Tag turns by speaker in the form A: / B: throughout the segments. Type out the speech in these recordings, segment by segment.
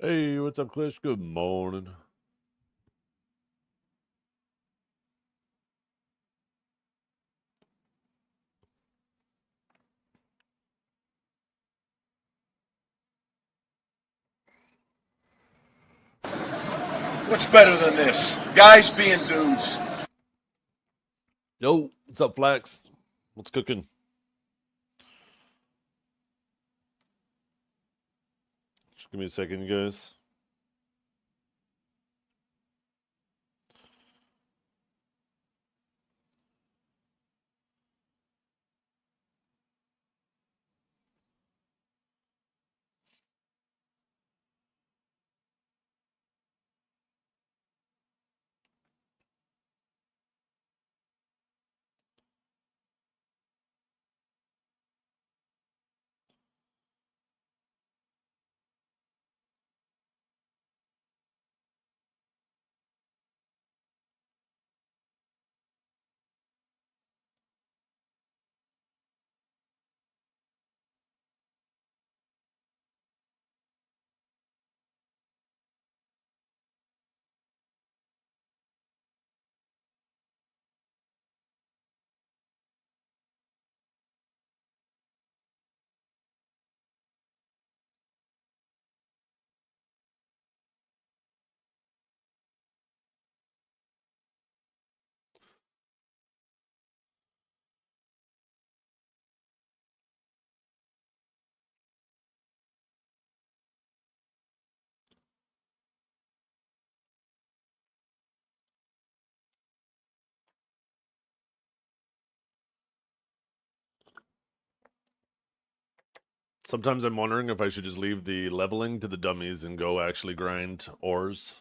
A: Hey, what's up, Klish? Good morning.
B: What's better than this? Guys being dudes.
A: Yo, what's up, Flax? What's cooking? Just give me a second, you guys. Sometimes I'm wondering if I should just leave the leveling to the dummies and go actually grind ores.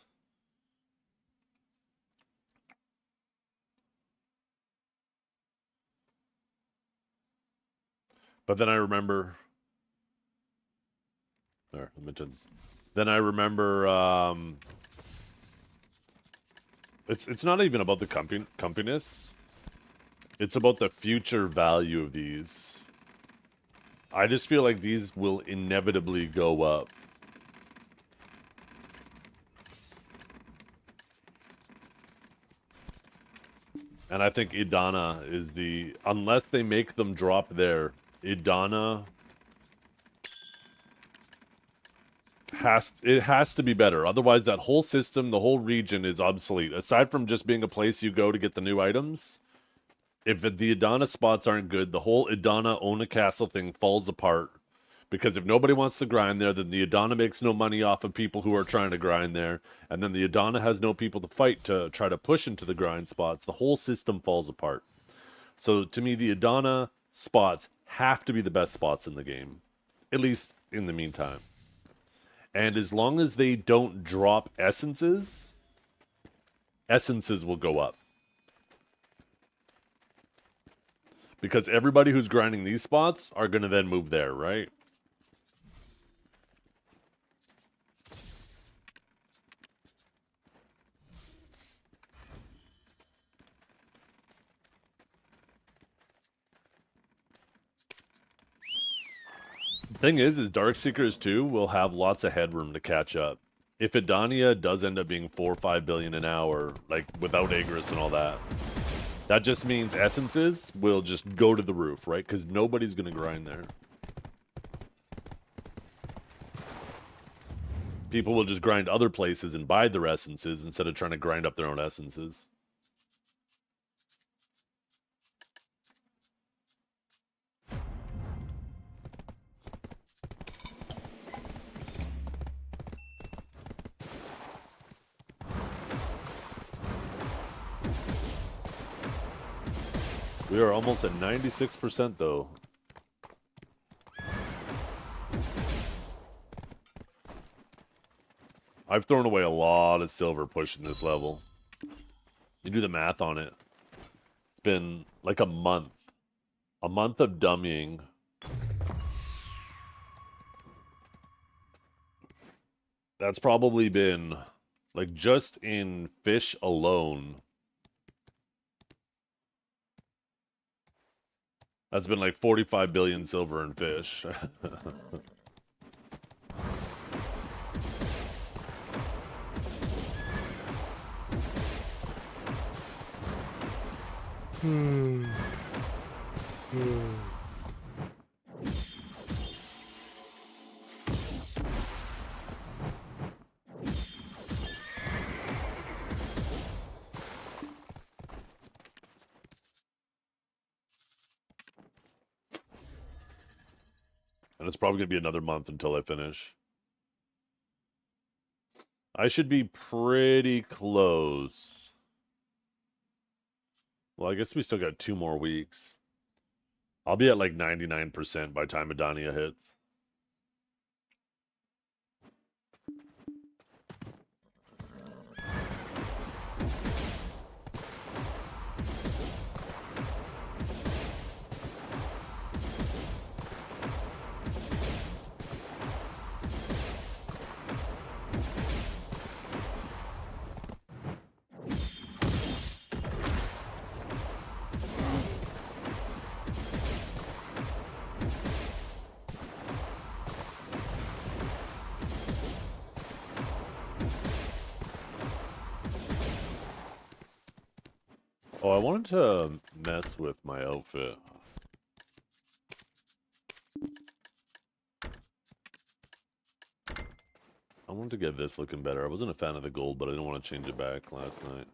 A: But then I remember... There, let me turn this. Then I remember, It's not even about the compiness. It's about the future value of these. I just feel like these will inevitably go up. And I think Idana is the... Unless they make them drop there, Idana... It has to be better. Otherwise, that whole system, the whole region is obsolete. Aside from just being a place you go to get the new items, if the Idana spots aren't good, the whole Idana own a castle thing falls apart. Because if nobody wants to grind there, then the Idana makes no money off of people who are trying to grind there. And then the Idana has no people to fight to try to push into the grind spots. The whole system falls apart. So to me, the Idana spots have to be the best spots in the game. At least in the meantime. And as long as they don't drop essences, essences will go up. Because everybody who's grinding these spots are going to then move there, right? Thing is Darkseekers 2 will have lots of headroom to catch up. If Idania does end up being 4 or 5 billion an hour, like without Agris and all that, that just means essences will just go to the roof, right? Because nobody's going to grind there. People will just grind other places and buy their essences instead of trying to grind up their own essences. We are almost at 96% though. I've thrown away a lot of silver pushing this level. You do the math on it. It's been like a month. A month of dummying. That's probably been, like, just in fish alone. That's been like 45 billion silver in fish. And it's probably going to be another month until I finish. I should be pretty close. Well, I guess we still got 2 more weeks. I'll be at like 99% by the time Adania hits. Oh, I wanted to mess with my outfit. I wanted to get this looking better. I wasn't a fan of the gold, but I didn't want to change it back last night.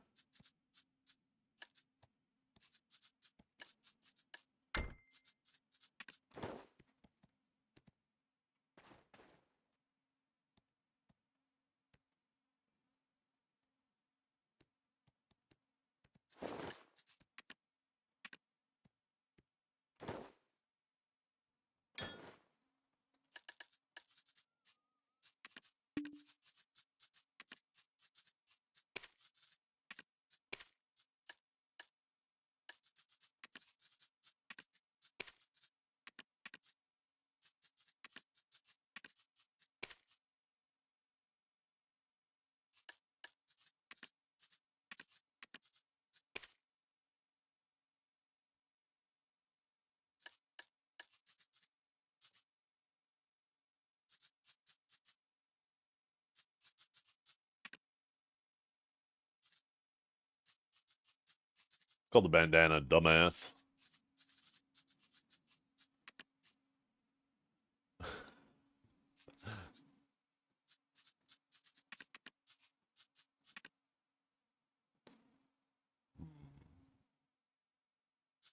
A: Called the bandana, dumbass.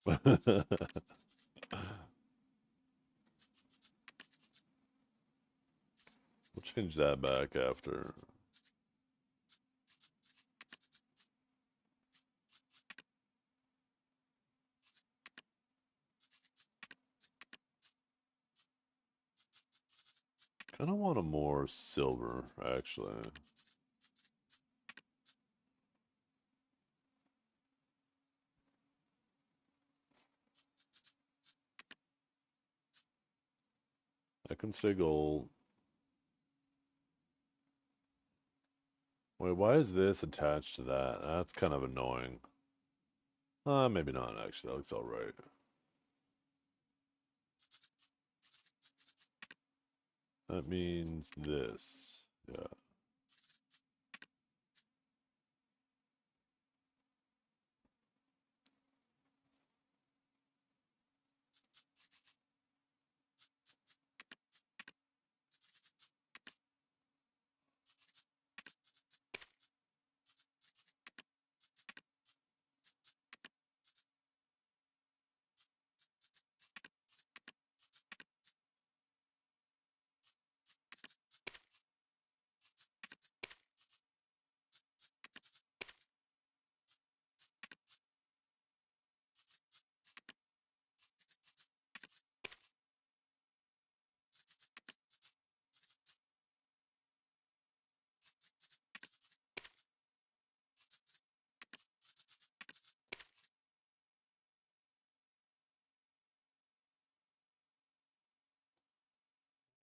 A: We'll change that back after. Kind of want a more silver, actually. I can stay gold. Wait, why is this attached to that? That's kind of annoying. Maybe not, actually. That looks alright. That means this. Yeah.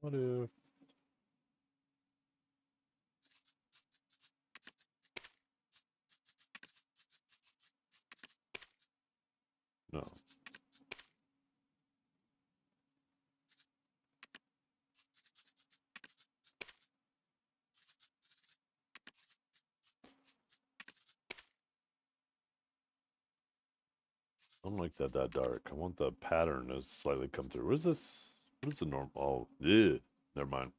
A: What if... No. I don't like that dark. I want the pattern to slightly come through. What is this? What is the normal? Oh, yeah. Never mind.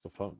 A: The fuck?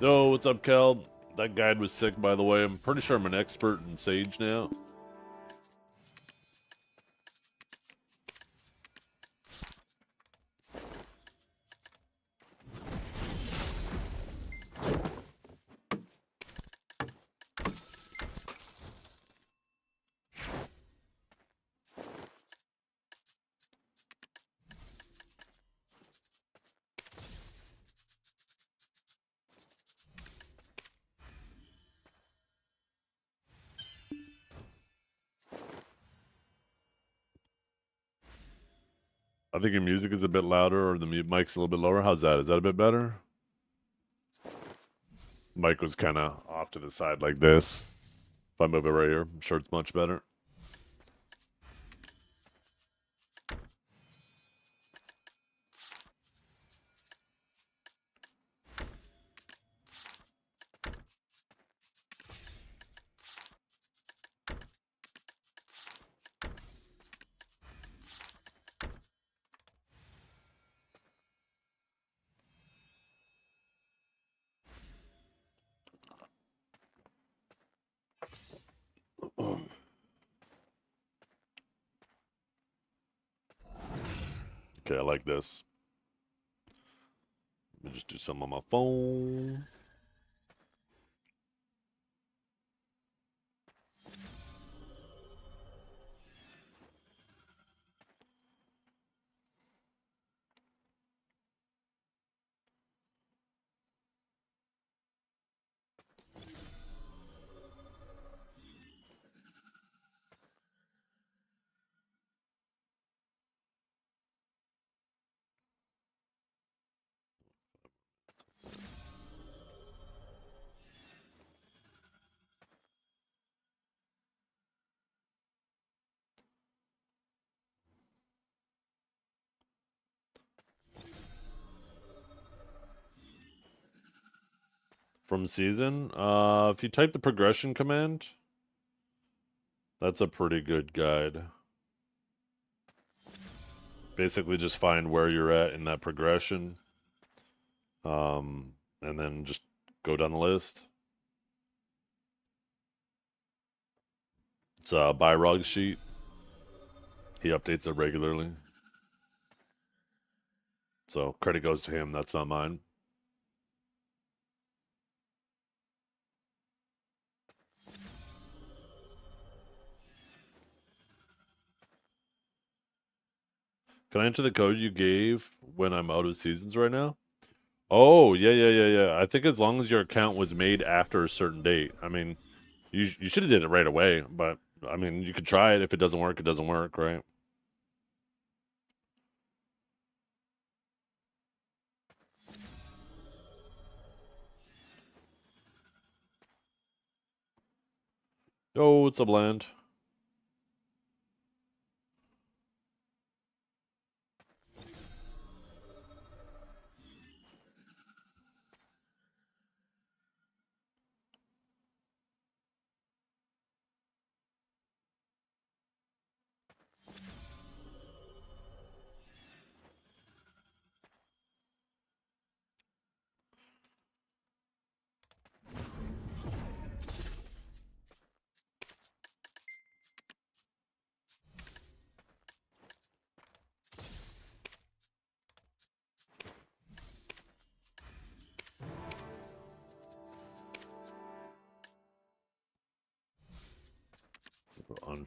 A: Yo, what's up, Cal? That guide was sick, by the way. I'm pretty sure I'm an expert in Sage now. I think your music is a bit louder, or the mic's a little bit lower. How's that? Is that a bit better? Mic was kind of off to the side like this. If I move it right here, I'm sure it's much better. Okay, I like this. Let me just do some on my phone. From season, if you type the progression command, that's a pretty good guide. Basically, just find where you're at in that progression, and then just go down the list. It's a Byrog sheet. He updates it regularly. So credit goes to him. That's not mine. Can I enter the code you gave when I'm out of seasons right now? Oh, yeah. I think as long as your account was made after a certain date. I mean, you should have did it right away, but I mean, you could try it. If it doesn't work, it doesn't work, right? Oh, it's a blend.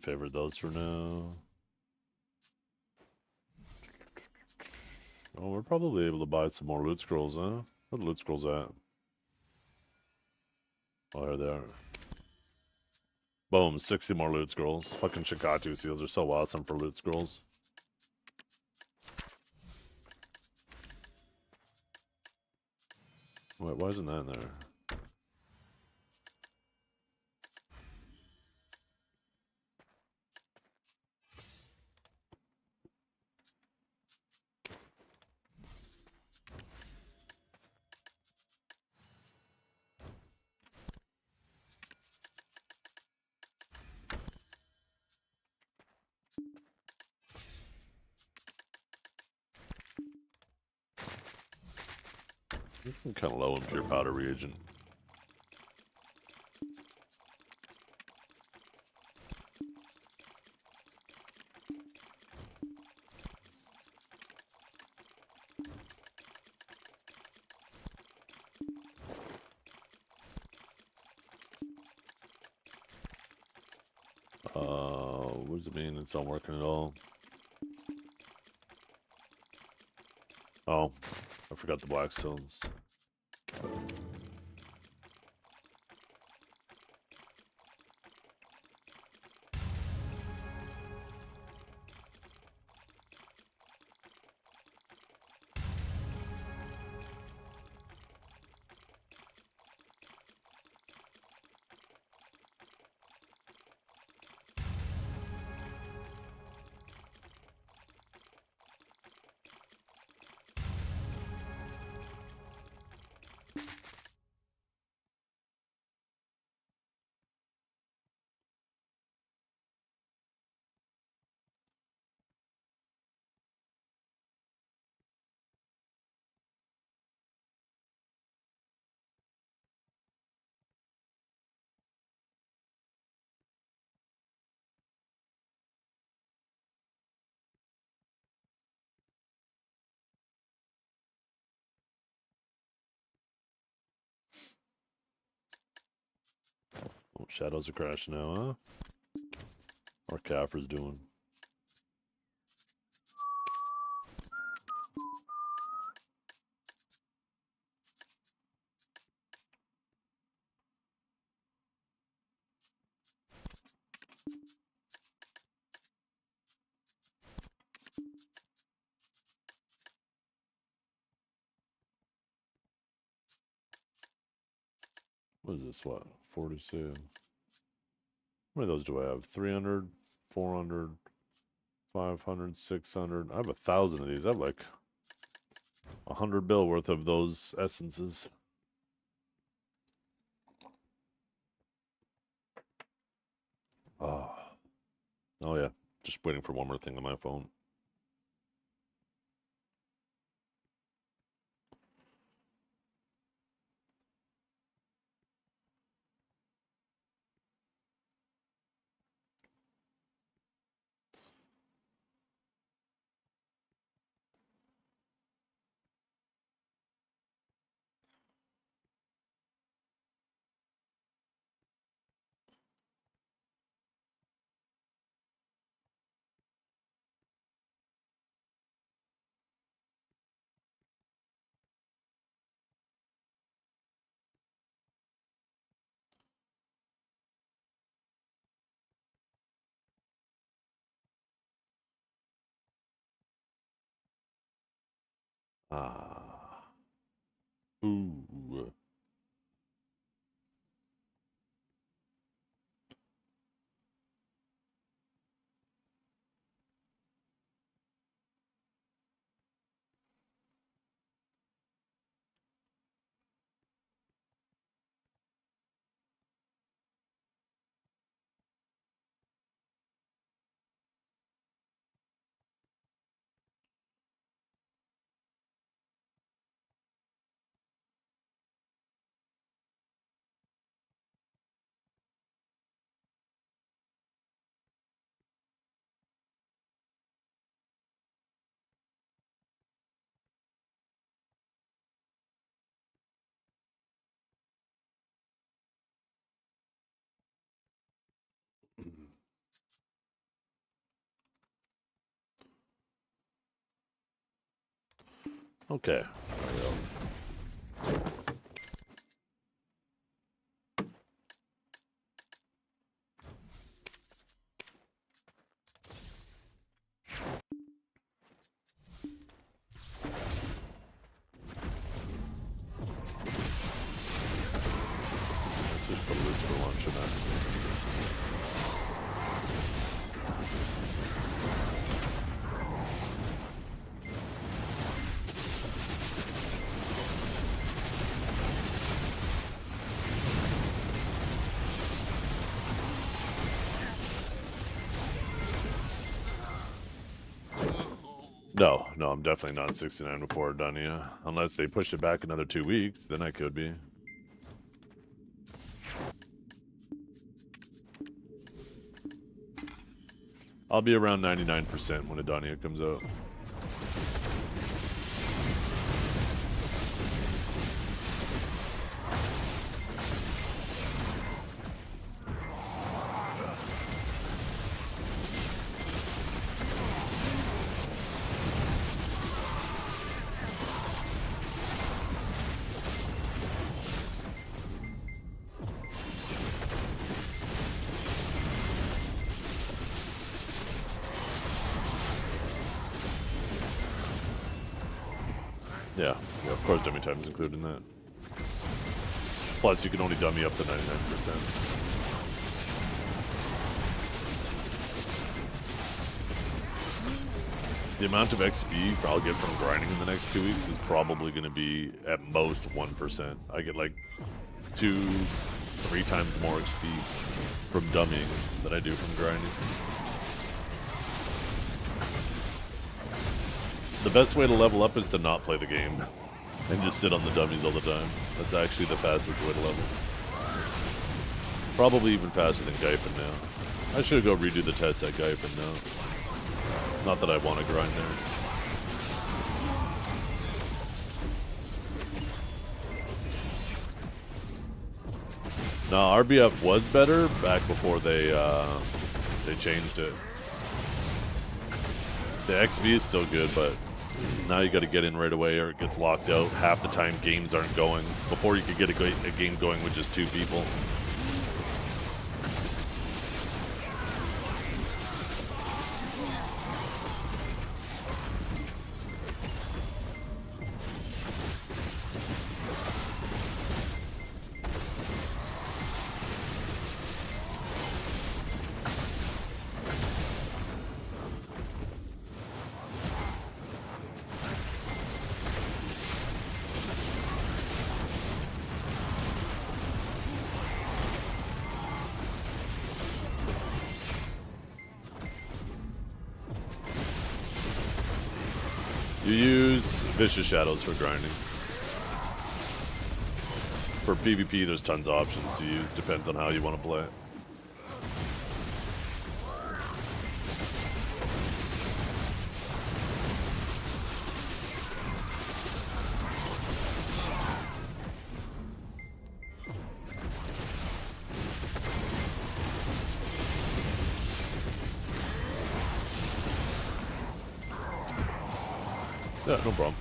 A: favorite those for now. Oh, we're probably able to buy some more loot scrolls, huh? Where the loot scrolls at? Oh, there they are. Boom, 60 more loot scrolls. Fucking Shikatu seals are so awesome for loot scrolls. Wait, why isn't that in there? I'm kind of low in pure powder reagent. What does it mean it's not working at all? Oh, I forgot the blackstones. Oh, shadows are crashing now, huh? Or Kafir's doing. What is this? What? 42. How many of those do I have? 300, 400, 500, 600. I have 1,000 of these. I have like 100 bill worth of those essences. Oh. Oh, yeah. Just waiting for one more thing on my phone. Ah. Ooh. Okay. Let's just put a loop for launch in that. No, I'm definitely not 69 before we're done, yeah. Unless they pushed it back another 2 weeks, then I could be. I'll be around 99% when Adania comes out. Yeah, of course dummy time is included in that. Plus, you can only dummy up to 99%. The amount of XP I'll get from grinding in the next 2 weeks is probably going to be at most 1%. I get like 2-3 times more XP from dummying than I do from grinding. The best way to level up is to not play the game and just sit on the dummies all the time. That's actually the fastest way to level. Probably even faster than Gaifen now. I should go redo the test at Gaifen now. Not that I want to grind there. No, RBF was better back before they changed it. The XP is still good, but now you got to get in right away or it gets locked out. Half the time games aren't going. Before you could get a game going with just 2 people. You use Vicious Shadows for grinding. For PvP, there's tons of options to use. Depends on how you want to play it. Yeah, no problem.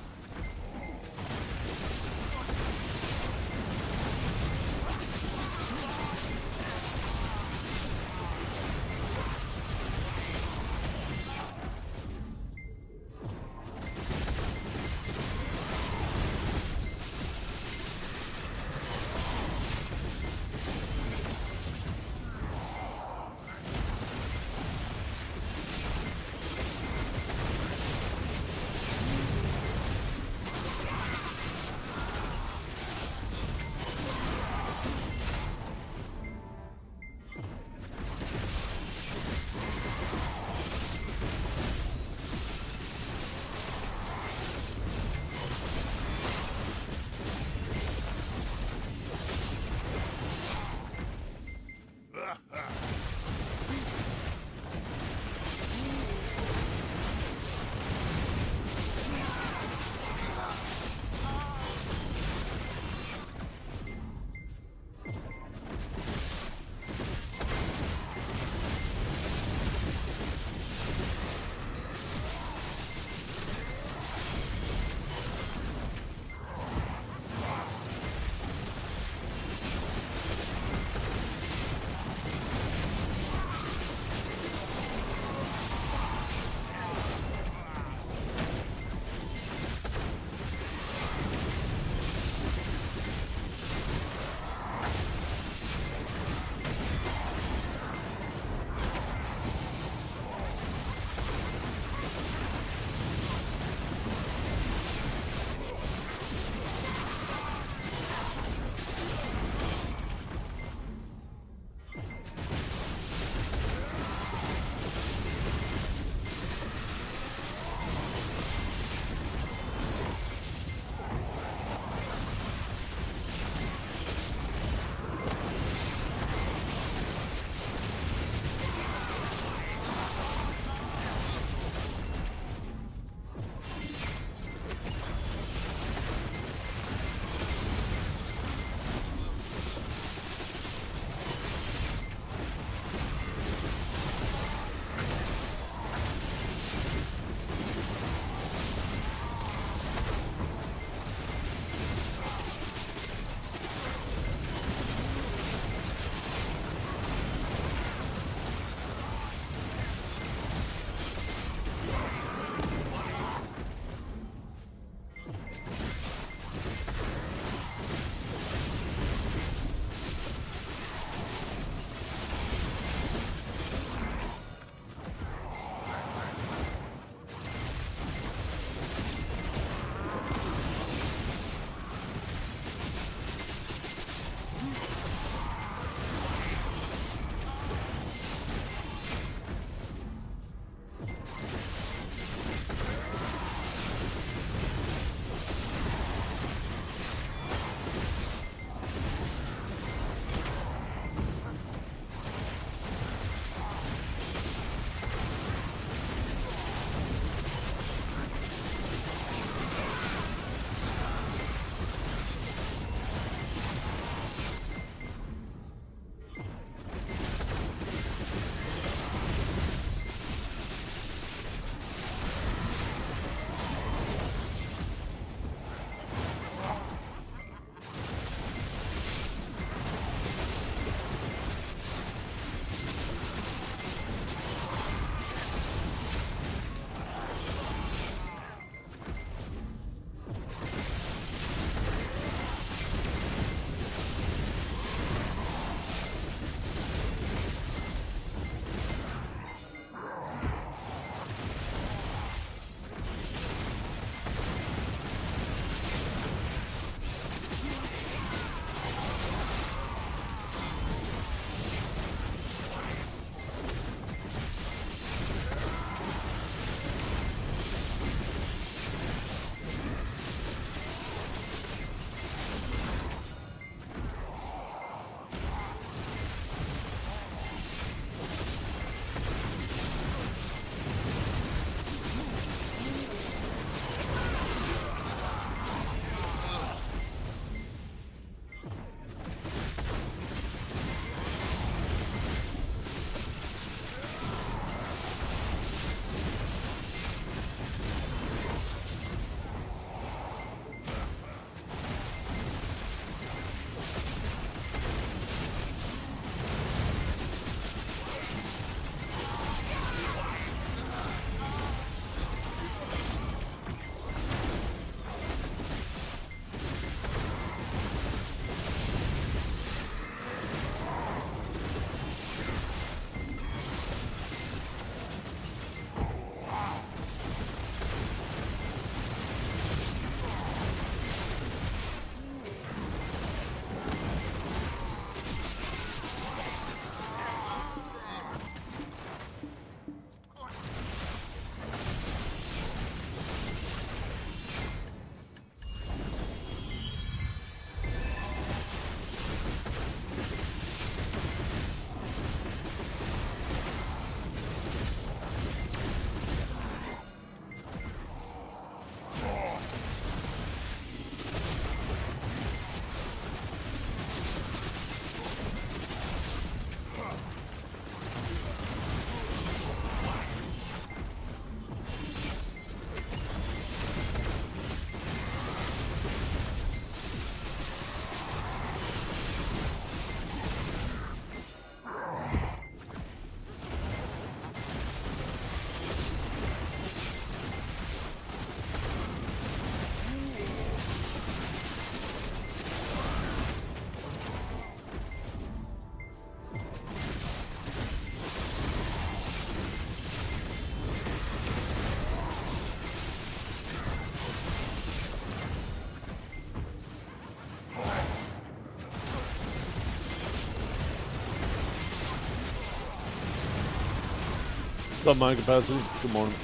A: What's up, mind capacity? Good morning.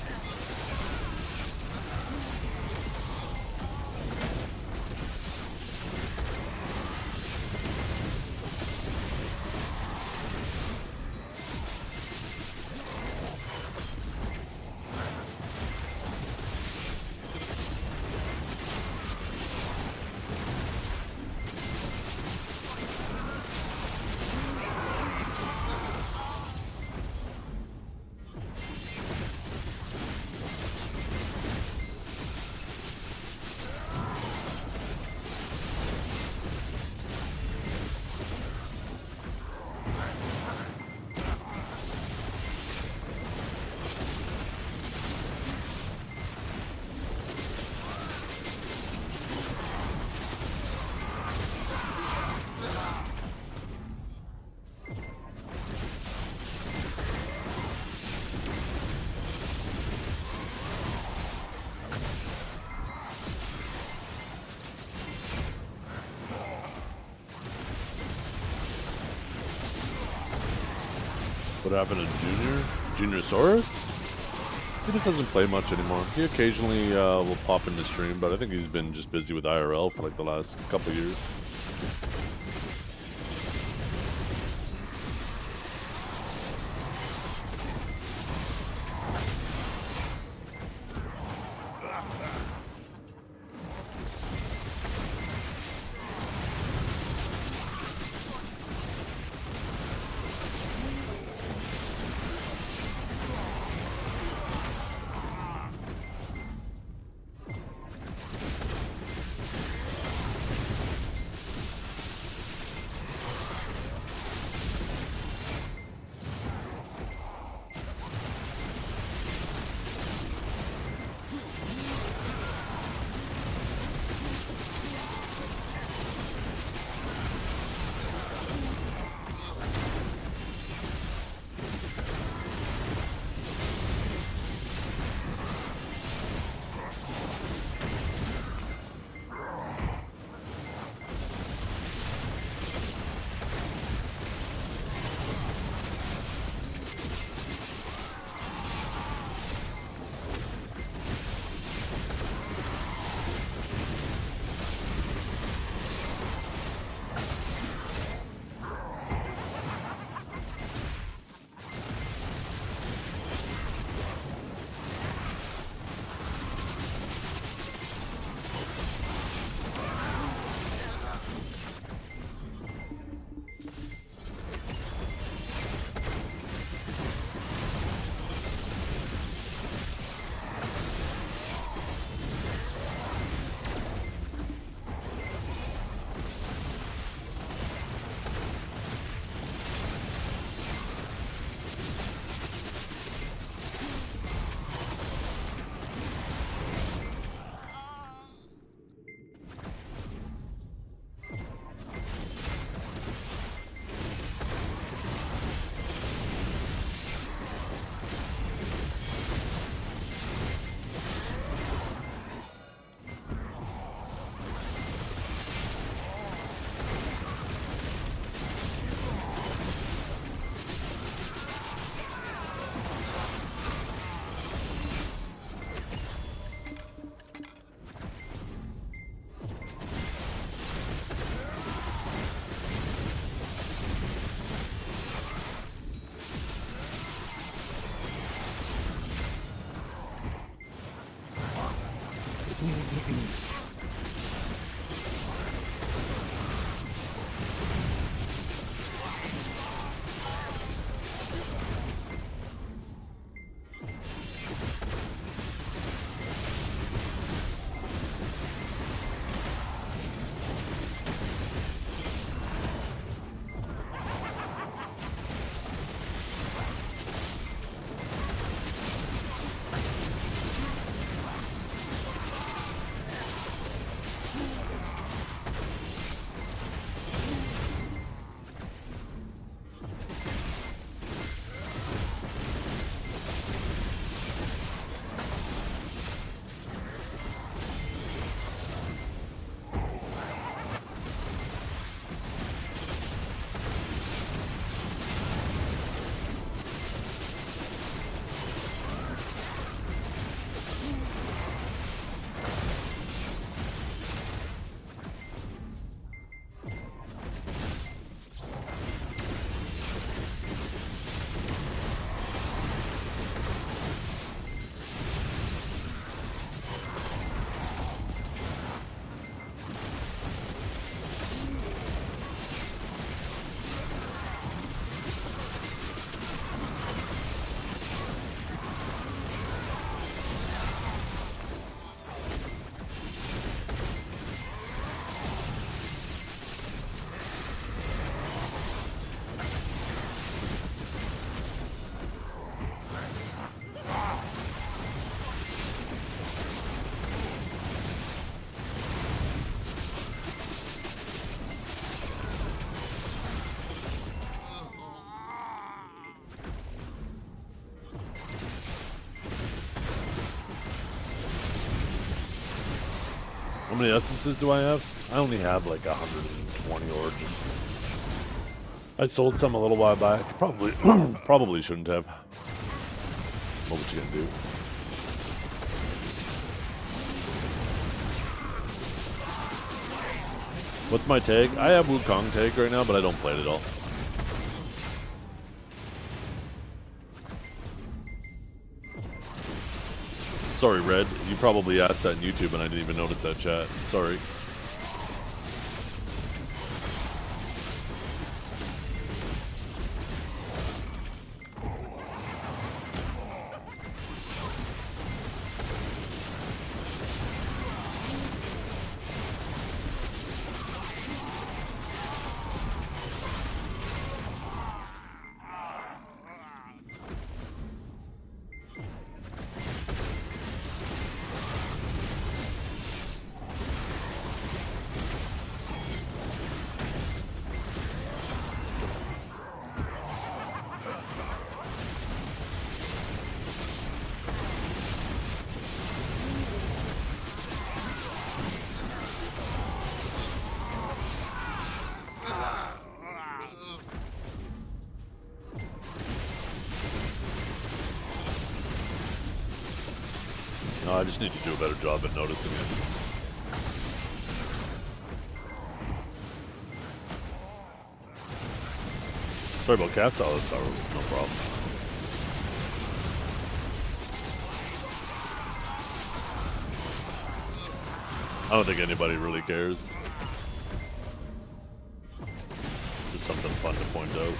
A: What happened to Junior? Juniorsaurus? He just doesn't play much anymore. He occasionally will pop in the stream, but I think he's been just busy with IRL for like the last couple years. How many essences do I have? I only have like 120 origins. I sold some a little while back. Probably, probably shouldn't have. What you gonna do? What's my tag? I have Wukong tag right now, but I don't play it at all. Sorry, Red. You probably asked that in YouTube and I didn't even notice that chat. Sorry. No, I just need to do a better job at noticing it. Sorry about cat salad, sorry, no problem. I don't think anybody really cares. Just something fun to point out.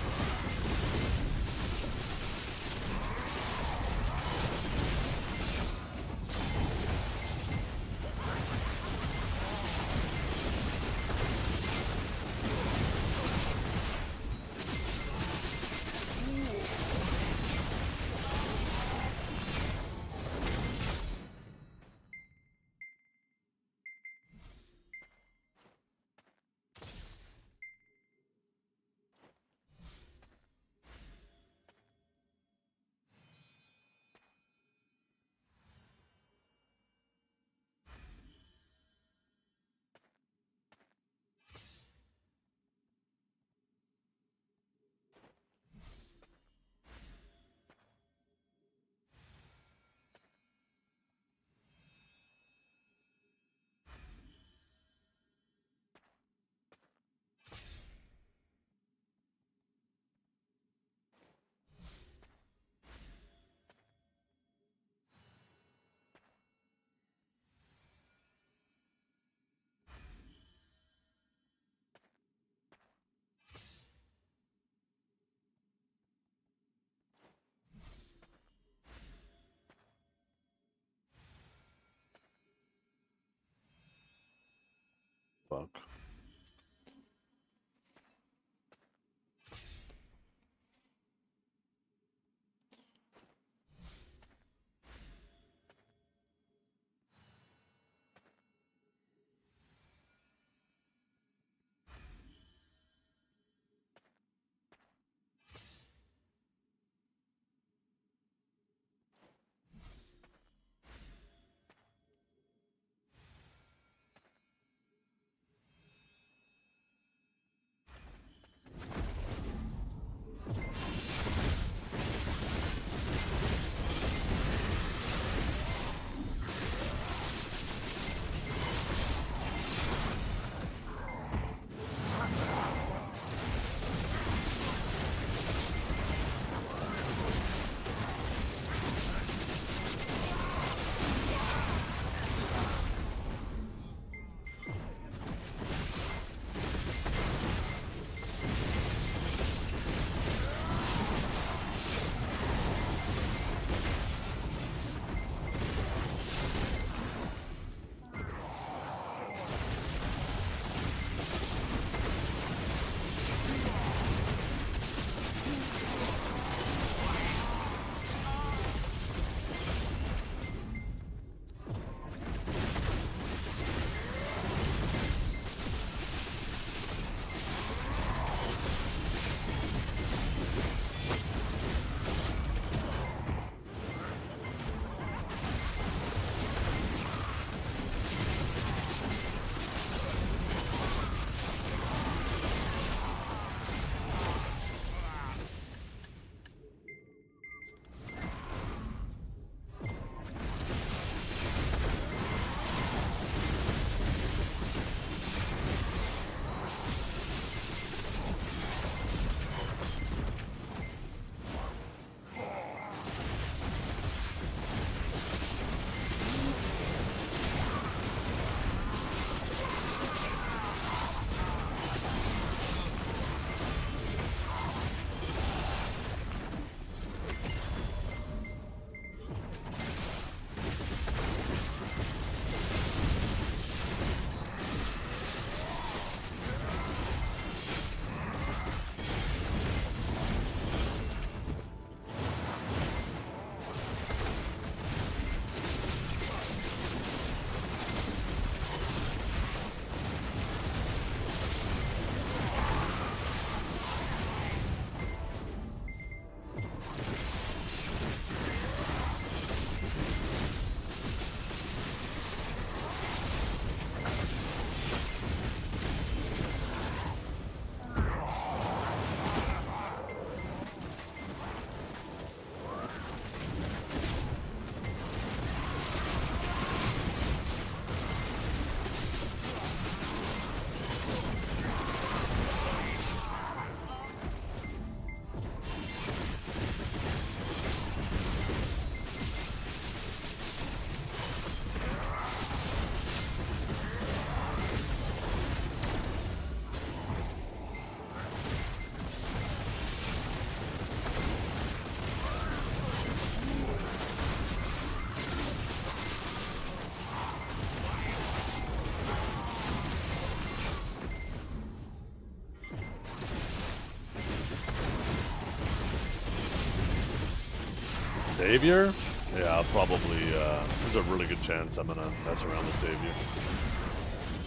A: Savior? Yeah, I'll probably, there's a really good chance I'm gonna mess around with Savior.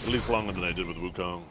A: At least longer than I did with Wukong.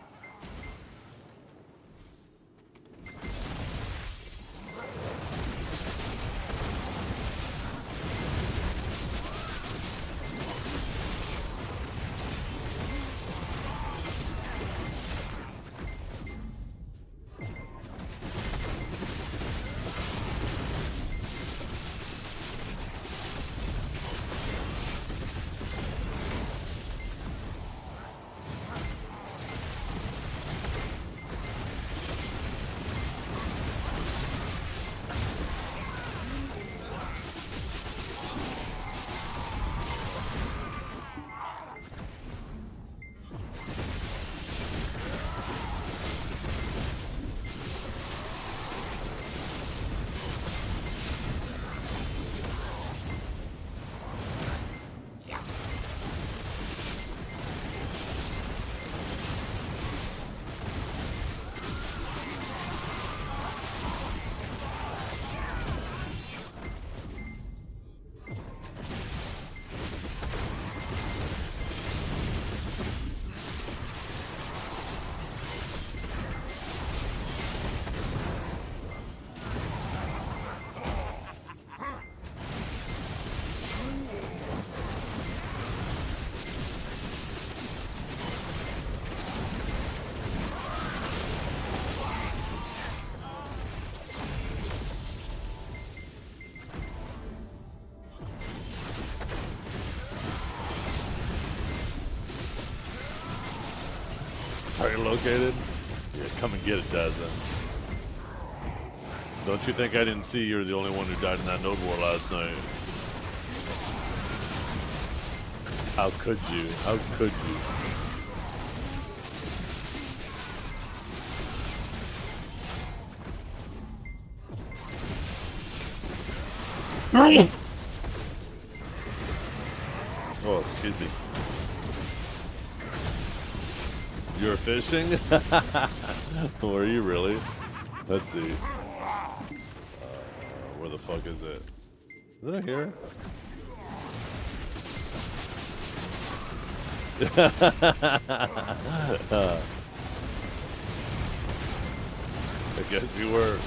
A: Target located? Yeah, come and get it, Daza. Don't you think I didn't see you're the only one who died in that node war last night? How could you? How could you? Oh, excuse me. You're fishing? Were you really? Let's see. Where the fuck is it? Is it here? I guess you were.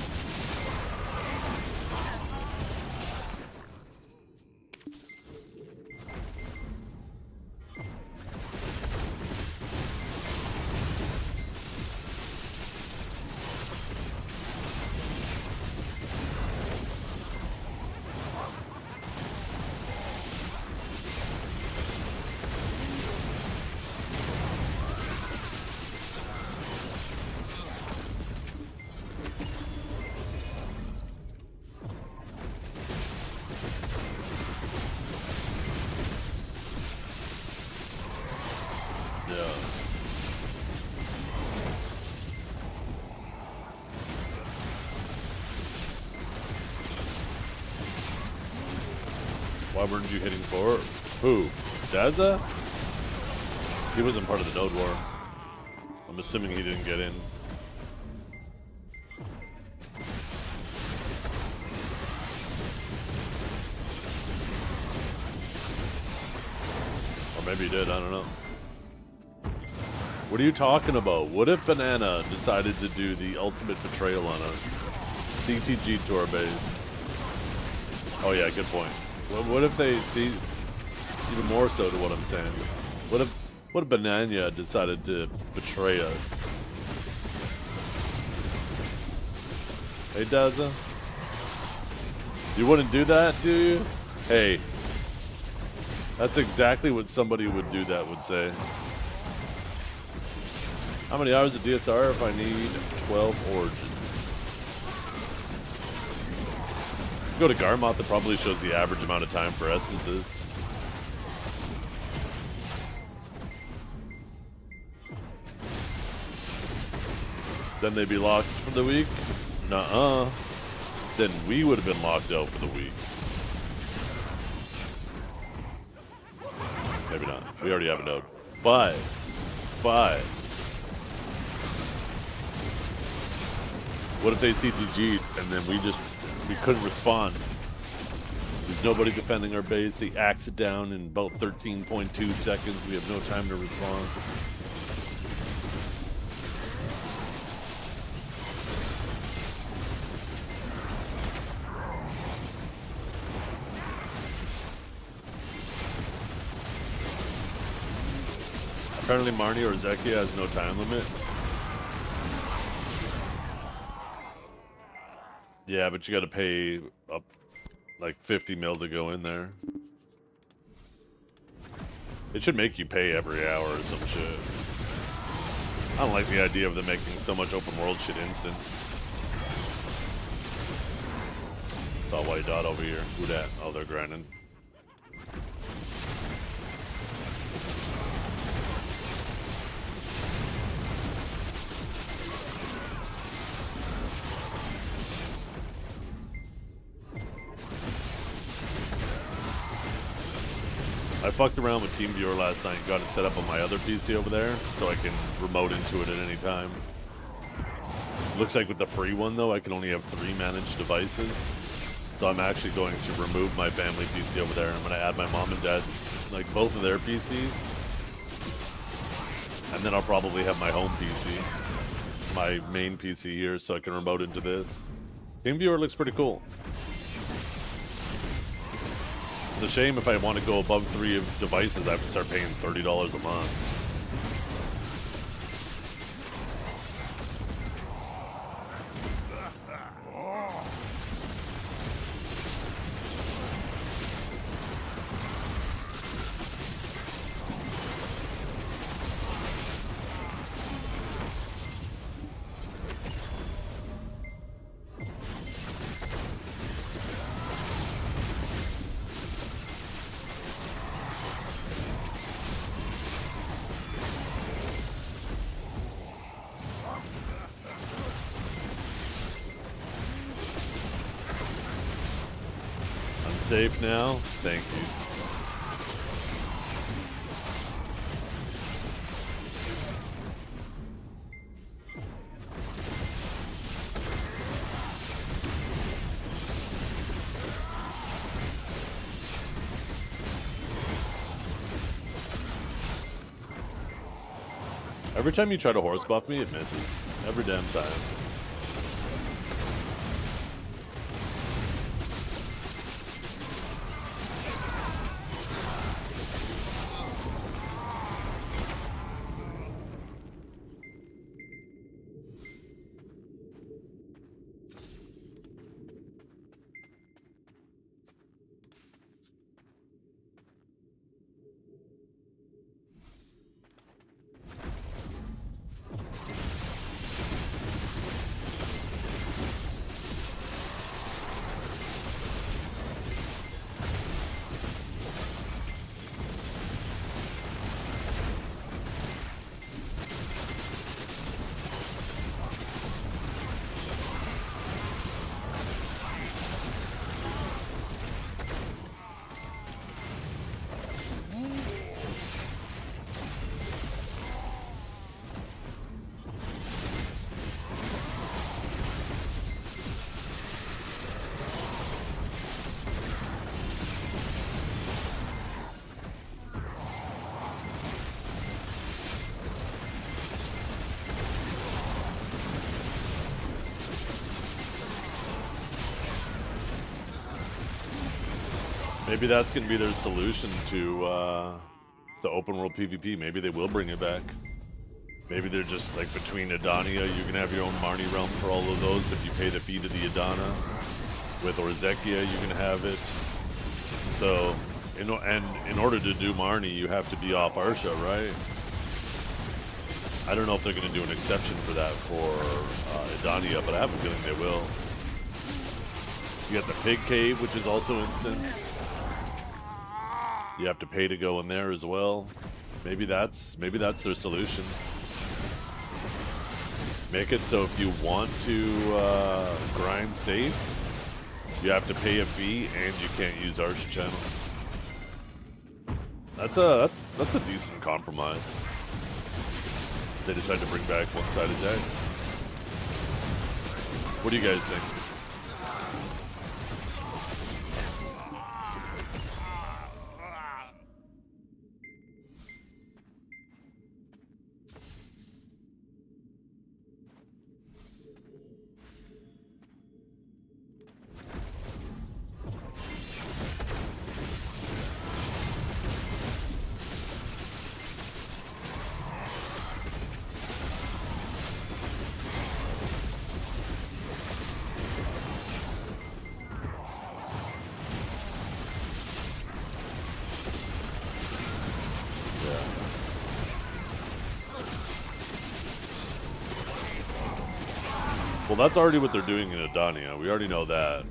A: Why weren't you hitting for who? Daza? He wasn't part of the node war. I'm assuming he didn't get in. Or maybe he did, I don't know. What are you talking about? What if Banana decided to do the ultimate betrayal on us? DTG to our base. Oh yeah, good point. What if they see even more so to what I'm saying? What if Banana decided to betray us? Hey Daza? You wouldn't do that, do you? Hey. That's exactly what somebody would do that would say. How many hours of DSR if I need 12 origins? Go to Garmoth, that probably shows the average amount of time for essences. Then they'd be locked for the week? Nuh-uh. Then we would have been locked out for the week. Maybe not. We already have a node. But. What if they CTG'd and then we couldn't respond? There's nobody defending our base. They axe it down in about 13.2 seconds. We have no time to respond. Apparently Marnie or Zekia has no time limit. Yeah, but you gotta pay up like 50 mil to go in there. It should make you pay every hour or some shit. I don't like the idea of them making so much open world shit instant. Saw white dot over here. Who dat? Oh, they're grinding. I fucked around with TeamViewer last night and got it set up on my other PC over there so I can remote into it at any time. Looks like with the free one though, I can only have 3 managed devices. So I'm actually going to remove my family PC over there. I'm going to add my mom and dad's, like both of their PCs. And then I'll probably have my home PC, my main PC here, so I can remote into this. TeamViewer looks pretty cool. It's a shame if I want to go above 3 devices, I have to start paying $30 a month. Safe now? Thank you. Every time you try to horse buff me, it misses. Every damn time. Maybe that's going to be their solution to the open world PvP. Maybe they will bring it back. Maybe they're just like between Adania, you can have your own Marnie realm for all of those if you pay the fee to the Adana. With Orzekia, you can have it. So, in order to do Marnie, you have to be off Arsha, right? I don't know if they're going to do an exception for that for Adania, but I have a feeling they will. You got the Pig Cave, which is also instanced. You have to pay to go in there as well. Maybe that's their solution. Make it so if you want to grind safe, you have to pay a fee and you can't use Arch Channel. That's a decent compromise. They decide to bring back one-sided decks. What do you guys think? Well, that's already what they're doing in Adania. We already know that.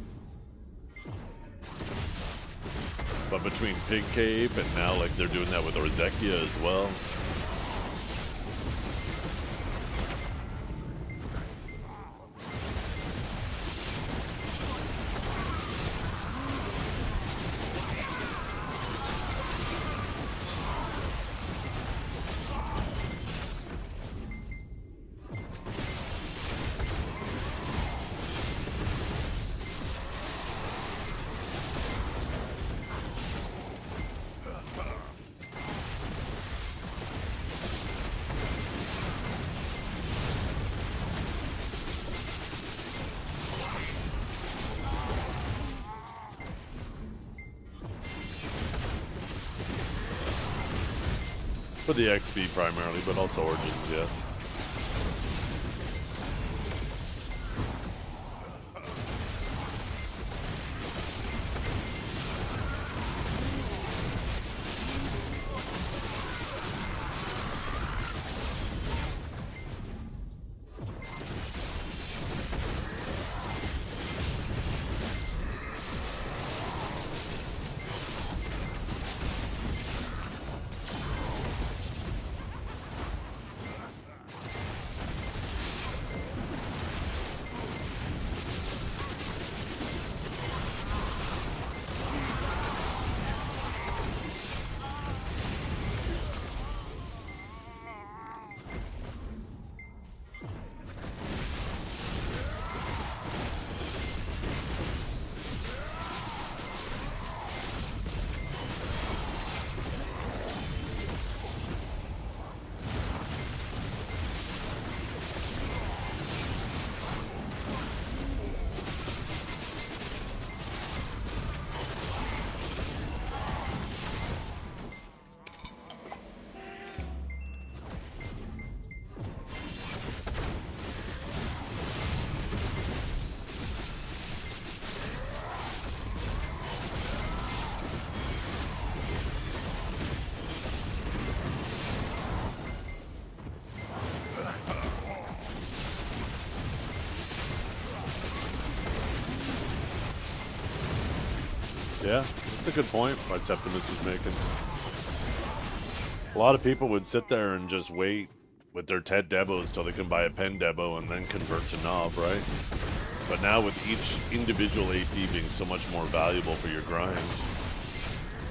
A: But between Pig Cave and now, like, they're doing that with Orzekia as well. For the XP primarily, but also Origins, yes. Yeah, that's a good point what Septimus is making. A lot of people would sit there and just wait with their TED debos till they can buy a pen debo and then convert to Nav, right? But now with each individual AP being so much more valuable for your grind,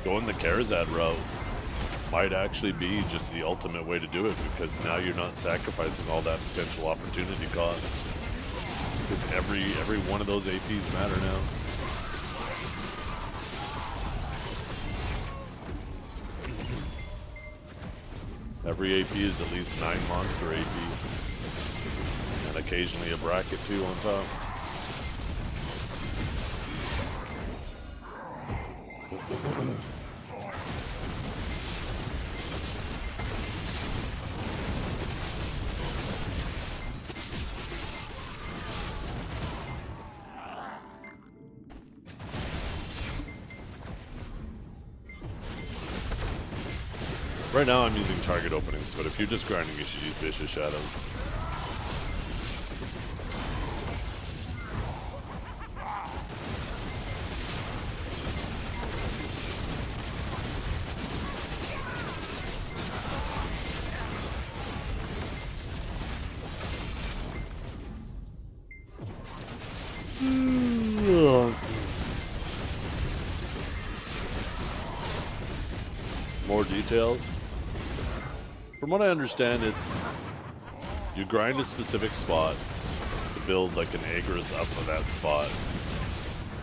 A: going the Karazad route might actually be just the ultimate way to do it, because now you're not sacrificing all that potential opportunity cost. Because every one of those APs matter now. Every AP is at least 9 monster AP. And occasionally a bracket too on top. Right now I'm using target openings, but if you're just grinding, you should use Vicious Shadows. More details. From what I understand, it's you grind a specific spot to build like an Agris up of that spot,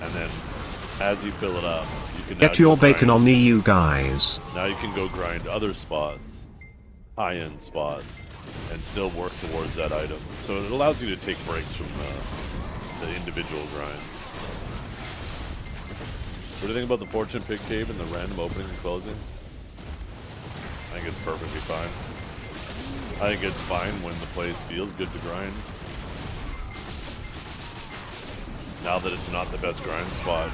A: and then as you fill it up, you can
C: get your bacon on the EU, guys.
A: Now you can go grind other spots, high-end spots, and still work towards that item. So it allows you to take breaks from the individual grinds. What do you think about the Fortune Pig Cave and the random opening and closing? I think it's perfectly fine. I think it's fine when the place feels good to grind. Now that it's not the best grind spot,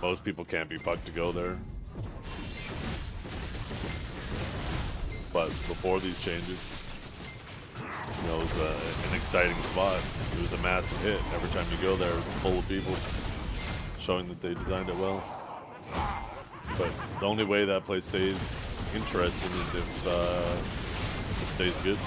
A: most people can't be fucked to go there. But before these changes, You know, it was an exciting spot. It was a massive hit. Every time you go there, full of people, showing that they designed it well. But the only way that place stays interesting is if it stays good.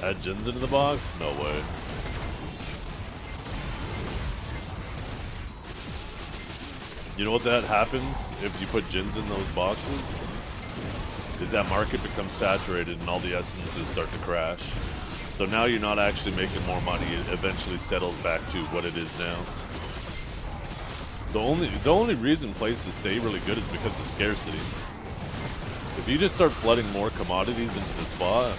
A: Add gens into the box? No way. You know what that happens if you put gens in those boxes? Is that market becomes saturated and all the essences start to crash. So now you're not actually making more money. It eventually settles back to what it is now. The only reason places stay really good is because of scarcity. If you just start flooding more commodities into the spot,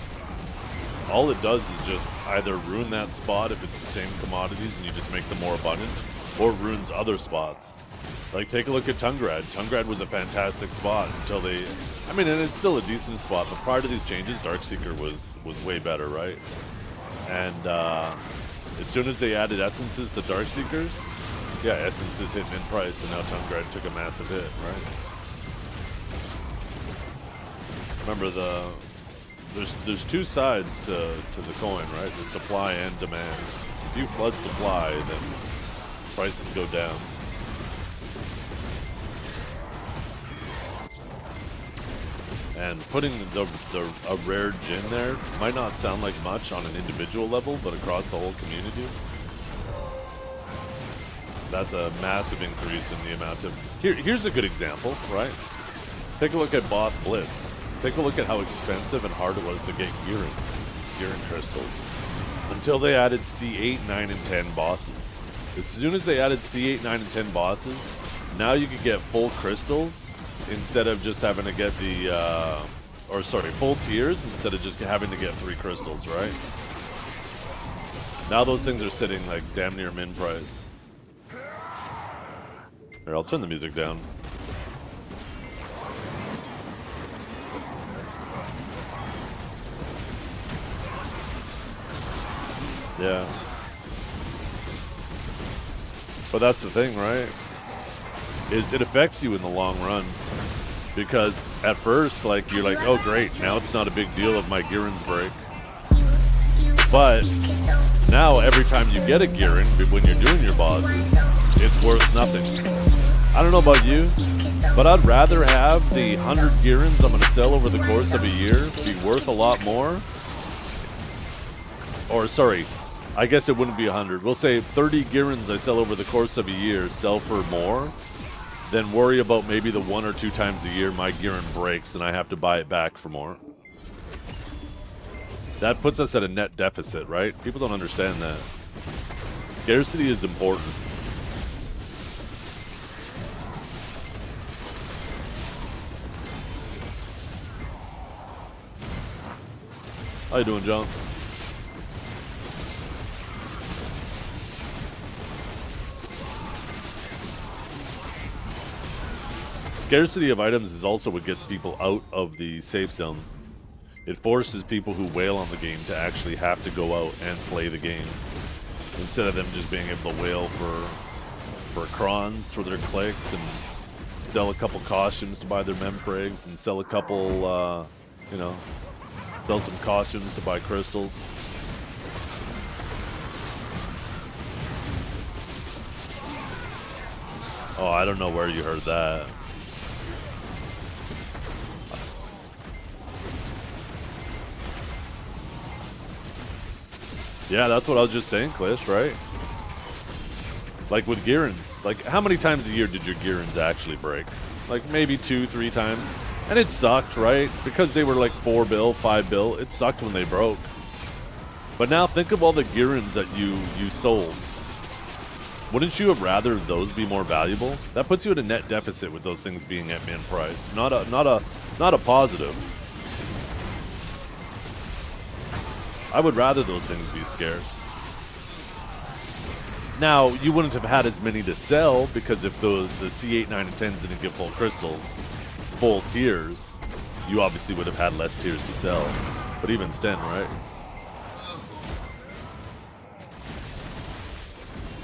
A: all it does is just either ruin that spot if it's the same commodities and you just make them more abundant, or ruins other spots. Like, take a look at Tungrad. Tungrad was a fantastic spot until they... I mean, and it's still a decent spot, but prior to these changes, Darkseeker was way better, right? And as soon as they added essences to Darkseekers, yeah, essences hit min price, and now Tungrad took a massive hit, right? Remember, there's two sides to the coin, right? The supply and demand. If you flood supply, then prices go down. And putting a rare gin there might not sound like much on an individual level, but across the whole community, that's a massive increase in the amount of... Here's a good example, right? Take a look at Boss Blitz. Take a look at how expensive and hard it was to get Girin crystals. Until they added C8, 9, and 10 bosses. As soon as they added C8, 9, and 10 bosses, now you could get full crystals instead of just having to get full tiers instead of just having to get 3 crystals, right? Now those things are sitting like damn near min price. Here, I'll turn the music down. Yeah. But that's the thing, right? Is it affects you in the long run. Because at first, like, you're like, oh great, now it's not a big deal if my Girins break. But now every time you get a Girin, when you're doing your bosses, it's worth nothing. I don't know about you, but I'd rather have the 100 Girins I'm going to sell over the course of a year be worth a lot more. Or, sorry, I guess it wouldn't be 100. We'll say 30 Girins I sell over the course of a year sell for more, than worry about maybe the 1 or 2 times a year my Girin breaks and I have to buy it back for more. That puts us at a net deficit, right? People don't understand that. Scarcity is important. How you doing, John? Scarcity of items is also what gets people out of the safe zone. It forces people who wail on the game to actually have to go out and play the game, instead of them just being able to wail for crons for their clicks and sell a couple costumes to buy their memfrags and sell a couple, sell some costumes to buy crystals. Oh, I don't know where you heard that. Yeah, that's what I was just saying, Klish, right? Like with Girins. Like, how many times a year did your Girins actually break? Like, maybe 2-3 times. And it sucked, right? Because they were like 4 bill, 5 bill. It sucked when they broke. But now think of all the Girins that you sold. Wouldn't you have rather those be more valuable? That puts you at a net deficit with those things being at min price. Not a positive. I would rather those things be scarce. Now, you wouldn't have had as many to sell, because if the C8, 9, and 10s didn't get full crystals, full tiers, you obviously would have had less tiers to sell. But even still, right?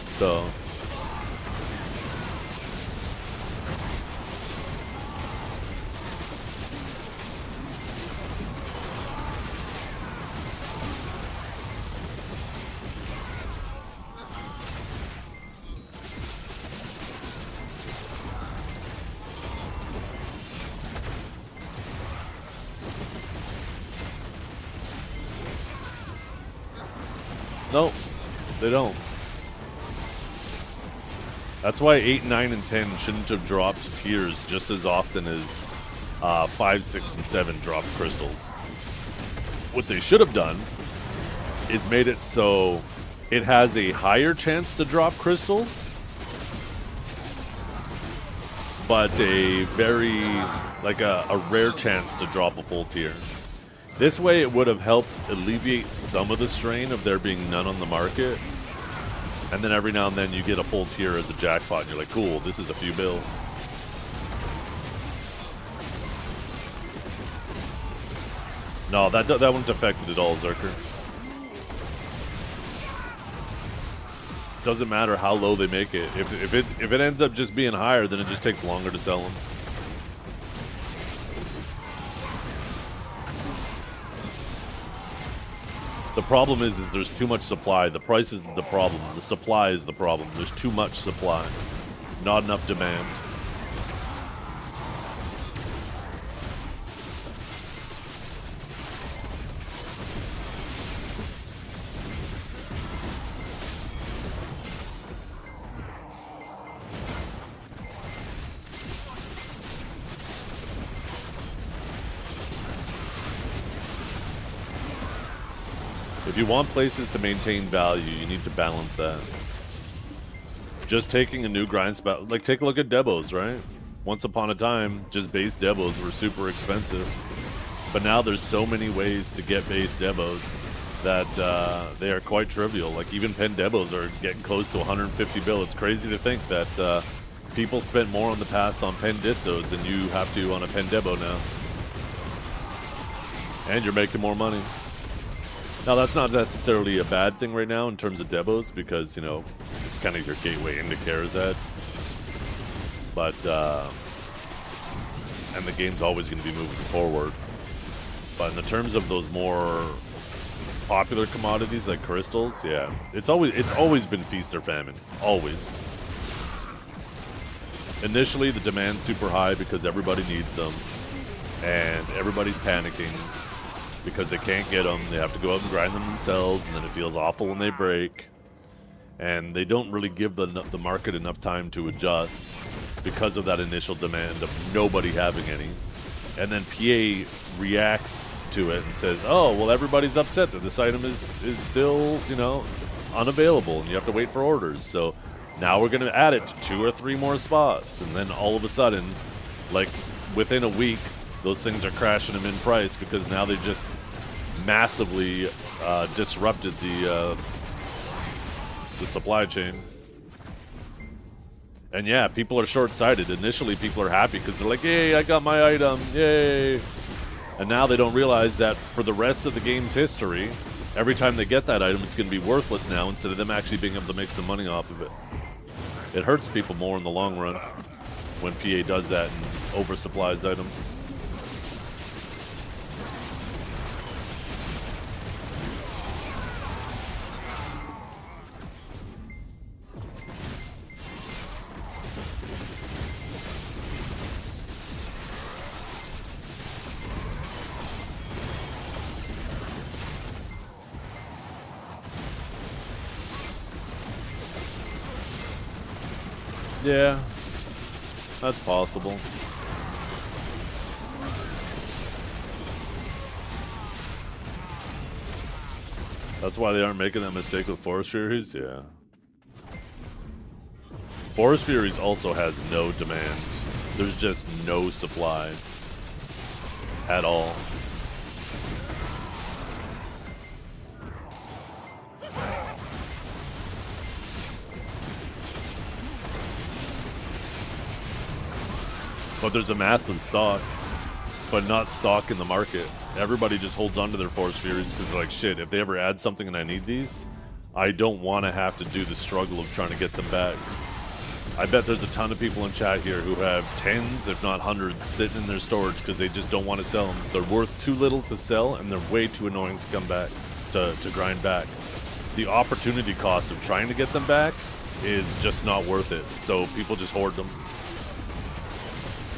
A: So... Nope, they don't. That's why 8, 9, and 10 shouldn't have dropped tiers just as often as 5, 6, and 7 dropped crystals. What they should have done is made it so it has a higher chance to drop crystals, but a very, like a rare chance to drop a full tier. This way it would have helped alleviate some of the strain of there being none on the market. And then every now and then you get a full tier as a jackpot and you're like, cool, this is a few bill. No, that wouldn't affect it at all, Zerker. Doesn't matter how low they make it. If it ends up just being higher, then it just takes longer to sell them. The problem is that there's too much supply. The price isn't the problem. The supply is the problem. There's too much supply. Not enough demand. If you want places to maintain value, you need to balance that. Just taking a new grind spot, like take a look at Debos, right? Once upon a time, just base Debos were super expensive. But now there's so many ways to get base Debos that they are quite trivial. Like even pen Debos are getting close to 150 bill. It's crazy to think that people spent more in the past on pen distos than you have to on a pen Debo now. And you're making more money. Now, that's not necessarily a bad thing right now in terms of Debos, because, you know, it's kind of your gateway into Karazad. But, and the game's always going to be moving forward. But in the terms of those more popular commodities like crystals, yeah, it's always been feast or famine. Always. Initially, the demand's super high because everybody needs them. And everybody's panicking because they can't get them. They have to go out and grind them themselves, and then it feels awful when they break. And they don't really give the market enough time to adjust because of that initial demand of nobody having any. And then PA reacts to it and says, oh, well, everybody's upset that this item is still, you know, unavailable, and you have to wait for orders. So now we're going to add it to 2 or 3 more spots. And then all of a sudden, like within a week, those things are crashing them in price because now they just massively disrupted the supply chain. And yeah, people are short-sighted. Initially, people are happy because they're like, yay, I got my item, yay. And now they don't realize that for the rest of the game's history, every time they get that item, it's going to be worthless now instead of them actually being able to make some money off of it. It hurts people more in the long run when PA does that and oversupplies items. Yeah, that's possible. That's why they aren't making that mistake with Forest Furies? Yeah. Forest Furies also has no demand. There's just no supply at all. But there's a massive stock, but not stock in the market. Everybody just holds on to their Force Furies because they're like, shit, if they ever add something and I need these, I don't want to have to do the struggle of trying to get them back. I bet there's a ton of people in chat here who have tens, if not hundreds, sitting in their storage because they just don't want to sell them. They're worth too little to sell, and they're way too annoying to come back, to grind back. The opportunity cost of trying to get them back is just not worth it, so people just hoard them.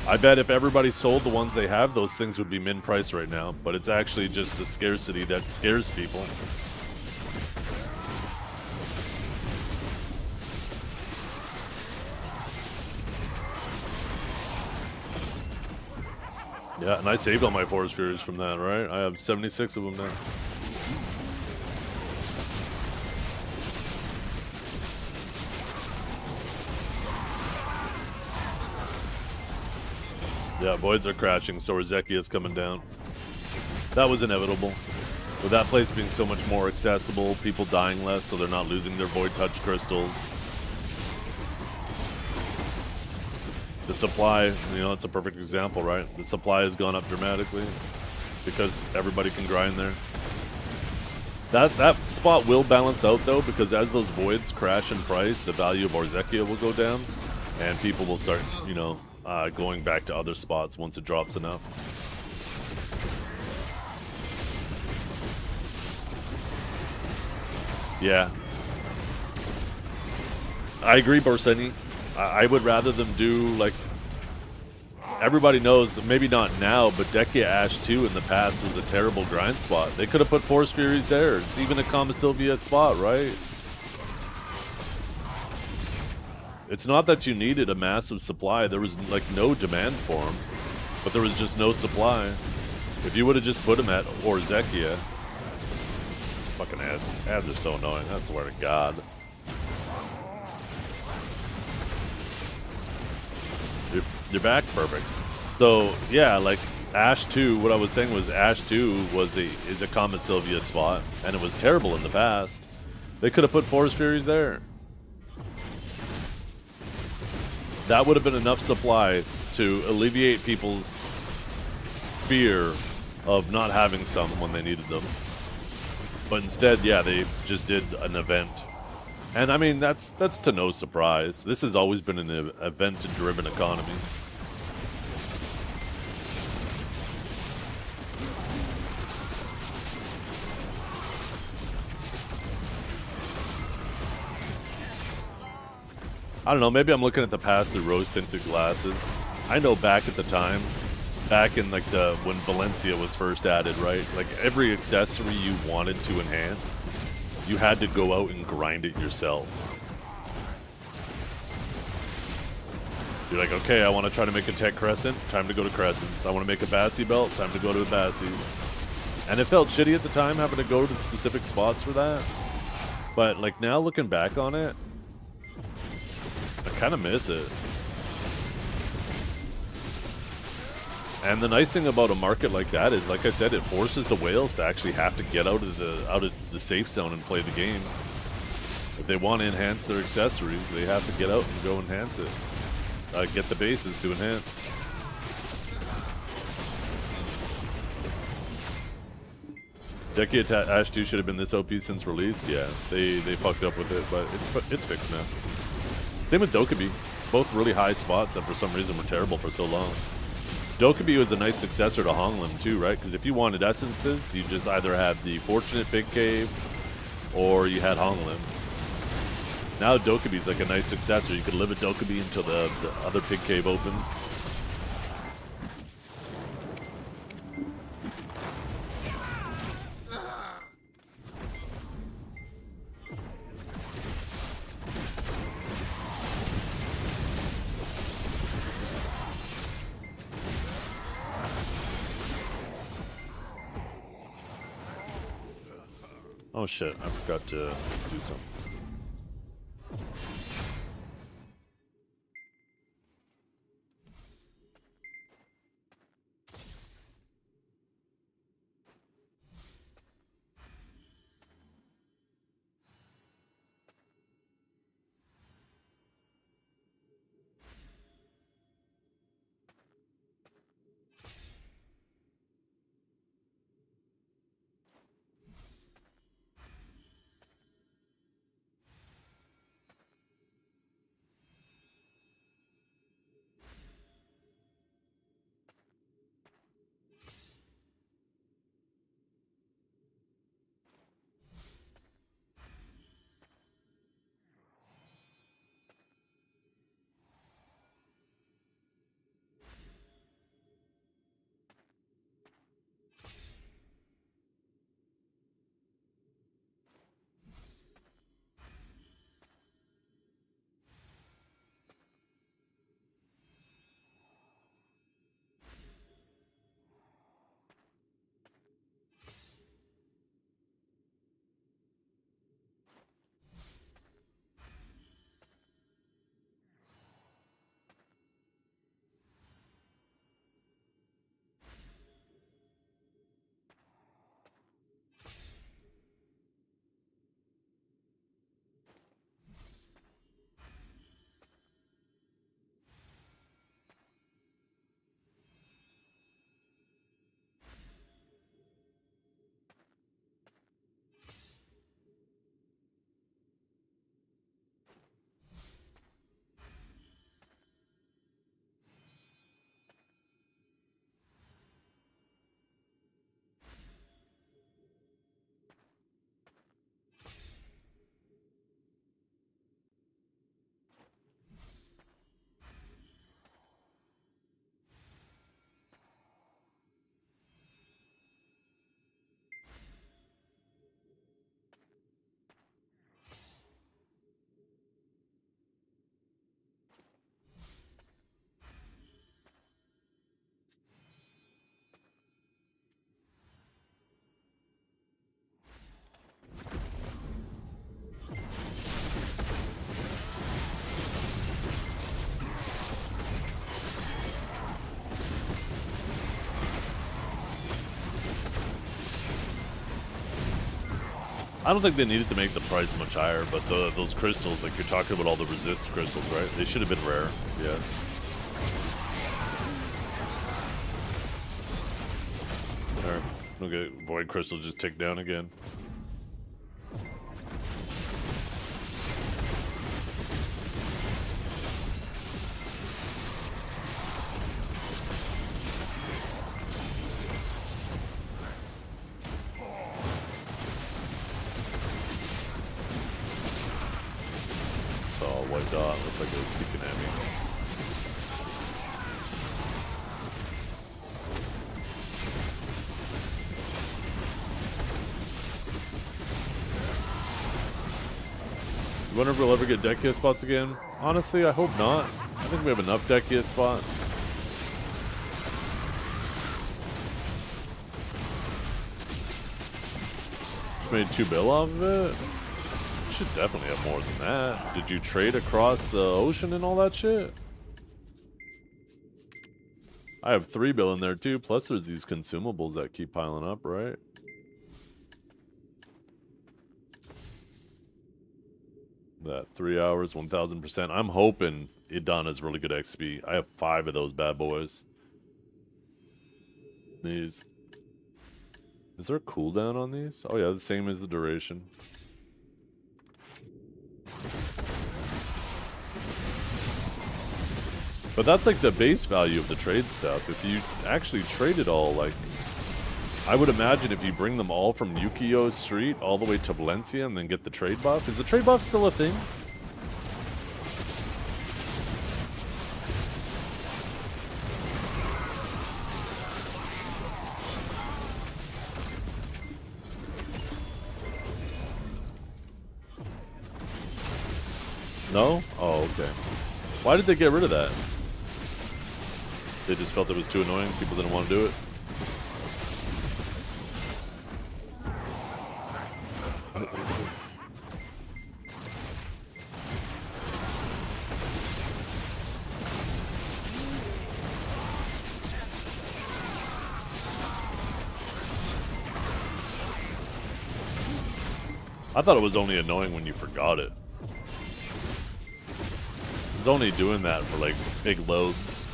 A: I bet if everybody sold the ones they have, those things would be min price right now, but it's actually just the scarcity that scares people. Yeah, and I saved all my Forest Furies from that, right? I have 76 of them now. Yeah, Voids are crashing, so Zekia's coming down. That was inevitable. With that place being so much more accessible, people dying less so they're not losing their Void Touch crystals. The supply, you know, it's a perfect example, right? The supply has gone up dramatically because everybody can grind there. That spot will balance out, though, because as those Voids crash in price, the value of Orzekia will go down, and people will start, you know, going back to other spots once it drops enough. Yeah. I agree, Borseni. I would rather them do, like, everybody knows, maybe not now, but Dekia Ash 2 in the past was a terrible grind spot. They could have put Force Furies there. It's even a Kama Sylvia spot, right? It's not that you needed a massive supply. There was, like, no demand for them, but there was just no supply. If you would have just put them at Orzekia. Fucking ads. Ads are so annoying, I swear to God. You're back? Perfect. So, yeah, like, Ash 2, what I was saying was Ash 2 is a Kama Sylvia spot, and it was terrible in the past. They could have put Forest Furies there. That would have been enough supply to alleviate people's fear of not having some when they needed them. But instead, yeah, they just did an event. And I mean, that's to no surprise. This has always been an event-driven economy. I don't know, maybe I'm looking at the past through rose-tinted glasses. I know back at the time, back in like when Valencia was first added, right? Like every accessory you wanted to enhance, you had to go out and grind it yourself. You're like, okay, I want to try to make a Tech Crescent, time to go to Crescents. I want to make a Bassi belt, time to go to the Bassis. And it felt shitty at the time having to go to specific spots for that. But like now looking back on it, I kind of miss it. And the nice thing about a market like that is, like I said, it forces the whales to actually have to get out of the safe zone and play the game. If they want to enhance their accessories, they have to get out and go enhance it. Get the bases to enhance. Dekia Ash 2 should have been this OP since release. Yeah, they fucked up with it, but it's fixed now. Same with Dokkaebi. Both really high spots that for some reason were terrible for so long. Dokkaebi was a nice successor to Honglim too, right? Because if you wanted essences, you just either had the Fortunate Big Cave or you had Honglim. Now Dokkaebi's like a nice successor. You could live at Dokkaebi until the other Pig Cave opens. Oh shit, I forgot to do something. I don't think they needed to make the price much higher, but those crystals, like you're talking about all the resist crystals, right? They should have been rare, yes. Alright, okay, void crystal just tick down again. White dot looked like it was peeking at me. You wonder if we'll ever get Dekia spots again? Honestly, I hope not. I think we have enough Dekia spots. Made 2 bill off of it? Should definitely have more than that. Did you trade across the ocean and all that shit? I have 3 bill in there too, plus there's these consumables that keep piling up, right? That 3 hours, 1000%. I'm hoping Idana's really good XP. I have 5 of those bad boys. These. Is there a cooldown on these? Oh yeah, the same as the duration. But that's like the base value of the trade stuff. If you actually trade it all, like, I would imagine if you bring them all from Yukio Street all the way to Valencia and then get the trade buff. Is the trade buff still a thing? No? Oh, okay. Why did they get rid of that? They just felt it was too annoying. People didn't want to do it. I thought it was only annoying when you forgot it. It was only doing that for like big loads.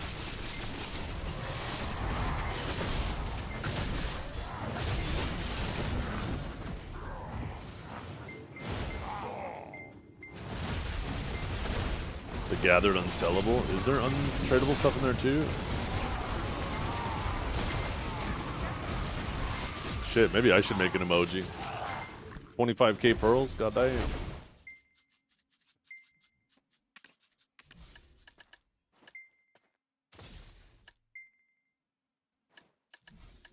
A: The gathered unsellable. Is there untradeable stuff in there too? Shit, maybe I should make an emoji. 25k pearls? God damn.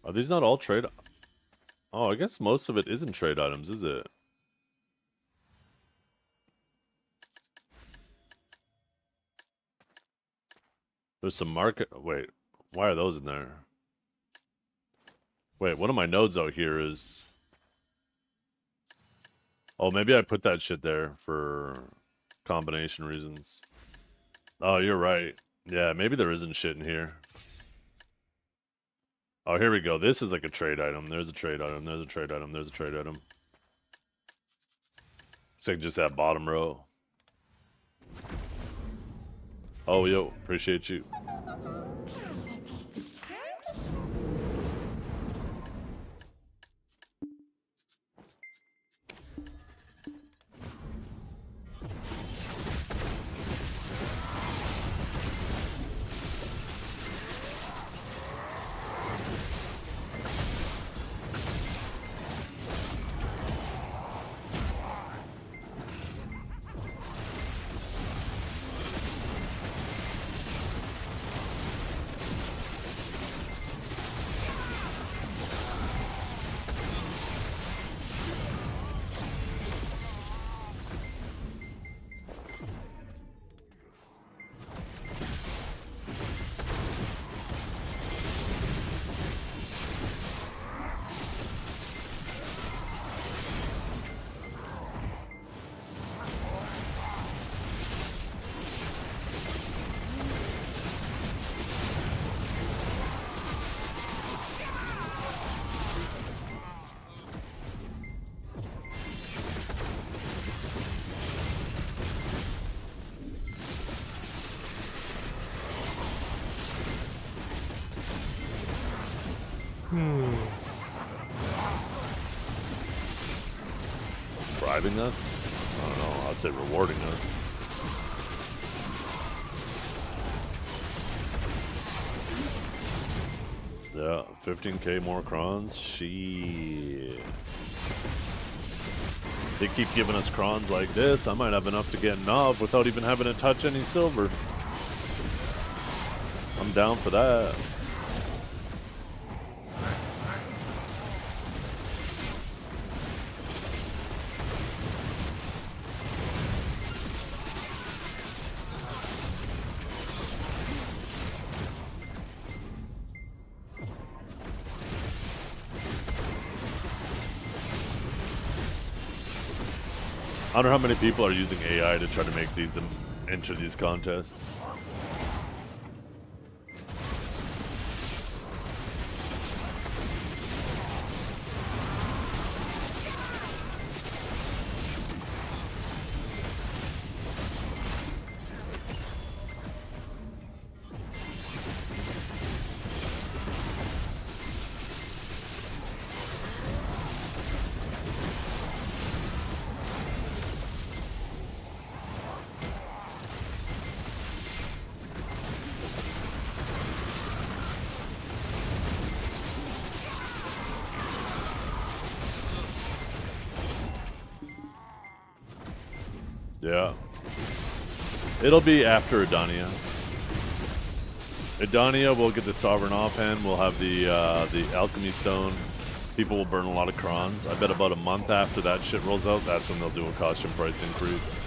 A: Are these not all trade? Oh, I guess most of it isn't trade items, is it? There's some market. Wait, why are those in there? Wait, one of my nodes out here is. Oh, maybe I put that shit there for combination reasons. Oh, you're right. Yeah, maybe there isn't shit in here. Oh, here we go. This is like a trade item. There's a trade item. There's a trade item. There's a trade item. It's like just that bottom row. Oh, yo, appreciate you. bribing us? I don't know. I'd say rewarding us. Yeah, 15k more crons. Shit. They keep giving us crons like this. I might have enough to get Nov without even having to touch any silver. I'm down for that. I don't know how many people are using AI to try to make these enter these contests. Yeah. It'll be after Adania. Adania, we'll get the Sovereign offhand. We'll have the Alchemy Stone. People will burn a lot of crons. I bet about a month after that shit rolls out, that's when they'll do a costume price increase.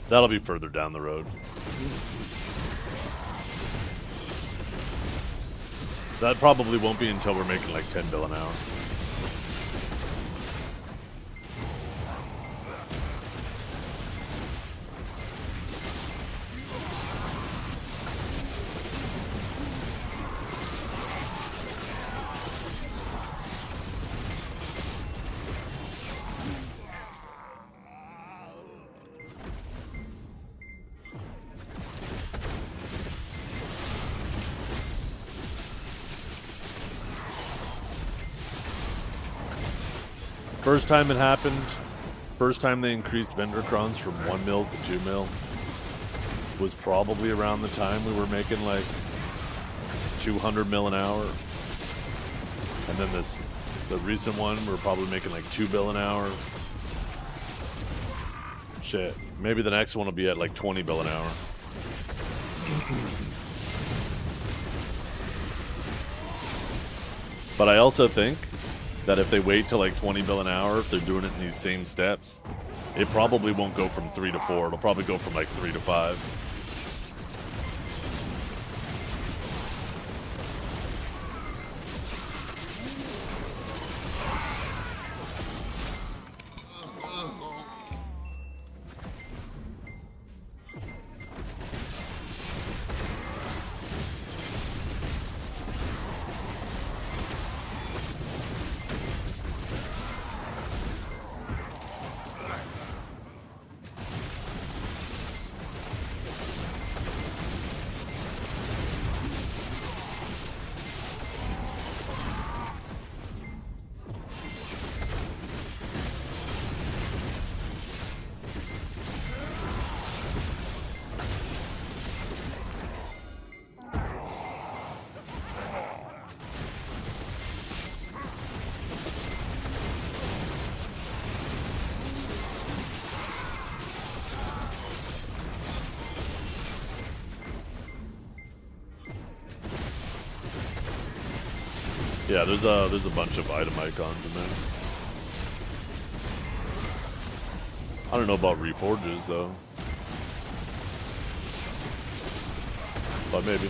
A: That'll be further down the road. That probably won't be until we're making like 10 bill an hour. First time it happened, first time they increased vendor crons from 1 mil to 2 mil was probably around the time we were making like 200 mil an hour. And then the recent one, we're probably making like 2 bill an hour. Shit, maybe the next one will be at like 20 bill an hour. But I also think that if they wait till like 20 bill an hour, if they're doing it in these same steps, it probably won't go from 3 to 4. It'll probably go from like 3 to 5. Yeah, there's a bunch of item icons in there. I don't know about reforges though, but maybe.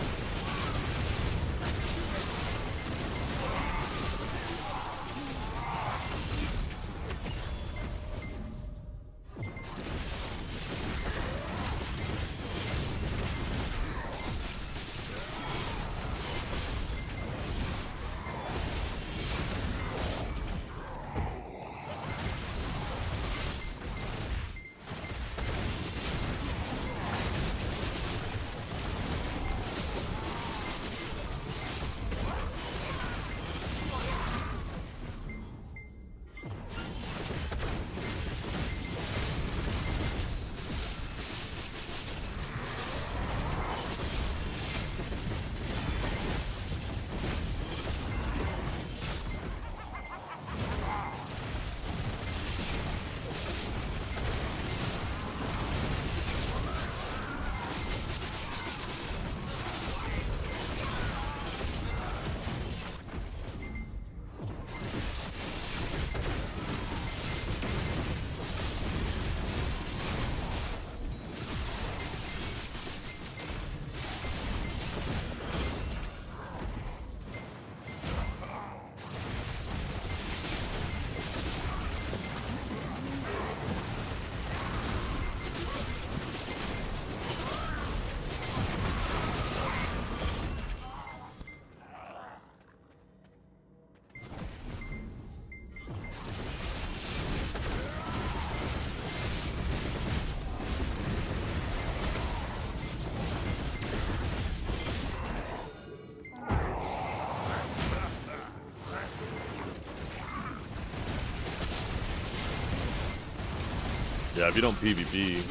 A: Yeah, if you don't PvP,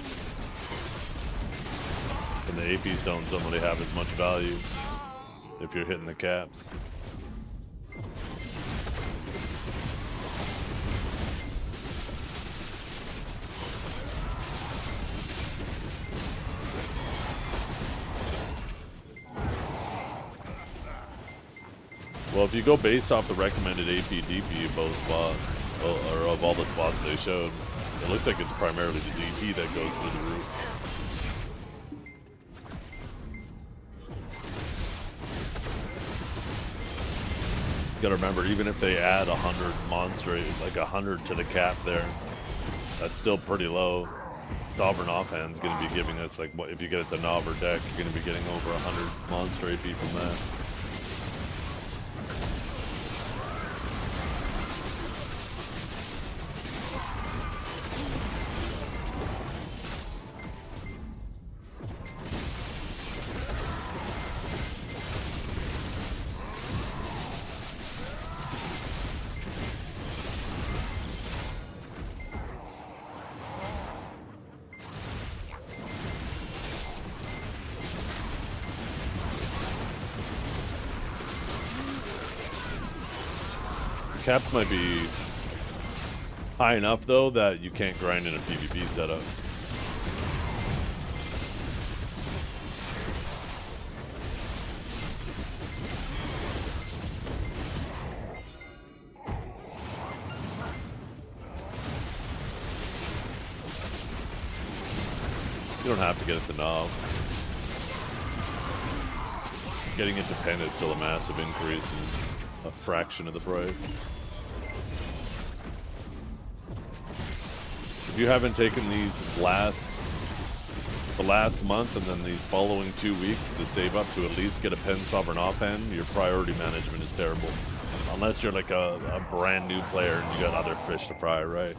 A: then the AP stones don't really have as much value if you're hitting the caps. Well, if you go based off the recommended AP DP both spot, or of all the spots they showed, it looks like it's primarily the DP that goes through the roof. You gotta remember, even if they add 100 monster, like 100 to the cap there, that's still pretty low. Sovereign offhand's gonna be giving us, like, what if you get it the Nob or deck, you're gonna be getting over 100 monster AP from that. Caps might be high enough though that you can't grind in a PvP setup. You don't have to get it to Nob. Getting it to Pen is still a massive increase in a fraction of the price. If you haven't taken these the last month and then these following 2 weeks to save up to at least get a Pen Sovereign offhand, your priority management is terrible. Unless you're like a brand new player and you got other fish to fry, right?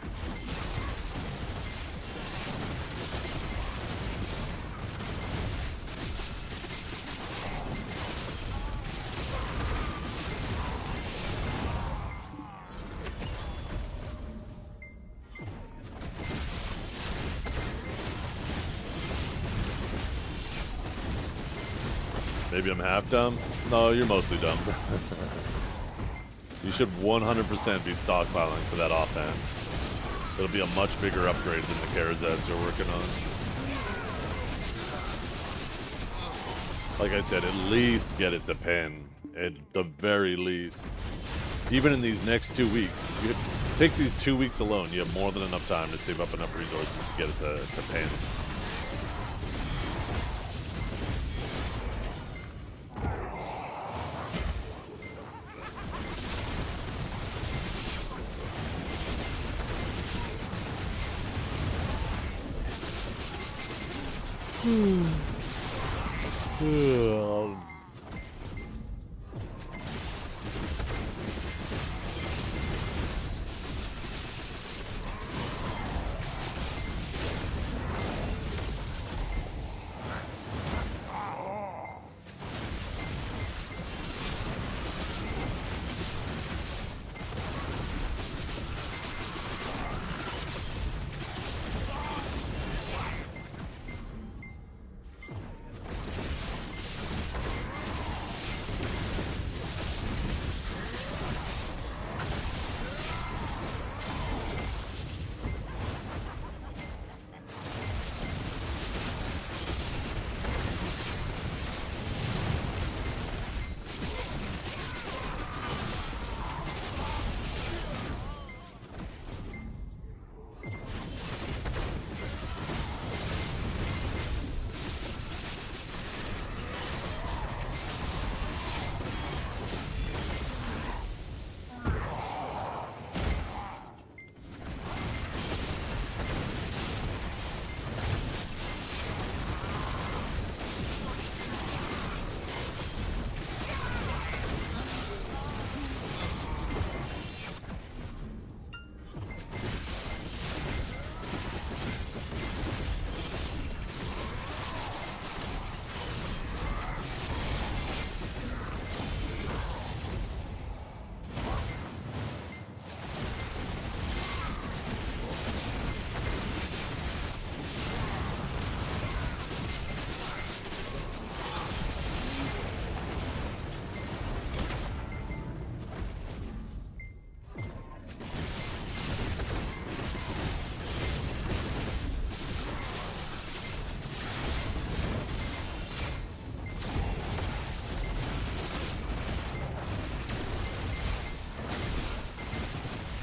A: Maybe I'm half dumb? No, you're mostly dumb. You should 100% be stockpiling for that offhand. It'll be a much bigger upgrade than the Karazats you're working on. Like I said, at least get it to Pen at the very least. Even in these next 2 weeks, you take these 2 weeks alone, you have more than enough time to save up enough resources to get it to pan.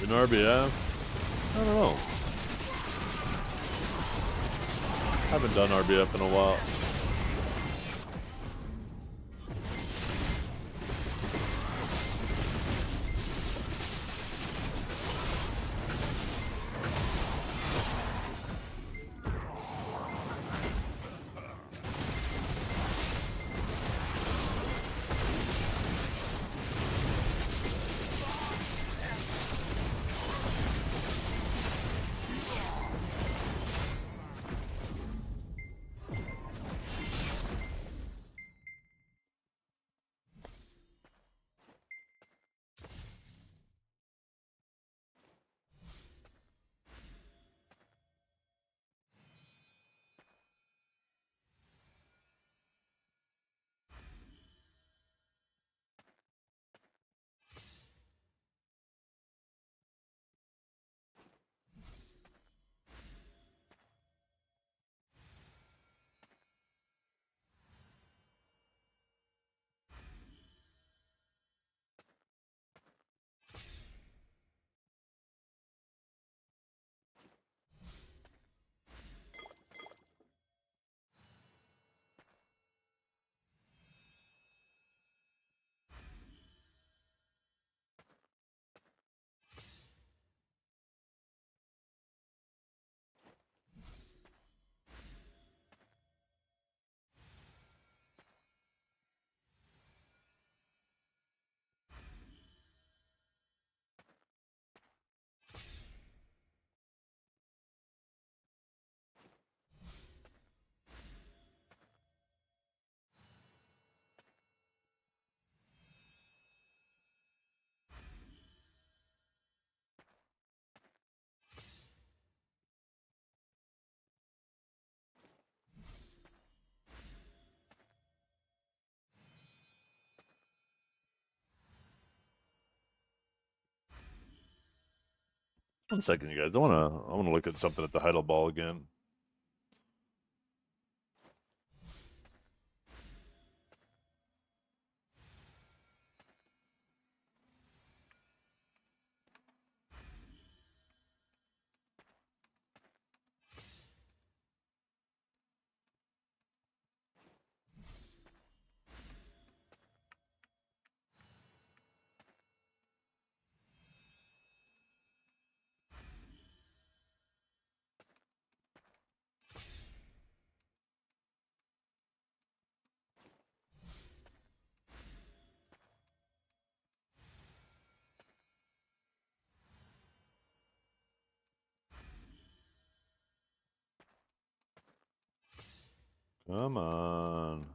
A: In RBF? I don't know. Haven't done RBF in a while. One second, you guys. I wanna look at something at the Heidel Ball again. Come on.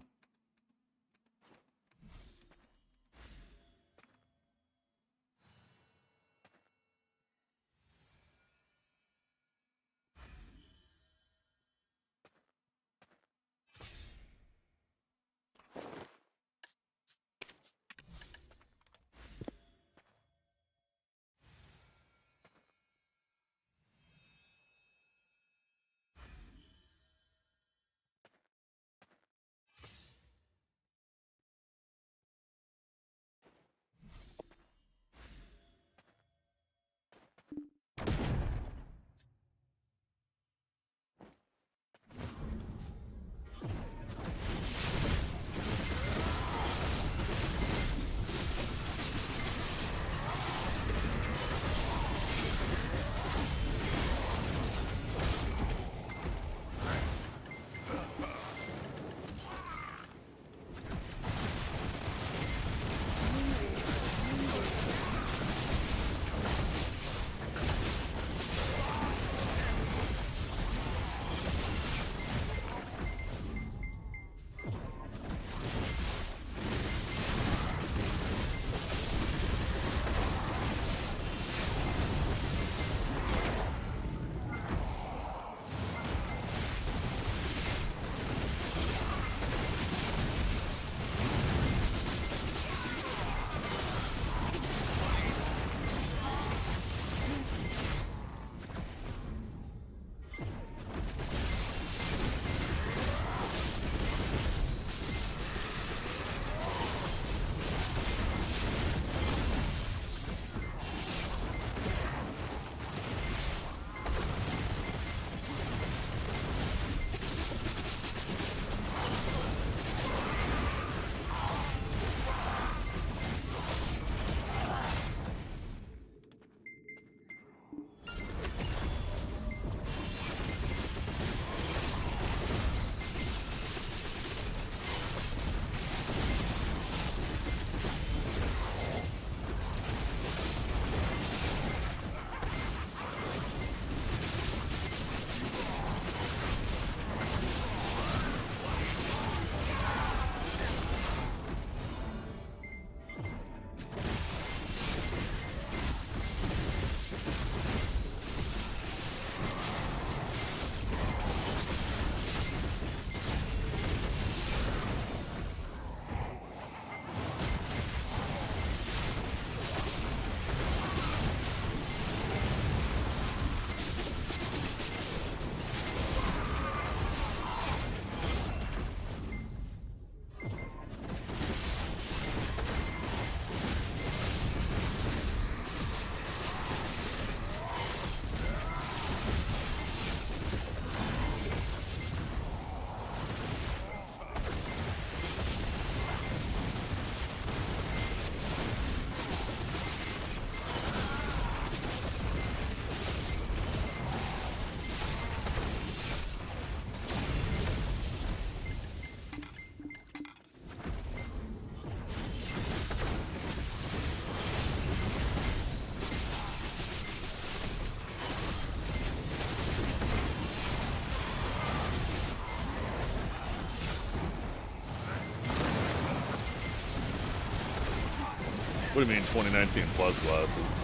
A: What do you mean 2019 plus classes?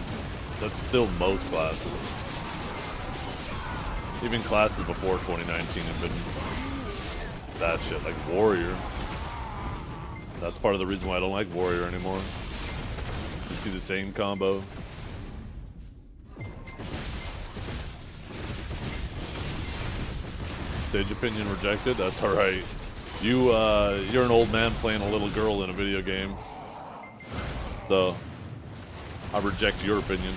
A: That's still most classes. Even classes before 2019 have been that shit, like Warrior. That's part of the reason why I don't like Warrior anymore. You see the same combo. Sage opinion rejected? That's alright. You're an old man playing a little girl in a video game. So, I reject your opinion.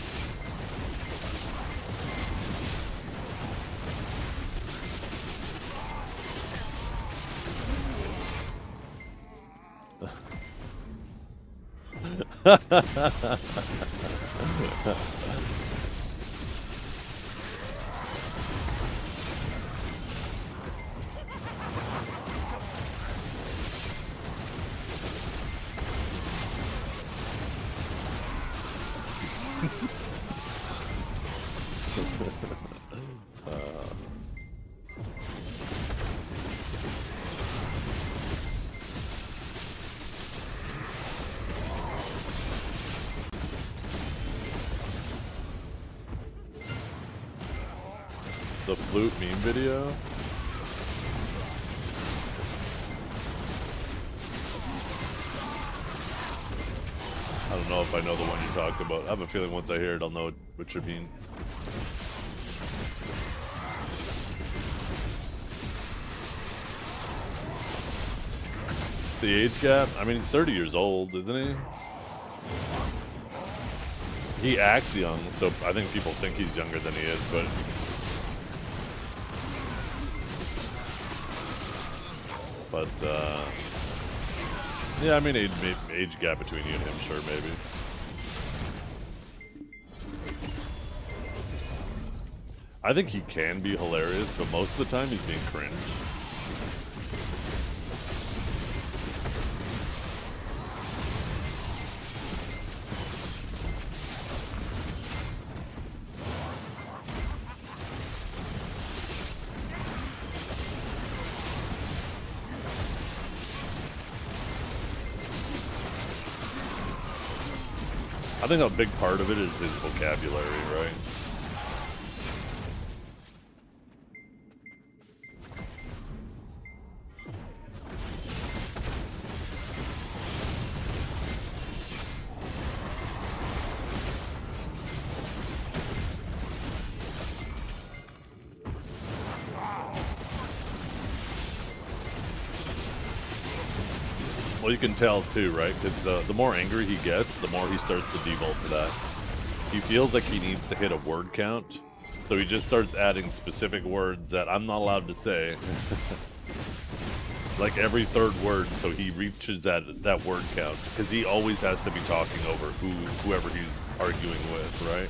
A: The flute meme video? I don't know if I know the one you're talking about. I have a feeling once I hear it, I'll know what you mean. The age gap? I mean, he's 30 years old, isn't he? He acts young, so I think people think he's younger than he is, but... yeah, I mean, age gap between you and him, sure, maybe. I think he can be hilarious, but most of the time he's being cringe. I think a big part of it is his vocabulary, right? Well, you can tell too, right? Because the more angry he gets, the more he starts to default to that. He feels like he needs to hit a word count, so he just starts adding specific words that I'm not allowed to say. Like every third word, so he reaches that word count, because he always has to be talking over whoever he's arguing with, right?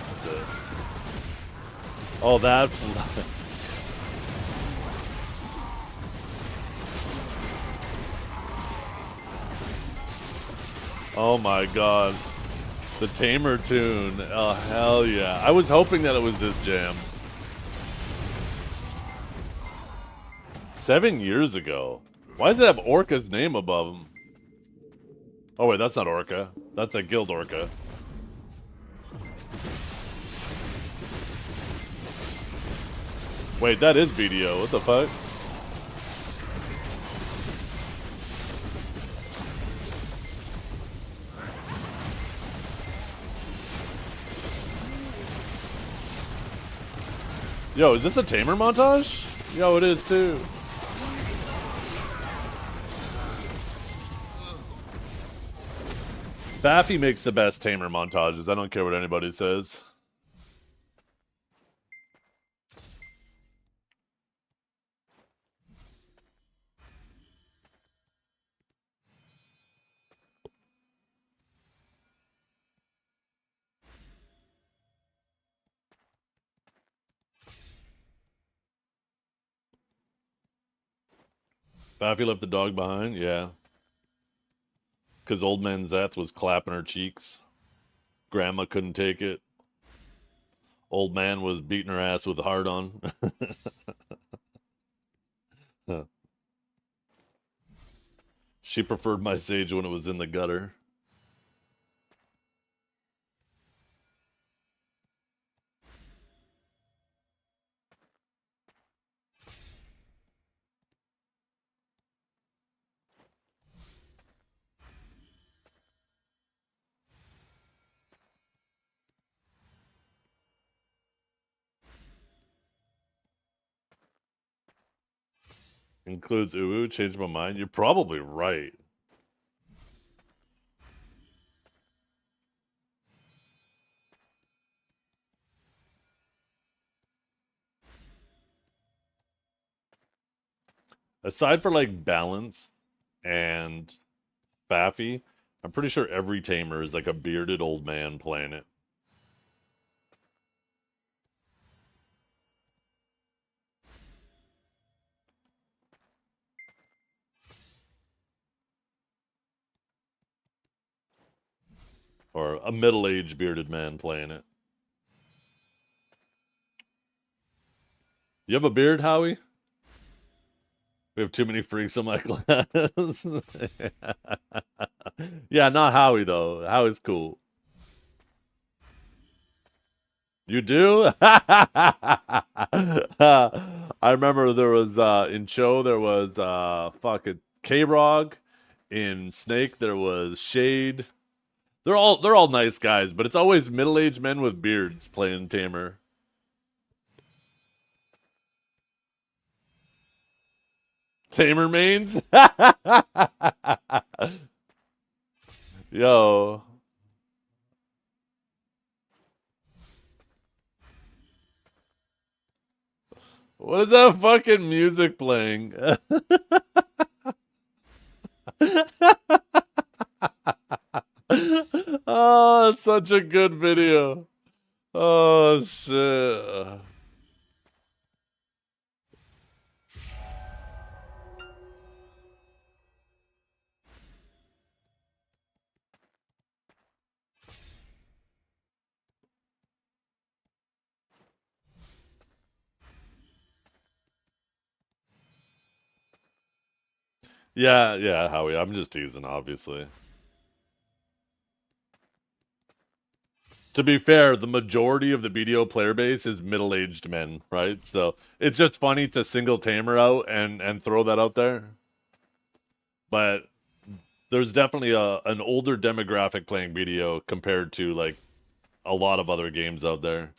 A: What's this? Oh, that... Oh my god. The Tamer tune. Oh, hell yeah. I was hoping that it was this jam. 7 years ago. Why does it have Orca's name above him? Oh wait, that's not Orca. That's a Guild Orca. Wait, that is BDO. What the fuck? Yo, is this a Tamer montage? Yo, it is too. Baffy makes the best Tamer montages. I don't care what anybody says. Baffy left the dog behind? Yeah. Because old man Zeth was clapping her cheeks. Grandma couldn't take it. Old man was beating her ass with a hard on. She preferred my sage when it was in the gutter. Includes Uwu, changed my mind. You're probably right. Aside for like balance and Baffy, I'm pretty sure every tamer is like a bearded old man playing it. Or a middle-aged bearded man playing it. You have a beard, Howie? We have too many freaks in my class. Yeah, not Howie though. Howie's cool. You do? I remember there was in Cho there was fucking K-Rog. In Snake there was Shade. They're all nice guys, but it's always middle-aged men with beards playing Tamer. Tamer mains? Yo. What is that fucking music playing? Oh, it's such a good video. Oh, shit. Yeah, Howie. I'm just teasing, obviously. To be fair, the majority of the BDO player base is middle-aged men, right? So it's just funny to single Tamer out and throw that out there. But there's definitely an older demographic playing BDO compared to like a lot of other games out there.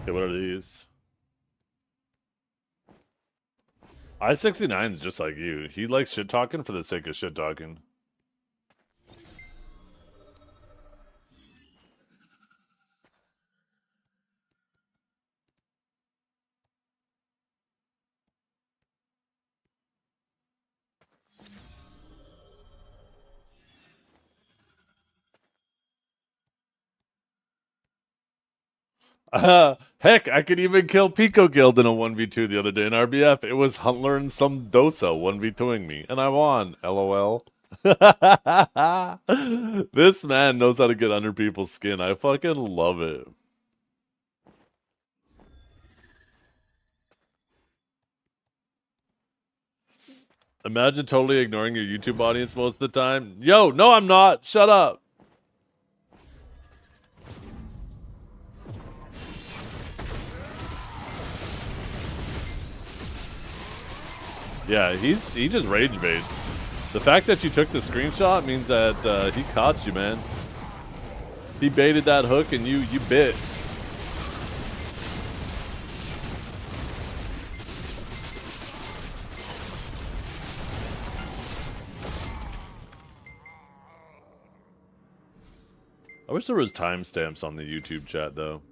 A: Okay, what are these? I-69's just like you. He likes shit talking for the sake of shit talking. Heck, I could even kill Pico Guild in a 1v2 the other day in RBF. It was Huntler and some Dosa 1v2ing me, and I won. LOL. This man knows how to get under people's skin. I fucking love it. Imagine totally ignoring your YouTube audience most of the time. Yo, no, I'm not. Shut up. Yeah, he just rage baits. The fact that you took the screenshot means that he caught you, man. He baited that hook and you bit. I wish there was timestamps on the YouTube chat though.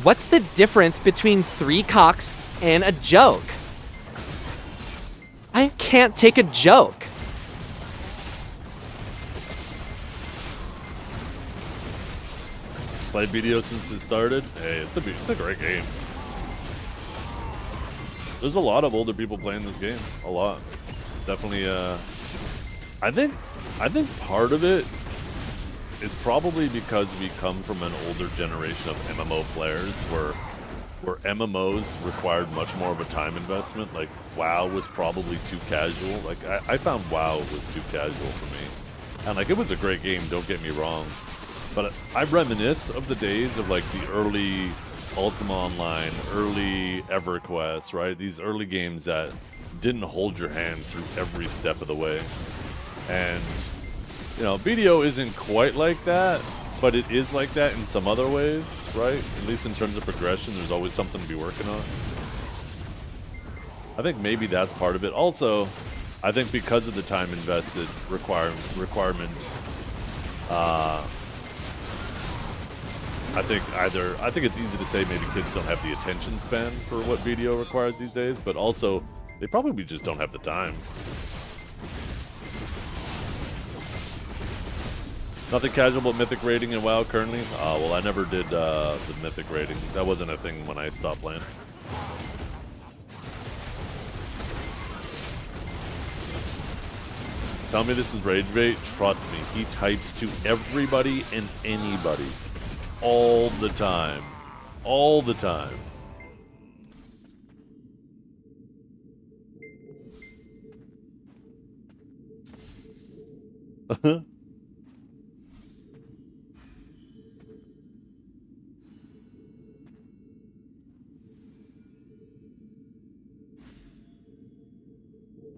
D: What's the difference between 3 cocks and a joke? I can't take a joke.
A: Played BDO since it started. Hey, it's a great game. There's a lot of older people playing this game. A lot. Definitely, I think part of it is probably because we come from an older generation of MMO players where MMOs required much more of a time investment. Like, WoW was probably too casual. Like, I found WoW was too casual for me. And, like, it was a great game, don't get me wrong. But I reminisce of the days of like the early Ultima Online, early EverQuest, right? These early games that didn't hold your hand through every step of the way. And, you know, BDO isn't quite like that, but it is like that in some other ways, right? At least in terms of progression, there's always something to be working on. I think maybe that's part of it. Also, I think because of the time invested requirement, I think it's easy to say maybe kids don't have the attention span for what BDO requires these days, but also they probably just don't have the time. Nothing casual but Mythic rating in WoW currently? Well, I never did the Mythic rating. That wasn't a thing when I stopped playing. Tell me this is rage bait. Trust me, he types to everybody and anybody. All the time. All the time.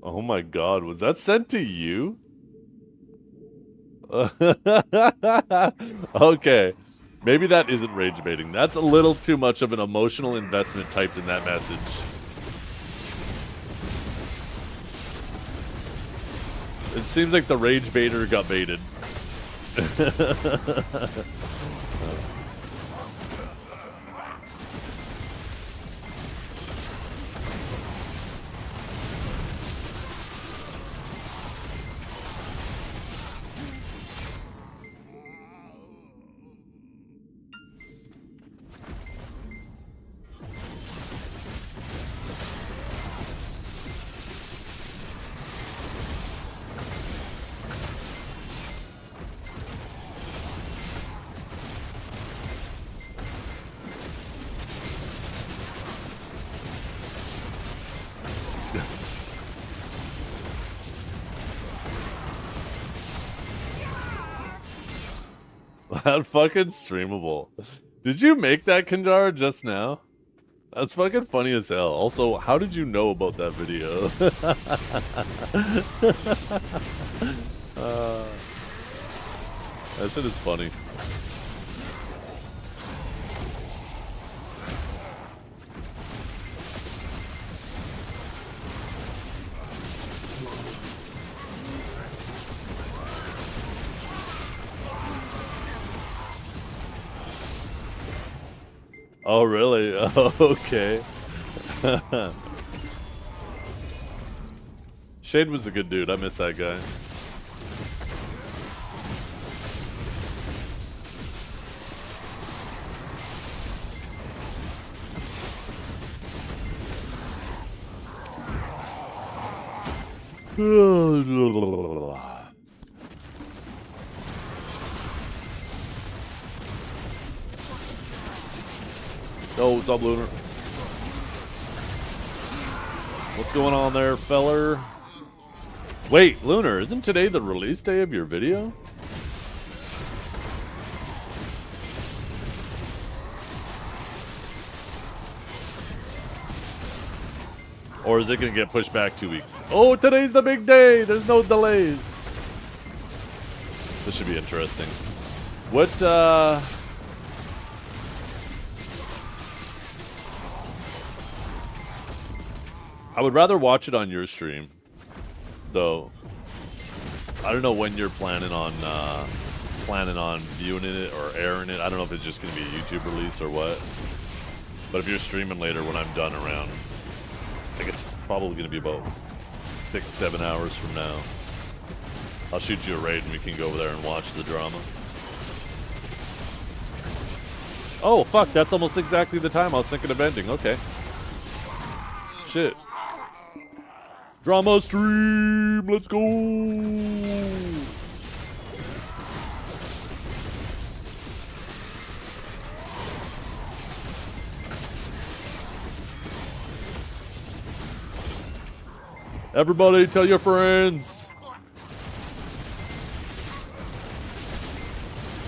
A: Oh my god, was that sent to you? Okay. Maybe that isn't rage baiting. That's a little too much of an emotional investment typed in that message. It seems like the rage baiter got baited. That fucking streamable. Did you make that, Kanjar, just now? That's fucking funny as hell. Also, how did you know about that video? That shit is funny. Oh, really? Oh, okay. Shade was a good dude. I miss that guy. Oh, what's up, Lunar? What's going on there, feller? Wait, Lunar, isn't today the release day of your video? Or is it going to get pushed back 2 weeks? Oh, today's the big day! There's no delays! This should be interesting. What, I would rather watch it on your stream, though. I don't know when you're planning on viewing it or airing it. I don't know if it's just going to be a YouTube release or what. But if you're streaming later when I'm done around, I guess it's probably going to be about 6-7 hours from now. I'll shoot you a raid and we can go over there and watch the drama. Oh, fuck, that's almost exactly the time I was thinking of ending. Okay. Shit. Drama stream, let's go! Everybody tell your friends!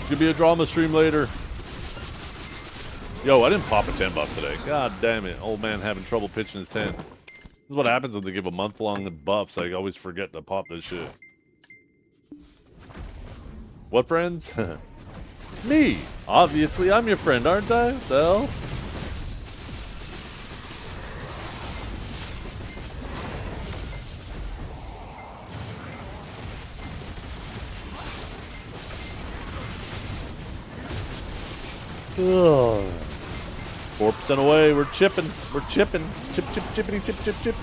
A: Give be a drama stream later. Yo, I didn't pop a 10 buff today. God damn it. Old man having trouble pitching his 10. This is what happens when they give a month-long buffs. I always forget to pop this shit. What friends? Me! Obviously, I'm your friend, aren't I? What the hell? Ugh. 4% away. We're chipping. We're chipping. Chip, chip, chippity, chip, chip, chip.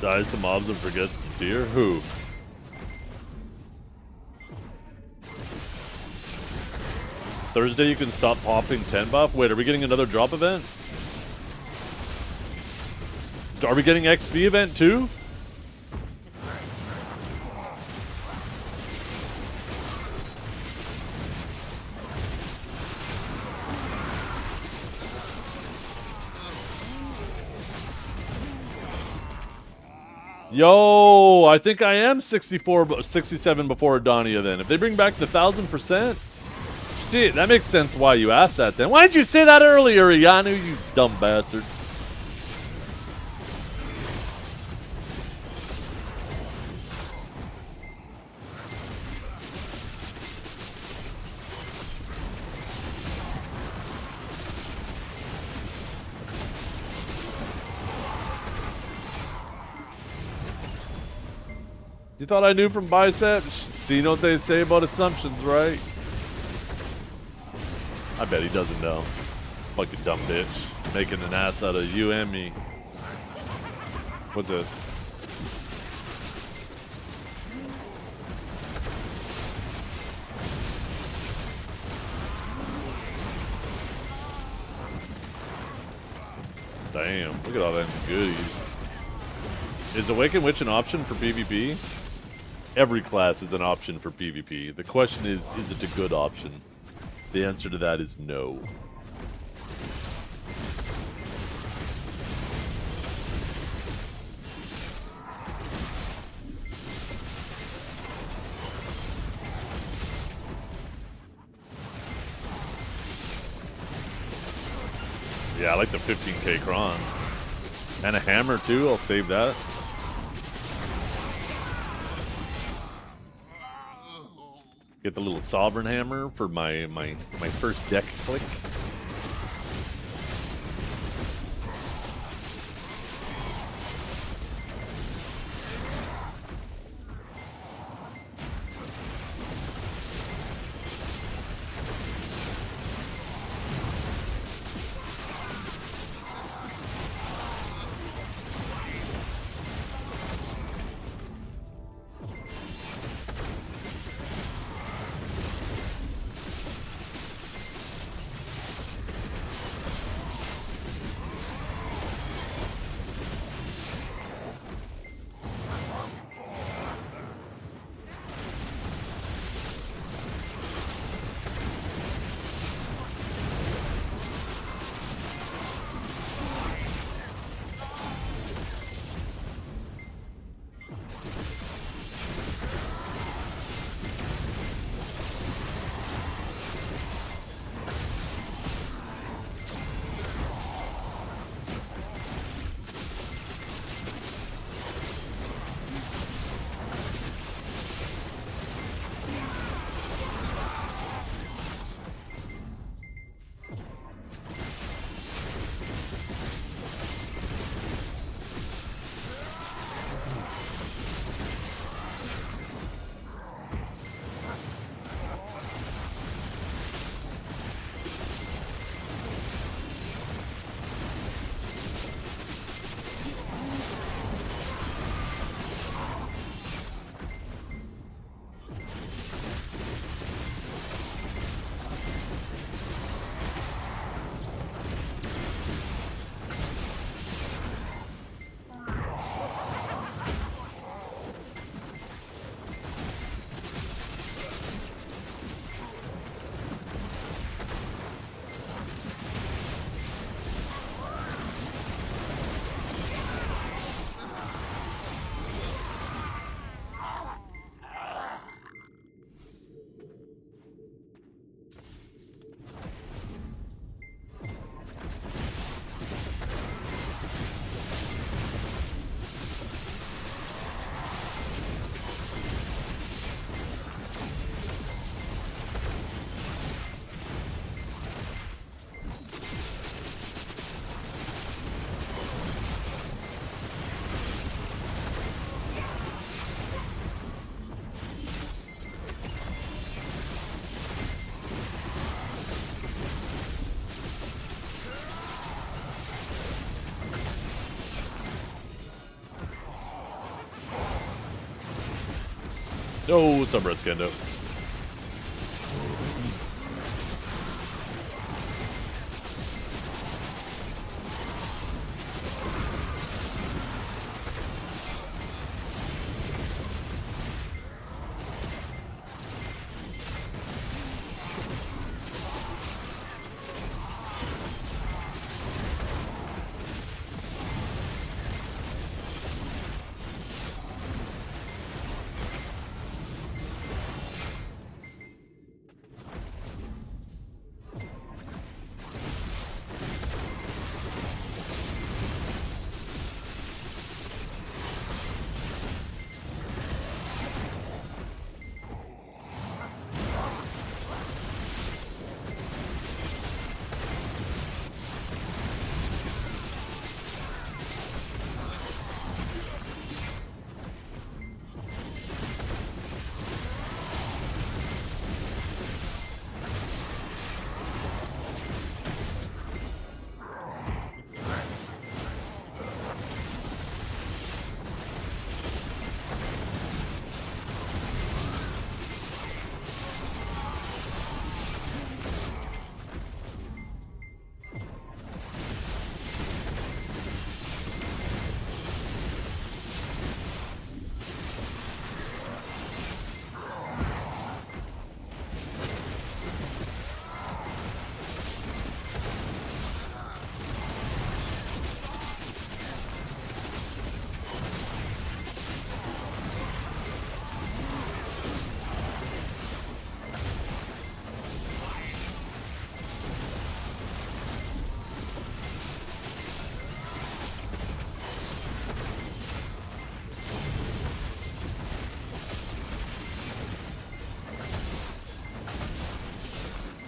A: Dies to mobs and forgets to tier? Who? Thursday you can stop popping 10 buff? Wait, are we getting another drop event? Are we getting XP event too? Yo, I think I am 67 before Adania then. If they bring back the 1000%, shit, that makes sense why you asked that then. Why didn't you say that earlier, Yanu, you dumb bastard? You thought I knew from bicep? See what they say about assumptions, right? I bet he doesn't know. Fucking dumb bitch. Making an ass out of you and me. What's this? Damn, look at all them goodies. Is Awakened Witch an option for PvP? Every class is an option for PvP. The question is it a good option? The answer to that is no. Yeah, I like the 15k crons. And a hammer too, I'll save that. Get the little sovereign hammer for my first deck click. Oh, what's up, Red Skendo?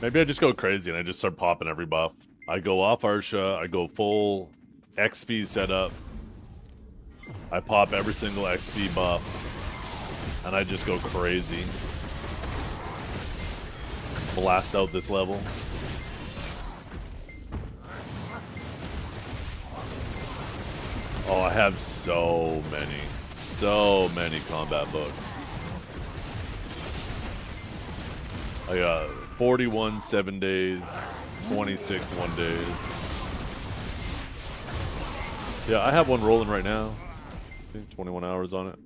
A: Maybe I just go crazy and I just start popping every buff. I go off Arsha, I go full XP setup. I pop every single XP buff. And I just go crazy. Blast out this level. Oh, I have so many combat books. I got 41 7 days, 26 1 days. Yeah, I have one rolling right now. I think 21 hours on it.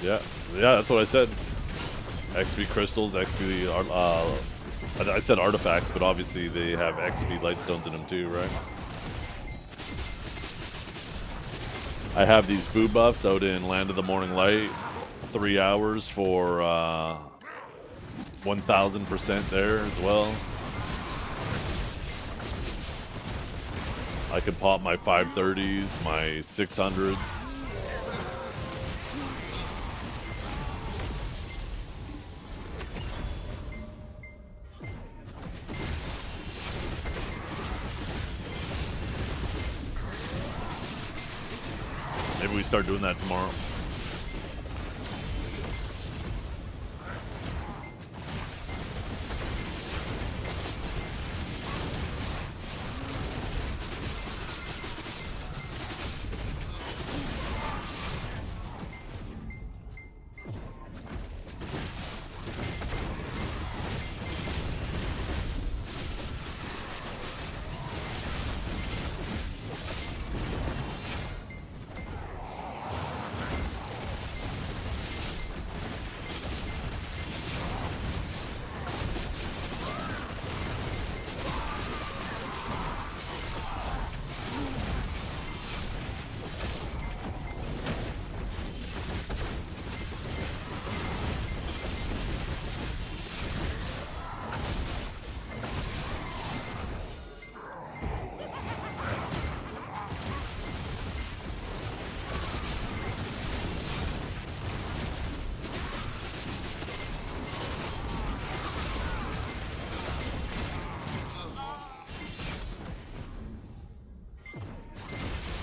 A: Yeah, that's what I said. XP crystals, XP, I said artifacts, but obviously they have XP lightstones in them too, right? I have these boo buffs out in Land of the Morning Light, 3 hours for 1000% there as well. I could pop my 530s, my 600s. Maybe we start doing that tomorrow.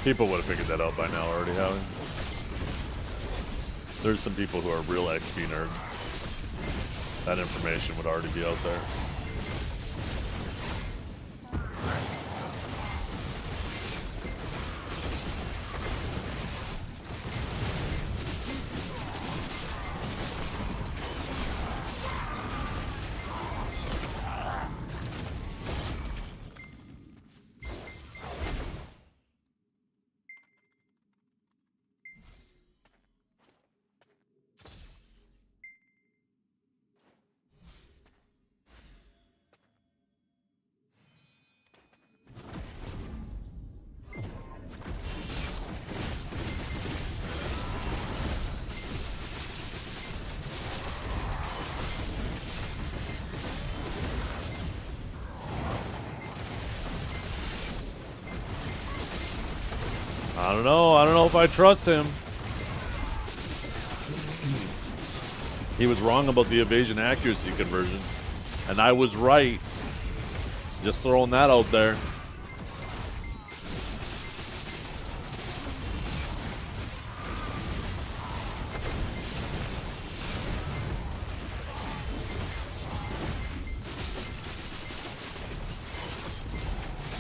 A: People would have figured that out by now already, Howie. There's some people who are real XP nerds. That information would already be out there. I don't know. I don't know if I trust him. He was wrong about the evasion accuracy conversion. And I was right. Just throwing that out there.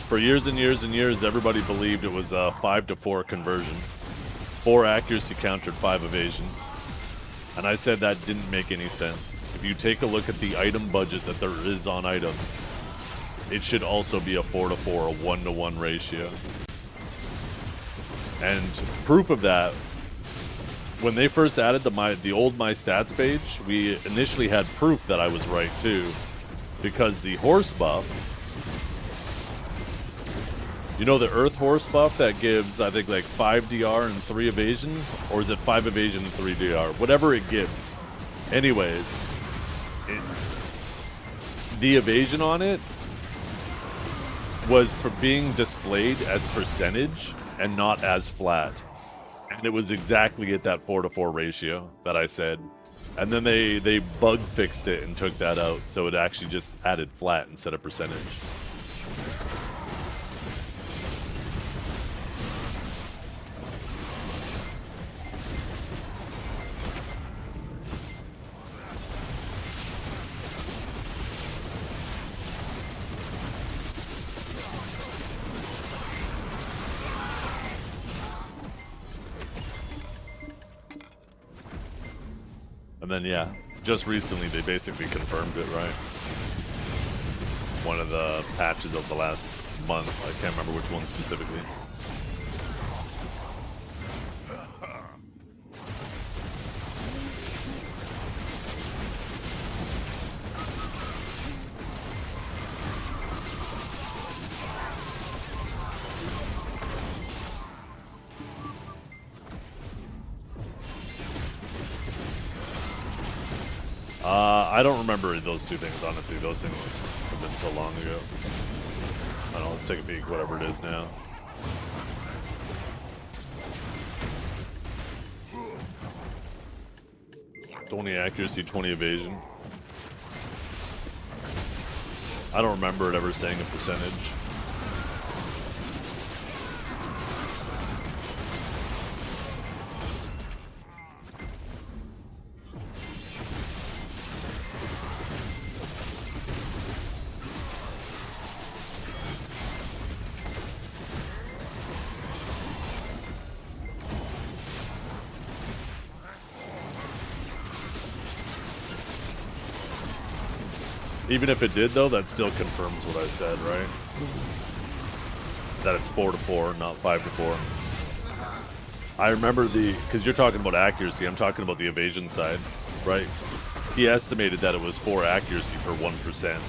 A: For years and years and years, everybody believed it was a 5-to-4 conversion. 4 accuracy countered 5 evasion. And I said that didn't make any sense. If you take a look at the item budget that there is on items, it should also be a 4-to-4, a 1-to-1 ratio. And proof of that, when they first added the old My Stats page, we initially had proof that I was right too. Because the horse buff, you know the Earth Horse buff that gives, I think, like 5 DR and 3 evasion? Or is it 5 evasion and 3 DR? Whatever it gives. Anyways, the evasion on it was being displayed as percentage and not as flat. And it was exactly at that 4-to-4 ratio that I said. And then they bug fixed it and took that out. So it actually just added flat instead of percentage. And then, yeah, just recently they basically confirmed it, right? One of the patches of the last month. I can't remember which one specifically. I don't remember those two things, honestly. Those things have been so long ago. I don't know, let's take a peek, whatever it is now. "20 accuracy, 20 evasion." I don't remember it ever saying a percentage. Even if it did, though, that still confirms what I said, right? That it's 4-to-4, not 5-to-4. I remember because you're talking about accuracy, I'm talking about the evasion side, right? He estimated that it was 4 accuracy per 1%,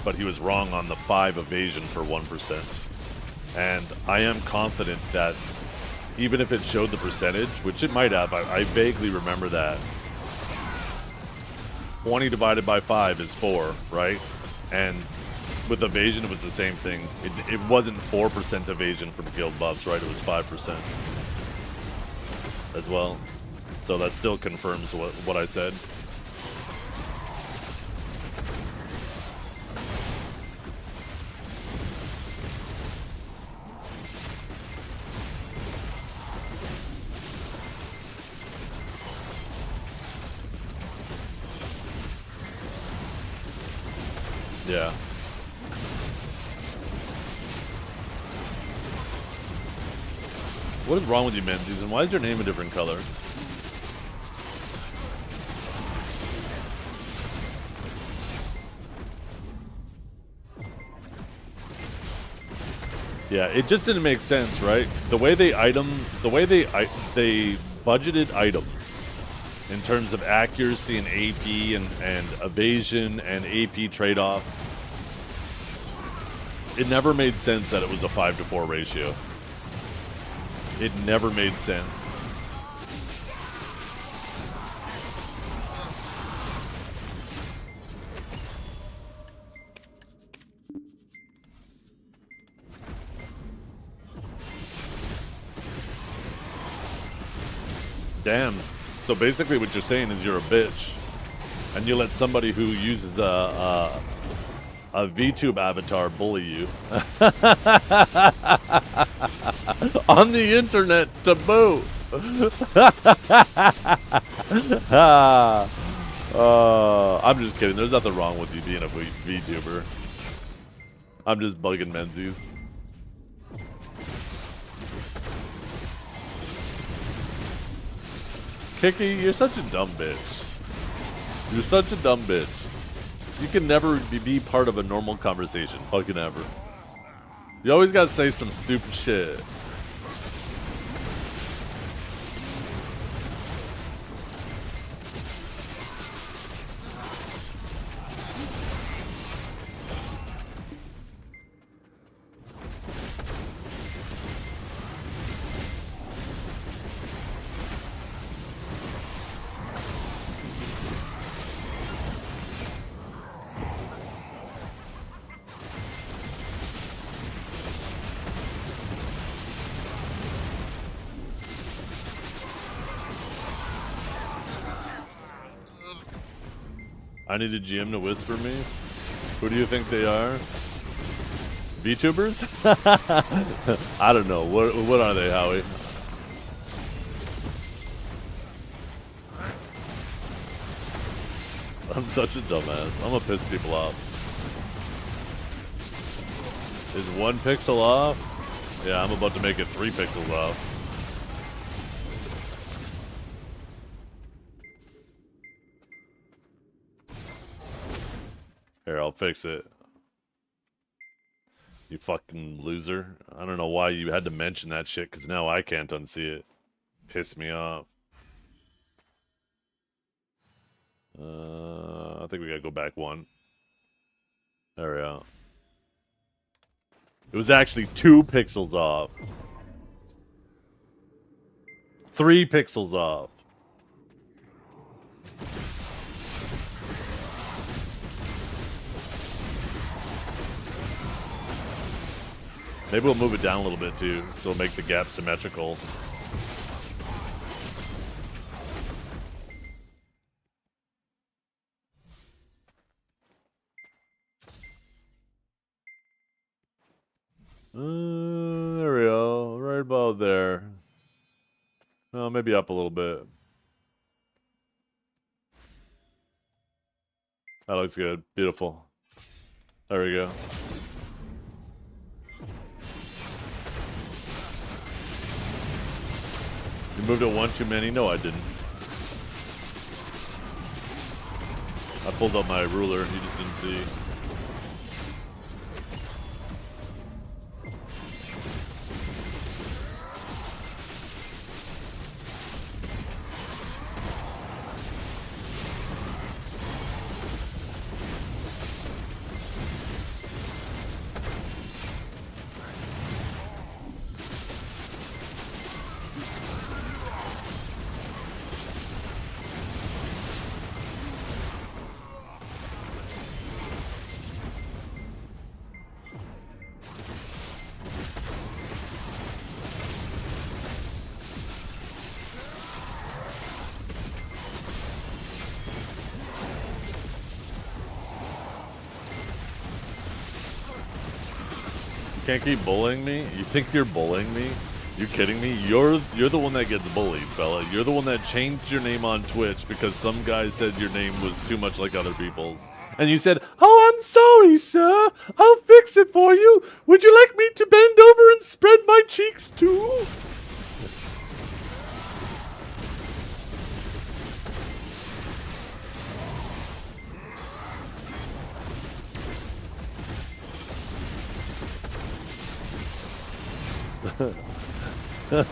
A: but he was wrong on the 5 evasion per 1%. And I am confident that even if it showed the percentage, which it might have, I vaguely remember that, 20 divided by 5 is 4, right? And with evasion, it was the same thing. It wasn't 4% evasion from guild buffs, right? It was 5% as well. So that still confirms what I said. Yeah. What is wrong with you, Menzies? And why is your name a different color? Yeah, it just didn't make sense, right? The way they budgeted items in terms of accuracy and AP and evasion and AP trade-off, it never made sense that it was a 5-to-4 ratio. It never made sense. Damn. So basically what you're saying is you're a bitch. And you let somebody who uses a VTube avatar bully you. On the internet to boot. I'm just kidding. There's nothing wrong with you being a VTuber. I'm just bugging Menzies. Kiki, you're such a dumb bitch. You're such a dumb bitch. You can never be part of a normal conversation. Fucking ever. You always gotta say some stupid shit. I need a GM to whisper me. Who do you think they are? VTubers? I don't know. What are they, Howie? I'm such a dumbass. I'm gonna piss people off. Is 1 pixel off? Yeah, I'm about to make it 3 pixels off. Here, I'll fix it. You fucking loser. I don't know why you had to mention that shit, because now I can't unsee it. Piss me off. I think we gotta go back 1. There we go. It was actually 2 pixels off. 3 pixels off. Maybe we'll move it down a little bit too, so it'll make the gap symmetrical. There we go, right about there. Oh, maybe up a little bit. That looks good, beautiful. There we go. You moved it 1 too many? No, I didn't. I pulled up my ruler, you just didn't see. Can't keep bullying me? You think you're bullying me? You kidding me? You're the one that gets bullied, fella. You're the one that changed your name on Twitch because some guy said your name was too much like other people's. And you said, "Oh, I'm sorry, sir. I'll fix it for you. Would you like me to bend over and spread my cheeks too?"
E: Yo,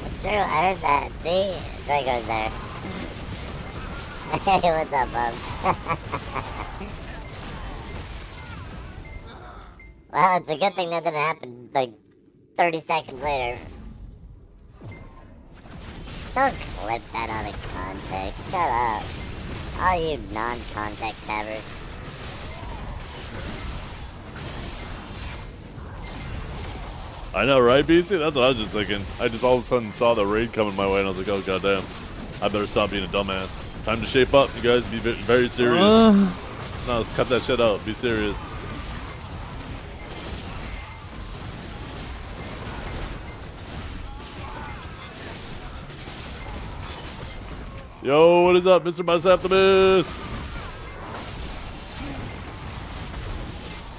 E: it's true, I heard that. See? Draco's there. Hey, what's up, bub? Well, it's a good thing that didn't happen, like, 30 seconds later. Don't clip that out of context. Shut up. All you non-context havers.
A: I know, right, BC? That's what I was just thinking. I just all of a sudden saw the raid coming my way, and I was like, oh, goddamn. I better stop being a dumbass. Time to shape up, you guys. Be very serious. No, let's cut that shit out. Be serious. Yo, what is up, Mr. Biseptimus?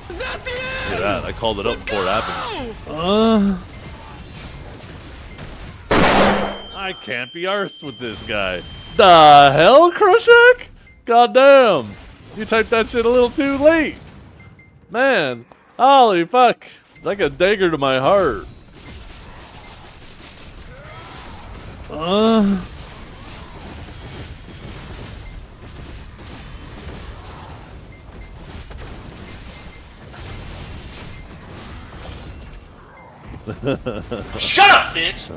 A: Look at that. I called it up before it happened. I can't be arsed with this guy. The hell, Krushak? Goddamn. You typed that shit a little too late. Man, holy fuck. Like a dagger to my heart.
F: Shut up, bitch!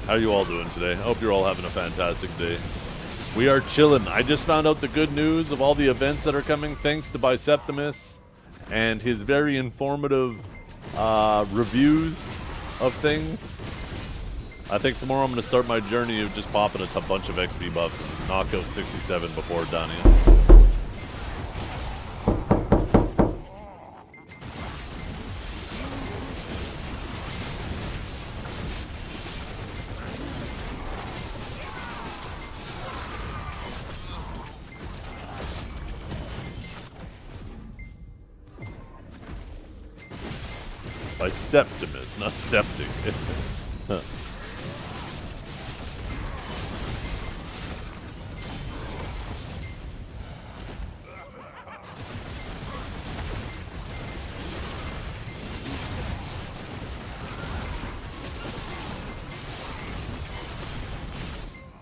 A: How are you all doing today? I hope you're all having a fantastic day. We are chilling. I just found out the good news of all the events that are coming thanks to Biseptimus and his very informative reviews of things. I think tomorrow I'm going to start my journey of just popping a bunch of XP buffs and knock out 67 before done. Yeah? Biseptimus, not septic.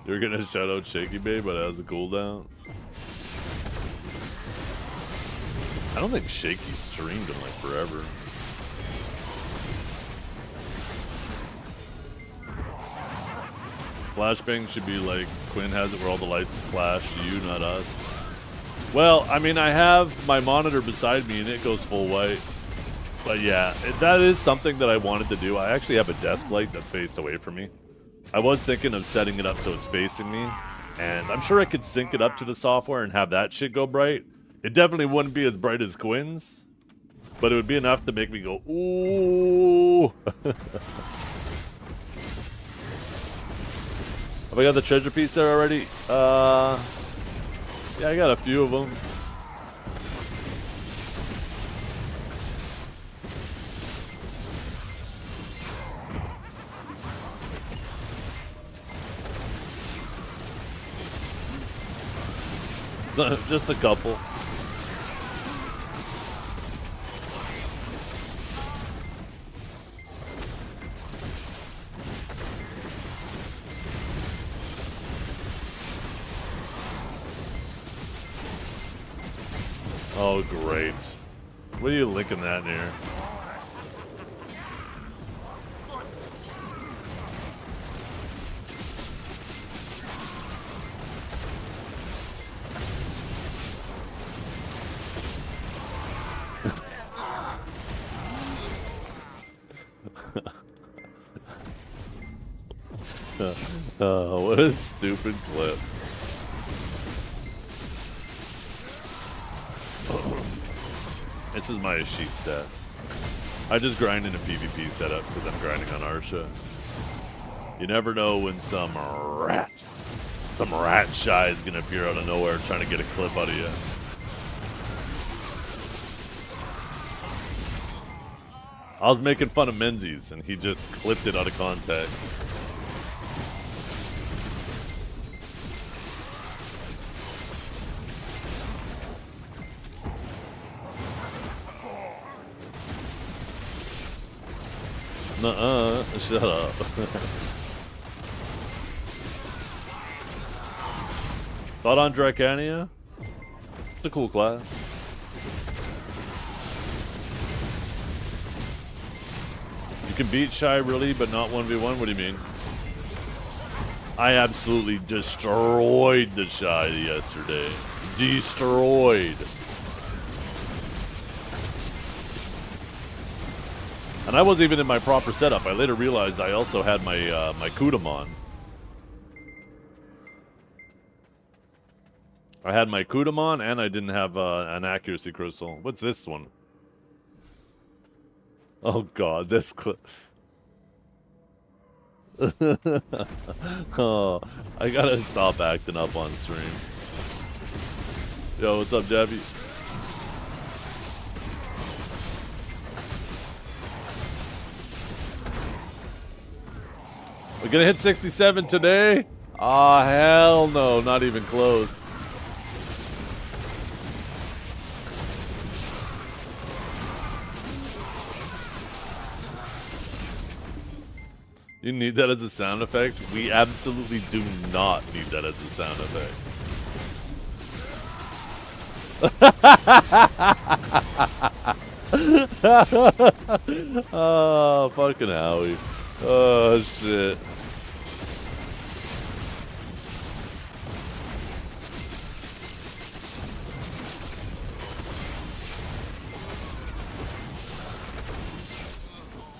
A: You're gonna shout out Shaky Babe, but it has a cooldown. I don't think Shaky streamed in like forever. Flashbang should be like Quinn has it where all the lights flash you, not us. Well, I mean, I have my monitor beside me and it goes full white. But yeah, that is something that I wanted to do. I actually have a desk light that's faced away from me. I was thinking of setting it up so it's facing me. And I'm sure I could sync it up to the software and have that shit go bright. It definitely wouldn't be as bright as Quinn's. But it would be enough to make me go, ooh. Have I got the treasure piece there already? Yeah, I got a few of them. Just a couple. Oh, great. What are you linking that near? Oh, what a stupid clip. This is my sheet stats. I just grind in a PvP setup because I'm grinding on Arsha. You never know when some rat shy is gonna appear out of nowhere trying to get a clip out of you. I was making fun of Menzies and he just clipped it out of context. Nuh-uh, shut up. Thought on Dracania? It's a cool class. You can beat Shy really, but not 1v1? What do you mean? I absolutely destroyed the Shy yesterday. Destroyed. And I wasn't even in my proper setup. I later realized I also had my my Kudam on. I had my Kudam on, and I didn't have an accuracy crystal. What's this one? Oh god, this clip. Oh, I gotta stop acting up on stream. Yo, what's up, Jabby? We're gonna hit 67 today? Ah, hell no, not even close. You need that as a sound effect? We absolutely do not need that as a sound effect. Oh, fucking Howie. Oh, shit.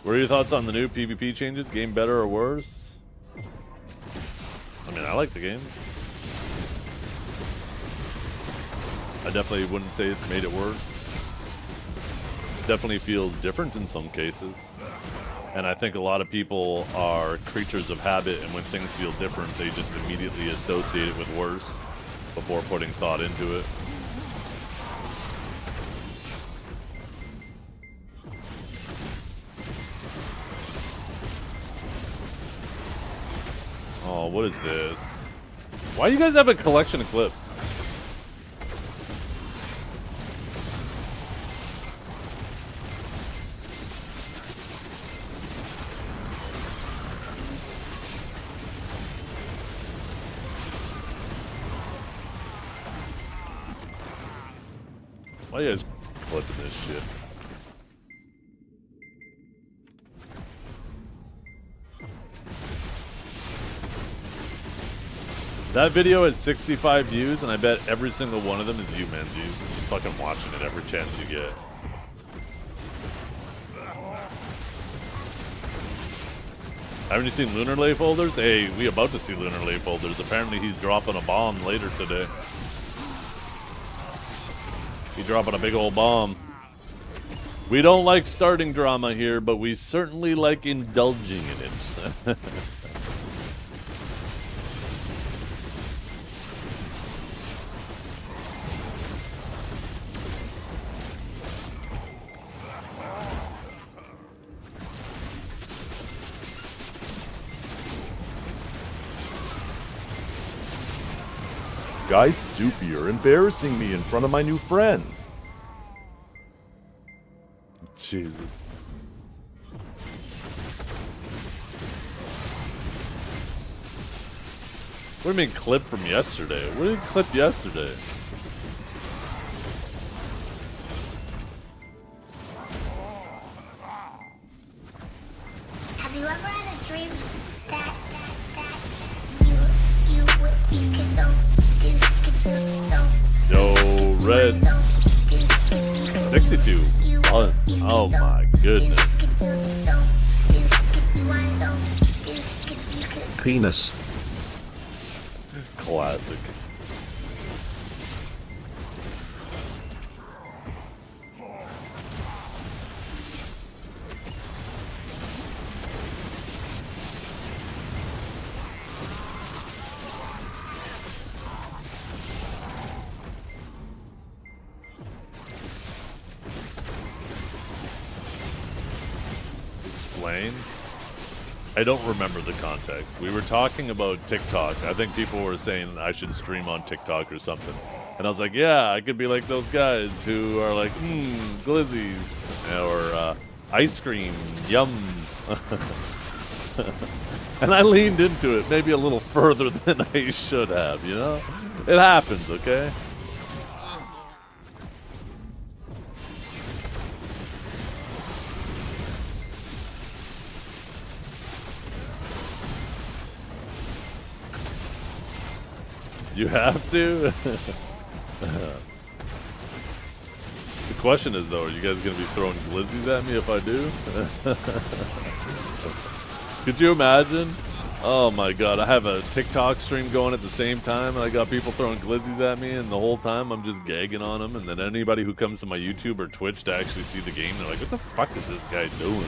A: What are your thoughts on the new PvP changes? Game better or worse? I mean, I like the game. I definitely wouldn't say it's made it worse. Definitely feels different in some cases. And I think a lot of people are creatures of habit, and when things feel different, they just immediately associate it with worse before putting thought into it. Oh, what is this? Why do you guys have a collection of clips? Why are you guys clipping this shit? That video has 65 views, and I bet every single one of them is you, Menzies. You're fucking watching it every chance you get. Haven't you seen Lunar Lay folders? Hey, we about to see Lunar Lay folders. Apparently he's dropping a bomb later today. He's dropping a big old bomb. We don't like starting drama here, but we certainly like indulging in it.
F: Guys, Stoopy, you're embarrassing me in front of my new friends.
A: Jesus. What do you mean clip from yesterday? What did you clip yesterday?
G: Have you ever had a dream that you can go
A: Yo, Red. Dixie 2. Oh my goodness.
C: Penis.
A: Classic. Explain? I don't remember the context. We were talking about TikTok. I think people were saying I should stream on TikTok or something. And I was like, yeah, I could be like those guys who are like, glizzies. Or ice cream, yum. And I leaned into it maybe a little further than I should have, you know? It happens, okay? You have to? question is, though, are you guys going to be throwing glizzies at me if I do? Could you imagine? Oh my god, I have a TikTok stream going at the same time, and I got people throwing glizzies at me, and the whole time I'm just gagging on them, and then anybody who comes to my YouTube or Twitch to actually see the game, they're like, what the fuck is this guy doing?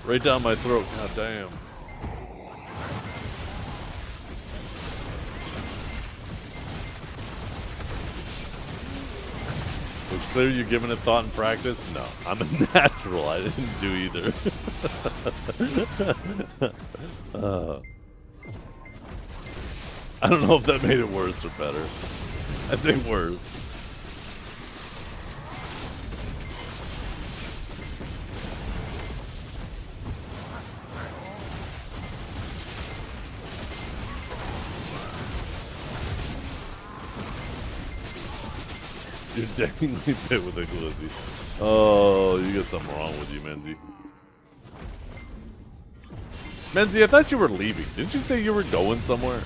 A: Right down my throat, god damn. It's clear you're giving it thought and practice? No, I'm a natural. I didn't do either. I don't know if that made it worse or better. I think worse. You're definitely bit with a glizzy. Oh, you got something wrong with you, Menzie. Menzie, I thought you were leaving. Didn't you say you were going somewhere?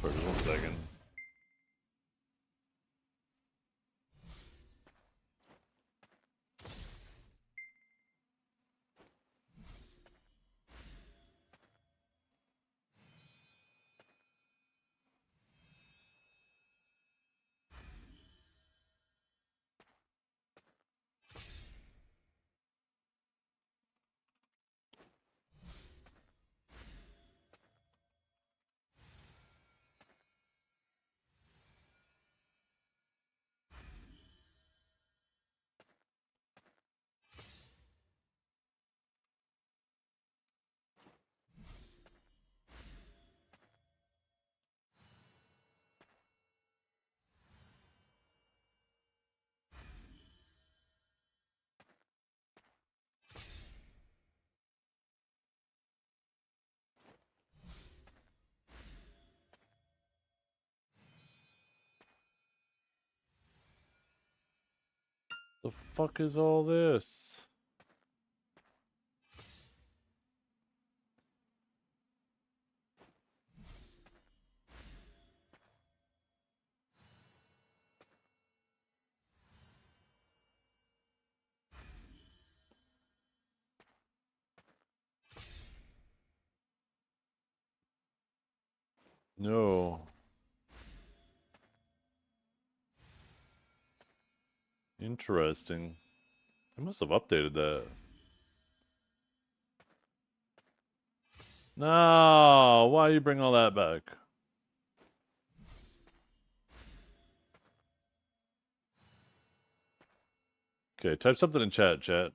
A: Sorry, just 1 second. The fuck is all this? No. Interesting. I must have updated that. No, why you bring all that back? Okay, type something in chat.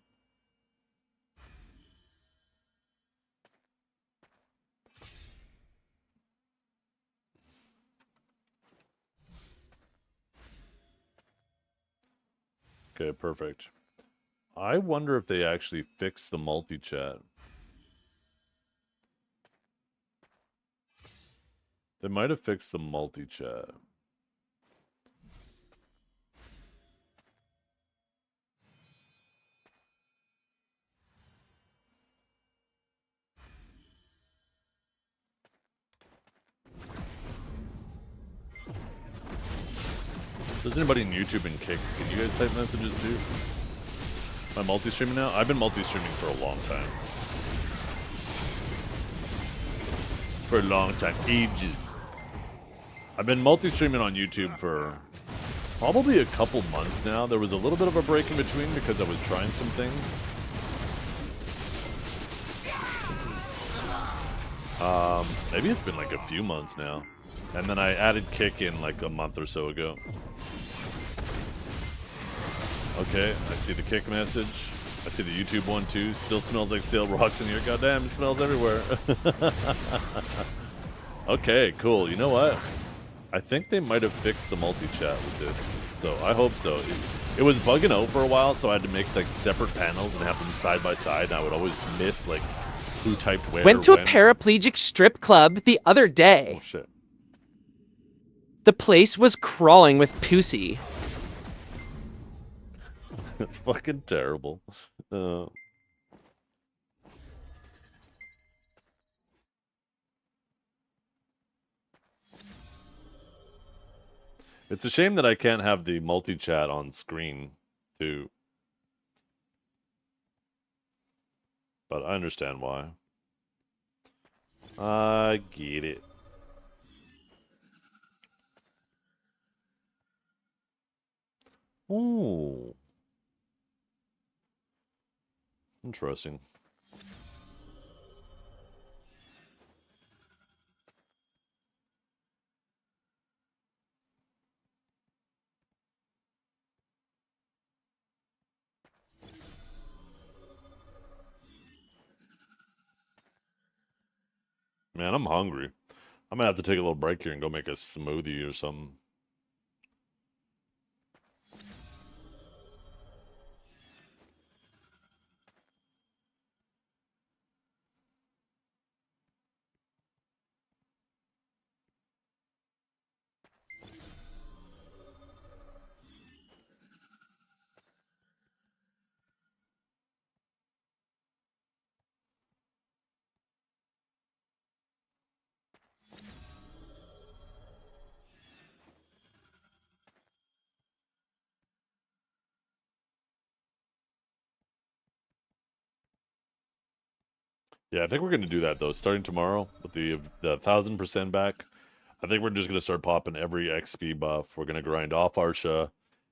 A: Okay, perfect. I wonder if they actually fixed the multi-chat. They might have fixed the multi-chat. Does anybody in YouTube and Kick? Can you guys type messages too? Am I multi-streaming now? I've been multi-streaming for a long time. For a long time. Ages. I've been multi-streaming on YouTube for probably a couple months now. There was a little bit of a break in between because I was trying some things. Maybe it's been like a few months now. And then I added Kick in like a month or so ago. Okay, I see the Kick message. I see the YouTube one too. Still smells like stale rocks in here. Goddamn, it smells everywhere. Okay, cool. You know what? I think they might have fixed the multi-chat with this. So I hope so. It was bugging out for a while, so I had to make like separate panels and have them side by side. And I would always miss like who typed where.
D: Went to
A: when.
D: a paraplegic strip club the other day.
A: Oh shit.
D: The place was crawling with pussy.
A: It's fucking terrible. It's a shame that I can't have the multi-chat on screen, too. But I understand why. I get it. Ooh. Interesting. Man, I'm hungry. I'm gonna have to take a little break here and go make a smoothie or something. Yeah, I think we're gonna do that though. Starting tomorrow with the 1000% back, I think we're just gonna start popping every XP buff. We're gonna grind off Arsha,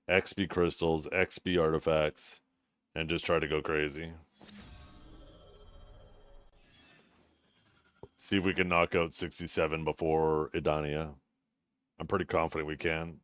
A: XP crystals, XP artifacts, and just try to go crazy. See if we can knock out 67 before Idania. I'm pretty confident we can.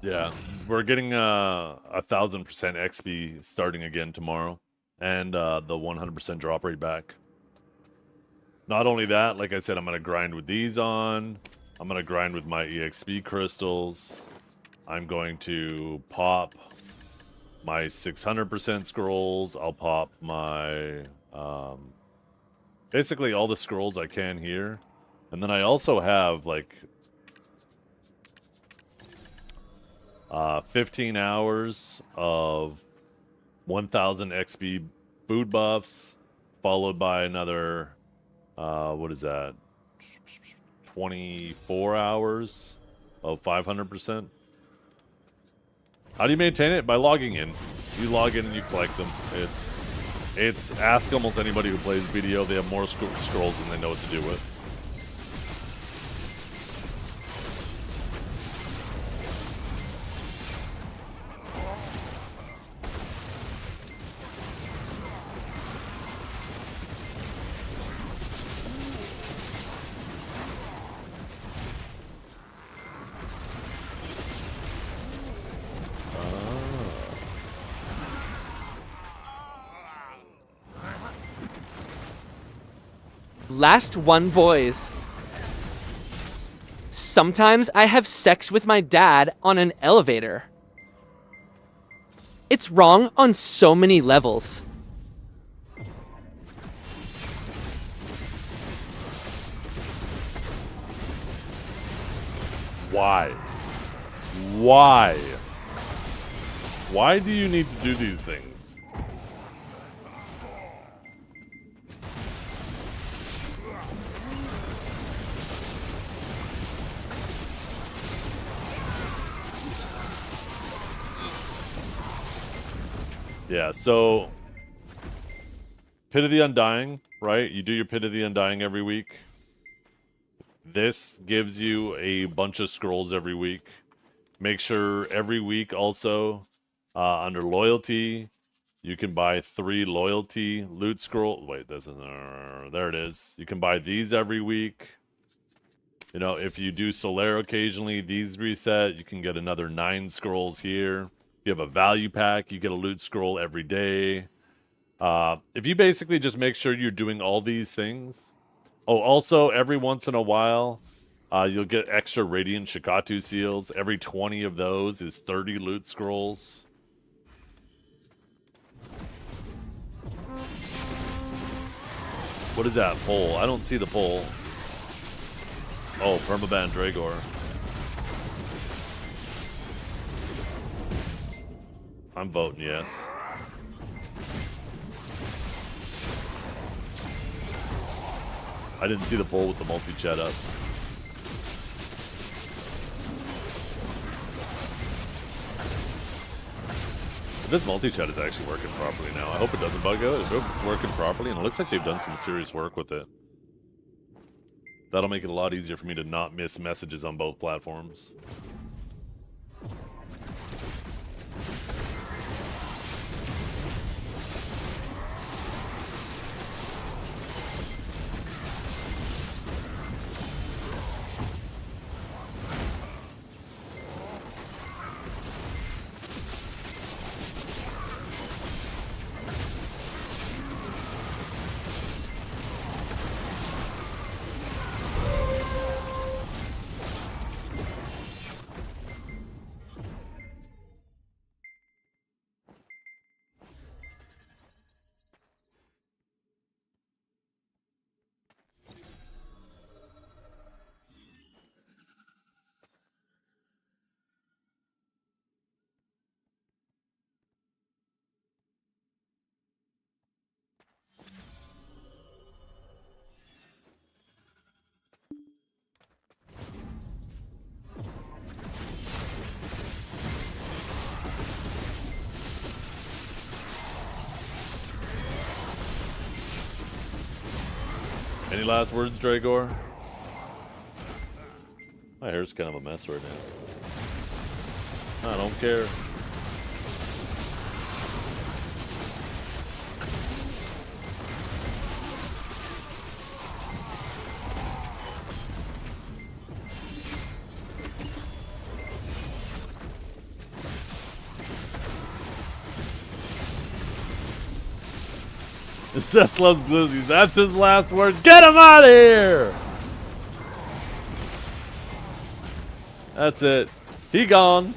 A: Yeah, we're getting 1000% XP starting again tomorrow, and the 100% drop rate back. Not only that, like I said, I'm gonna grind with these on. I'm gonna grind with my EXP crystals. I'm going to pop my 600% scrolls. I'll pop my basically all the scrolls I can here, and then I also have like 15 hours of 1000 XP food buffs, followed by another, what is that? 24 hours of 500%. How do you maintain it? By logging in. You log in and you collect them. It's ask almost anybody who plays BDO. They have more scrolls than they know what to do with.
D: Last one, boys. Sometimes I have sex with my dad on an elevator. It's wrong on so many levels.
A: Why? Why? Why do you need to do these things? Yeah, so Pit of the Undying, right? You do your Pit of the Undying every week. This gives you a bunch of scrolls every week. Make sure every week also, under loyalty, you can buy 3 loyalty loot scroll. Wait, this is, there it is. You can buy these every week. You know, if you do Solare occasionally, these reset. You can get another 9 scrolls here. If you have a value pack, you get a loot scroll every day. If you basically just make sure you're doing all these things. Oh, also, every once in a while, you'll get extra Radiant Shikatu seals. Every 20 of those is 30 loot scrolls. What is that poll? I don't see the poll. Oh, Permaban Dragor. I'm voting yes. I didn't see the poll with the multi-chat up. This multi-chat is actually working properly now. I hope it doesn't bug out. I hope it's working properly, and it looks like they've done some serious work with it. That'll make it a lot easier for me to not miss messages on both platforms. Any last words, Dragor? My hair's kind of a mess right now. I don't care. Seth loves glizzies. That's his last word. Get him out of here! That's it. He gone.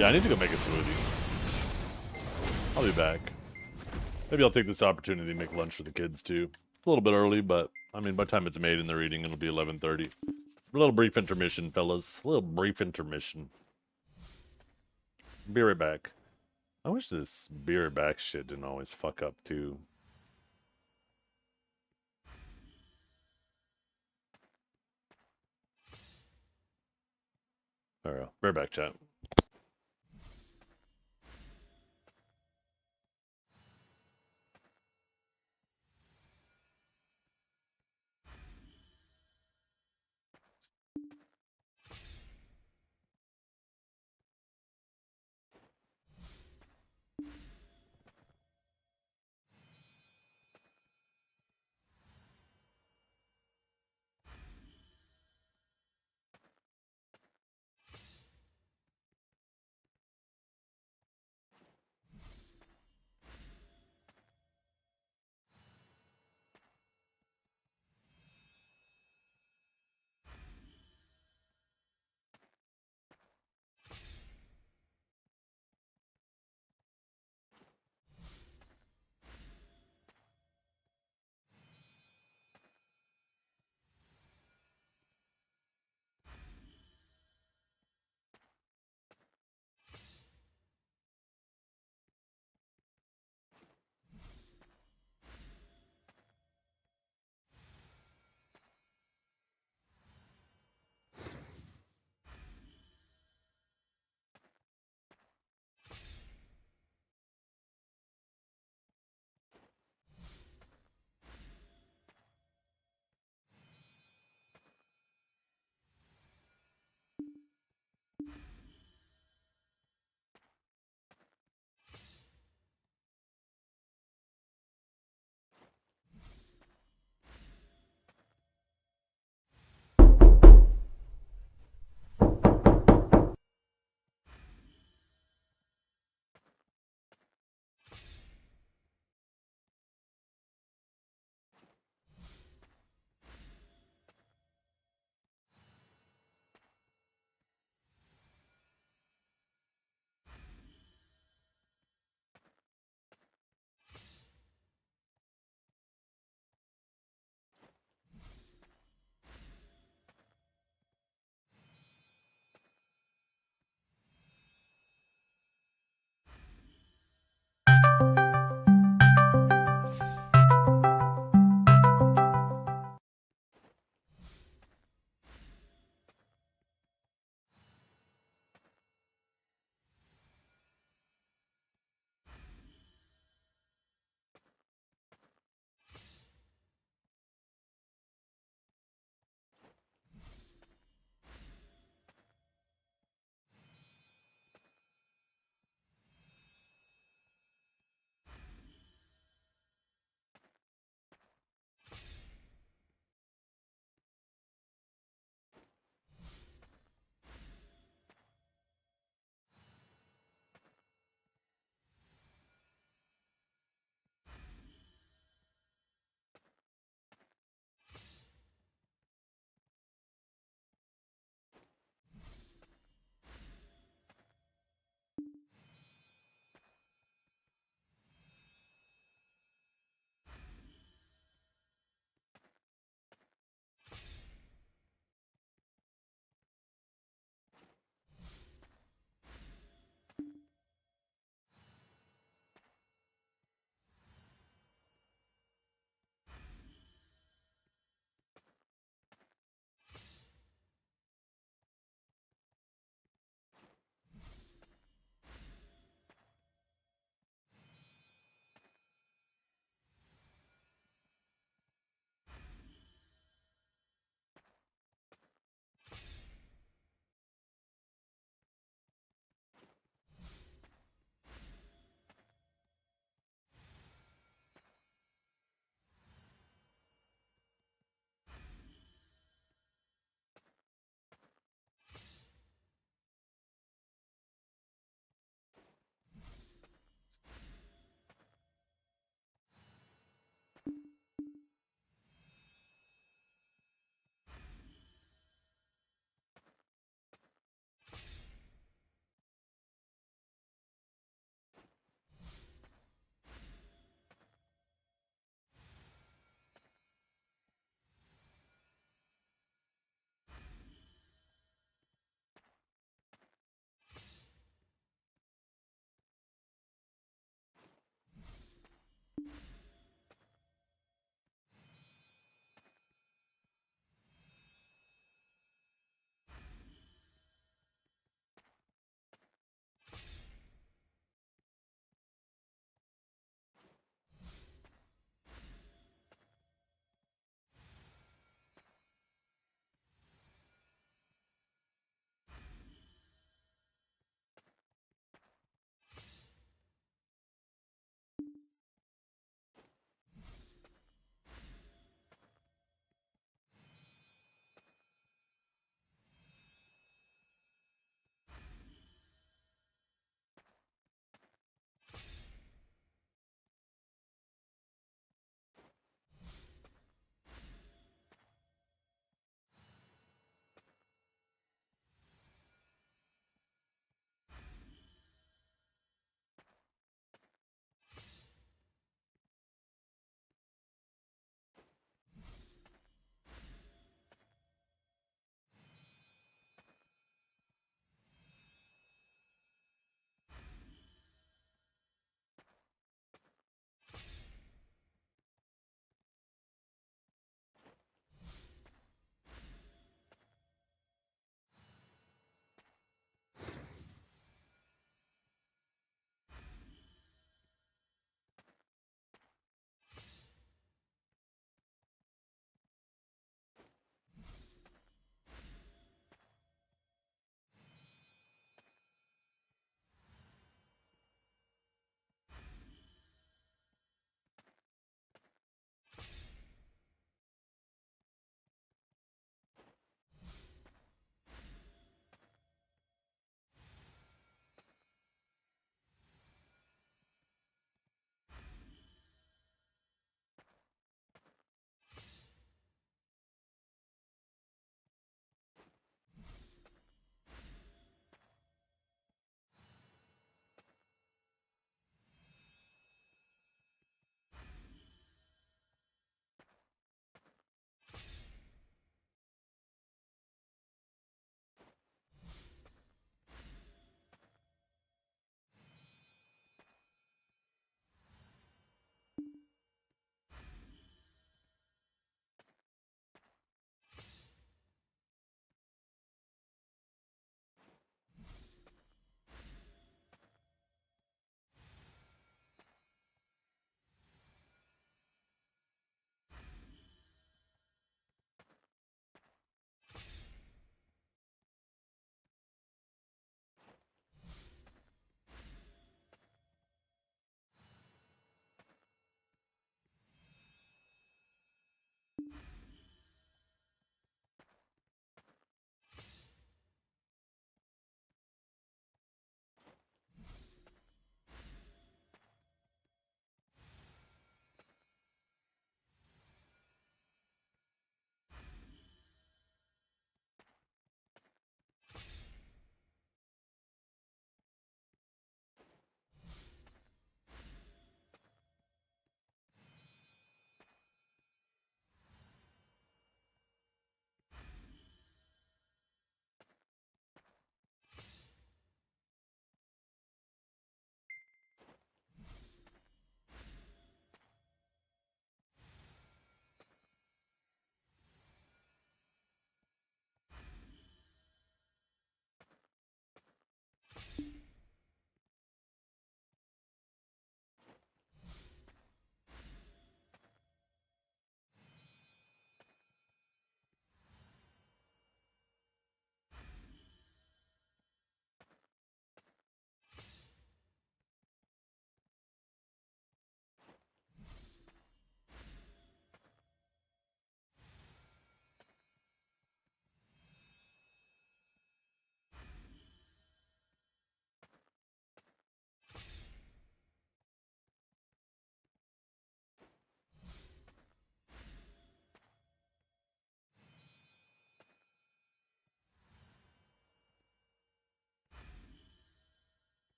A: Yeah, I need to go make a smoothie. I'll be back. Maybe I'll take this opportunity to make lunch for the kids too. It's a little bit early, but I mean, by the time it's made and they're eating, it'll be 11:30. A little brief intermission, fellas. A little brief intermission. Be right back. I wish this be right back shit didn't always fuck up too. There we go. Be right back, chat.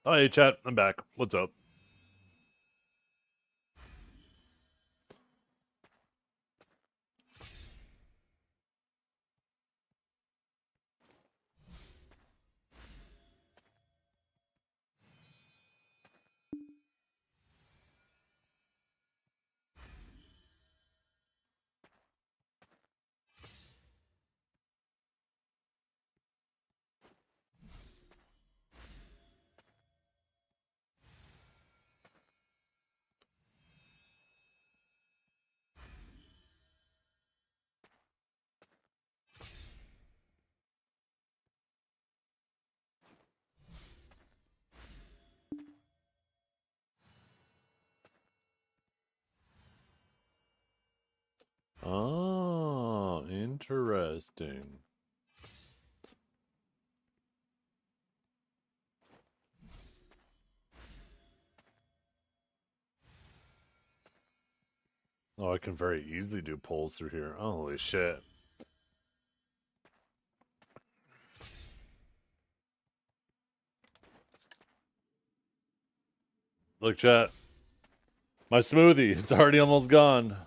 A: Oh, hey, chat. I'm back. What's up? Oh, interesting. Oh, I can very easily do polls through here. Holy shit. Look, chat. My smoothie. It's already almost gone.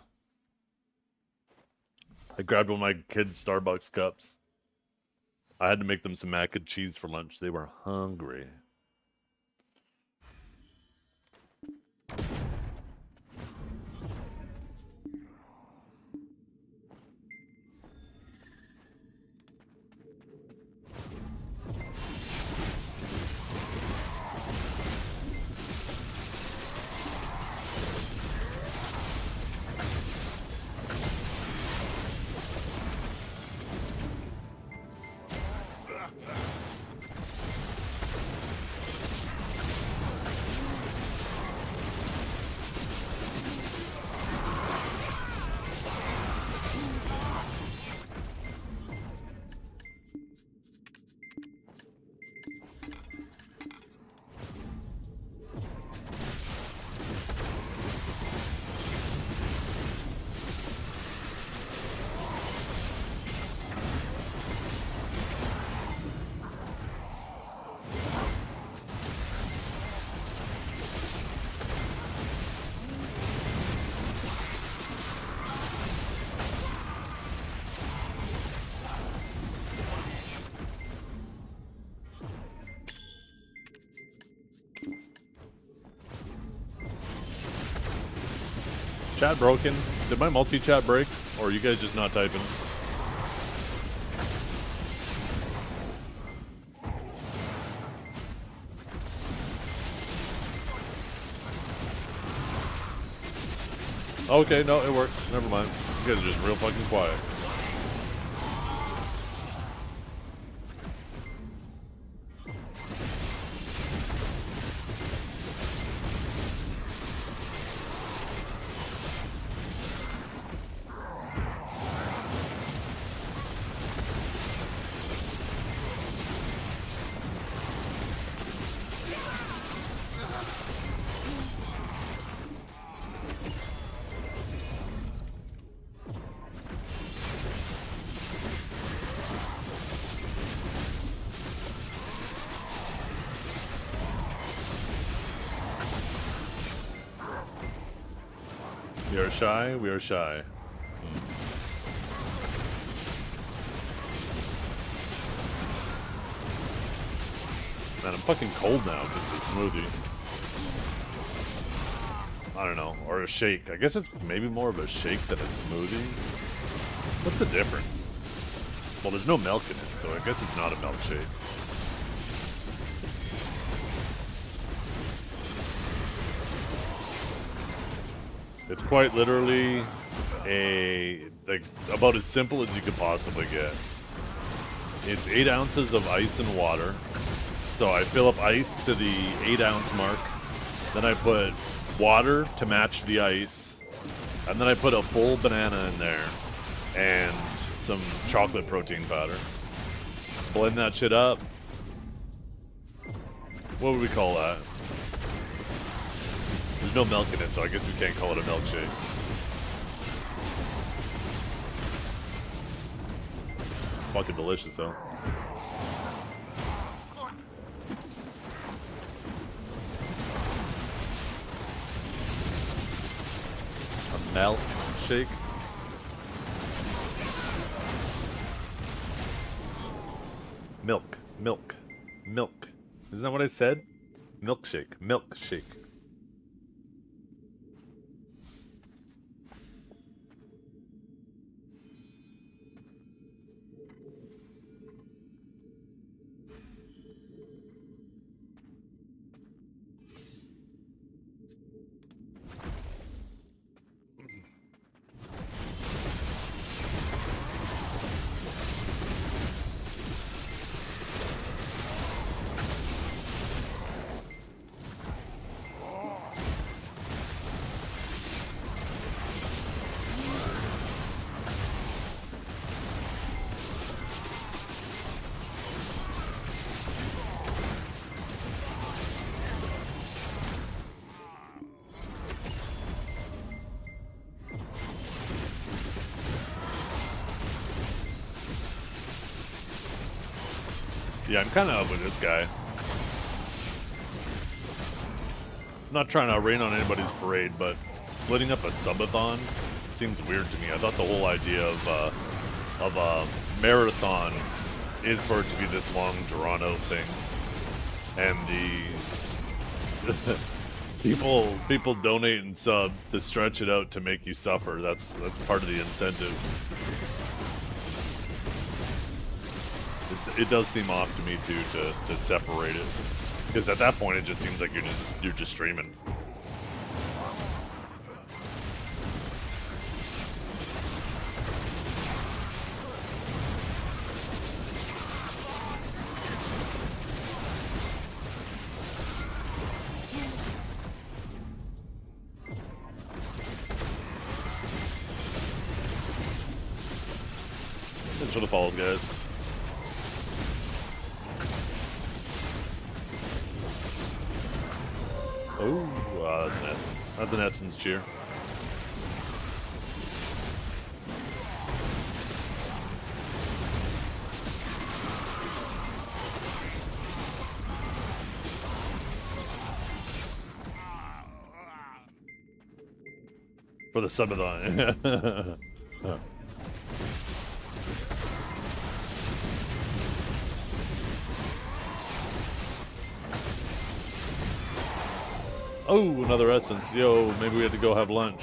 A: I grabbed one of my kids' Starbucks cups. I had to make them some mac and cheese for lunch. They were hungry. Chat broken. Did my multi-chat break? Or are you guys just not typing? Okay, no, it works. Never mind. You guys are just real fucking quiet. We are shy, we are shy. Man, I'm fucking cold now because of the smoothie. I don't know. Or a shake. I guess it's maybe more of a shake than a smoothie. What's the difference? Well, there's no milk in it, so I guess it's not a milkshake. It's quite literally about as simple as you could possibly get. It's 8 ounces of ice and water. So I fill up ice to the 8-ounce mark. Then I put water to match the ice. And then I put a full banana in there. And some chocolate protein powder. Blend that shit up. What would we call that? There's no milk in it, so I guess we can't call it a milkshake. It's fucking delicious, though. Milkshake. Milk. Isn't that what I said? Milkshake. Yeah, I'm kind of up with this guy. I'm not trying to rain on anybody's parade, but splitting up a subathon seems weird to me. I thought the whole idea of a marathon is for it to be this long drawn-out thing, and the people donate and sub to stretch it out to make you suffer. That's part of the incentive. It does seem off to me too to separate it, because at that point it just seems like you're just streaming. Thanks for the follows, guys. Oh, that's an essence. That's an essence cheer. For the subathon. Oh, another essence. Yo, maybe we had to go have lunch.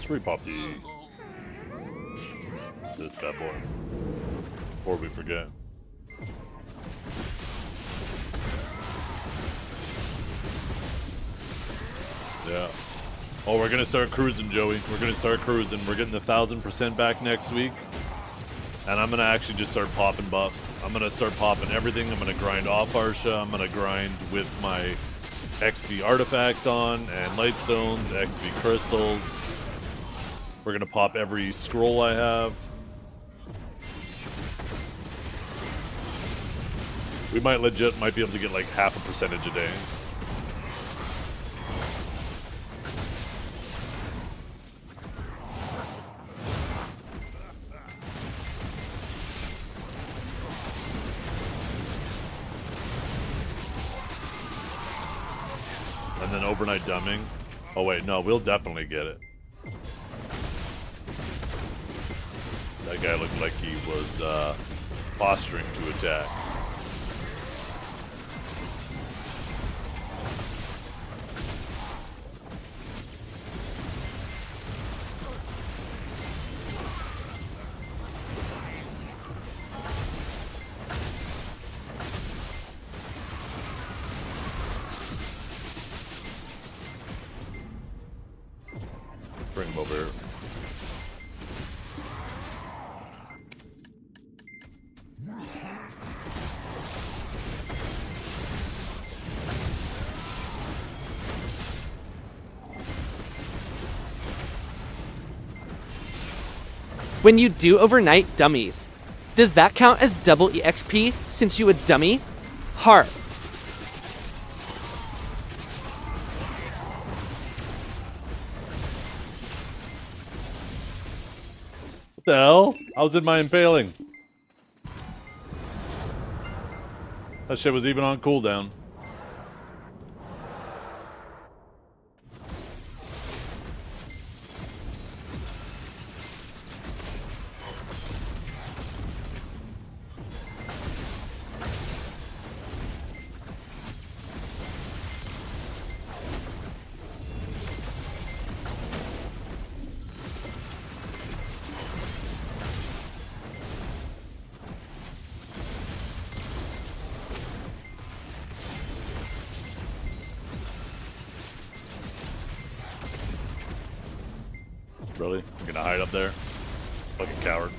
A: Repop this bad boy before we forget. Yeah. Oh, we're gonna start cruising, Joey. We're gonna start cruising. We're getting 1,000% back next week, and I'm gonna actually just start popping buffs. I'm gonna start popping everything. I'm gonna grind off Arsha. I'm gonna grind with my XP artifacts on and lightstones, XP crystals. We're gonna pop every scroll I have. We might be able to get like 0.5% a day. And then overnight dumbing. Oh wait, no, we'll definitely get it. That guy looked like he was posturing to attack. come over here.
D: When you do overnight dummies, does that count as double EXP since you a dummy? Heart.
A: What the hell? I was in my impaling. That shit was even on cooldown. Really? I'm gonna hide up there? Fucking coward.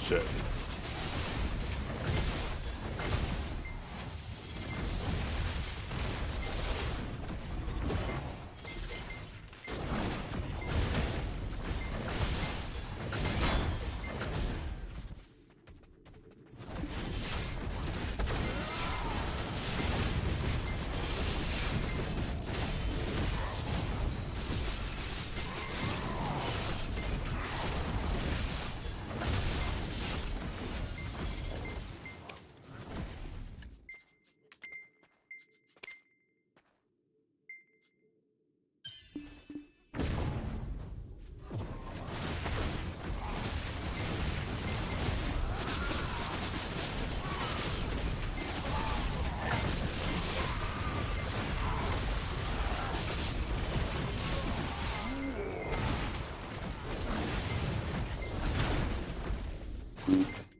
A: Shit.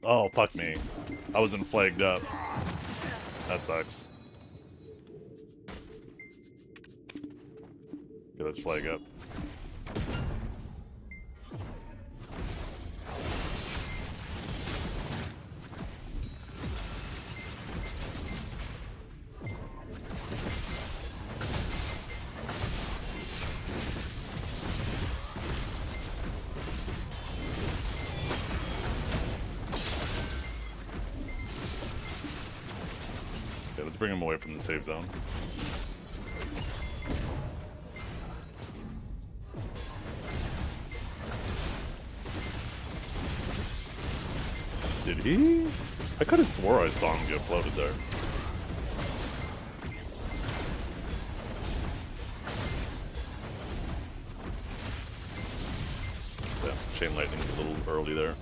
A: Oh, fuck me. I wasn't flagged up. That sucks. Okay, let's flag up. Okay, let's bring him away from the save zone. Did he? I could have swore I saw him get floated there. Yeah, chain lightning's a little early there.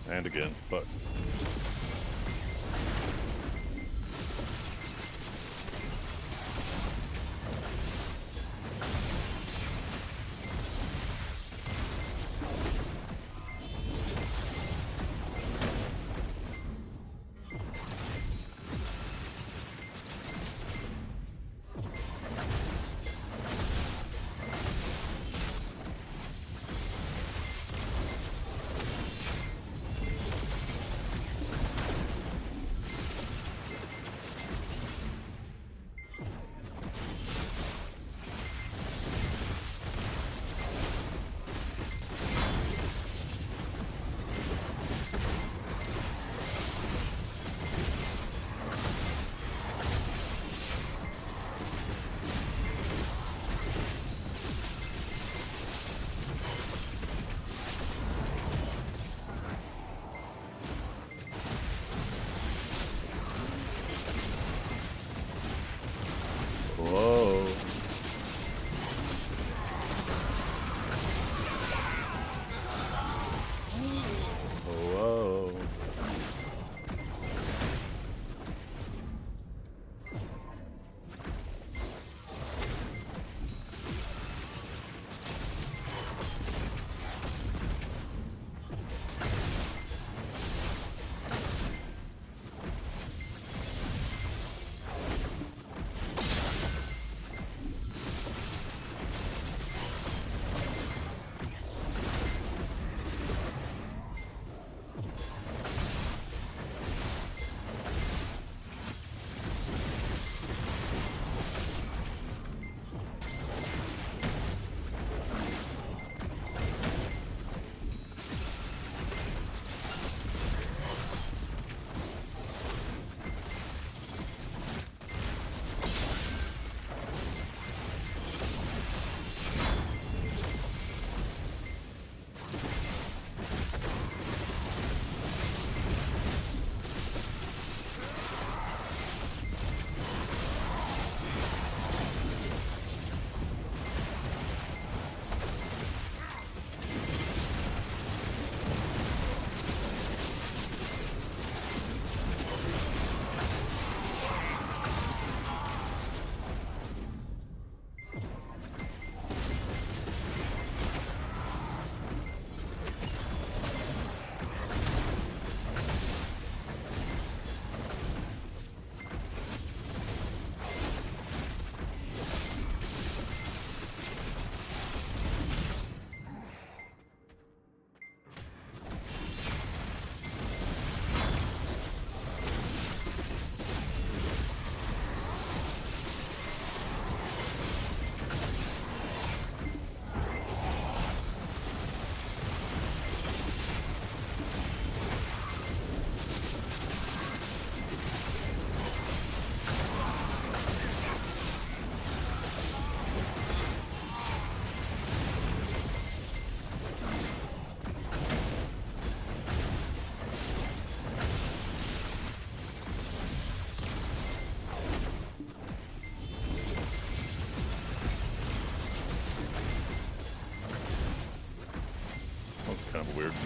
A: And again, but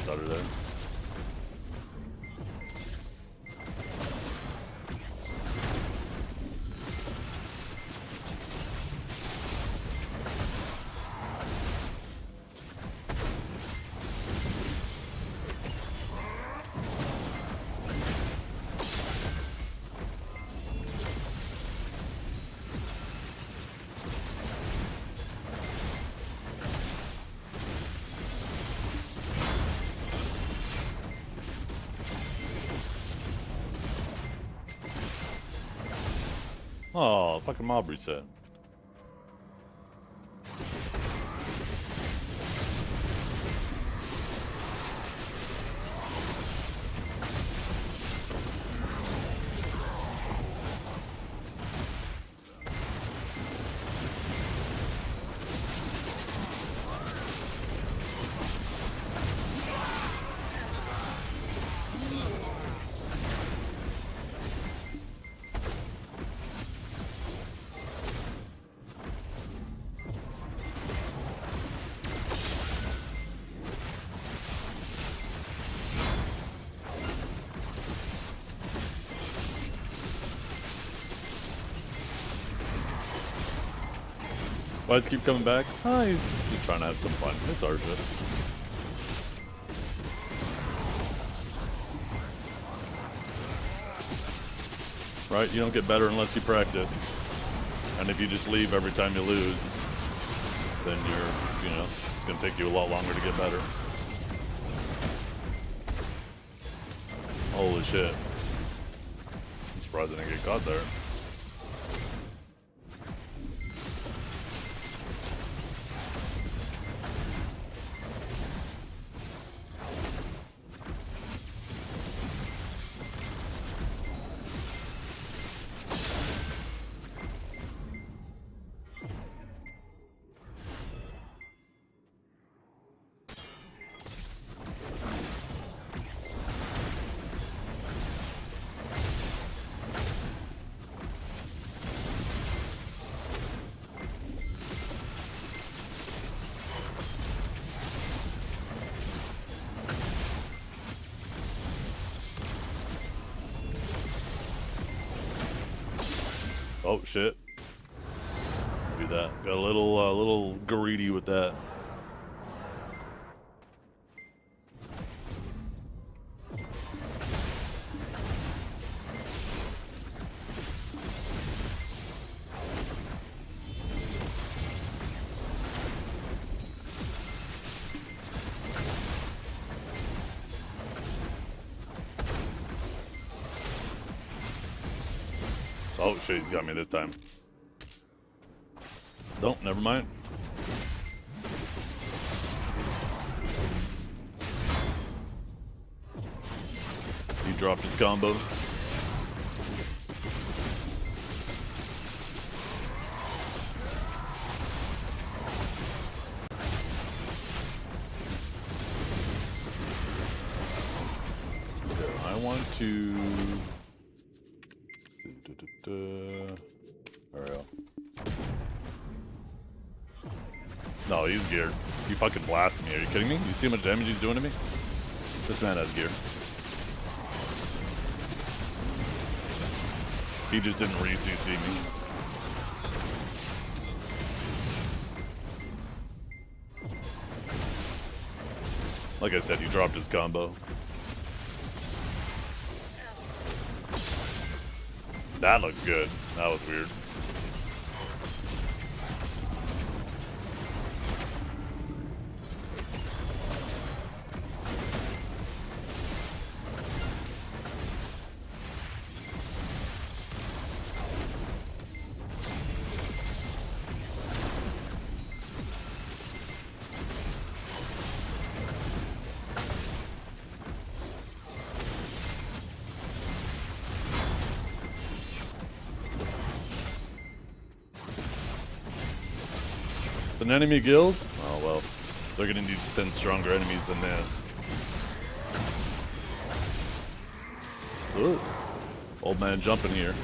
A: Stutter there. Oh, fucking mob reset. Why does it keep coming back? Oh, he's trying to have some fun. It's our shit. Right? You don't get better unless you practice. And if you just leave every time you lose, then you're, you know, it's going to take you a lot longer to get better. Holy shit. I'm surprised I didn't get caught there. Oh shit. Do that. Got a little greedy with that. Oh shit, he's got me this time. Nope, never mind. He dropped his combo. I want to... Alright. No, he's geared. He fucking blasts me. Are you kidding me? You see how much damage he's doing to me? This man has gear. He just didn't re-CC me. Like I said, he dropped his combo. That looked good. That was weird. An enemy guild? Oh well, they're gonna need 10 stronger enemies than this. Ooh. Old man jumping here.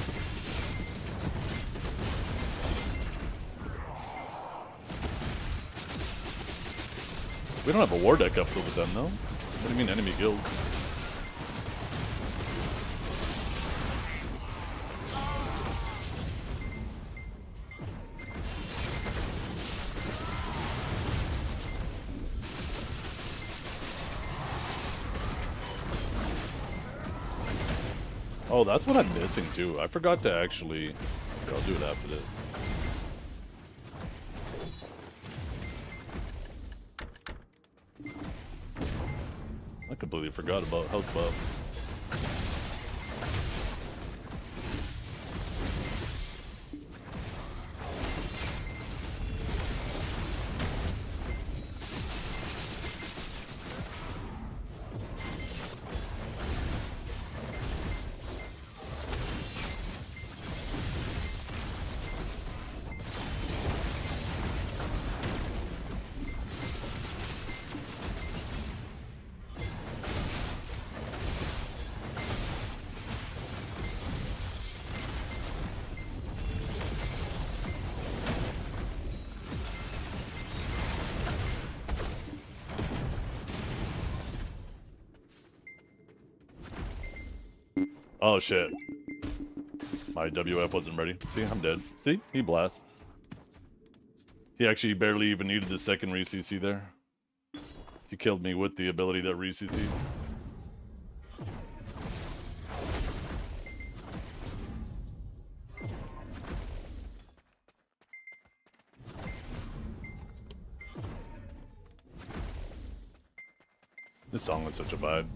A: We don't have a war deck up with them though. What do you mean enemy guild? Oh, that's what I'm missing too. I forgot to actually... Here, I'll do it after this. I completely forgot about house buff. Oh shit. My WF wasn't ready. See, I'm dead. See? He blasts. He actually barely even needed the second re-CC there. He killed me with the ability that re-CC. This song is such a vibe.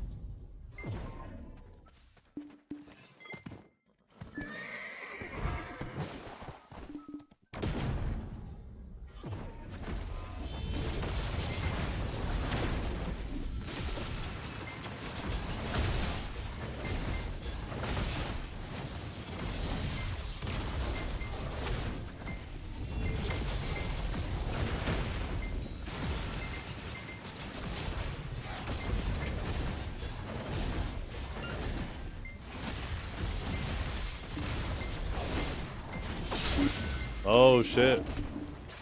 A: Oh shit.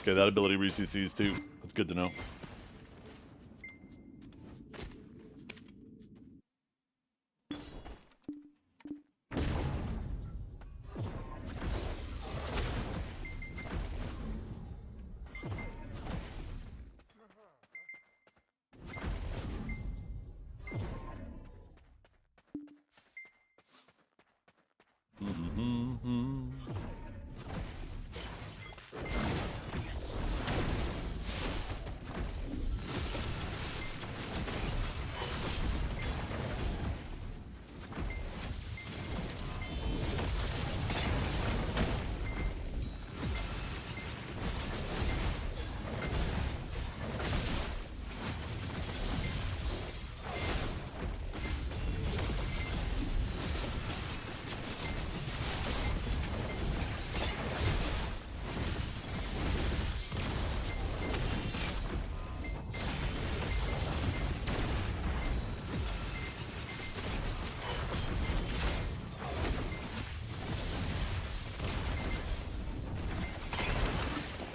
A: Okay, that ability re-CCs too. That's good to know.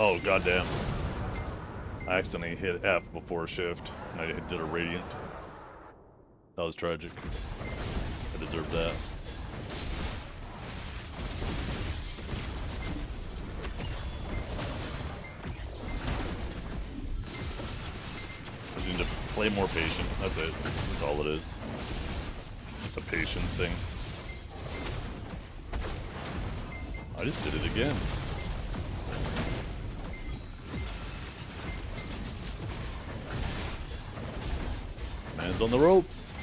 A: Oh, goddamn. I accidentally hit F before shift, and I did a radiant. That was tragic. I deserved that. I just need to play more patient. That's it. That's all it is. Just a patience thing. I just did it again. Man's on the ropes.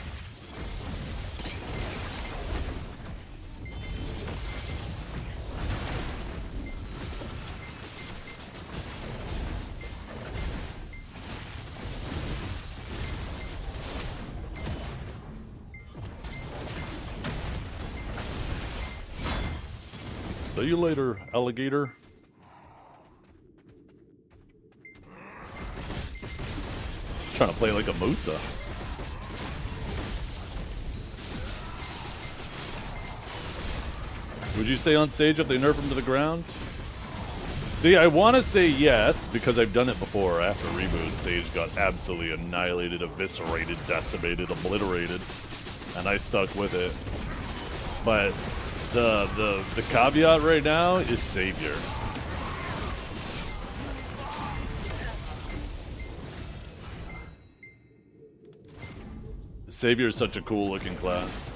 A: See you later, alligator. Trying to play like a Musa. Would you stay on stage if they nerf him to the ground? See, I want to say yes, because I've done it before. After reboot, Sage got absolutely annihilated, eviscerated, decimated, obliterated, and I stuck with it. But the caveat right now is Savior. Savior is such a cool looking class.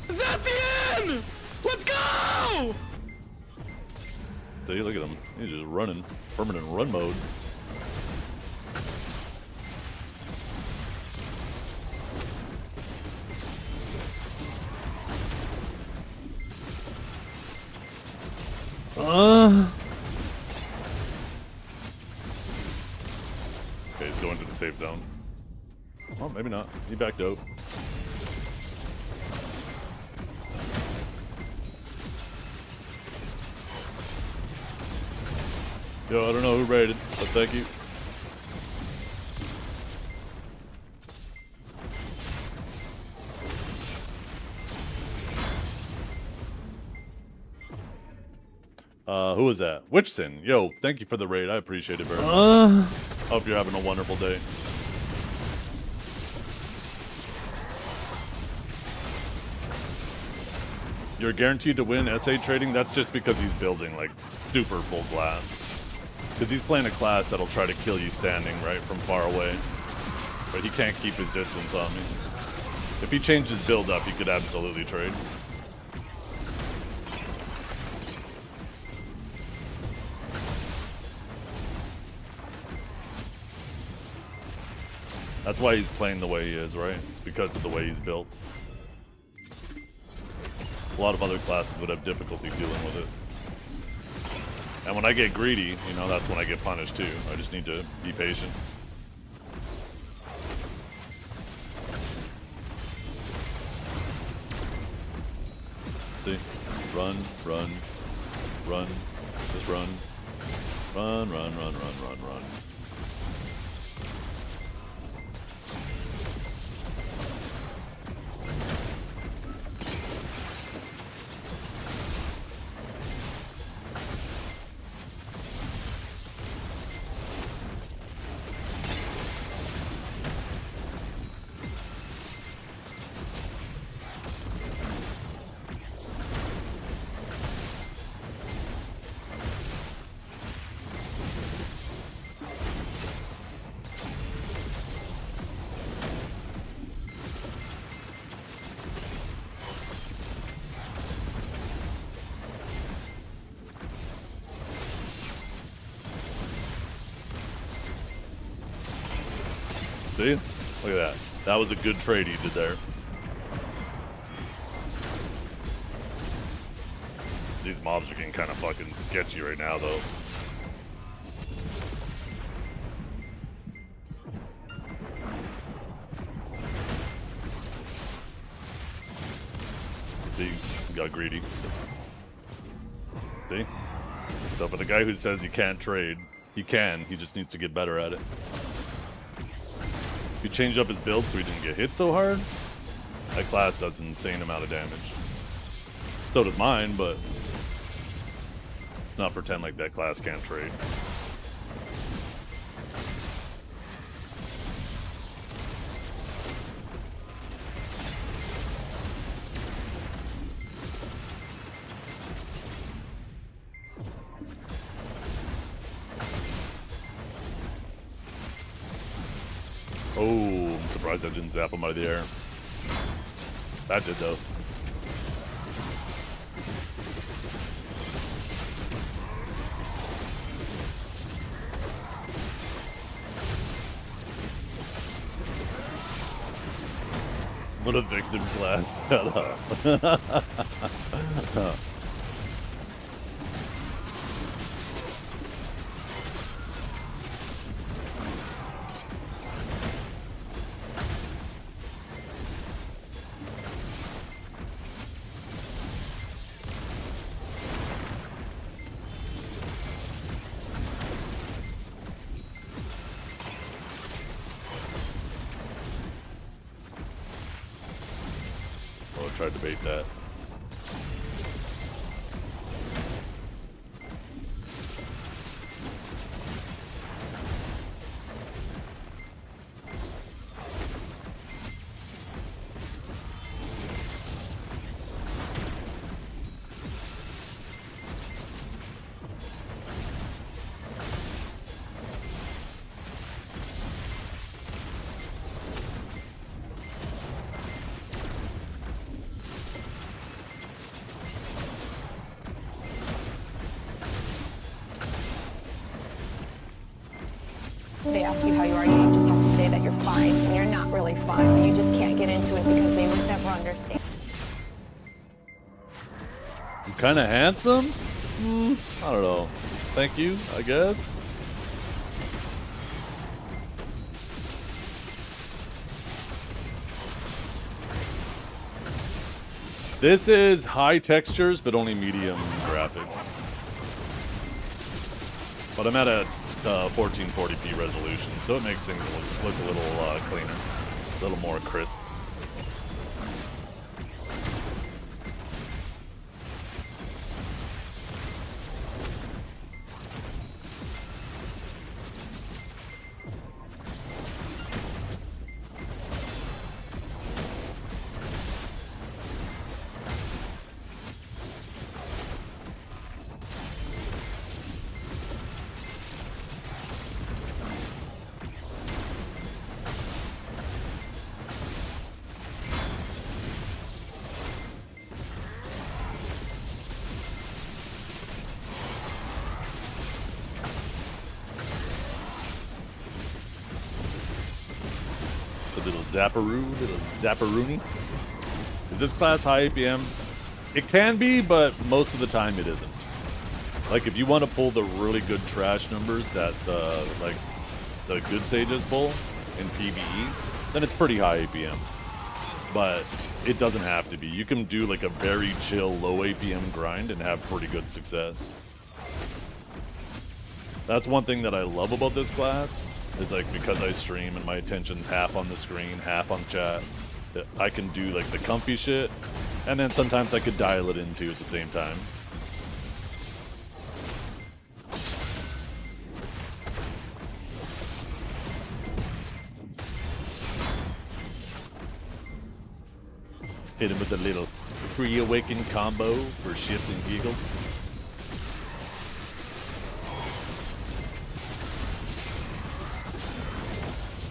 D: Is that the end? Let's go!
A: See, look at him. He's just running. Permanent run mode. Okay, he's going to the safe zone. Well, maybe not. He backed out. Yo, I don't know who raided, but thank you. Who is that? Witchson. Yo, thank you for the raid. I appreciate it very much. Hope you're having a wonderful day. You're guaranteed to win SA trading? That's just because he's building, like, super full glass. Because he's playing a class that'll try to kill you standing, right, from far away. But he can't keep his distance on me. If he changed his build up, he could absolutely trade. That's why he's playing the way he is, right? It's because of the way he's built. A lot of other classes would have difficulty dealing with it. And when I get greedy, you know, that's when I get punished too. I just need to be patient. See? Run, run, run, just run. Run, run, run, run, run, run. See? Look at that. That was a good trade he did there. These mobs are getting kind of fucking sketchy right now, though. See? He got greedy. See? So for the guy who says you can't trade, he can. He just needs to get better at it. He changed up his build so he didn't get hit so hard. That class does an insane amount of damage. So does mine, but not pretend like that class can't trade. Oh, I'm surprised I didn't zap him out of the air. That did, though. What a victim class. Shut up. Oh, I tried to bait that.
H: They ask you how you are, you just have to say that you're fine, and you're not really fine. You just can't get into it because they would never understand.
A: I'm kind of handsome? I don't know. Thank you, I guess. This is high textures, but only medium graphics. But I'm at a 1440p resolution, so it makes things look a little cleaner, a little more crisp. Little dapperoonie. Is this class high APM? It can be, but most of the time it isn't. Like if you want to pull the really good trash numbers that the good sages pull in PvE, then it's pretty high APM. But it doesn't have to be. You can do like a very chill low APM grind and have pretty good success. That's one thing that I love about this class. It's like because I stream and my attention's half on the screen, half on chat, that I can do like the comfy shit, and then sometimes I could dial it into at the same time. Hit him with a little pre-awakened combo for shits and giggles.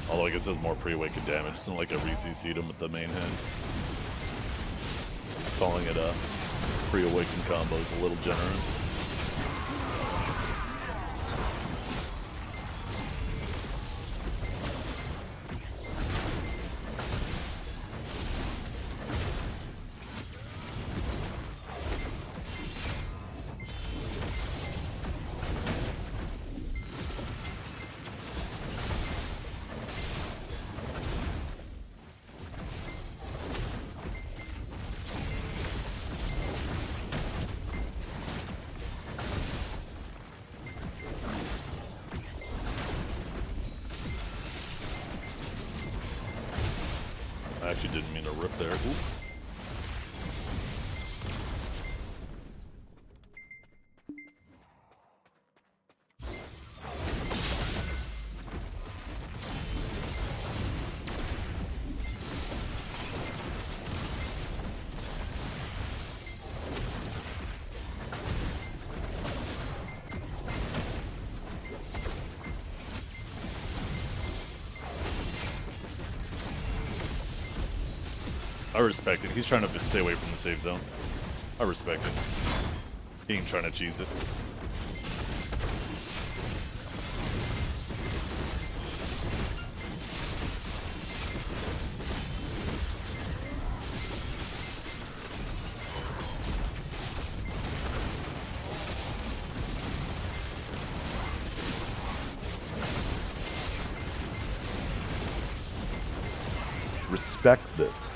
A: Although I guess it does more pre-awakened damage. It's not like I re-CC'd him with the main hand. Calling it a pre-awakened combo is a little generous. I actually didn't mean to rip there. Oops. I respect it. He's trying to stay away from the safe zone. I respect it. He ain't trying to cheese it.
F: Respect this.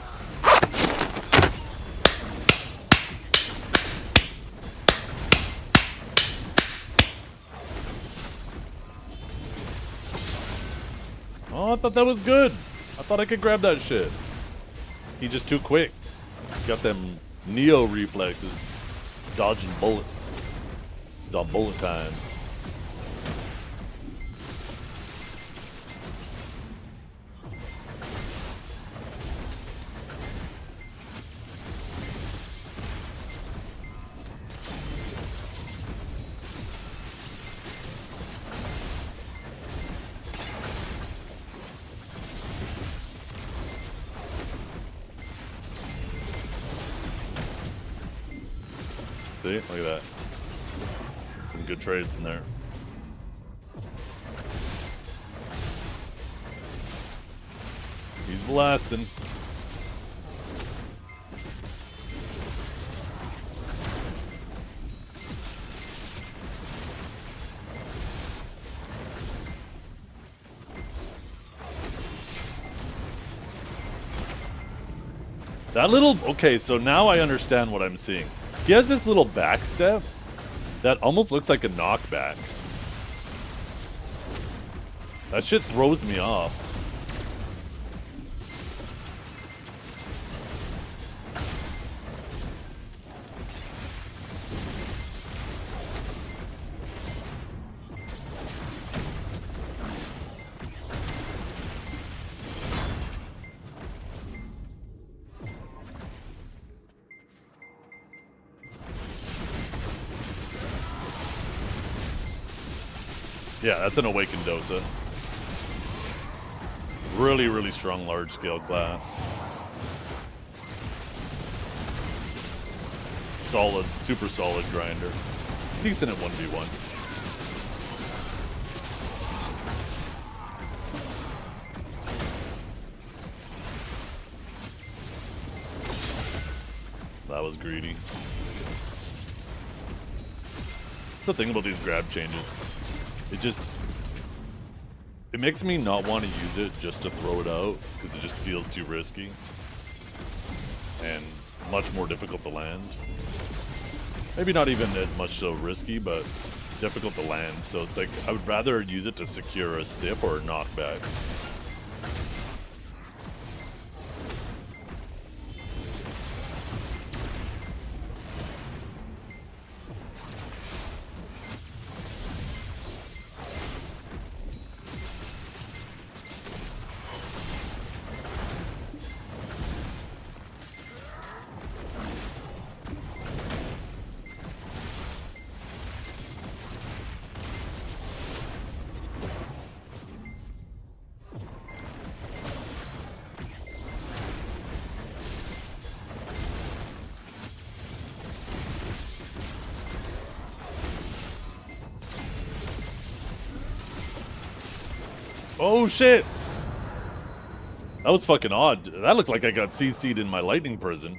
A: Oh, I thought that was good. I thought I could grab that shit. He just too quick. Got them Neo reflexes. Dodging bullet. It's done bullet time. See? Look at that. Some good trades in there. Blasting. That little... Okay, so now I understand what I'm seeing. He has this little back step that almost looks like a knockback. That shit throws me off. Yeah, that's an Awakened Dosa. Really, really strong large-scale class. Solid, super solid grinder. Decent at 1v1. That was greedy. The thing about these grab changes. It makes me not want to use it just to throw it out, because it just feels too risky. And much more difficult to land. Maybe not even as much so risky, but difficult to land. So it's like, I would rather use it to secure a stiff or a knockback. Oh shit! That was fucking odd. That looked like I got CC'd in my lightning prison.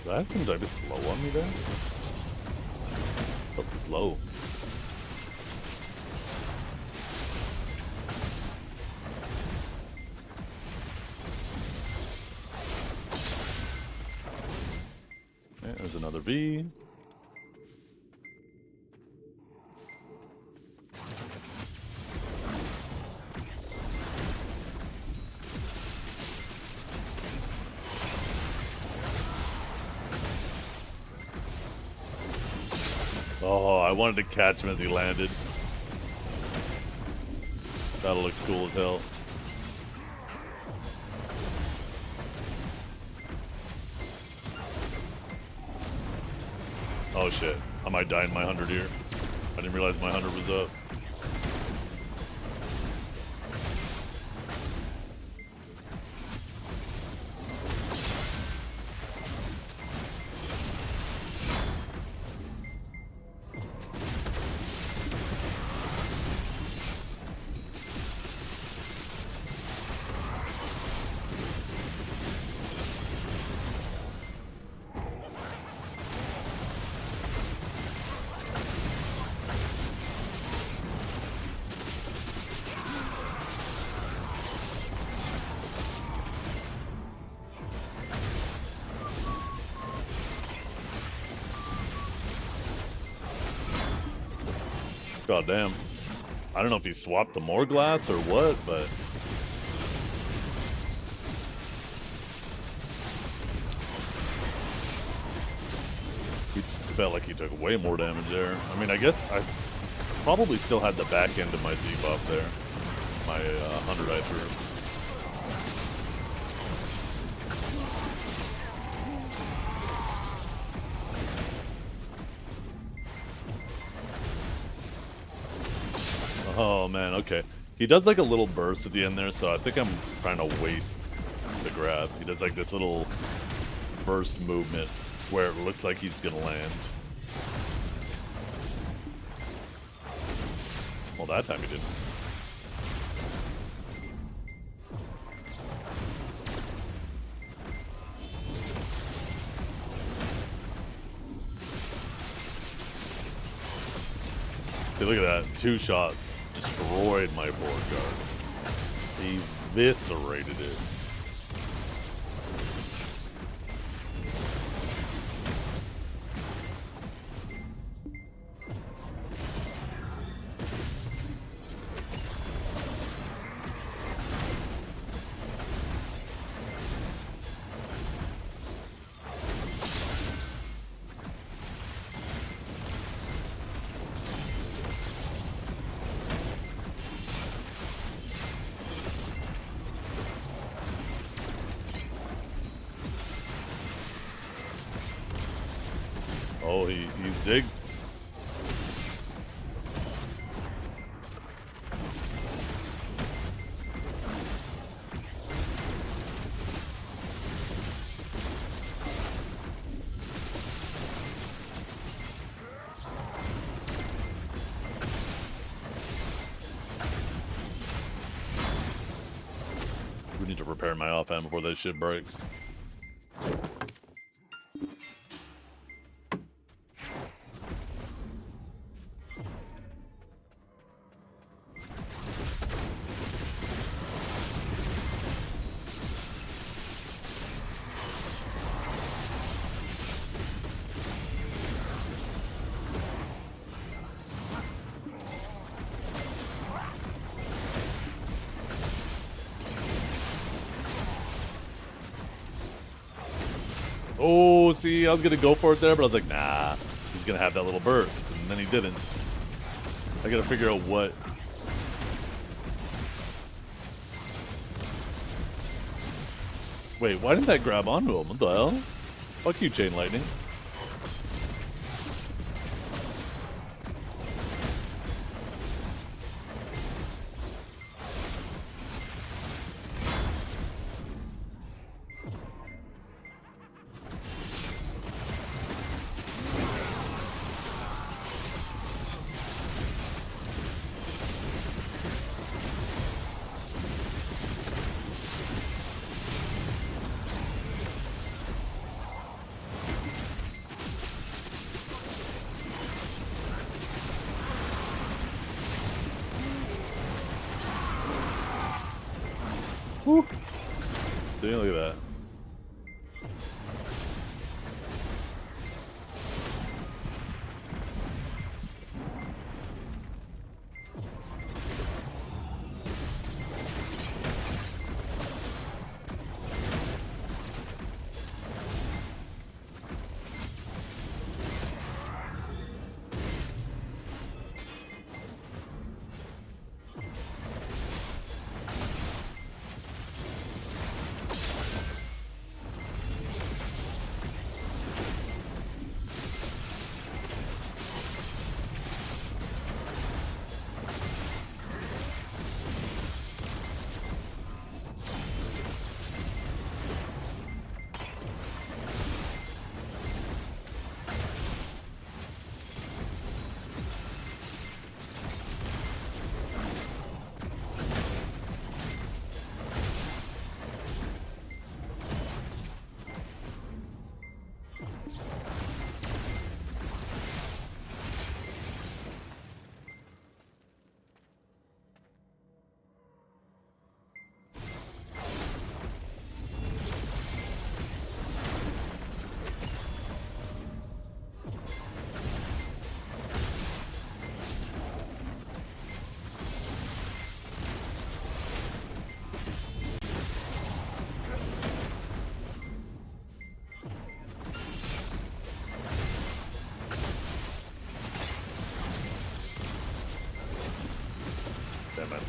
A: Did I have some type of slow on me there? Felt slow. Okay, there's another V. Oh, I wanted to catch him as he landed. That'll look cool as hell. Oh shit, I might die in my 100 here. I didn't realize my 100 was up. God damn. I don't know if he swapped to more glass or what, but... He felt like he took way more damage there. I mean, I guess I probably still had the back end of my debuff there. My 100 I threw. Oh man, okay. He does like a little burst at the end there, so I think I'm trying to waste the grab. He does like this little burst movement where it looks like he's gonna land. Well, that time he didn't. See, look at that. 2 shots. Destroyed my board guard. Eviscerated it. Oh, he's dig. We need to repair my offhand before that shit breaks. Oh, see, I was gonna go for it there, but I was like, nah, he's gonna have that little burst, and then he didn't. I gotta figure out what. Wait, why didn't that grab onto him? What the hell? Fuck you, Chain Lightning. Whew. See, look at that.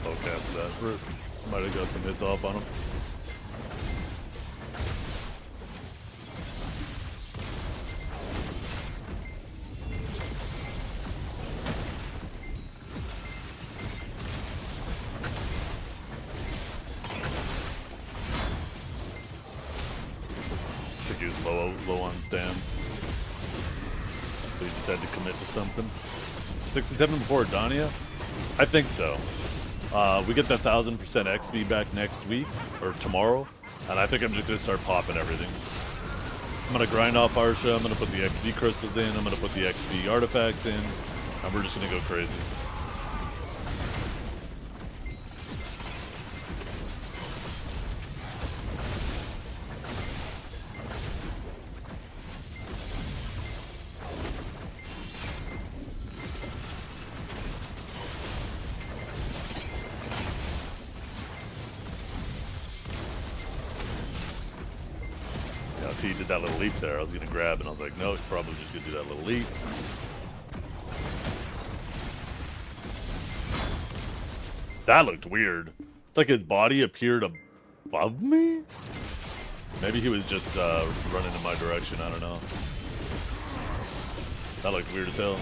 A: slow cast that. Might have got some hits off on him. I think he was low on stam. So he decided to commit to something. 67 before Dania? I think so. We get the 1000% XP back next week, or tomorrow, and I think I'm just going to start popping everything. I'm going to grind off Arsha, I'm going to put the XP crystals in, I'm going to put the XP artifacts in, and we're just going to go crazy. See, he did that little leap there. I was going to grab, and I was like, no, he's probably just going to do that little leap. That looked weird. It's like his body appeared above me? Maybe he was just running in my direction. I don't know. That looked weird as hell.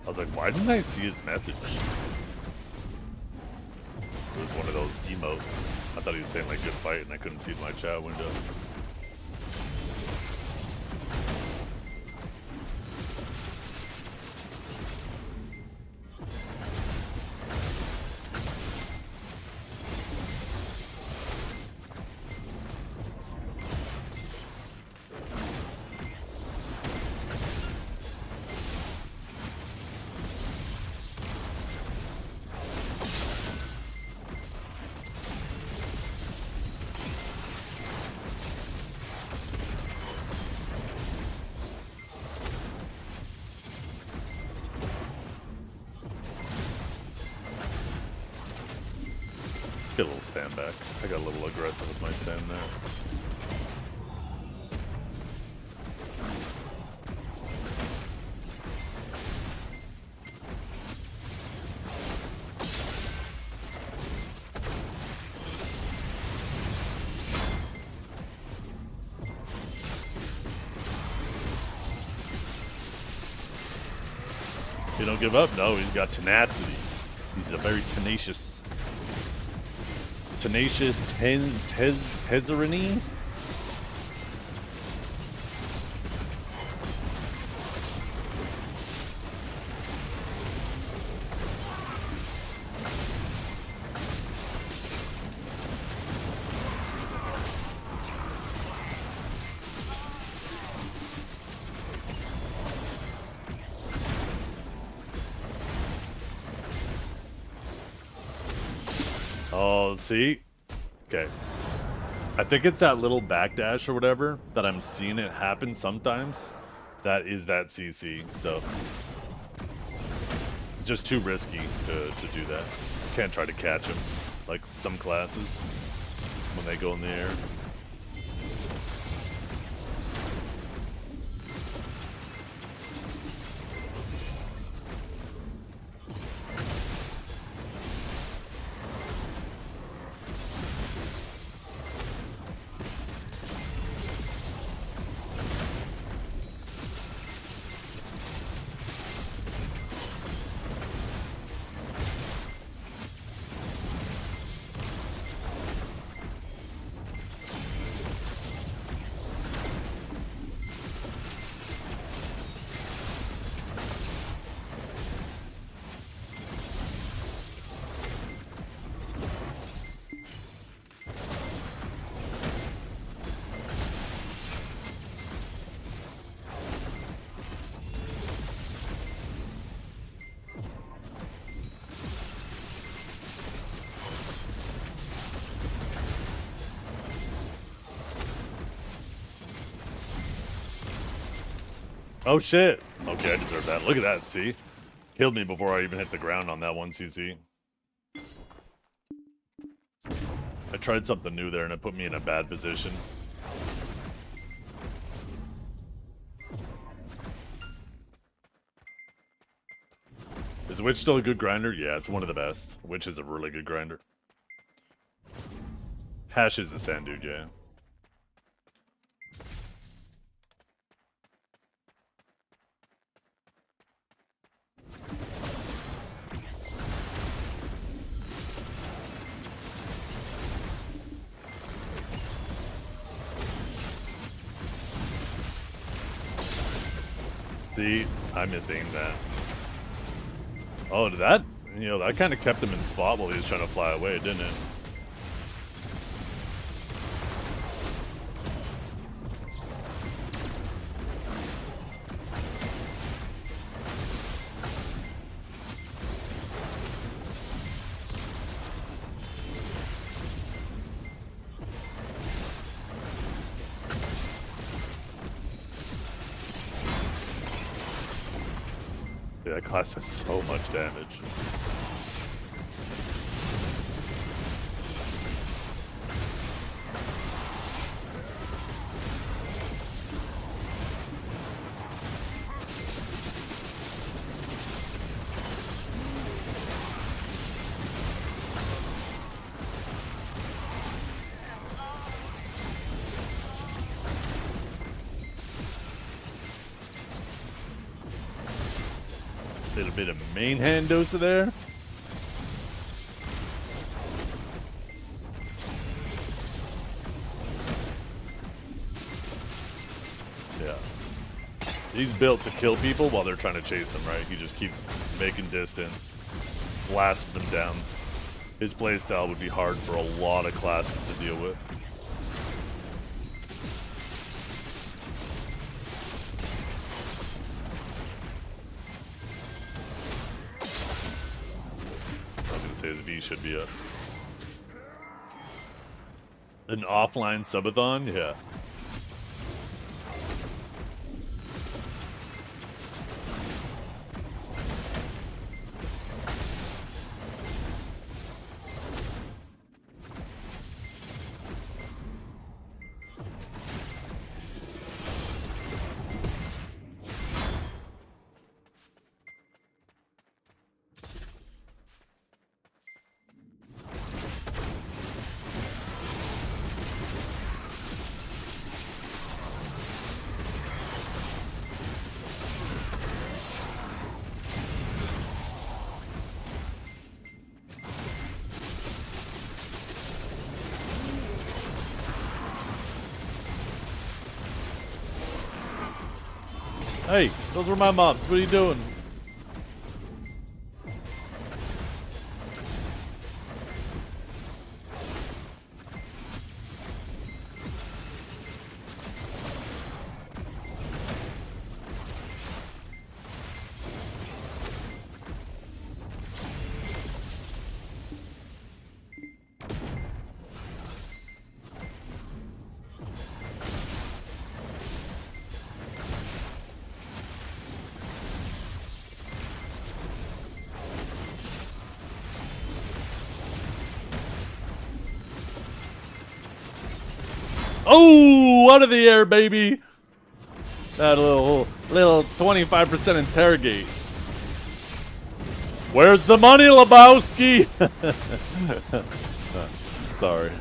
A: I was like, why didn't I see his message? It was one of those emotes. I thought he was saying like good fight and I couldn't see my chat window. Get a little stand back. I got a little aggressive with my stand there. You don't give up? No, he's got tenacity. He's a very tenacious Tezzerani? Oh, see? Okay. I think it's that little backdash or whatever that I'm seeing it happen sometimes. That is that CC, so it's just too risky to do that. Can't try to catch him like some classes when they go in the air. Oh shit. Okay, I deserve that. Look at that, see? Killed me before I even hit the ground on that one CC. I tried something new there and it put me in a bad position. Is Witch still a good grinder? Yeah, it's one of the best. Witch is a really good grinder. Hash is the sand dude, yeah. See, I misaimed that. Oh, that, you know, that kind of kept him in spot while he was trying to fly away, didn't it? Yeah, that class has so much damage. Little bit of main hand dose of there. Yeah. He's built to kill people while they're trying to chase him, right? He just keeps making distance, blasts them down. His playstyle would be hard for a lot of classes to deal with. His V should be up. An offline subathon? Yeah. Hey, those were my mobs. What are you doing? Oh, out of the air, baby. That little 25% interrogate. Where's the money, Lebowski? Sorry.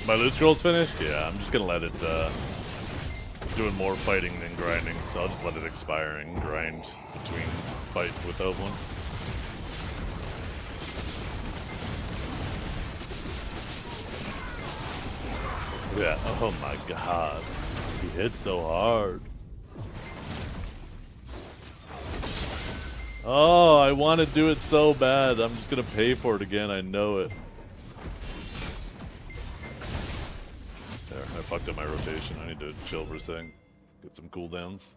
A: My loot scroll's finished? Yeah, I'm just gonna let it, doing more fighting than grinding, so I'll just let it expire and grind between fights without one. Yeah, oh my god. He hit so hard. Oh, I want to do it so bad. I'm just gonna pay for it again, I know it. There, I fucked up my rotation. I need to chill for a second. Get some cooldowns.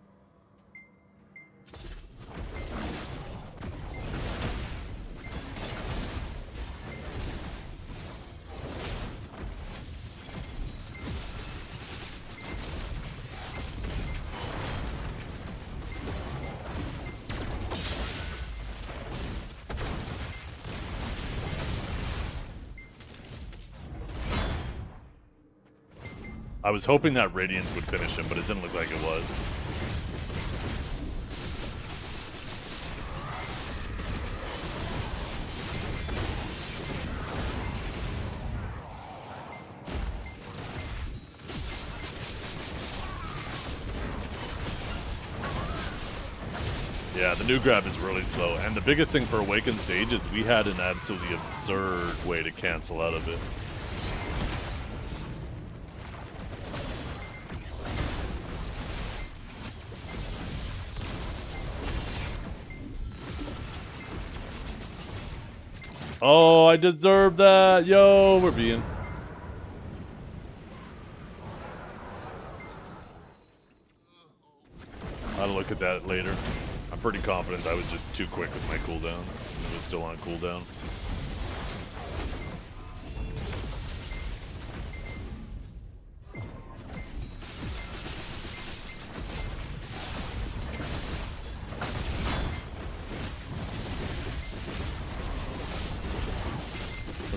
A: I was hoping that Radiance would finish him, but it didn't look like it was. Yeah, the new grab is really slow, and the biggest thing for Awakened Sage is we had an absolutely absurd way to cancel out of it. Oh, I deserve that. Yo, we're being. I'll look at that later. I'm pretty confident I was just too quick with my cooldowns. It was still on cooldown.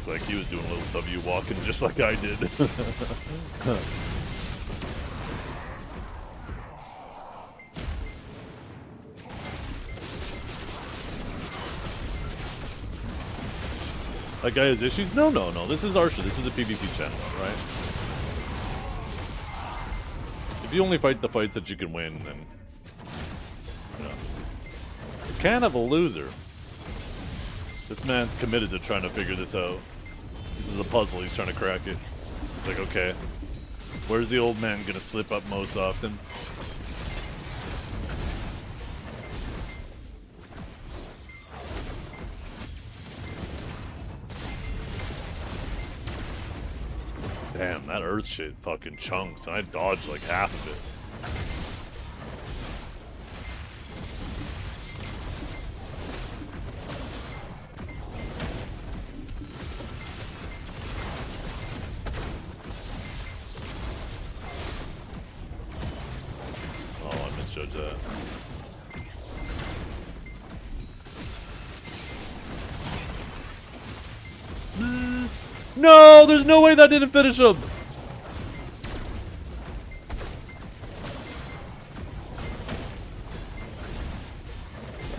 A: Like he was doing a little W walking just like I did. That guy has issues? No. This is Arsha. This is a PvP channel, right? If you only fight the fights that you can win, then you know, you're kind of a loser. This man's committed to trying to figure this out. This is a puzzle, he's trying to crack it. It's like, okay, where's the old man gonna slip up most often? Damn, that earth shit fucking chunks, and I dodged like half of it. No, there's no way that didn't finish him.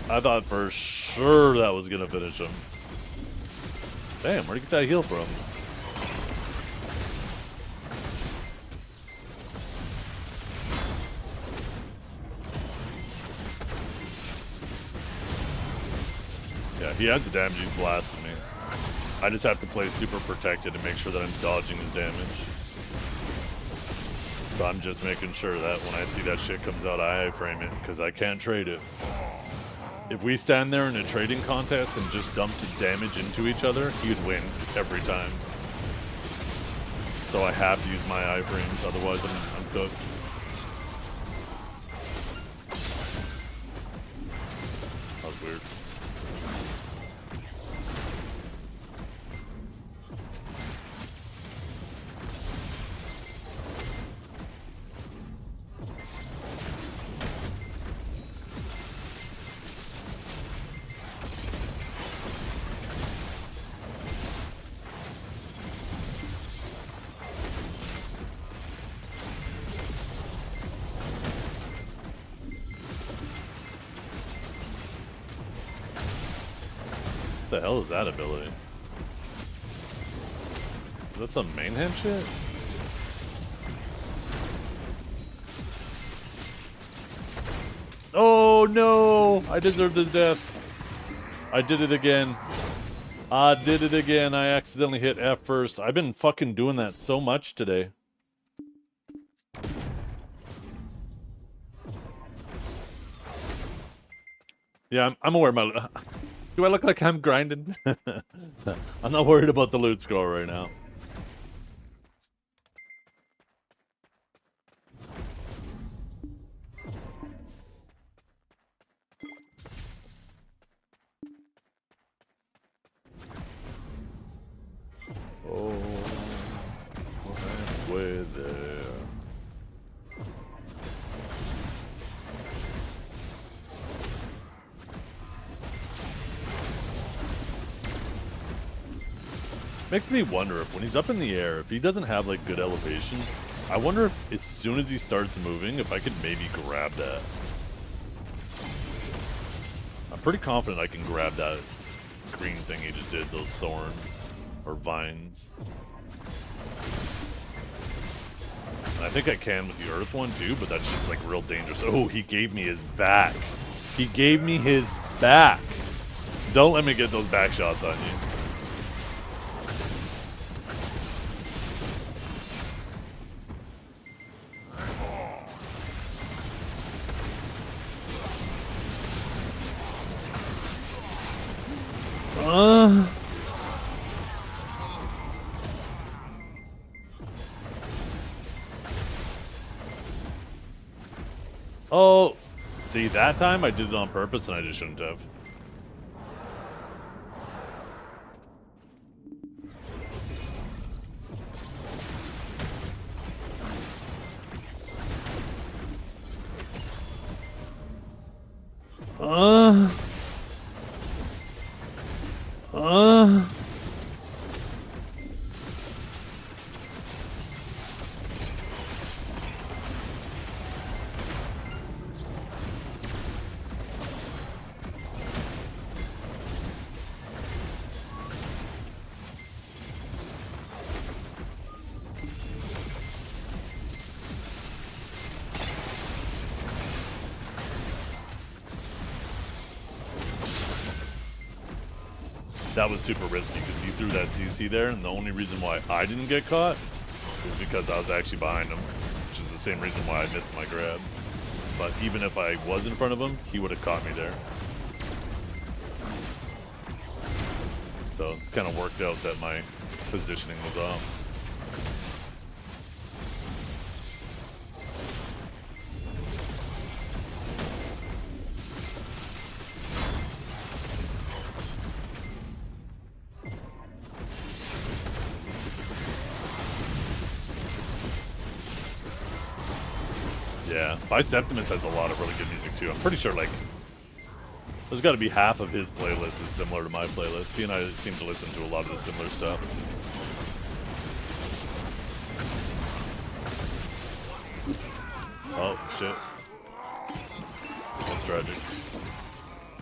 A: I thought for sure that was gonna finish him. Damn, where'd you get that heal from? Yeah, he had the damaging blast in me. I just have to play super protected and make sure that I'm dodging his damage. So I'm just making sure that when I see that shit comes out, I frame it, because I can't trade it. If we stand there in a trading contest and just dumped damage into each other, he'd win every time. So I have to use my iframes, otherwise I'm cooked. That was weird. What the hell is that ability? Is that some main hand shit? Oh no! I deserve this death. I did it again. I did it again. I accidentally hit F first. I've been fucking doing that so much today. Yeah, I'm aware of my... Do I look like I'm grinding? I'm not worried about the loot score right now. Oh, halfway there. Makes me wonder if when he's up in the air, if he doesn't have like good elevation, I wonder if as soon as he starts moving, if I could maybe grab that. I'm pretty confident I can grab that green thing he just did, those thorns or vines. And I think I can with the earth one too, but that shit's like real dangerous. Oh, he gave me his back. He gave me his back. Don't let me get those back shots on you. Oh, see, that time I did it on purpose and I just shouldn't have. That was super risky because he threw that CC there, and the only reason why I didn't get caught is because I was actually behind him, which is the same reason why I missed my grab. But even if I was in front of him, he would have caught me there. So it kind of worked out that my positioning was off. Yeah, Biceptimus has a lot of really good music too. I'm pretty sure like there's got to be half of his playlist is similar to my playlist. He and I seem to listen to a lot of the similar stuff. Oh shit, that's tragic.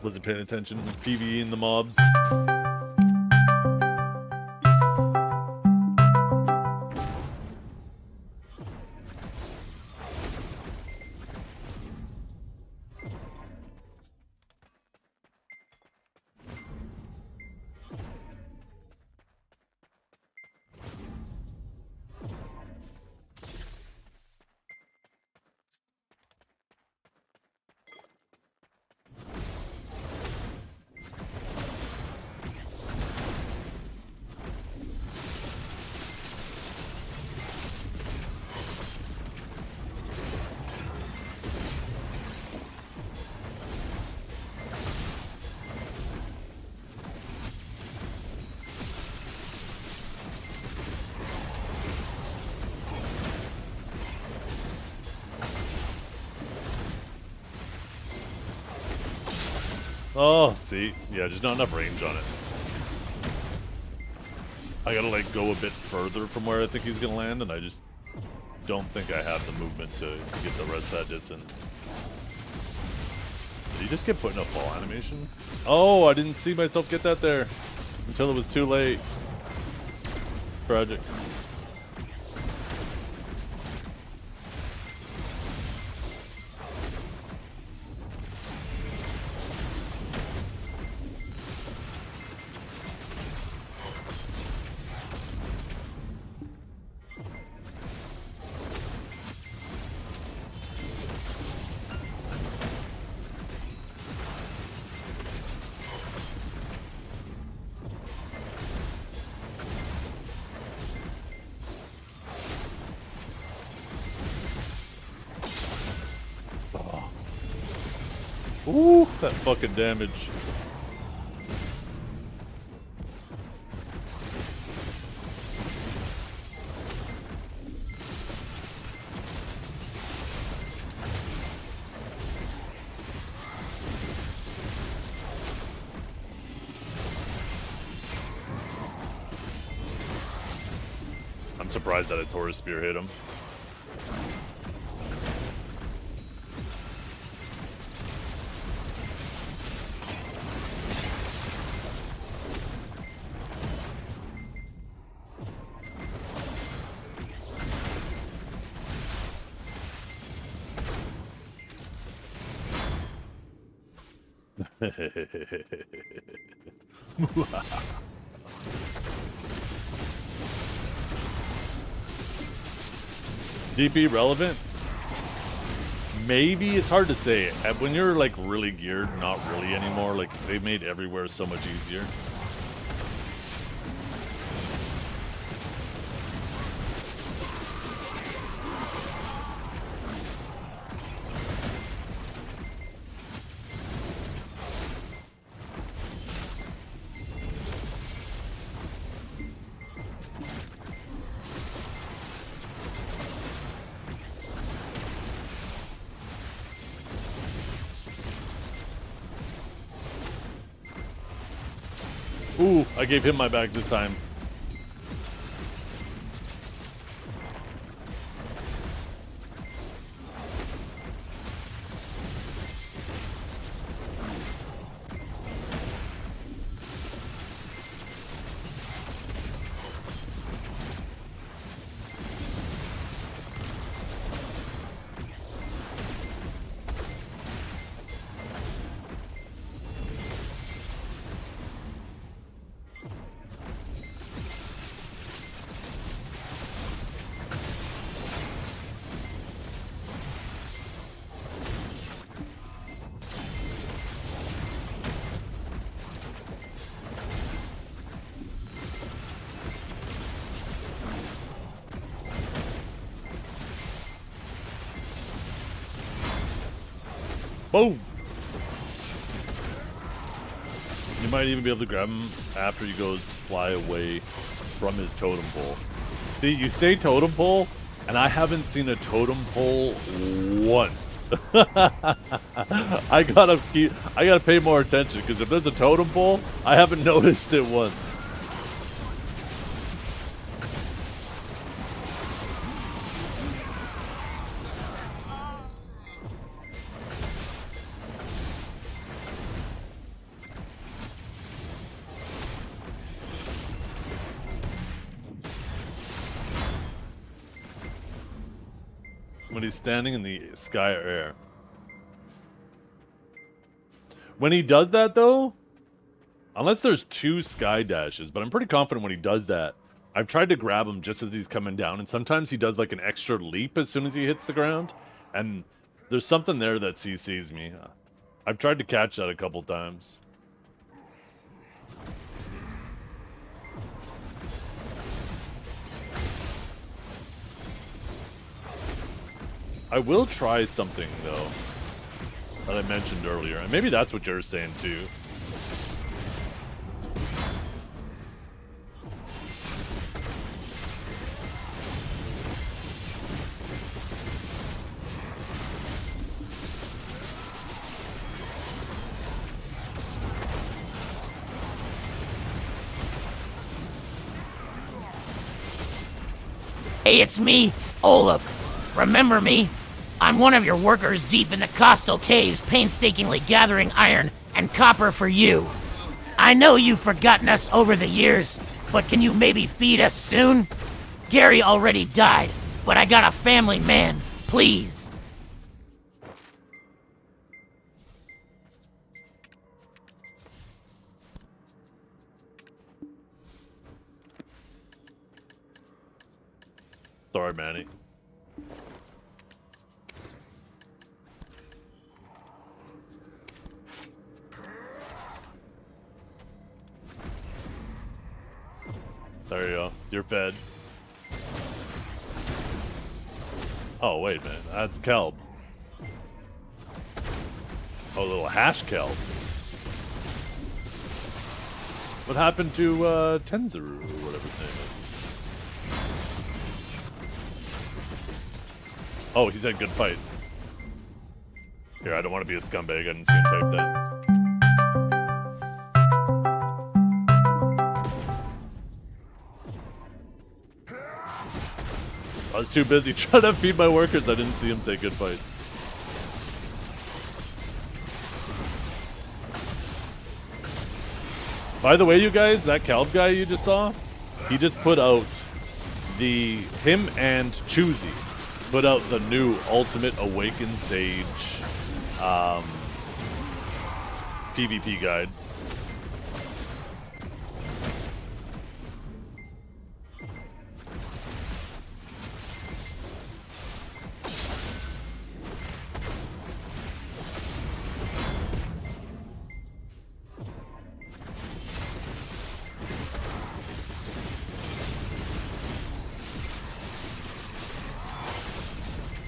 A: Wasn't paying attention. Was PvEing the mobs. Oh, see? Yeah, just not enough range on it. I gotta, like, go a bit further from where I think he's gonna land, and I just don't think I have the movement to get the rest of that distance. Did he just get put in a fall animation? Oh, I didn't see myself get that there until it was too late. Tragic. Ooh, that fucking damage. I'm surprised that a Taurus Spear hit him. DP relevant? Maybe, it's hard to say. When you're like really geared, not really anymore. Like they've made everywhere so much easier. Ooh, I gave him my back this time. Boom! You might even be able to grab him after he goes fly away from his totem pole. See, you say totem pole, and I haven't seen a totem pole once. I gotta pay more attention, because if there's a totem pole, I haven't noticed it once. When he's standing in the sky or air. When he does that, though, unless there's two sky dashes, but I'm pretty confident when he does that. I've tried to grab him just as he's coming down, and sometimes he does like an extra leap as soon as he hits the ground, and there's something there that CCs me. I've tried to catch that a couple times. I will try something, though, that I mentioned earlier. And maybe that's what you're saying, too.
I: Hey, it's me, Olaf. Remember me? I'm one of your workers deep in the coastal caves, painstakingly gathering iron and copper for you. I know you've forgotten us over the years, but can you maybe feed us soon? Gary already died, but I got a family man. Please.
A: Sorry, Manny. There you go. You're fed. Oh, wait, man. That's kelp. Oh, a little hash kelp. What happened to Tenzuru, or whatever his name is? Oh, he said good fight. Here, I don't want to be a scumbag. I didn't see him type that. I was too busy trying to feed my workers. I didn't see him say good fights. By the way, you guys, that Calb guy you just saw, he just put out him and Choosy put out the new Ultimate Awakened Sage PvP guide.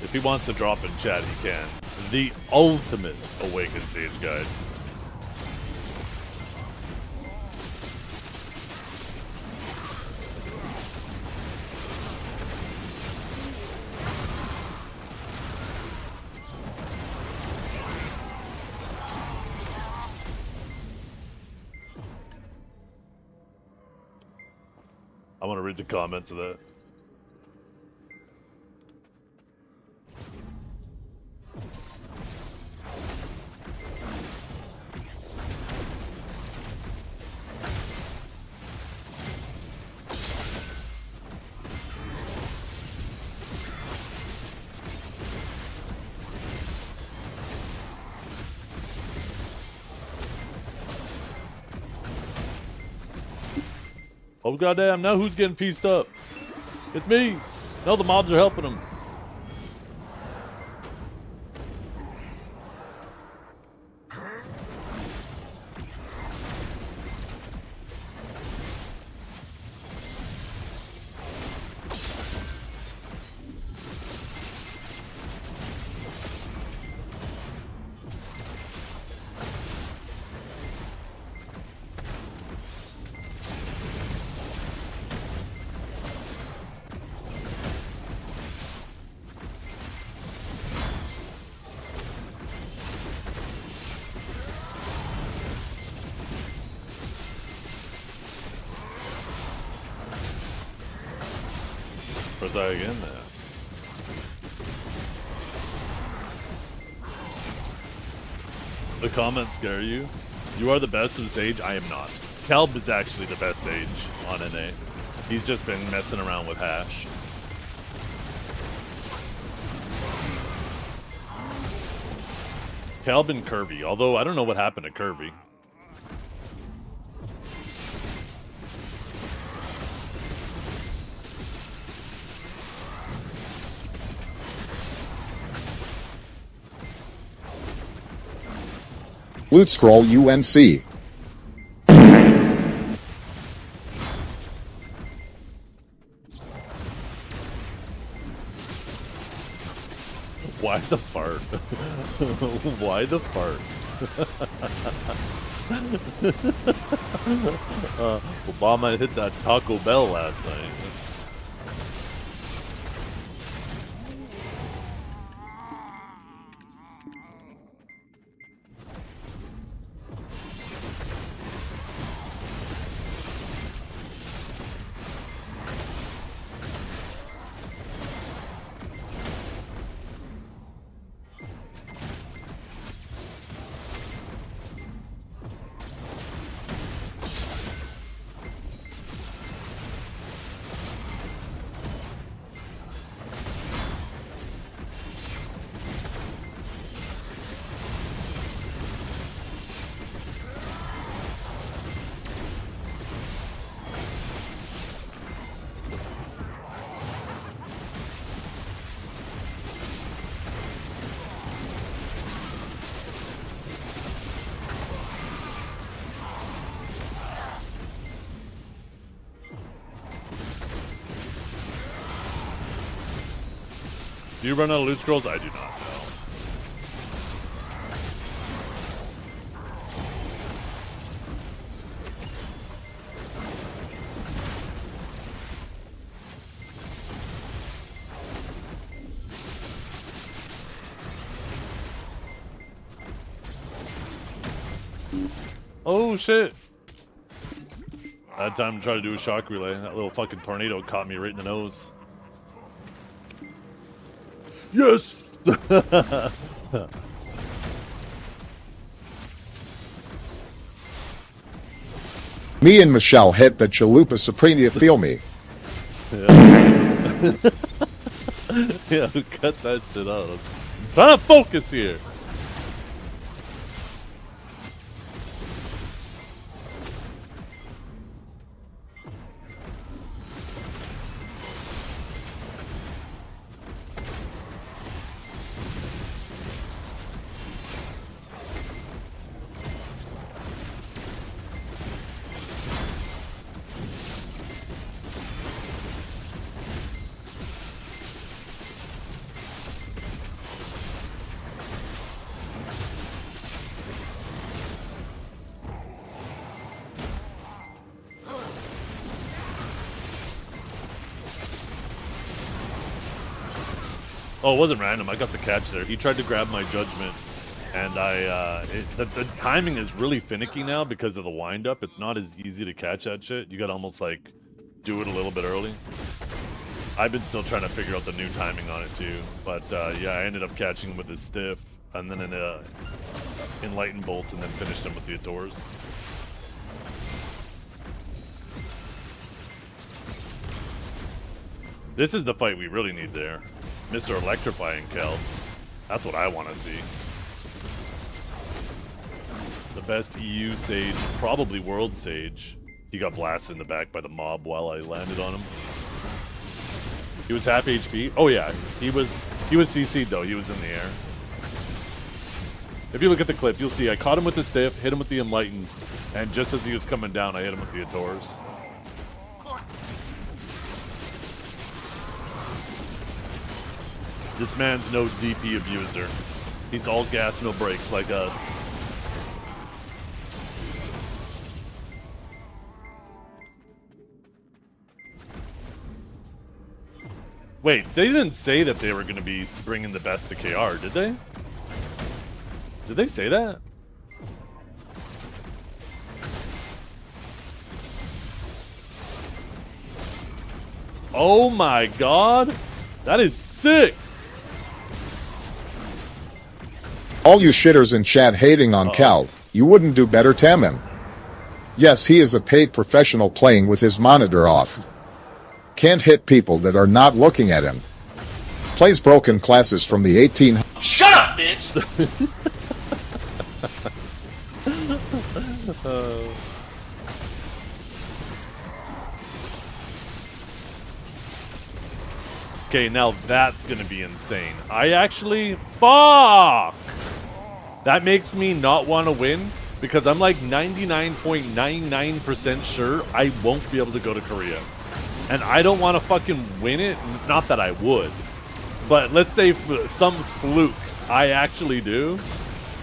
A: If he wants to drop in chat, he can. The Ultimate Awakened Sage guide. I want to read the comments of that. Oh goddamn, now who's getting pieced up? It's me! No, the mobs are helping him. Was I again there? The comments scare you? You are the best of Sage? I am not. Calb is actually the best Sage on NA. He's just been messing around with Hash. Calb and Kirby, although I don't know what happened to Kirby.
J: Loot Scroll UNC.
A: Why the fart? Why the fart? Obama hit that Taco Bell last night. Do you run out of loot scrolls? I do not know. Oh shit! I had time to try to do a shock relay. That little fucking tornado caught me right in the nose. Yes!
J: Me and Michelle hit the chalupa supreme. You feel me?
A: Yeah, cut that shit out. I'm trying to focus here. Oh, it wasn't random. I got the catch there. He tried to grab my judgment, and the timing is really finicky now because of the wind-up. It's not as easy to catch that shit. You gotta almost, like, do it a little bit early. I've been still trying to figure out the new timing on it, too. But, yeah, I ended up catching him with his stiff, and then an enlightened bolt, and then finished him with the Adors. This is the fight we really need there. Mr. Electrifying Kel. That's what I want to see. The best EU Sage, probably World Sage. He got blasted in the back by the mob while I landed on him. He was half HP. Oh yeah, he was CC'd though. He was in the air. If you look at the clip, you'll see I caught him with the stiff, hit him with the enlightened, and just as he was coming down, I hit him with the Adors. This man's no DP abuser. He's all gas, no brakes like us. Wait, they didn't say that they were going to be bringing the best to KR, did they? Did they say that? Oh my god! That is sick!
J: All you shitters in chat hating on Cal, you wouldn't do better, Tam him. Yes, he is a paid professional playing with his monitor off. Can't hit people that are not looking at him. Plays broken classes from the 18...
K: Shut up, bitch!
A: Okay, now that's gonna be insane. I actually... Fuck! That makes me not want to win, because I'm like 99.99% sure I won't be able to go to Korea. And I don't want to fucking win it. Not that I would. But let's say for some fluke I actually do.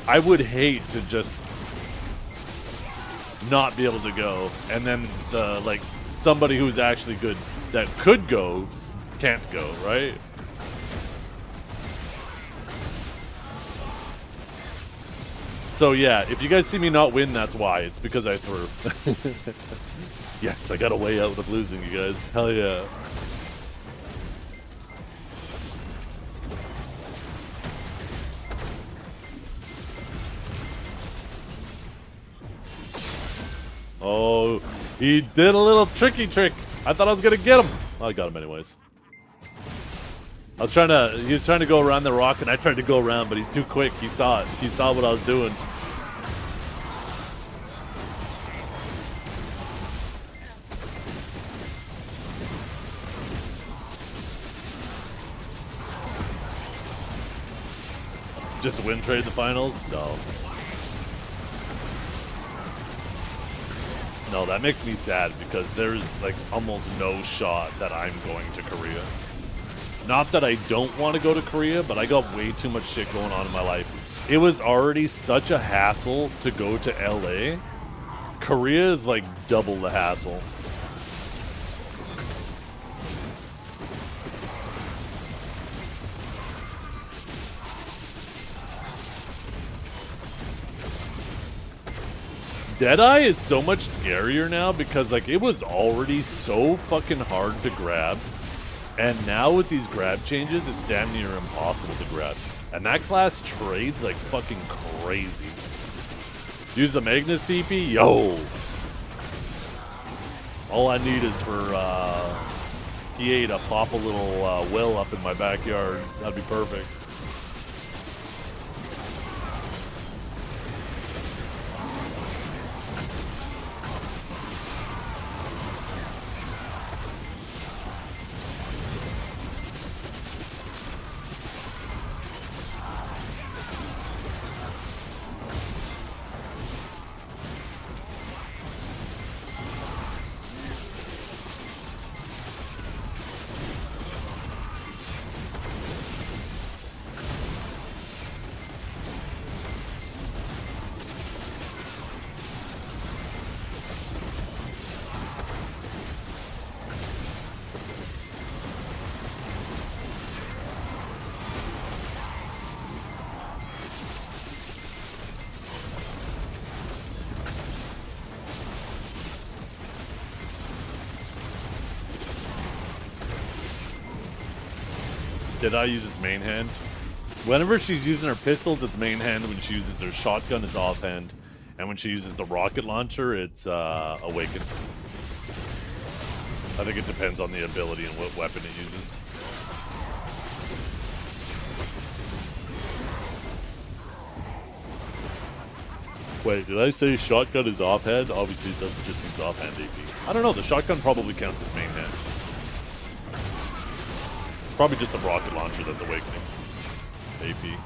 A: I would hate to just not be able to go. And then like somebody who's actually good that could go can't go, right? So yeah, if you guys see me not win, that's why. It's because I threw. Yes, I got a way out of losing, you guys. Hell yeah. Oh, he did a little tricky trick. I thought I was gonna get him. Well, I got him anyways. He was trying to go around the rock, and I tried to go around, but he's too quick. He saw it. He saw what I was doing. Just win trade in the finals? No. No, that makes me sad because there's like almost no shot that I'm going to Korea. Not that I don't want to go to Korea, but I got way too much shit going on in my life. It was already such a hassle to go to LA. Korea is like double the hassle. Deadeye is so much scarier now because, like, it was already so fucking hard to grab. And now with these grab changes, it's damn near impossible to grab. And that class trades like fucking crazy. Use the Magnus TP? Yo! All I need is for PA to pop a little well up in my backyard. That'd be perfect. Did I use its main hand? Whenever she's using her pistols, it's main hand. When she uses her shotgun, it's offhand. And when she uses the rocket launcher, it's awakened. I think it depends on the ability and what weapon it uses. Wait, did I say shotgun is offhand? Obviously, it doesn't just use offhand AP. I don't know. The shotgun probably counts as main hand. It's probably just a rocket launcher that's awakening. AP.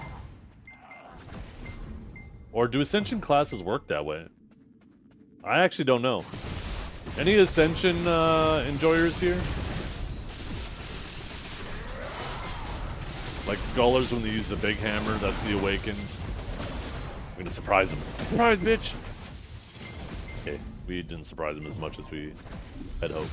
A: Or do Ascension classes work that way? I actually don't know. Any Ascension enjoyers here? Like Scholars when they use the big hammer, that's the awakened. I'm gonna surprise him. Surprise, bitch! Okay, we didn't surprise him as much as we had hoped.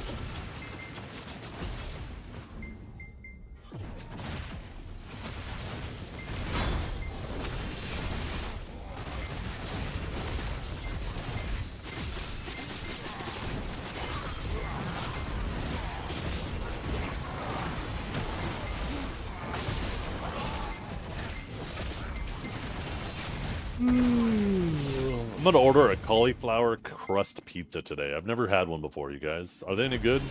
A: I'm gonna order a cauliflower crust pizza today. I've never had one before, you guys. Are they any good?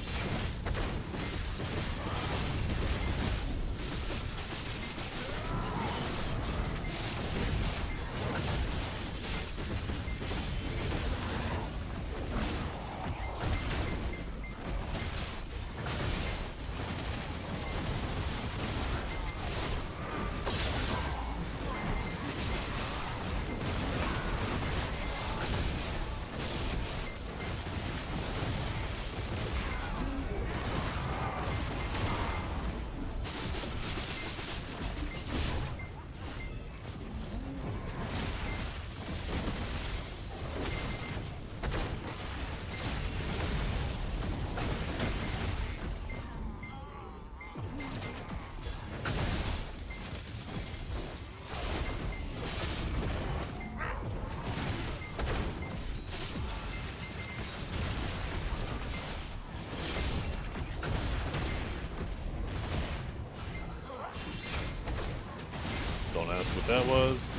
A: Don't ask what that was.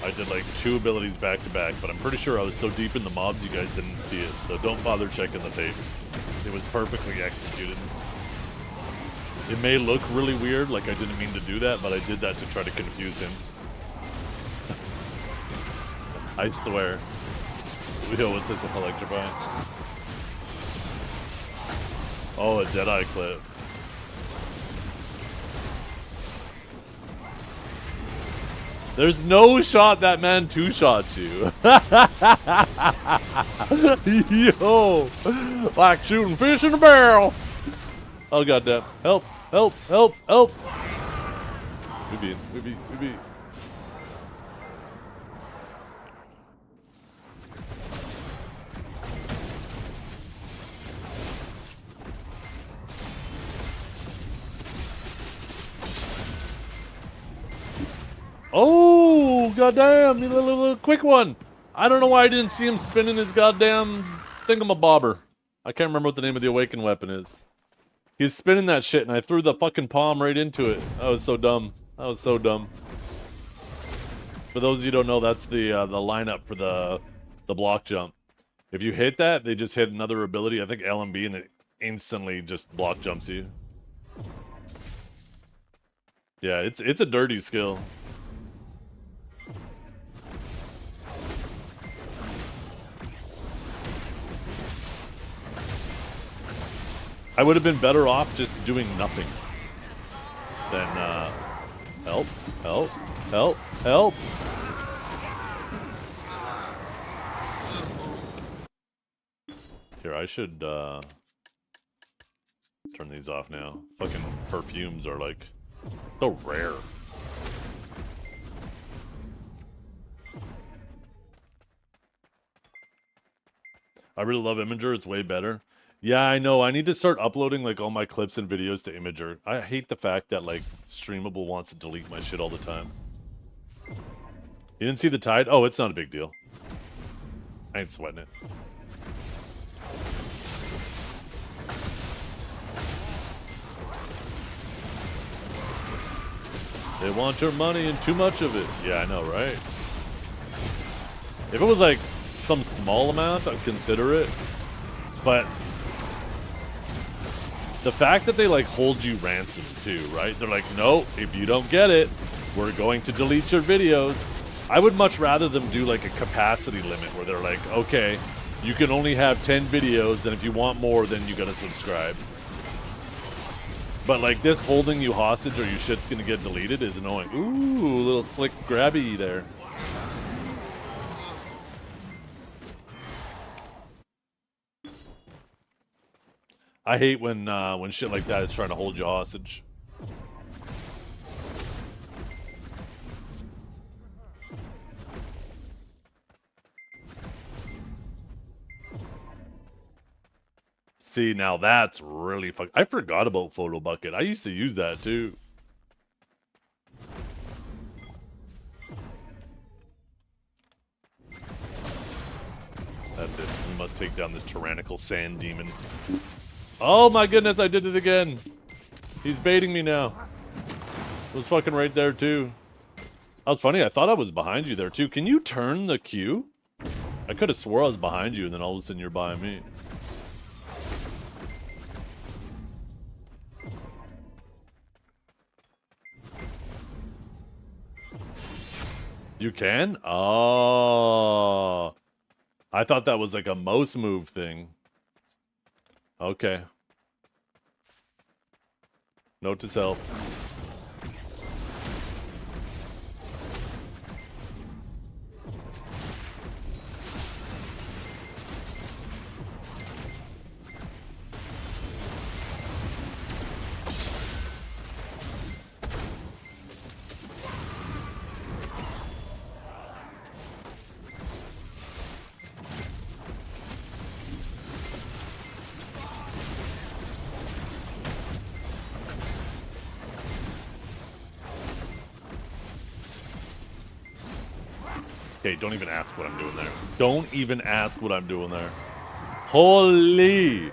A: I did like 2 abilities back to back, but I'm pretty sure I was so deep in the mobs you guys didn't see it, so don't bother checking the tape. It was perfectly executed. It may look really weird, like I didn't mean to do that, but I did that to try to confuse him. I swear. Yo, what's this, electrify? Oh, a Deadeye clip. There's no shot that man 2-shots you. Yo! Like shooting fish in a barrel. Oh, goddamn. Help, help, help, help. We beat. Oh, goddamn, the little quick one. I don't know why I didn't see him spinning his goddamn thingamabobber. I can't remember what the name of the awakened weapon is. He's spinning that shit, and I threw the fucking palm right into it. That was so dumb. That was so dumb. For those of you who don't know, that's the lineup for the block jump. If you hit that, they just hit another ability, I think L and B, and it instantly just block jumps you. Yeah, it's a dirty skill. I would have been better off just doing nothing than help, help, help, help. Here, I should turn these off now. Fucking perfumes are like so rare. I really love Imager, it's way better. Yeah, I know. I need to start uploading like all my clips and videos to Imager. I hate the fact that like Streamable wants to delete my shit all the time. You didn't see the tide? Oh, it's not a big deal. I ain't sweating it. They want your money and too much of it. Yeah, I know, right? If it was like some small amount, I'd consider it. But the fact that they like hold you ransom too, right? They're like, no, if you don't get it, we're going to delete your videos. I would much rather them do like a capacity limit where they're like, okay, you can only have 10 videos, and if you want more, then you gotta subscribe. But like this holding you hostage or your shit's gonna get deleted is annoying. Ooh, a little slick grabby there. I hate when shit like that is trying to hold you hostage. See, now that's really fuck. I forgot about Photo Bucket. I used to use that too. That's it. We must take down this tyrannical sand demon. Oh my goodness, I did it again. He's baiting me now. It was fucking right there too. That was funny. I thought I was behind you there too. Can you turn the queue? I could have swore I was behind you and then all of a sudden you're behind me. You can? Oh. I thought that was like a mouse move thing. Okay. Note to self. Okay, don't even ask what I'm doing there. Don't even ask what I'm doing there. Holy!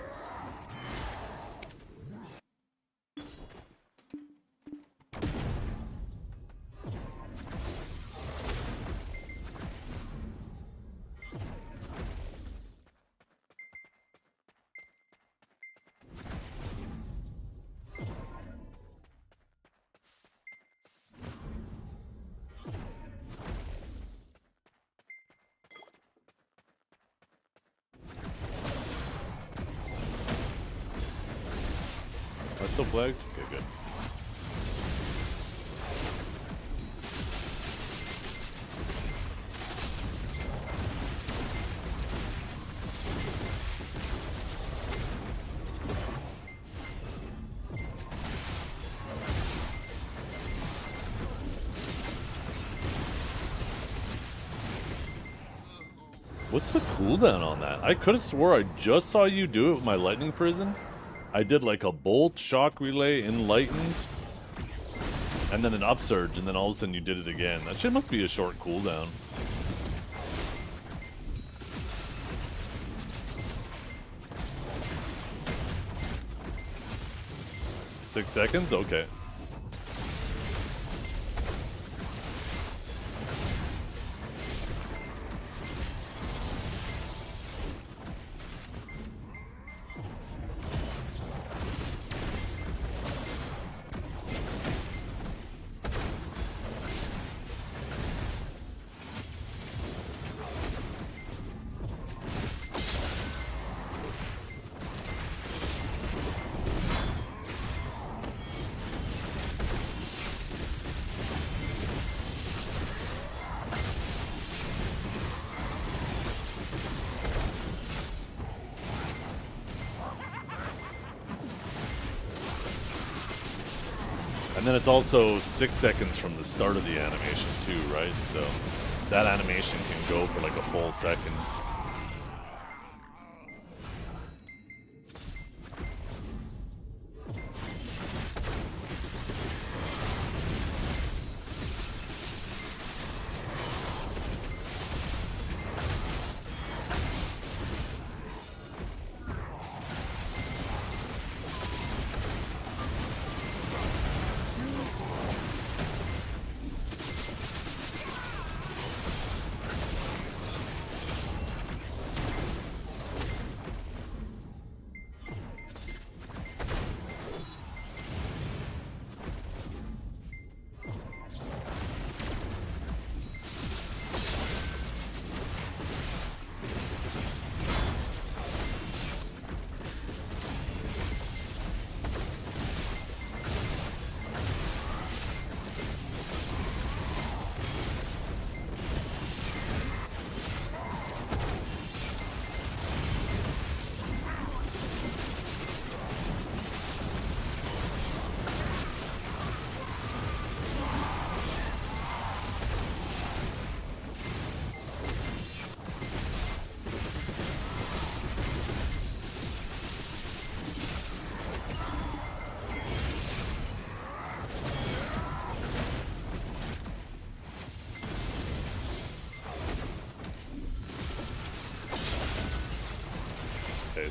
A: Still flagged? Okay, good. What's the cooldown on that? I could have swore I just saw you do it with my lightning prison. I did like a bolt, shock relay, enlightened. and then an upsurge, and then all of a sudden you did it again. That shit must be a short cooldown. 6 seconds? Okay. And then it's also 6 seconds from the start of the animation too, right? So that animation can go for like a full second.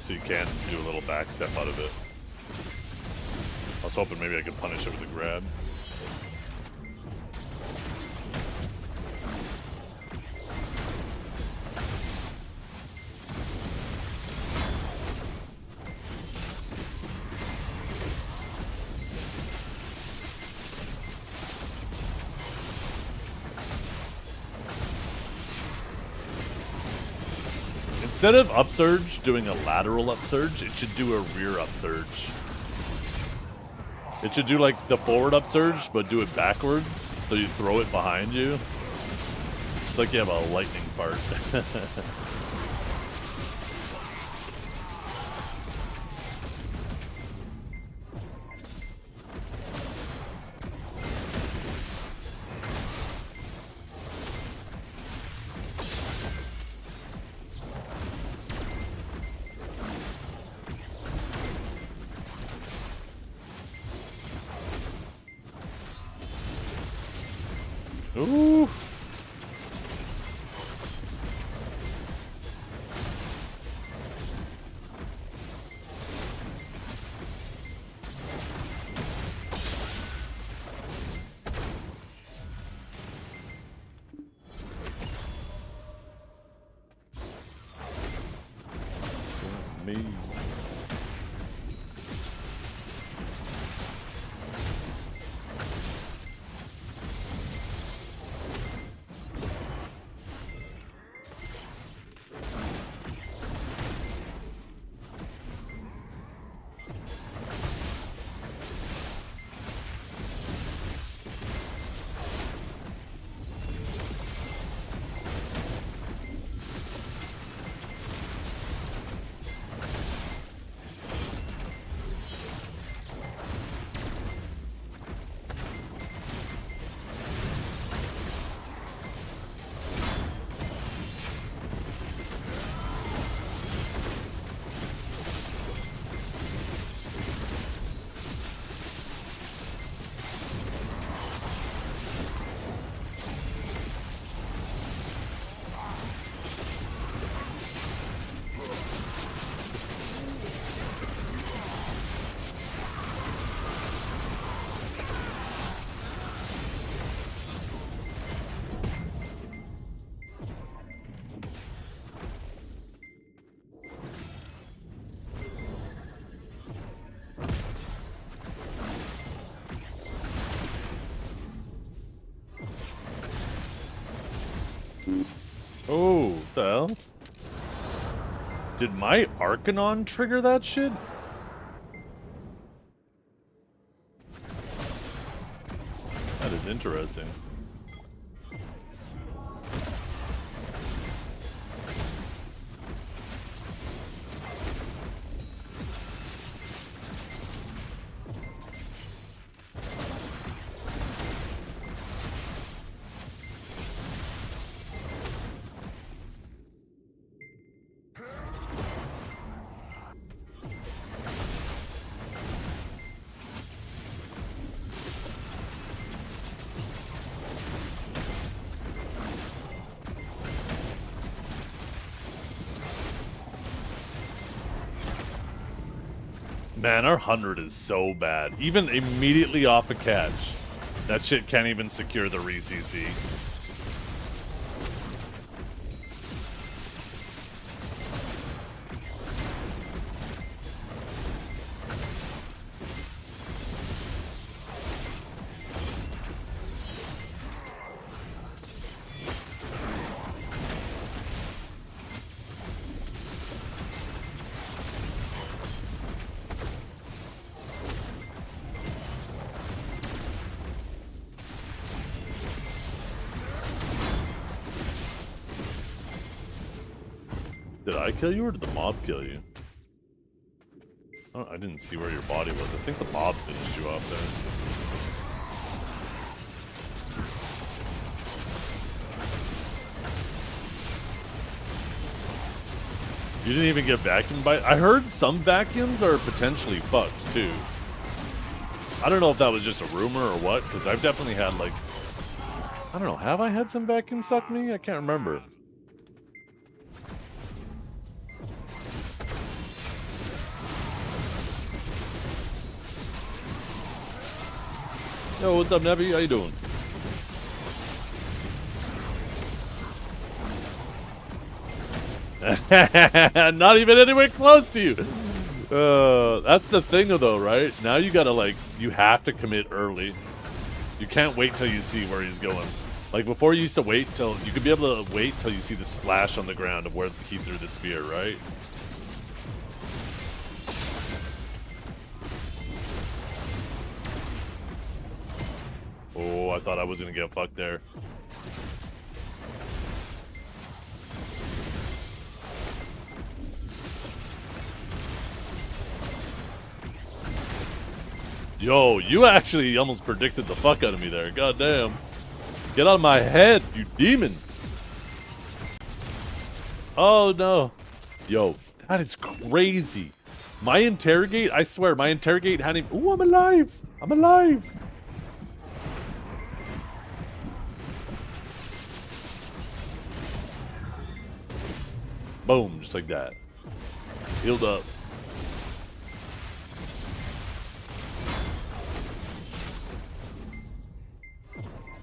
A: So you can't do a little back step out of it. I was hoping maybe I could punish it with a grab. Instead of upsurge doing a lateral upsurge, it should do a rear upsurge. It should do like the forward upsurge, but do it backwards, so you throw it behind you. It's like you have a lightning part. Ooh. Me. Oh, what the hell? Did my Arcanon trigger that shit? That is interesting. Man, our 100 is so bad. Even immediately off a catch, that shit can't even secure the re-CC. Did I kill you or did the mob kill you? Oh, I didn't see where your body was. I think the mob finished you off there. You didn't even get vacuumed by... I heard some vacuums are potentially fucked, too. I don't know if that was just a rumor or what, because I've definitely had, like... I don't know, have I had some vacuum suck me? I can't remember. Yo, what's up, Nebby? How you doing? Not even anywhere close to you. That's the thing, though, right? Now you gotta, like, you have to commit early. You can't wait till you see where he's going. Like, before you used to wait till... You could be able to wait till you see the splash on the ground of where he threw the spear, right? Oh, I thought I was gonna get fucked there. Yo, you actually almost predicted the fuck out of me there. God damn. Get out of my head, you demon. Oh, no. Yo, that is crazy. My interrogate, I swear, my interrogate hadn't even... Ooh, I'm alive. I'm alive. Boom, just like that. Healed up.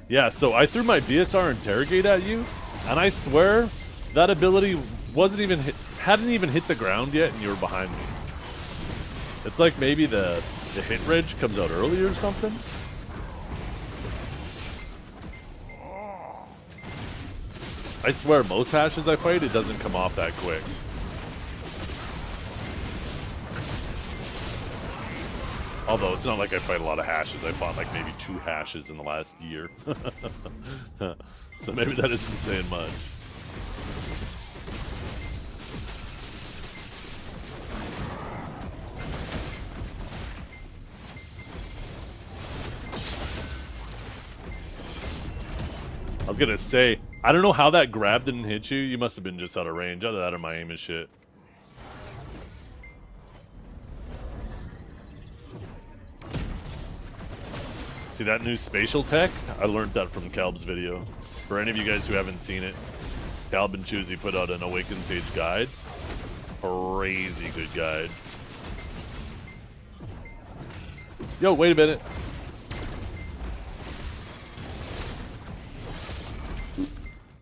A: Yeah, so I threw my BSR interrogate at you, and I swear that ability hadn't even hit the ground yet, and you were behind me. It's like maybe the hit reg comes out early or something. I swear, most hashes I fight, it doesn't come off that quick. Although, it's not like I fight a lot of hashes. I fought like maybe 2 hashes in the last year. So maybe that isn't saying much. I was gonna say, I don't know how that grab didn't hit you. You must have been just out of range. Either that or my aim is shit. See that new spatial tech? I learned that from Calb's video. For any of you guys who haven't seen it, Calb and Choosy put out an Awakened Sage guide. Crazy good guide. Yo, wait a minute.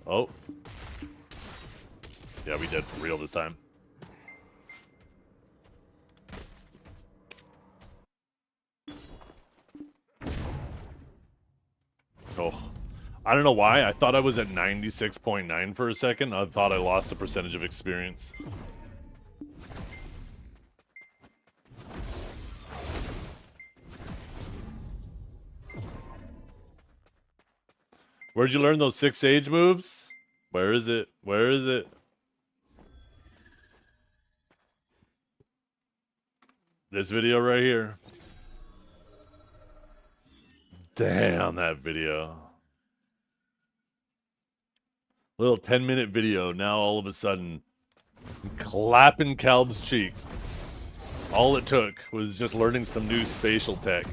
A: Oh. Yeah, we did for real this time. Oh. I don't know why. I thought I was at 96.9 for a second. I thought I lost the percentage of experience. Where'd you learn those 6 Sage moves? Where is it? Where is it? This video right here. Damn, that video. Little 10-minute video. Now all of a sudden, clapping Calb's cheeks. All it took was just learning some new spatial tech.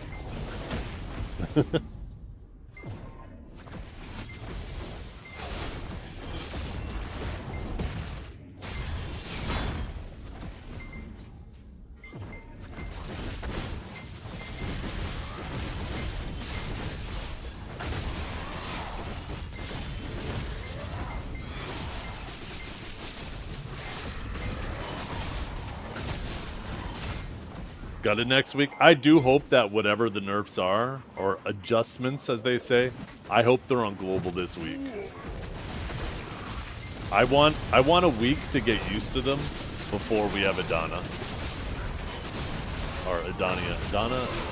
A: Got it next week. I do hope that whatever the nerfs are, or adjustments as they say, I hope they're on global this week. I want a week to get used to them before we have Adana. Or Adania.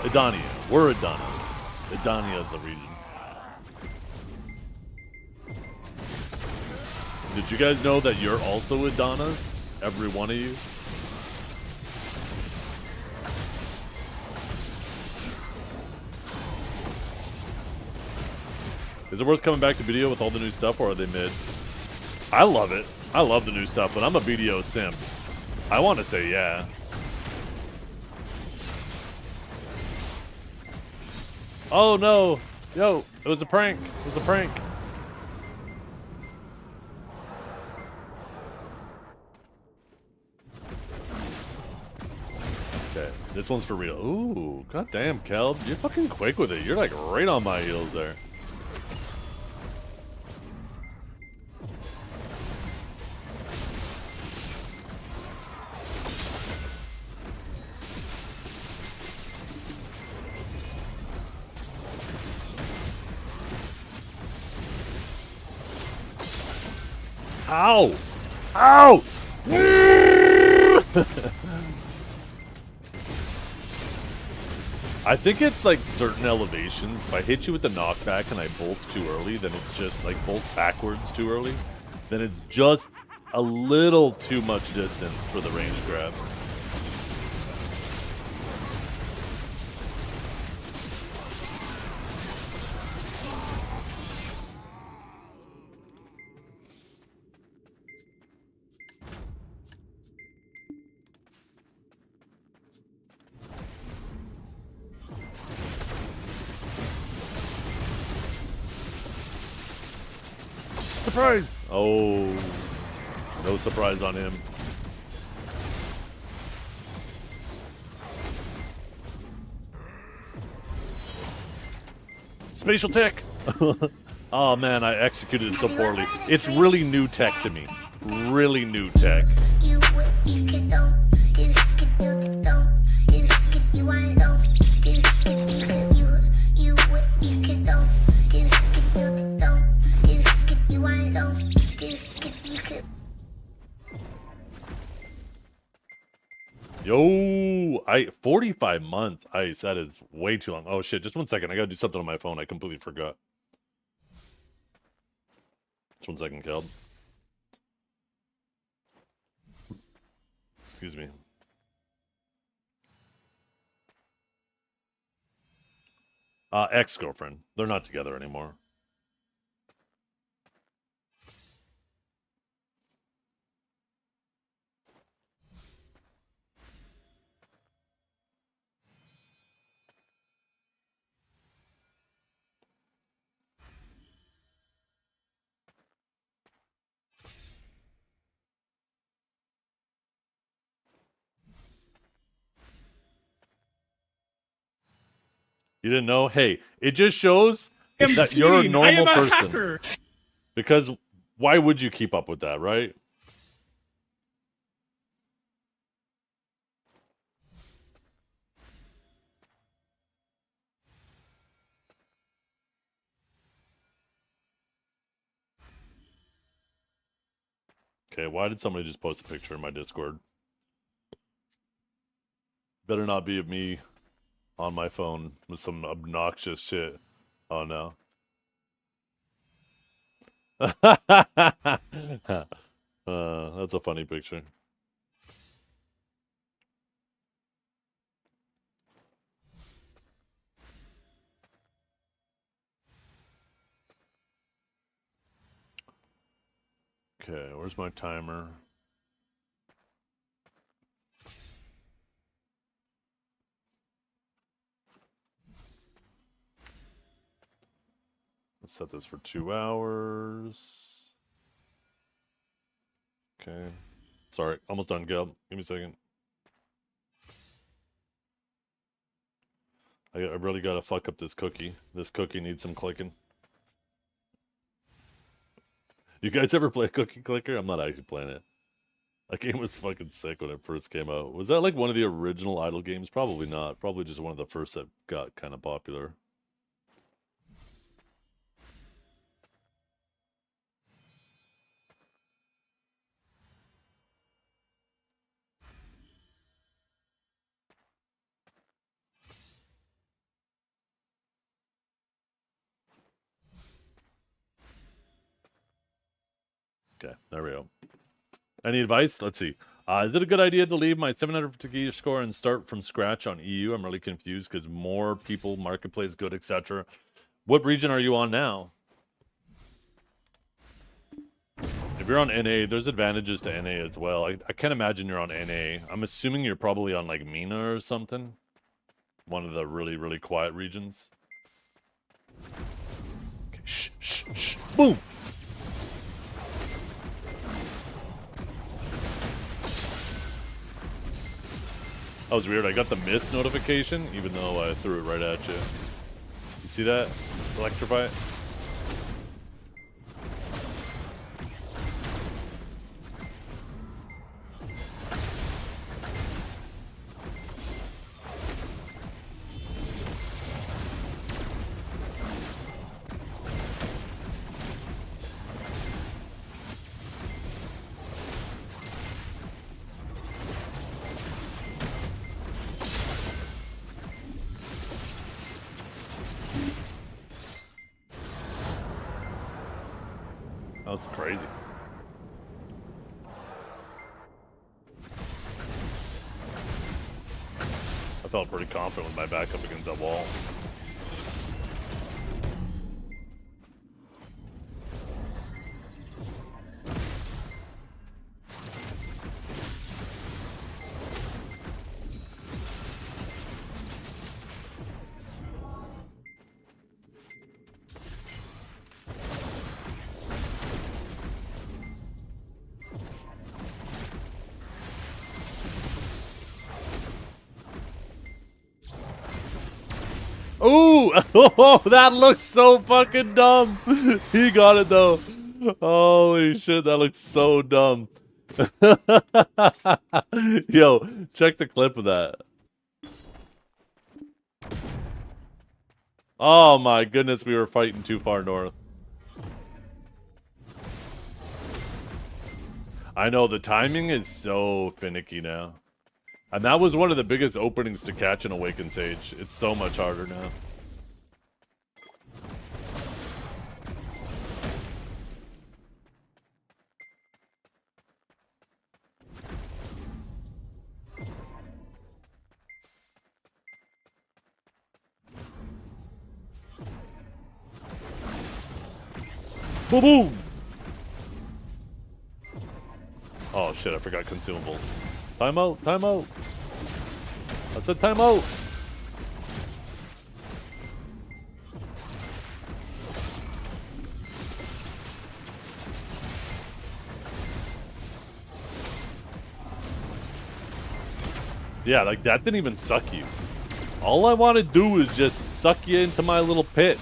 A: Adania. We're Adanas. Adania is the region. Did you guys know that you're also Adanas? Every one of you? Is it worth coming back to video with all the new stuff, or are they mid? I love it. I love the new stuff, but I'm a BDO simp. I want to say yeah. Oh no! Yo, it was a prank. It was a prank. Okay, this one's for real. Ooh, goddamn, Kelb. You're fucking quick with it. You're like right on my heels there. Ow! Ow! I think it's like certain elevations. If I hit you with the knockback and I bolt too early, then it's just like bolt backwards too early. Then it's just a little too much distance for the range grab. Surprise! Oh, no surprise on him. Spatial tech! Oh man, I executed it so poorly. It's really new tech to me. Really new tech. Yo, 45 month ice. That is way too long. Oh shit, just 1 second. I gotta do something on my phone. I completely forgot. Just 1 second, Kelb. Excuse me. Ex-girlfriend. They're not together anymore. You didn't know? Hey, it just shows that you're a normal person. Hacker. Because why would you keep up with that, right? Okay, why did somebody just post a picture in my Discord? Better not be of me on my phone with some obnoxious shit. Oh no. That's a funny picture. Okay, where's my timer? Let's set this for 2 hours. Okay. Sorry, almost done, Gil. Give me a second. I really gotta fuck up this cookie. This cookie needs some clicking. You guys ever play Cookie Clicker? I'm not actually playing it. That game was fucking sick when it first came out. Was that like one of the original Idle games? Probably not. Probably just one of the first that got kind of popular. Okay, there we go. Any advice? Let's see. Is it a good idea to leave my 700 fatigue score and start from scratch on EU? I'm really confused because more people, marketplace good, etc. What region are you on now? If you're on NA, there's advantages to NA as well. I can't imagine you're on NA. I'm assuming you're probably on like MENA or something. One of the really, really quiet regions. Okay, shh, shh, shh. Boom! That was weird. I got the miss notification, even though I threw it right at you. You see that? Electrify it? That's crazy. I felt pretty confident with my back up against that wall. Ooh! Oh, that looks so fucking dumb. He got it though. Holy shit, that looks so dumb. Yo, check the clip of that. Oh my goodness, we were fighting too far north. I know, the timing is so finicky now. And that was one of the biggest openings to catch an Awakened Sage. It's so much harder now. Boom, boom! Oh shit, I forgot consumables. Time out, time out. I said time out. Yeah, like that didn't even suck you. All I want to do is just suck you into my little pit.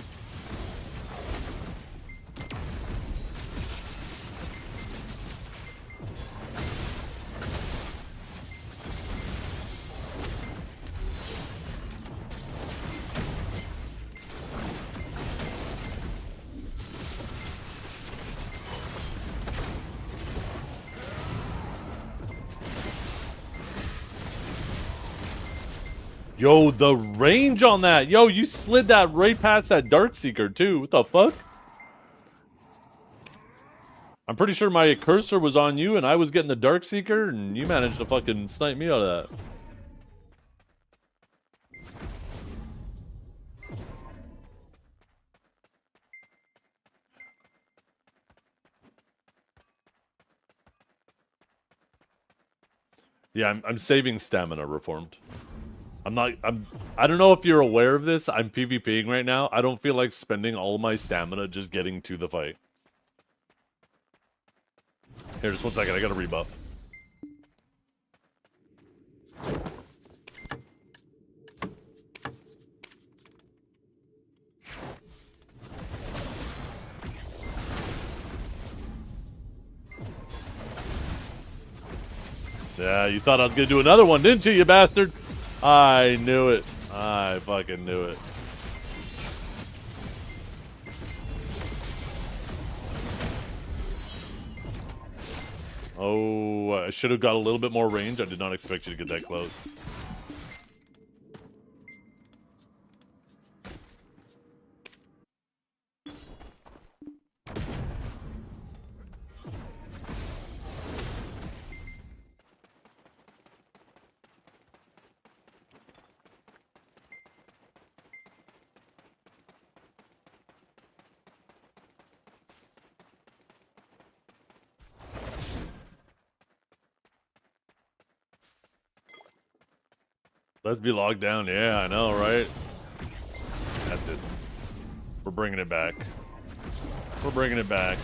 A: Yo, the range on that. Yo, you slid that right past that Darkseeker, too. What the fuck? I'm pretty sure my cursor was on you and I was getting the Darkseeker and you managed to fucking snipe me out of that. Yeah, I'm saving stamina, Reformed. I don't know if you're aware of this. I'm PvPing right now. I don't feel like spending all my stamina just getting to the fight. Here, just one second. I got a rebuff. Yeah, you thought I was gonna do another one, didn't you, you bastard? I knew it. I fucking knew it. Oh, I should have got a little bit more range. I did not expect you to get that close. Let's be logged down. Yeah, I know, right? That's it. We're bringing it back. We're bringing it back.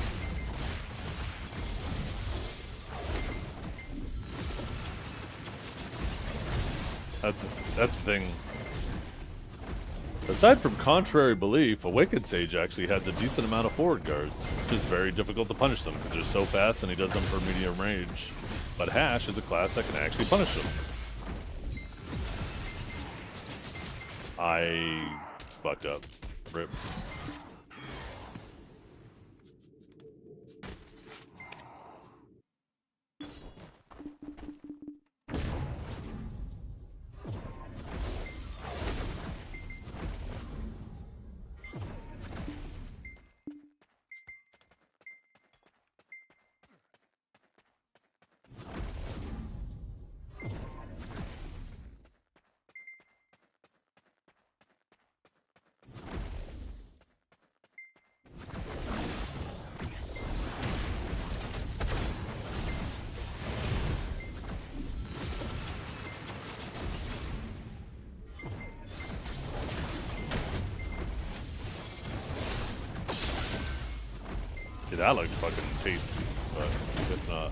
A: That's the thing. Aside from contrary belief, Awakened Sage actually has a decent amount of forward guards, which is very difficult to punish them because they're so fast and he does them for medium range. But Hash is a class that can actually punish them. I fucked up. Rip. Yeah, that looked fucking tasty, but I guess not.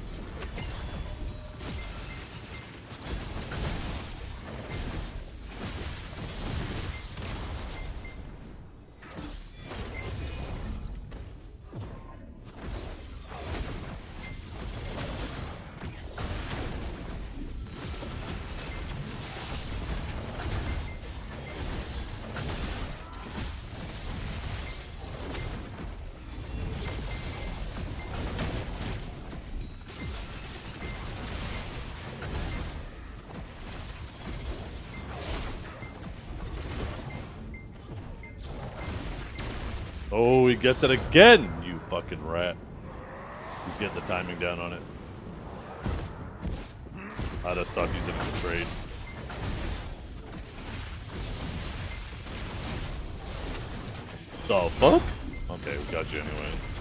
A: Oh, he gets it again, you fucking rat. He's getting the timing down on it. I'd have stopped using it to trade. The fuck? Okay, we got you anyways.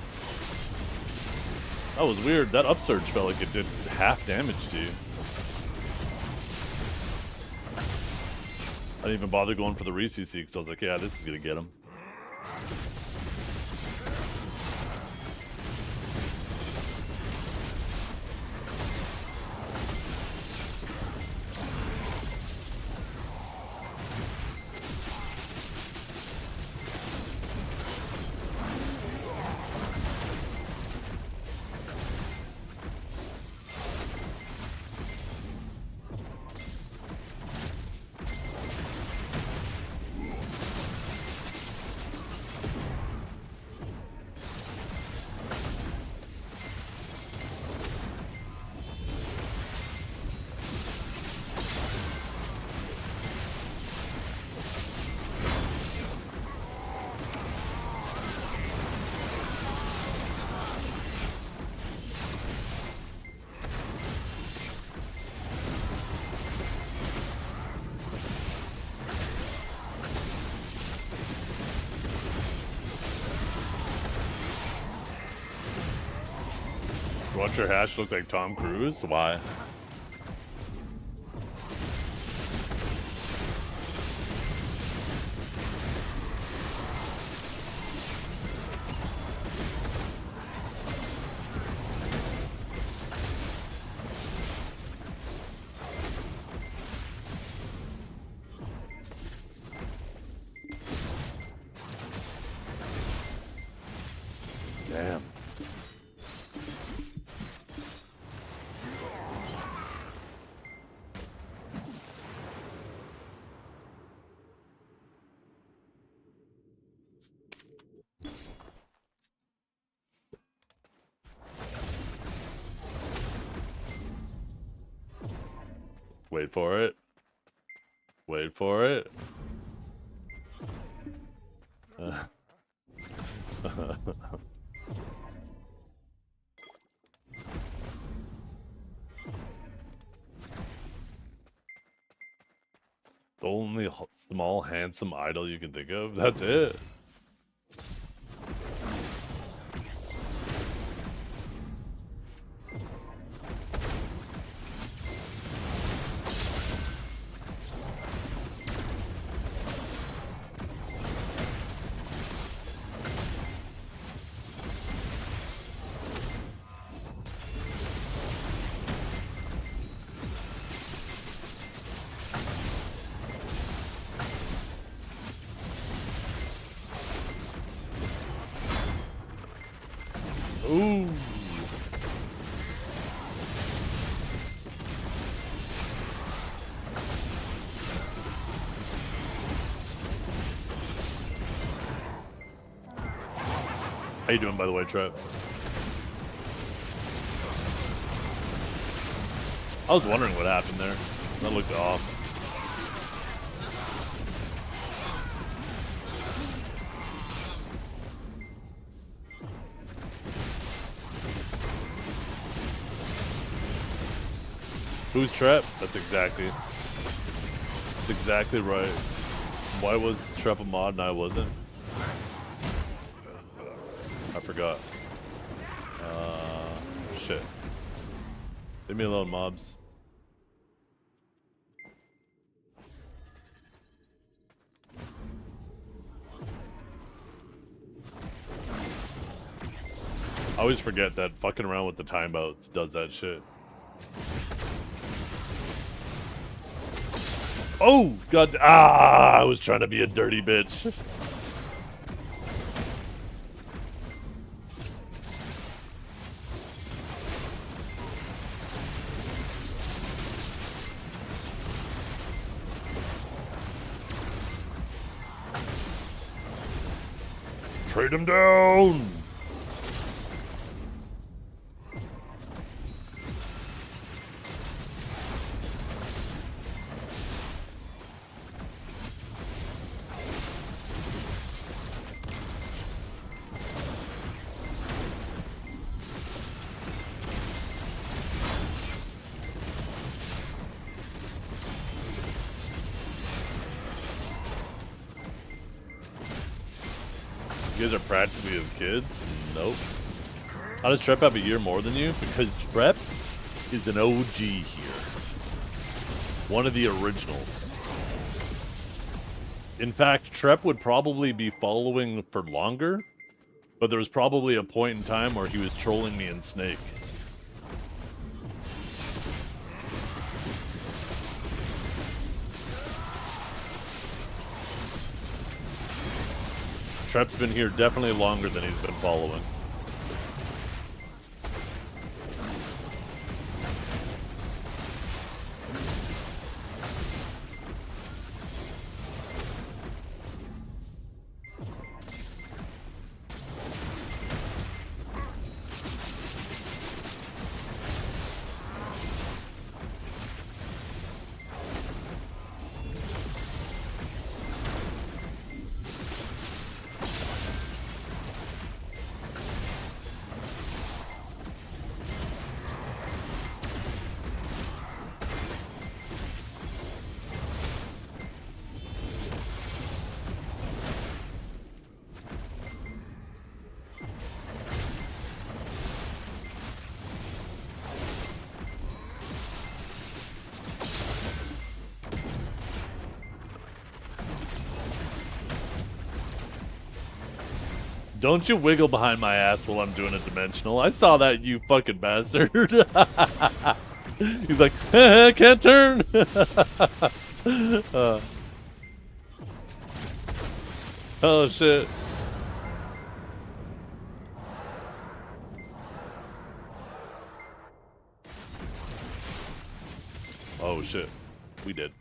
A: That was weird. That upsurge felt like it did half damage to you. I didn't even bother going for the re-CC because I was like, yeah, this is gonna get him. want your hash to look like Tom Cruise? Why? Damn. Wait for it. Wait for it. The only small, handsome idol you can think of? That's it. Ooh. How you doing, by the way, Trev? I was wondering what happened there. That looked off. Who's Trep? That's exactly right. Why was Trep a mod and I wasn't? I forgot. Shit. Leave me alone, mobs. I always forget that fucking around with the timeouts does that shit. Oh, God. I was trying to be a dirty bitch. Trade him down. You guys are practically as kids? Nope. How does Trep have a year more than you? Because Trep is an OG here. One of the originals. In fact, Trep would probably be following for longer, but there was probably a point in time where he was trolling me in Snake. Trep's been here definitely longer than he's been following. Don't you wiggle behind my ass while I'm doing a dimensional. I saw that, you fucking bastard. He's like, can't turn. Oh, shit. Oh, shit. We did.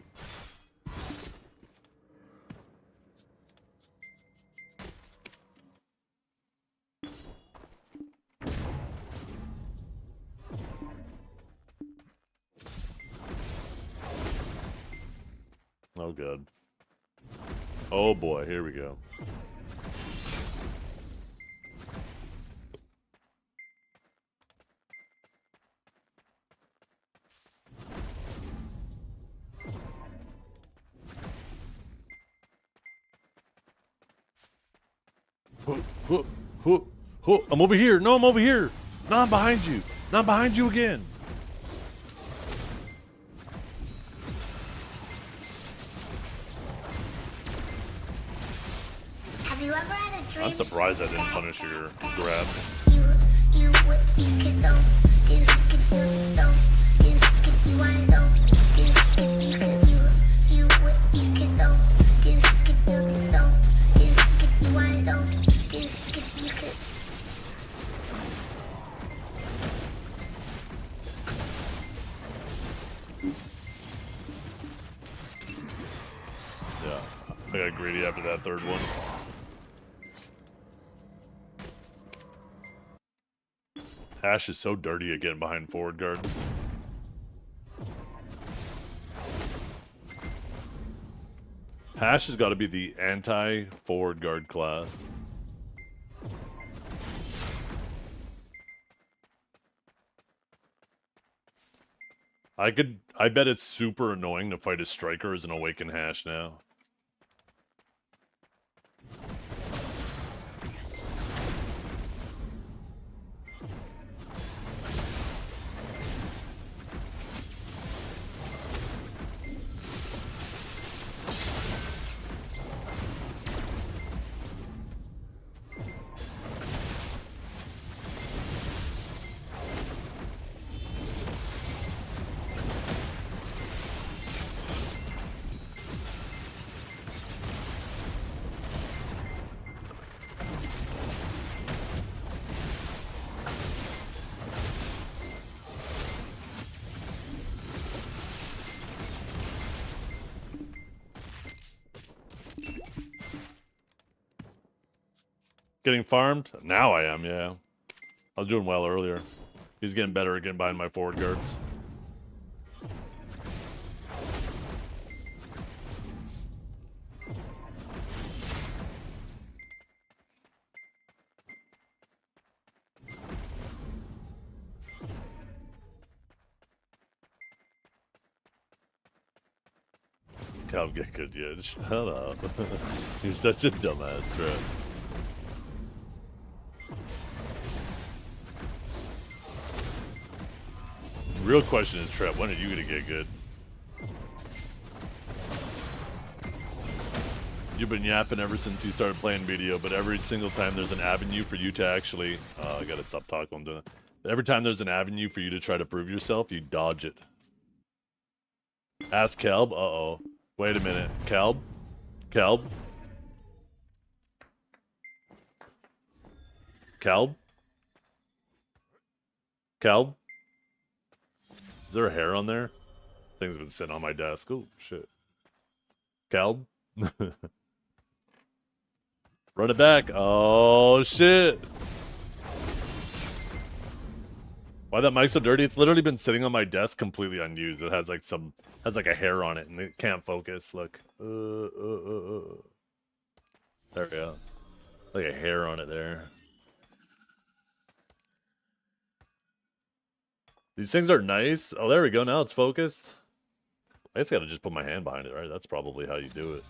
A: Oh, good. Oh, boy. Here we go. I'm over here. No, I'm over here. No, I'm behind you. No, I'm behind you again.
G: Have you ever had a dream?
A: I'm surprised I didn't punish your grab.
G: You could know. You could know. You could you wanna know. You could you could you could know. You could know. You could you wanna know. You could.
A: Yeah, I got greedy after that third one. Ash is so dirty at getting behind forward guards. Hash has got to be the anti-forward guard class. I bet it's super annoying to fight a striker as an awakened Hash now. Getting farmed? Now I am, yeah. I was doing well earlier. He's getting better at getting behind my forward guards. Come get good, yeah. Shut up. You're such a dumbass, bro. Real question is, Trev, when are you gonna get good? You've been yapping ever since you started playing video, but every single time there's an avenue for you to actually... I gotta stop talking while I'm doing it. Every time there's an avenue for you to try to prove yourself, you dodge it. Ask Kelb? Uh-oh. Wait a minute. Kelb? Kelb? Kelb? Kelb? Is there a hair on there? Things have been sitting on my desk. Oh, shit. Kelb? Run it back. Oh, shit. Why that mic's so dirty? It's literally been sitting on my desk completely unused. It has like a hair on it and it can't focus. Look. There we go. Like a hair on it there. These things are nice. Oh, there we go. Now it's focused. I just gotta just put my hand behind it, right? That's probably how you do it.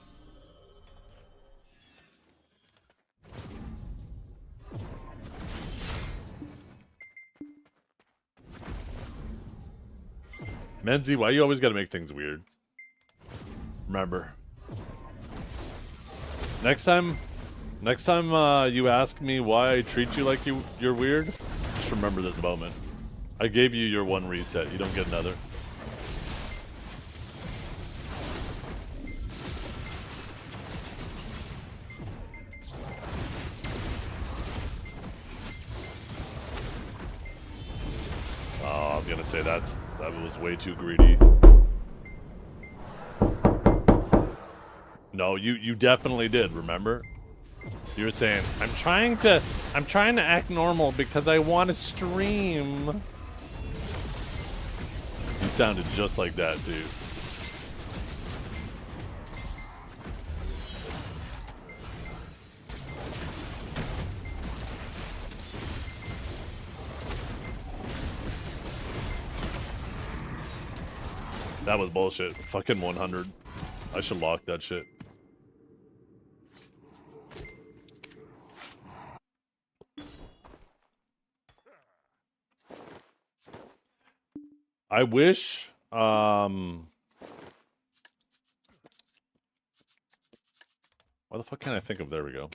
A: Menzi, why you always gotta make things weird? Remember. Next time Next time you ask me why I treat you like you're weird, just remember this moment. I gave you your one reset. You don't get another. Oh, I'm gonna say that was way too greedy. No, you definitely did, remember? You were saying, I'm trying to act normal because I want to stream. You sounded just like that, dude. That was bullshit. Fucking 100. I should lock that shit. I wish, why the fuck can't I think of, there we go.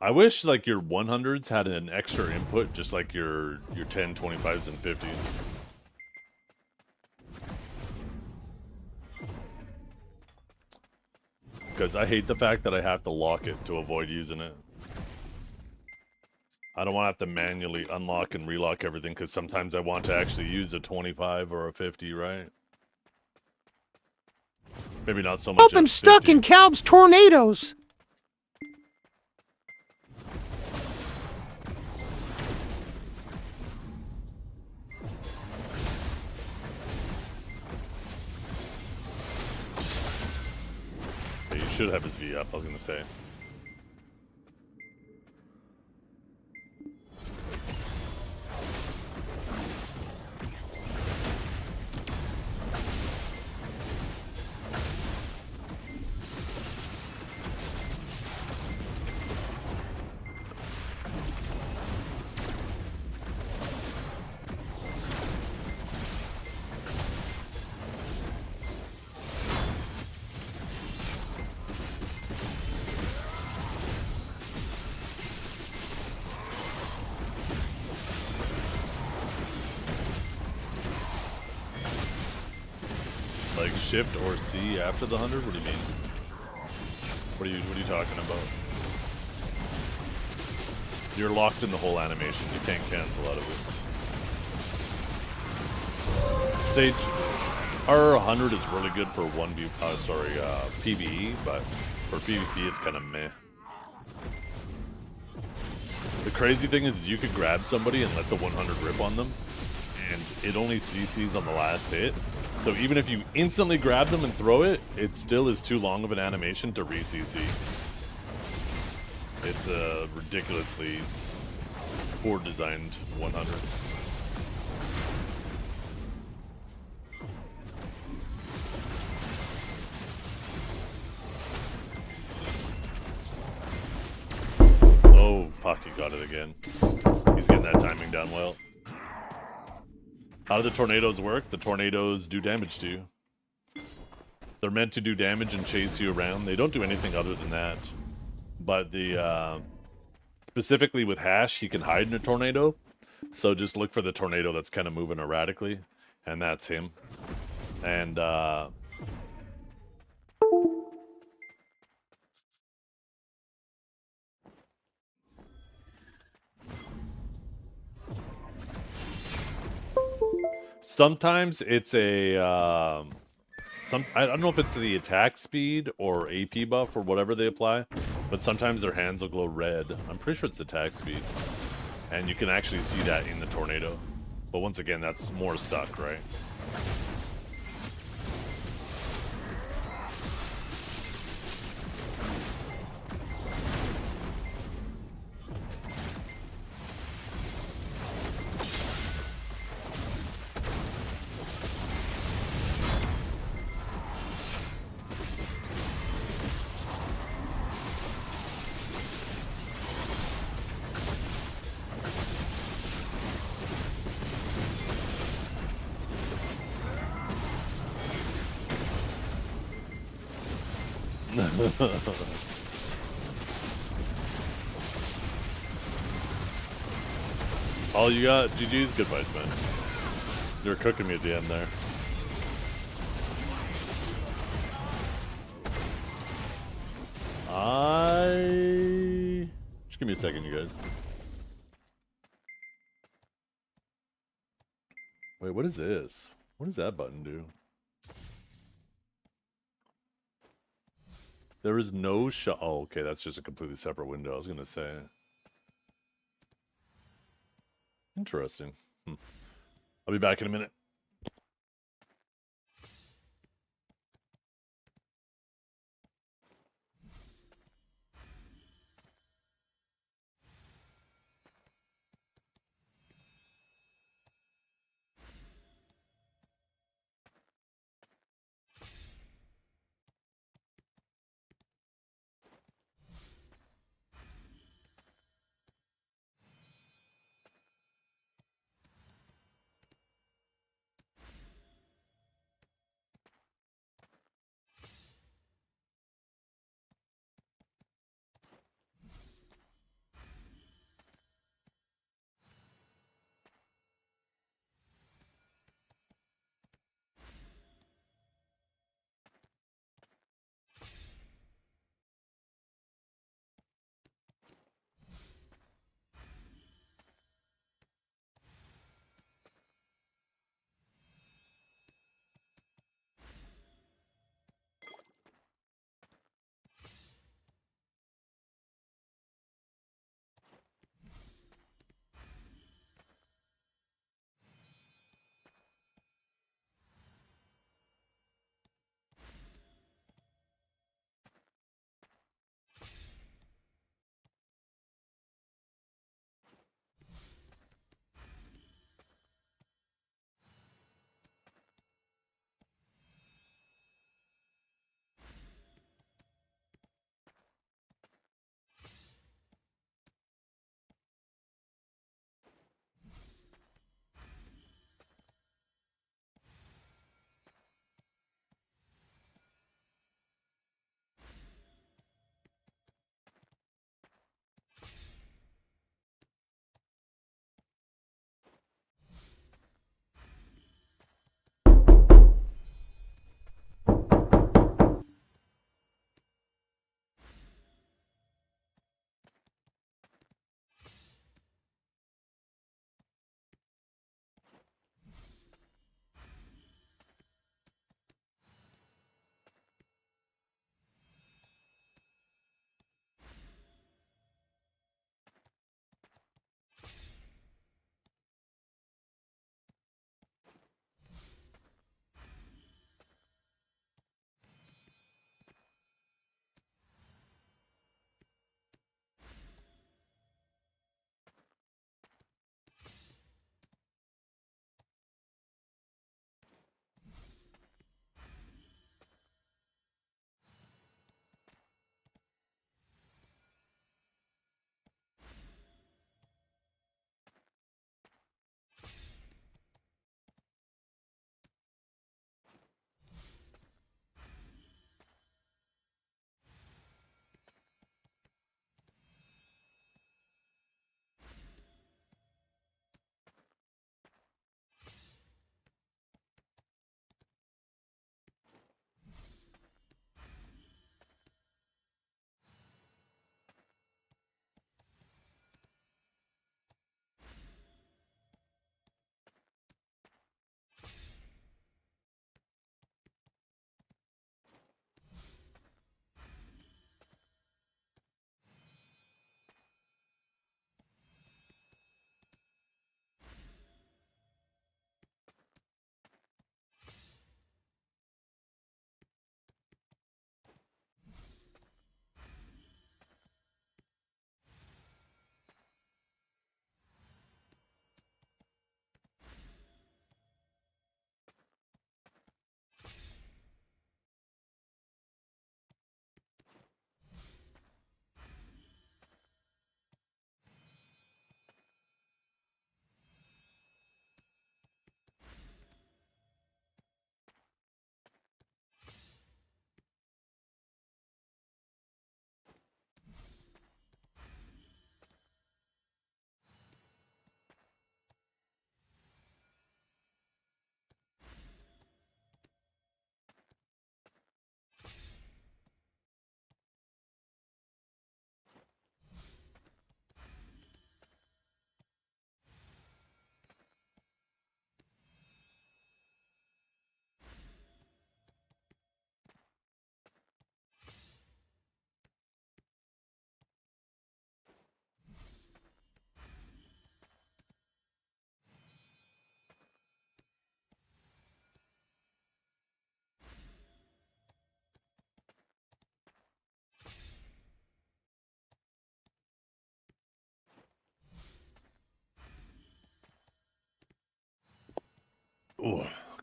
A: I wish, like, your 100s had an extra input, just like your 10, 25s, and 50s. Because I hate the fact that I have to lock it to avoid using it. I don't want to have to manually unlock and relock everything, because sometimes I want to actually use a 25 or a 50, right? Maybe not so much.
K: Hope I'm stuck in Calb's tornadoes.
A: Yeah, you should have his V up, I was gonna say. Like shift or C after the 100? What do you mean? What are you talking about? You're locked in the whole animation. You can't cancel out of it. Sage, R100 is really good for PvE, but for PvP it's kind of meh. The crazy thing is you could grab somebody and let the 100 rip on them, and it only CCs on the last hit. So even if you instantly grab them and throw it, it still is too long of an animation to re-CC. It's a ridiculously poor designed 100. Oh, Pocky got it again. He's getting that timing down well. How do the tornadoes work? The tornadoes do damage to you. They're meant to do damage and chase you around. They don't do anything other than that. But the specifically with Hash, he can hide in a tornado. So just look for the tornado that's kind of moving erratically, and that's him. And sometimes it's a I don't know if it's the attack speed or AP buff or whatever they apply, but sometimes their hands will glow red. I'm pretty sure it's attack speed, and you can actually see that in the tornado. But once again, that's more suck, right? All you got, GG's, good fight, man. You were cooking me at the end there. Just give me a second, you guys. Wait, what is this? What does that button do? There is no shot. Oh, okay, that's just a completely separate window. I was gonna say. Interesting. I'll be back in a minute.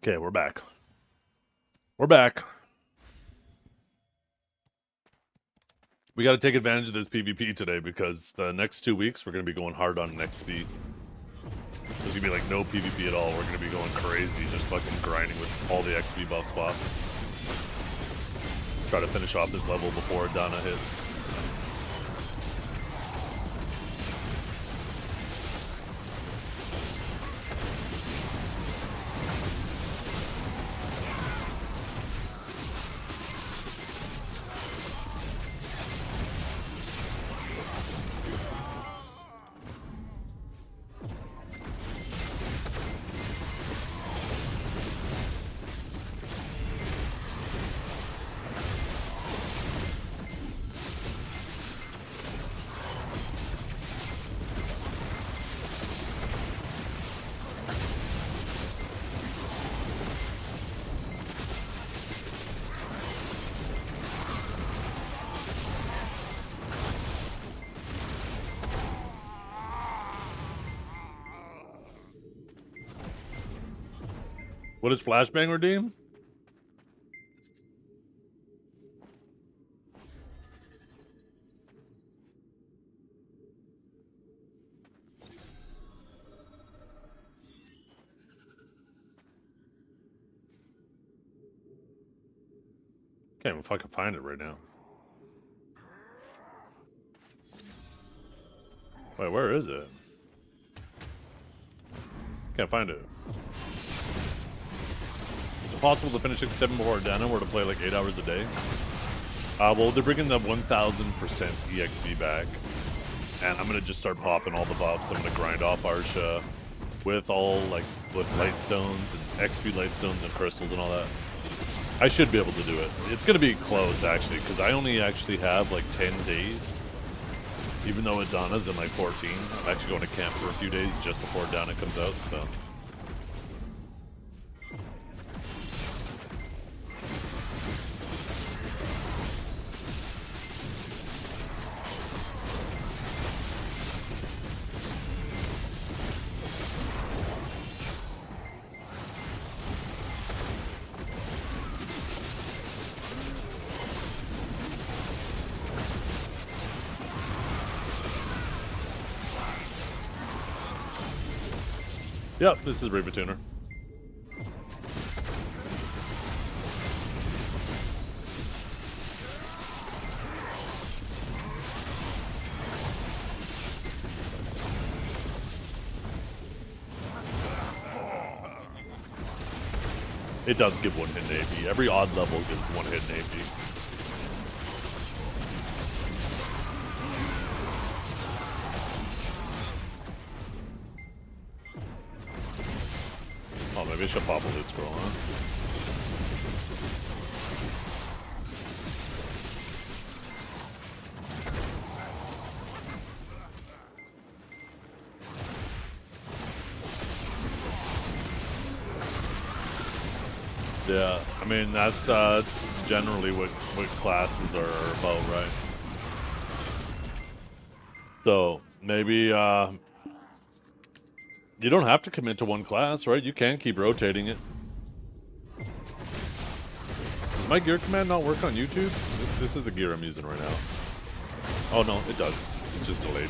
A: Okay, we're back. We're back. We got to take advantage of this PvP today because the next 2 weeks we're going to be going hard on XP. There's going to be like no PvP at all. We're going to be going crazy, just fucking grinding with all the XP buffs pop. Try to finish off this level before Dana hits. What does Flashbang redeem? Can't even fucking find it right now. Wait, where is it? Can't find it. Is it possible to finish 6-7 before Dana were to play like 8 hours a day? Well, they're bringing the 1000% EXP back. And I'm going to just start popping all the buffs. I'm going to grind off Arsha with light stones and XP light stones and crystals and all that. I should be able to do it. It's going to be close actually, because I only actually have like 10 days. Even though Dana's in like 14. I'm actually going to camp for a few days just before Dana comes out, so. Yep, this is Reaper Tuner. It does give one hidden AP. Every odd level gives one hidden AP. Oh, maybe I should pop a loot scroll, huh? Yeah, I mean, that's generally what classes are about, right? So, maybe, you don't have to commit to one class, right? You can keep rotating it. Does my gear command not work on YouTube? This is the gear I'm using right now. Oh no, it does. It's just delayed.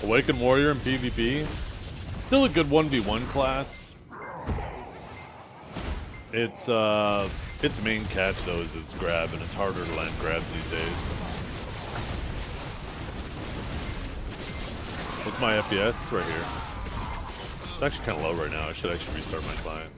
A: Awakened Warrior in PvP. Still a good 1v1 class. Its main catch though is its grab, and it's harder to land grabs these days. What's my FPS? It's right here. It's actually kind of low right now. I should actually restart my client.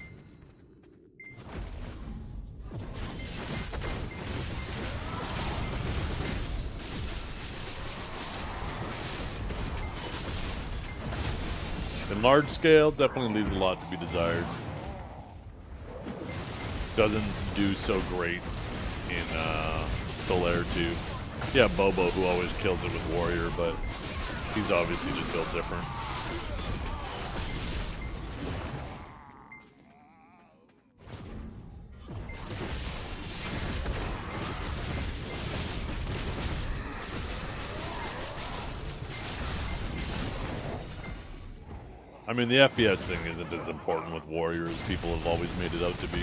A: In large scale, definitely leaves a lot to be desired. Doesn't do so great in Solaire 2. Yeah, Bobo, who always kills it with Warrior, but he's obviously just built different. I mean, the FPS thing isn't as important with Warrior as people have always made it out to be.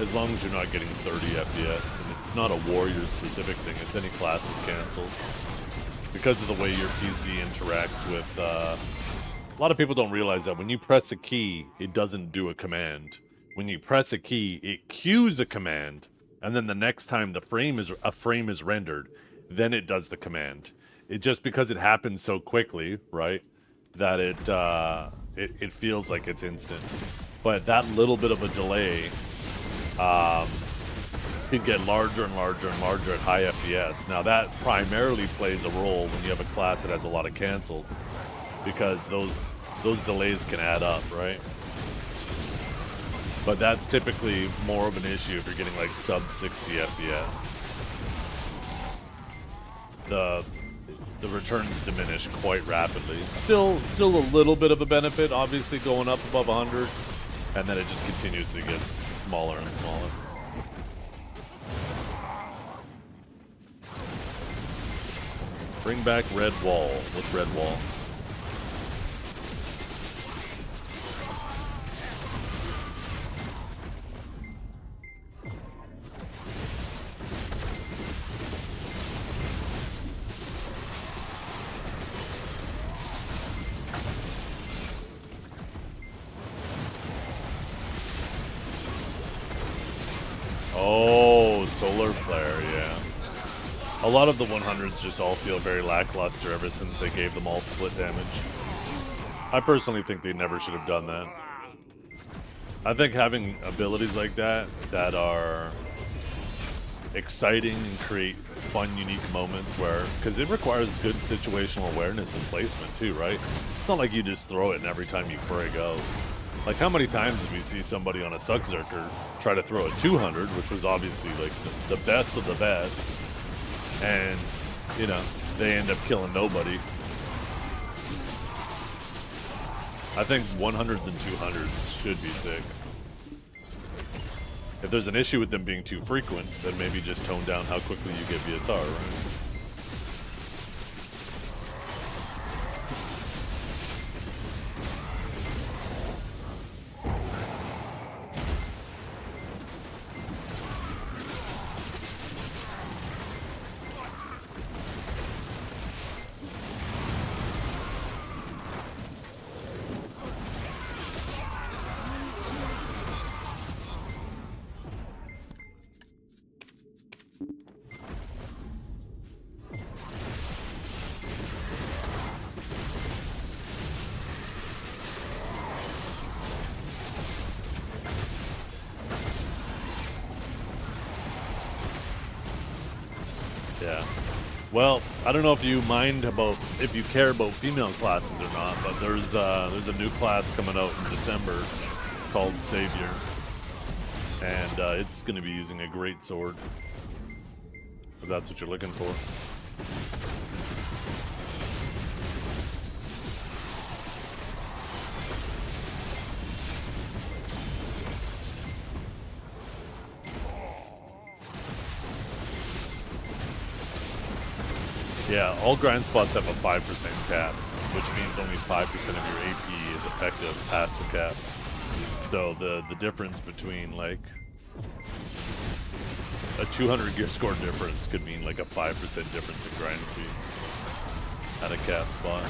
A: As long as you're not getting 30 FPS, and it's not a Warrior-specific thing, it's any class with cancels. Because of the way your PC interacts with... a lot of people don't realize that when you press a key, it doesn't do a command. When you press a key, it cues a command, and then the next time a frame is rendered, then it does the command. It just because it happens so quickly, right? That it feels like it's instant, but that little bit of a delay can get larger and larger and larger at high FPS. Now that primarily plays a role when you have a class that has a lot of cancels, because those delays can add up, right? But that's typically more of an issue if you're getting like sub 60 FPS. The returns diminish quite rapidly. Still a little bit of a benefit, obviously, going up above 100, and then it just continuously gets smaller and smaller. Bring back Red Wall. What's Red Wall? Oh, solar flare, yeah. A lot of the 100s just all feel very lackluster ever since they gave them all split damage. I personally think they never should have done that. I think having abilities like that are exciting and create fun, unique moments where, because it requires good situational awareness and placement too, right? It's not like you just throw it and every time you frig out. Like, how many times did we see somebody on a Suckzerker try to throw a 200, which was obviously, like, the best of the best, and, you know, they end up killing nobody. I think 100s and 200s should be sick. If there's an issue with them being too frequent, then maybe just tone down how quickly you get VSR, right? Yeah. Well, I don't know if you care about female classes or not, but there's a new class coming out in December called Savior, and it's going to be using a great sword, if that's what you're looking for. Yeah, all grind spots have a 5% cap, which means only 5% of your AP is effective past the cap. So the difference between, like, a 200 gear score difference could mean like a 5% difference in grind speed. at a cap spot.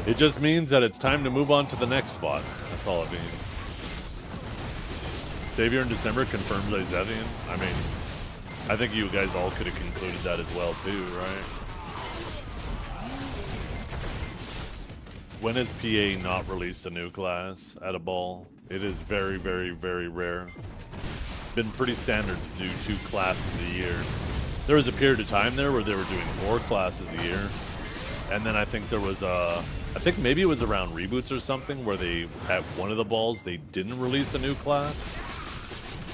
A: It just means that it's time to move on to the next spot. That's all it means. Savior in December confirms Izevian. I mean, I think you guys all could have concluded that as well too, right? When has PA not released a new class at a ball? It is very, very, very rare. Been pretty standard to do 2 classes a year. There was a period of time there where they were doing 4 classes a year. And then I think there was I think maybe it was around reboots or something where they, at one of the balls, they didn't release a new class.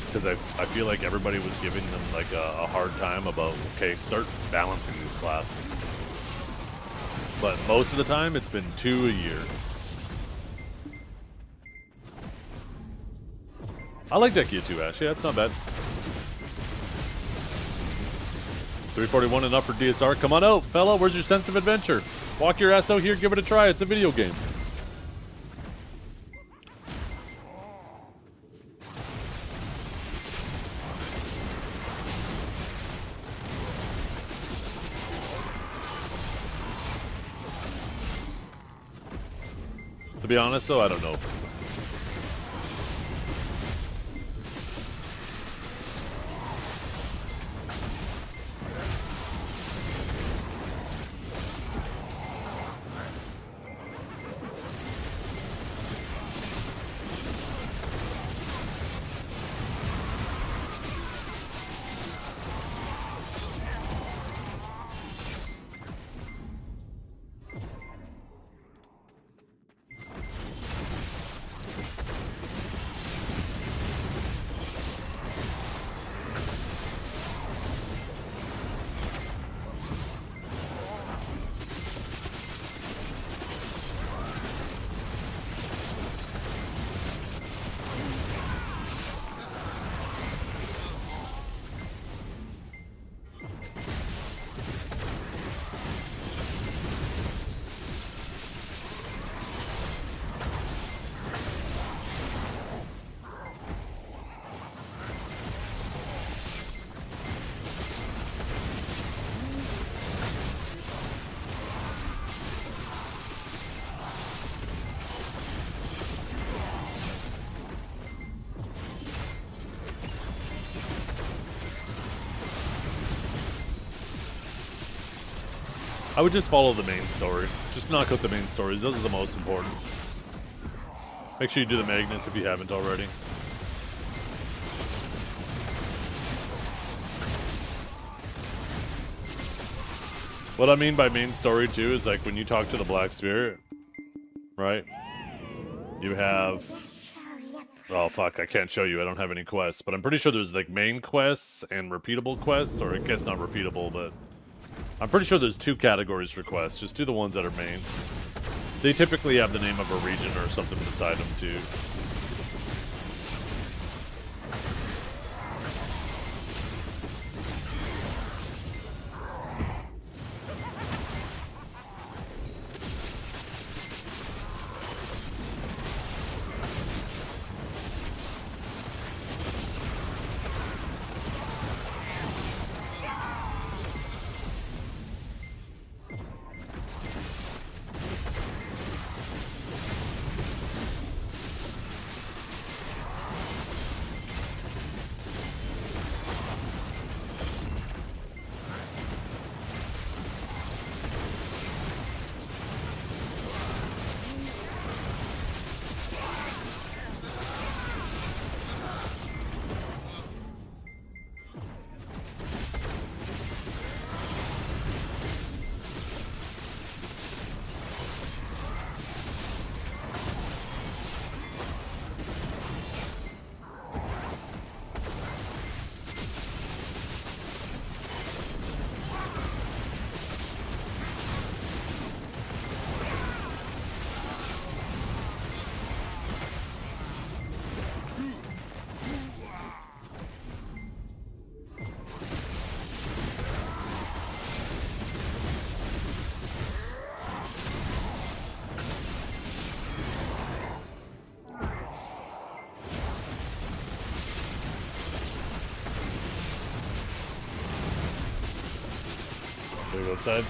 A: Because I feel like everybody was giving them like a hard time about, okay, start balancing these classes. But most of the time, it's been 2 a year. I like that gear too, actually. That's not bad. 341 and up for DSR. Come on out, fella. Where's your sense of adventure? Walk your ass out here, give it a try. It's a video game. To be honest, though, I don't know. I would just follow the main story. Just knock out the main stories. Those are the most important. Make sure you do the Magnus if you haven't already. What I mean by main story too is like when you talk to the Black Spirit, right? You have... Oh fuck, I can't show you. I don't have any quests. But I'm pretty sure there's like main quests and repeatable quests. Or I guess not repeatable, but... I'm pretty sure there's 2 categories for quests. Just do the ones that are main. They typically have the name of a region or something beside them too. There we go, outside.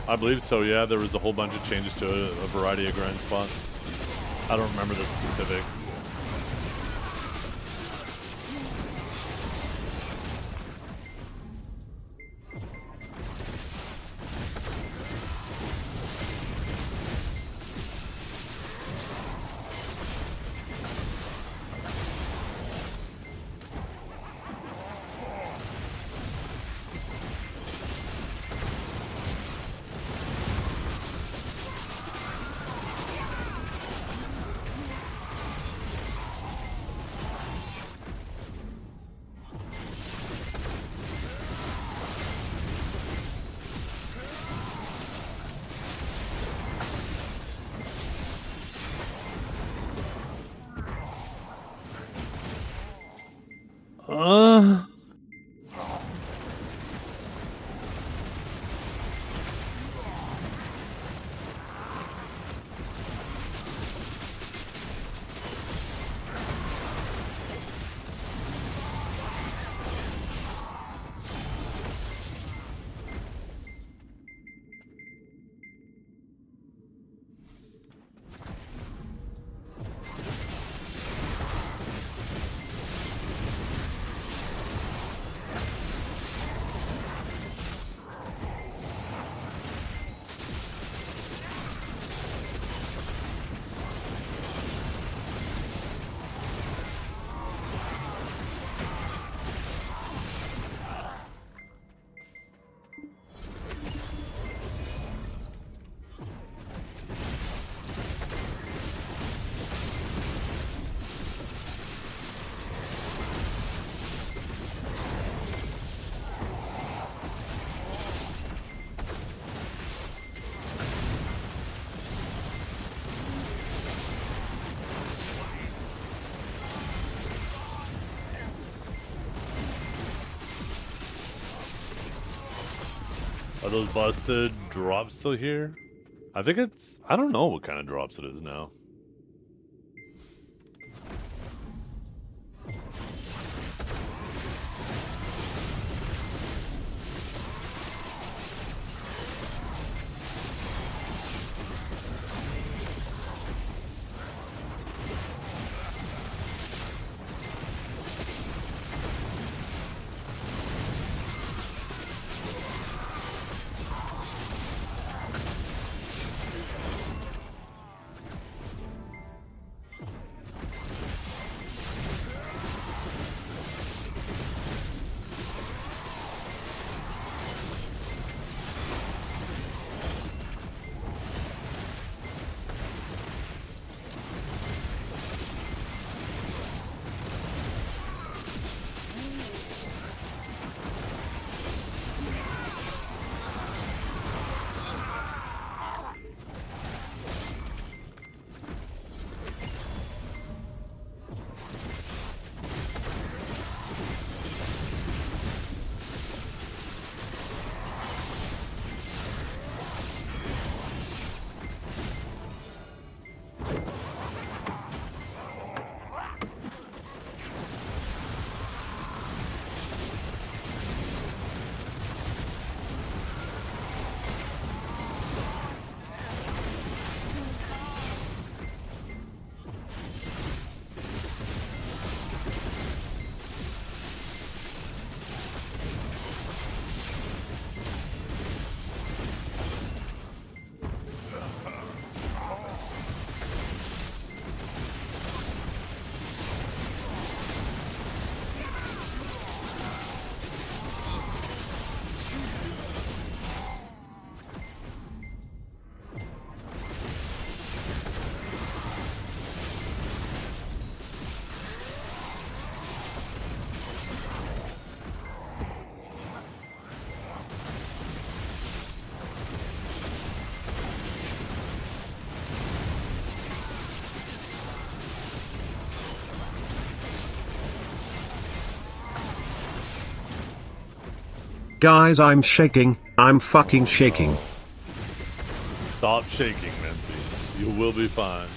A: I believe so, yeah. There was a whole bunch of changes to a variety of grind spots. I don't remember the specifics. Are those busted drops still here? I think it's... I don't know what kind of drops it is now.
C: Guys, I'm shaking. I'm fucking shaking.
A: Stop shaking, Menzi. You will be fine.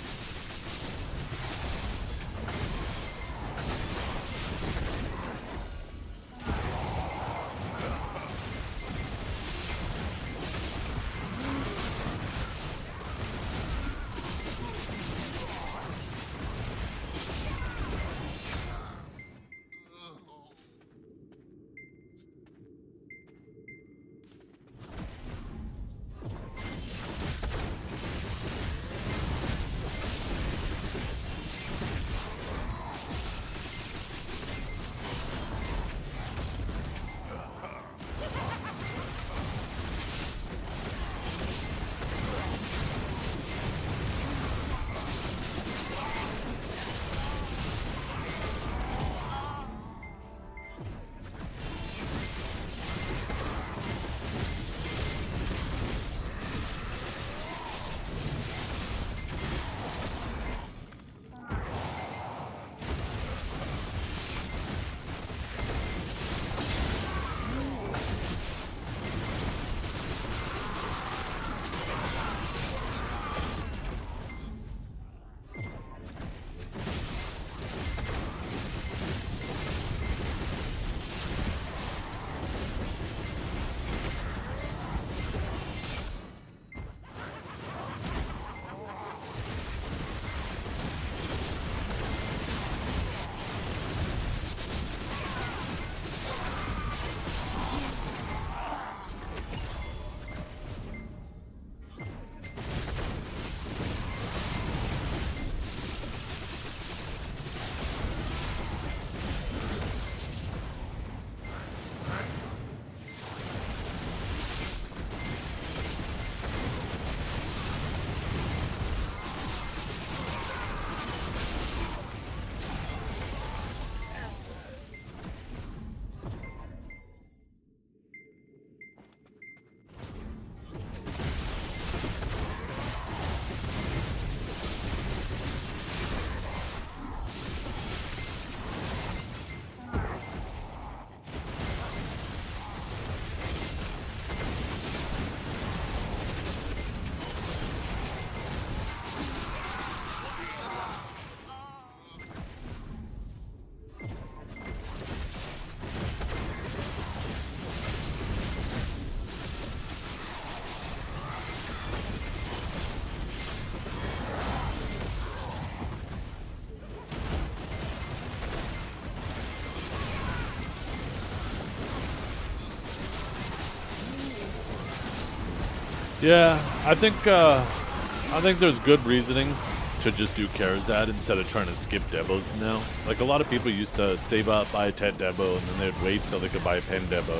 A: Yeah, I think there's good reasoning to just do Karazad instead of trying to skip Devos now. Like, a lot of people used to save up, buy a 10 Devo, and then they'd wait till they could buy a 10 Devo.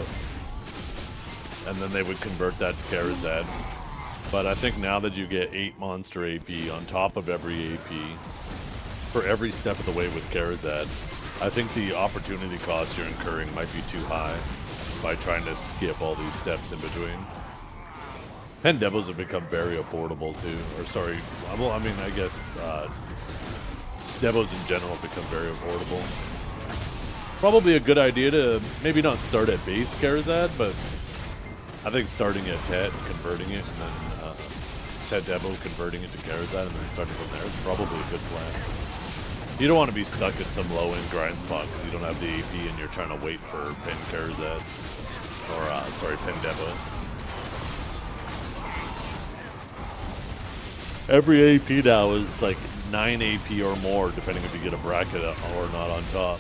A: And then they would convert that to Karazad. But I think now that you get 8 monster AP on top of every AP, for every step of the way with Karazad, I think the opportunity cost you're incurring might be too high by trying to skip all these steps in between. Pen Devos have become very affordable too. Or sorry, well, I mean, I guess Devos in general have become very affordable. Probably a good idea to maybe not start at base Karazad, but I think starting at Tet, converting it, and then Tet Devo, converting it to Karazad, and then starting from there is probably a good plan. You don't want to be stuck at some low-end grind spot because you don't have the AP and you're trying to wait for Pen Karazad. Or, sorry, Pen Devo. Every AP now is like 9 AP or more, depending if you get a bracket or not on top.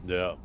A: Yeah.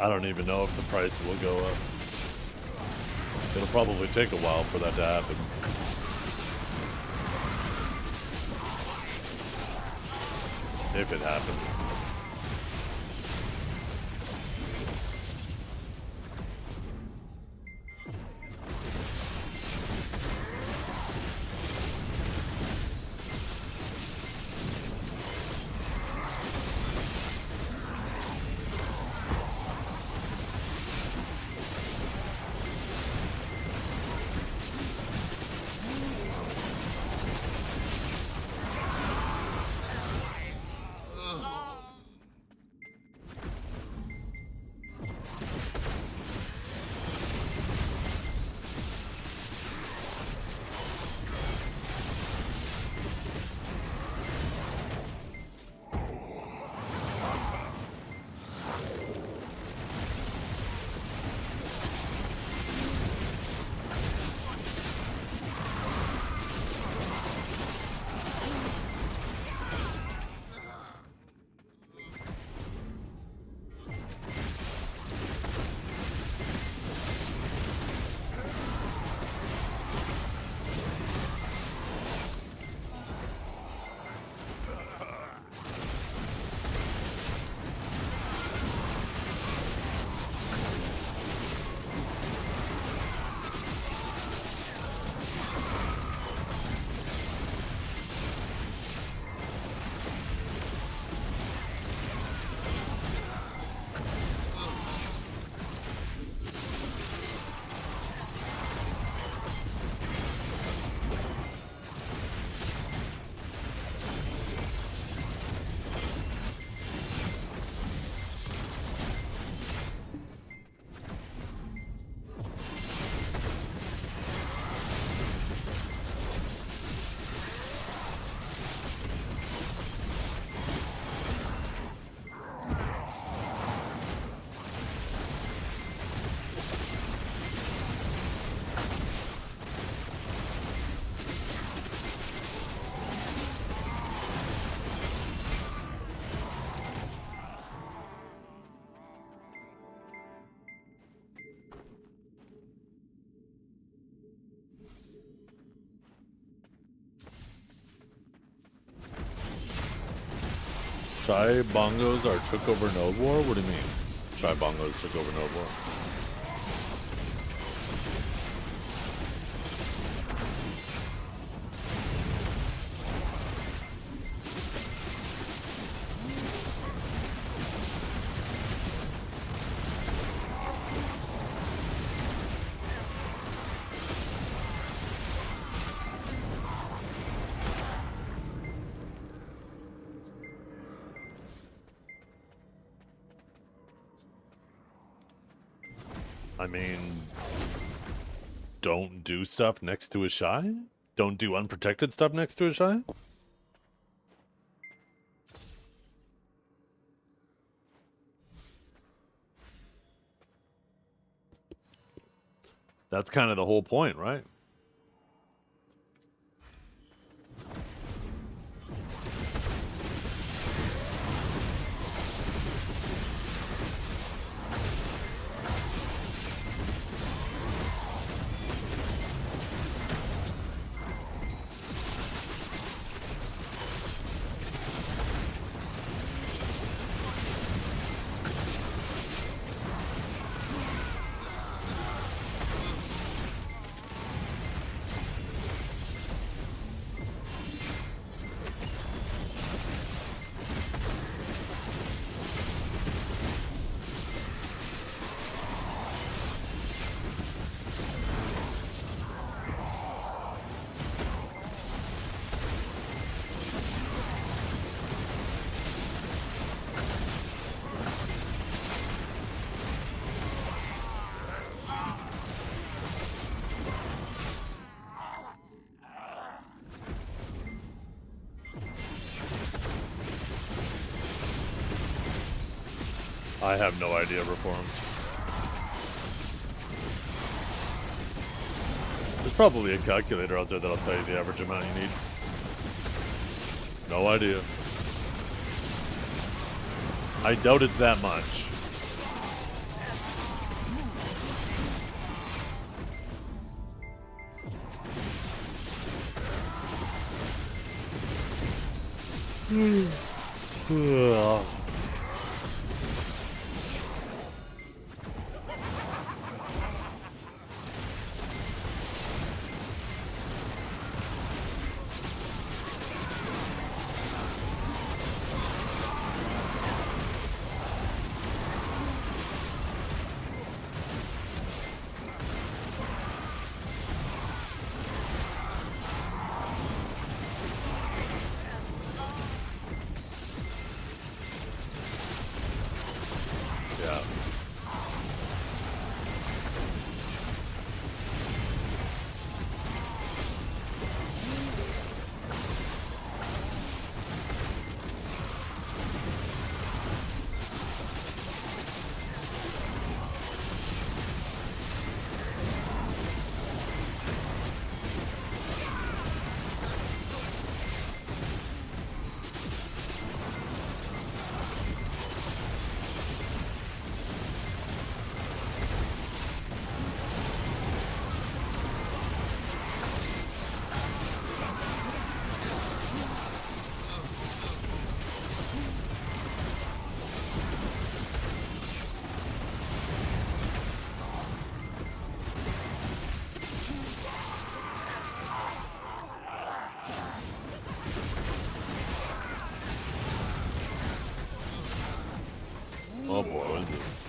A: I don't even know if the price will go up. It'll probably take a while for that to happen. If it happens. Shy bongos are took over Node War? What do you mean? Shy bongos took over Node War. I mean, don't do stuff next to a shy? Don't do unprotected stuff next to a shy? That's kind of the whole point, right? I have no idea, Reformed. There's probably a calculator out there that'll tell you the average amount you need. No idea. I doubt it's that much. Yeah. Oh boy, what is this?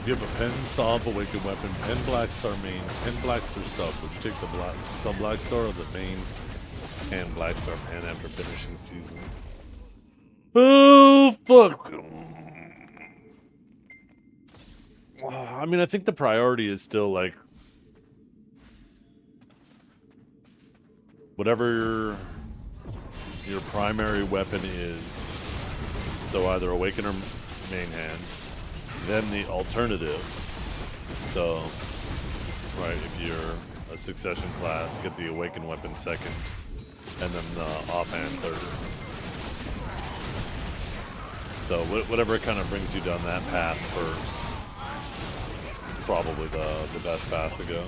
A: You have a pen, Sav, Awakened Weapon, pen Black Star main, pen Black Star sub. Would you take the Black Star or the main and Black Star pen after finishing season? Oh, fuck. I mean, I think the priority is still, like, whatever your primary weapon is. So either Awaken or main hand. Then the alternative. So, right, if you're a succession class, get the Awaken weapon second, and then the offhand third. So whatever kind of brings you down that path first is probably the best path to go.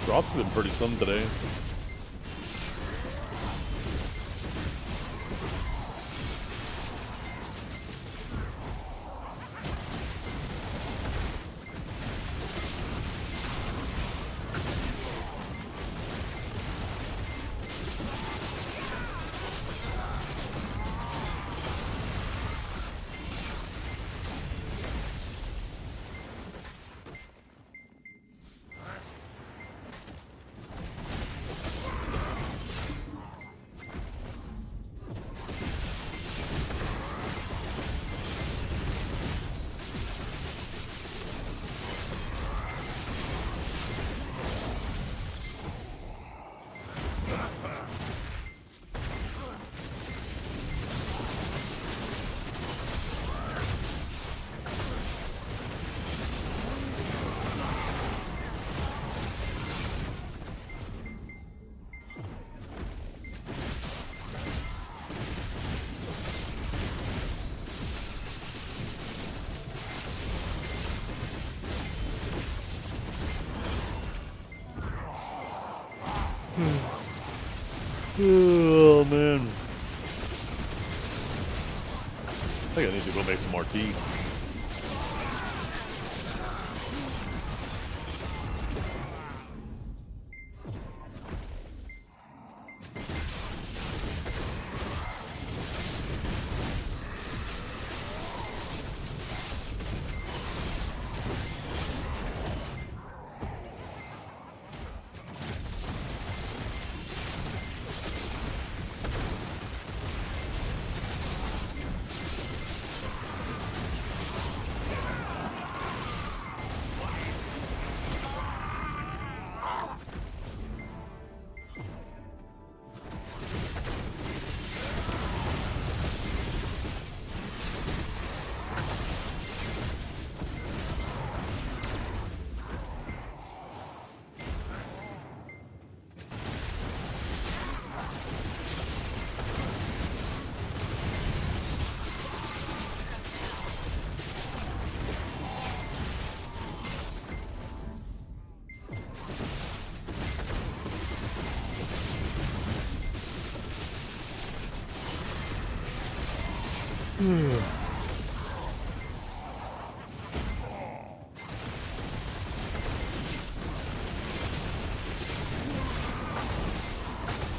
A: Drop's been pretty slim today. Oh man. I think I need to go make some more tea.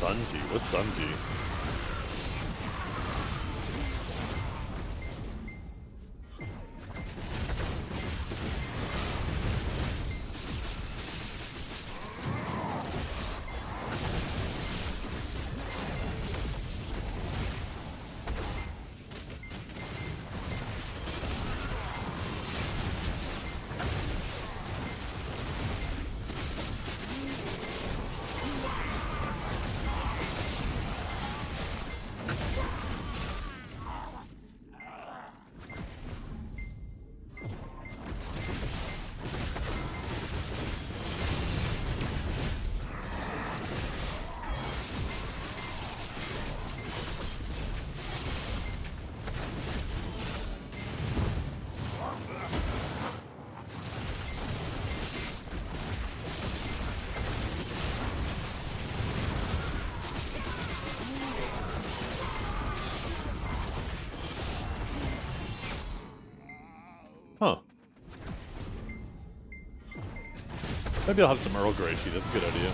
A: Sunji? What's Sunji? Huh. Maybe I'll have some Earl Grey tea. That's a good idea.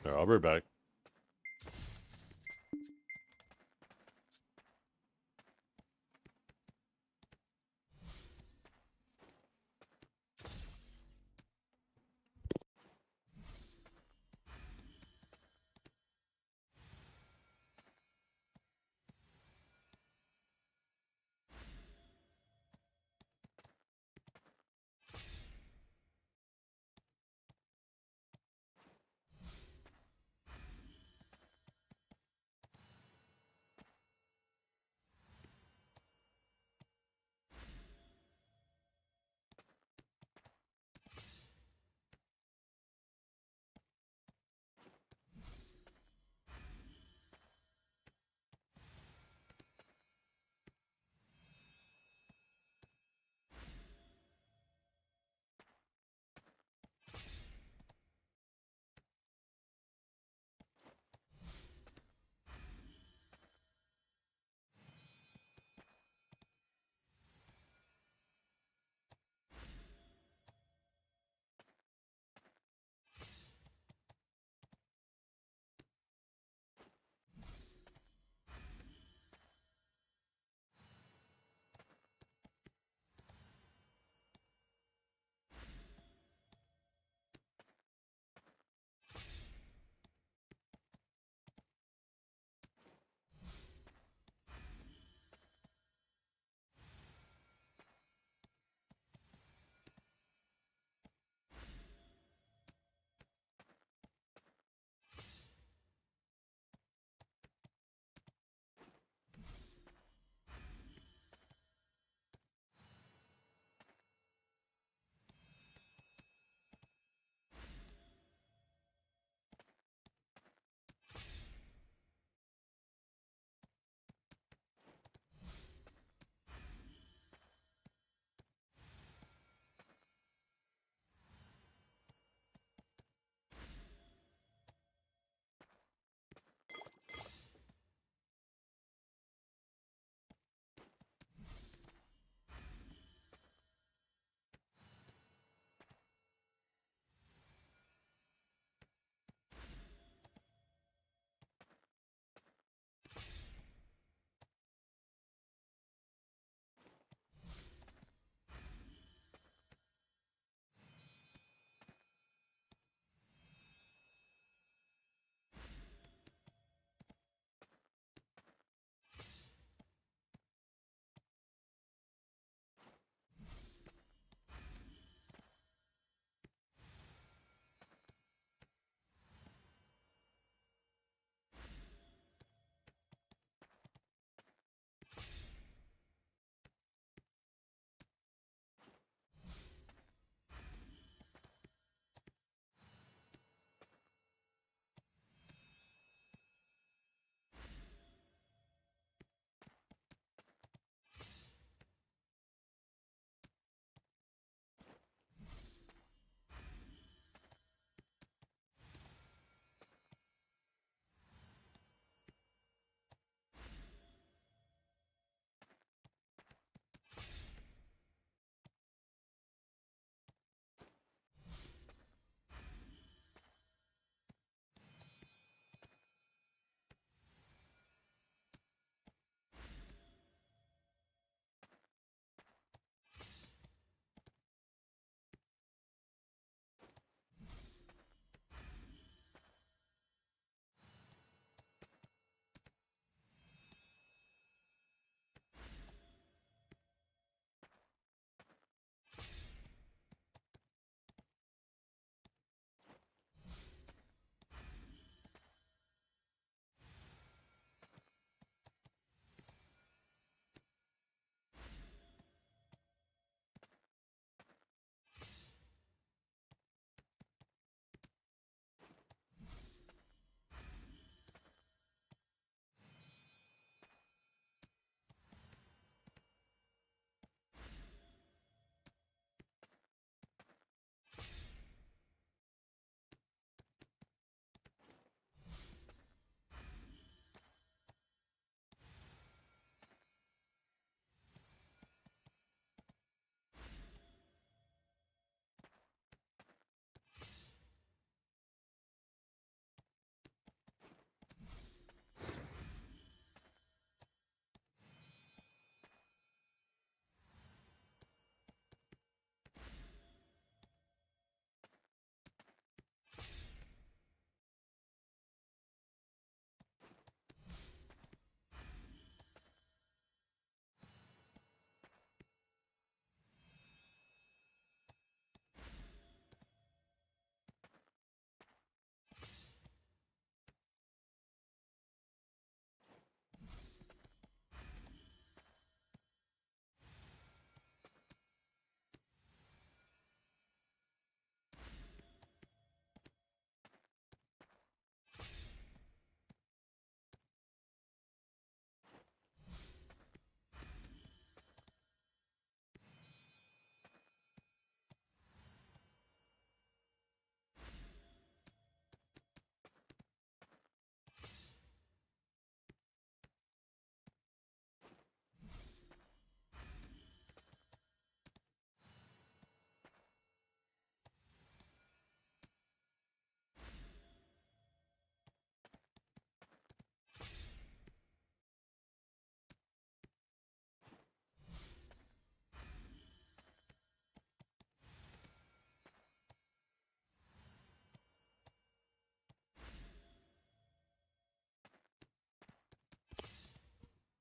A: There, I'll be back.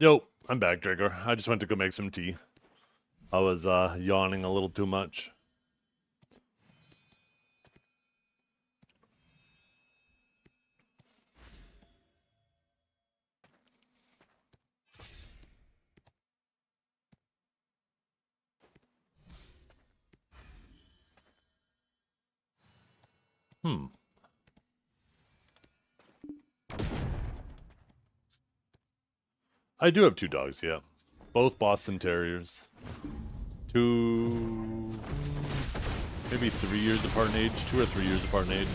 A: Yo, I'm back, Draker. I just went to go make some tea. I was yawning a little too much. I do have 2 dogs, yeah. Both Boston Terriers. 2, maybe 3 years apart in age. 2 or 3 years apart in age.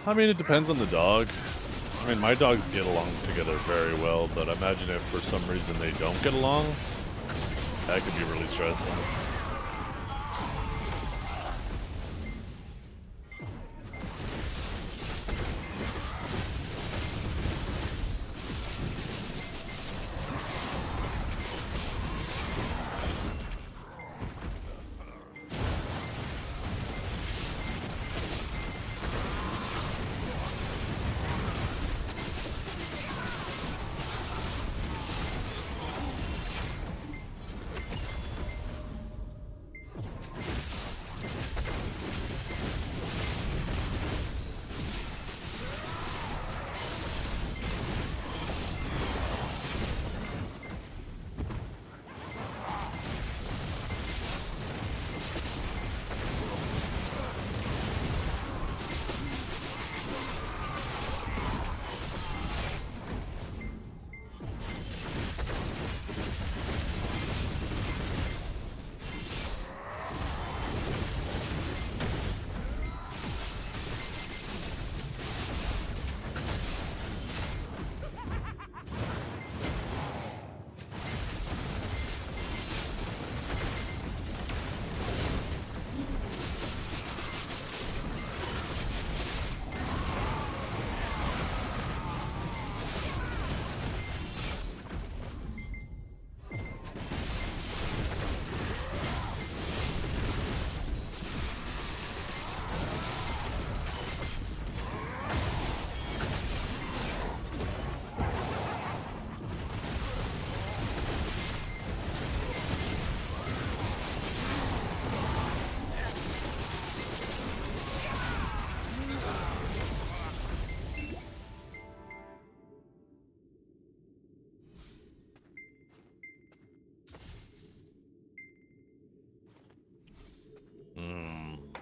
A: I mean, it depends on the dog. I mean, my dogs get along together very well, but imagine if for some reason they don't get along, that could be really stressful.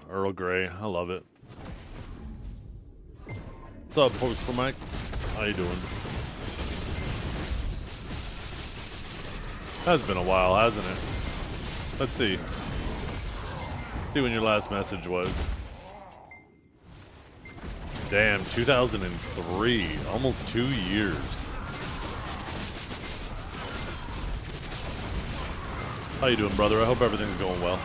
A: Earl Grey, I love it. What's up, Post for Mike? How you doing? Has been a while, hasn't it? Let's see. See when your last message was. Damn, 2003. Almost 2 years. How you doing, brother? I hope everything's going well.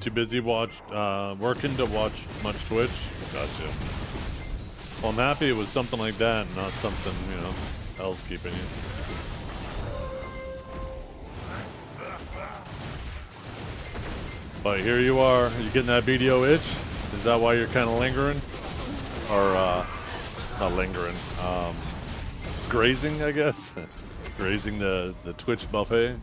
A: too busy working to watch much Twitch. Gotcha. Well, I'm happy it was something like that, and not something, you know, else keeping you. But here you are. You getting that BDO itch? Is that why you're kind of lingering? Or, not lingering. Grazing, I guess? Grazing the Twitch buffet?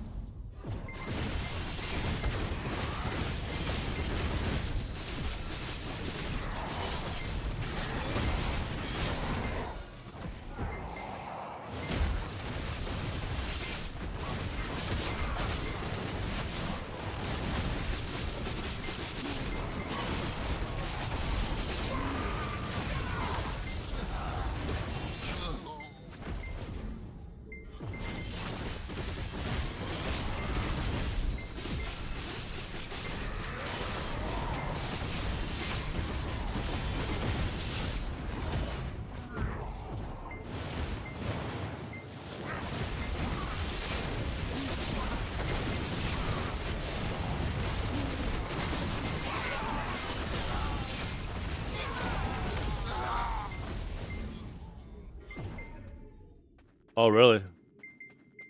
A: Oh, really?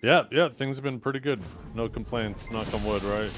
A: Yeah, things have been pretty good. No complaints, knock on wood, right?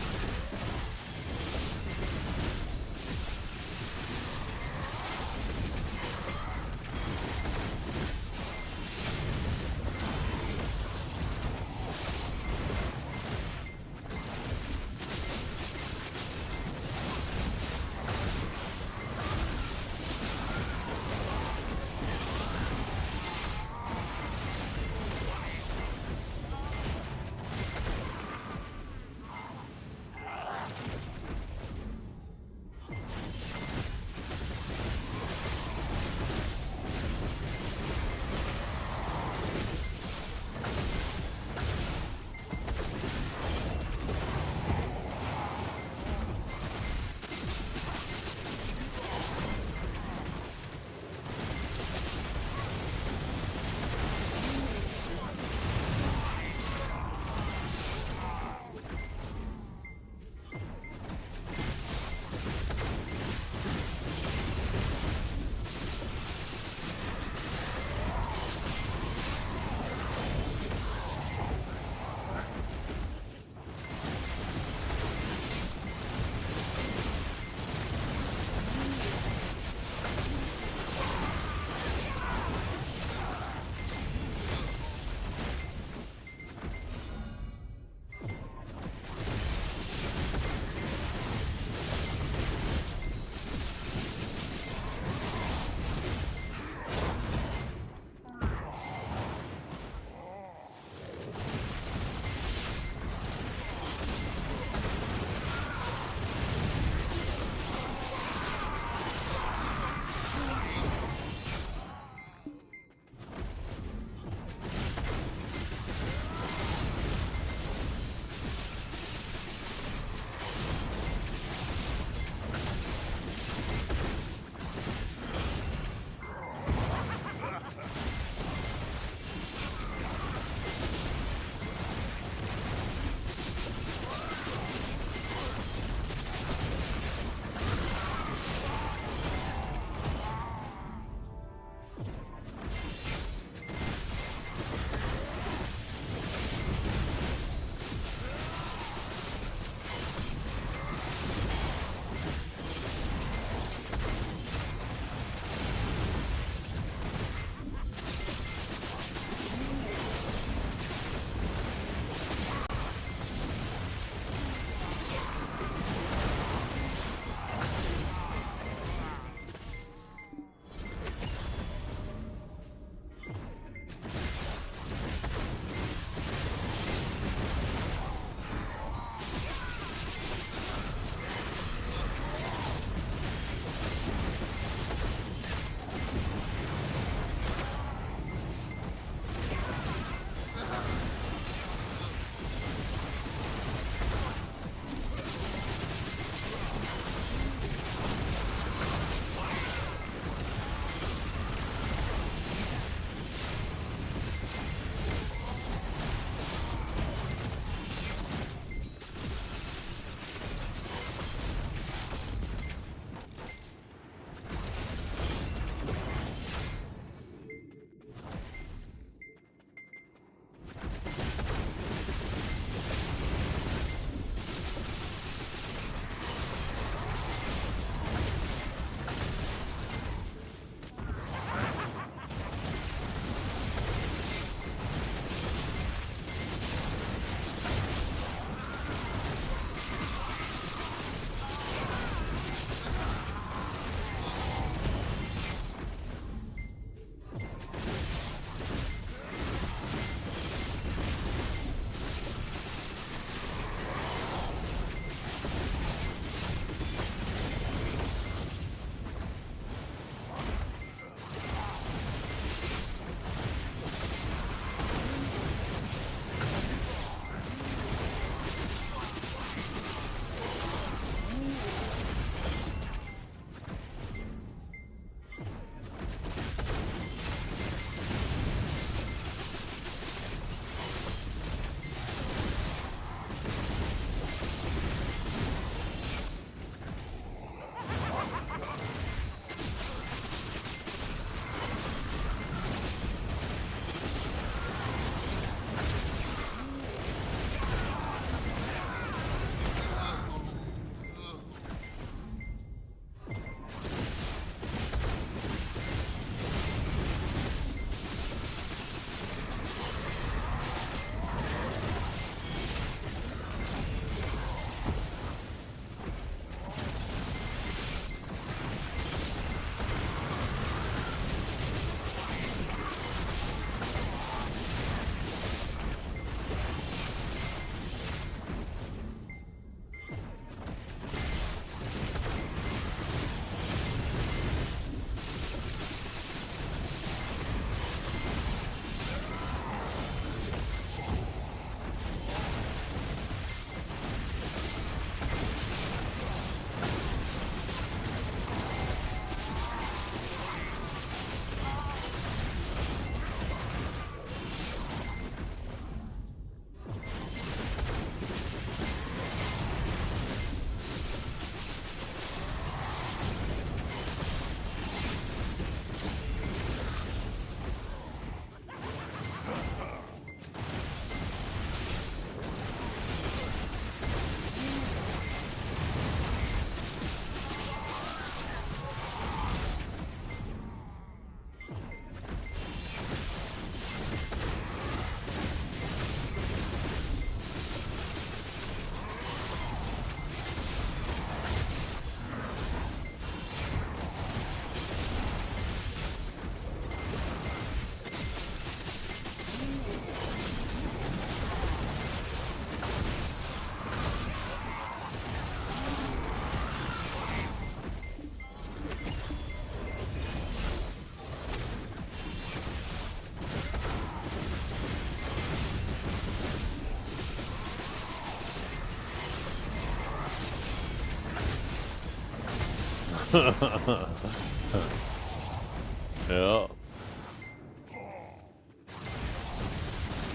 A: Yeah.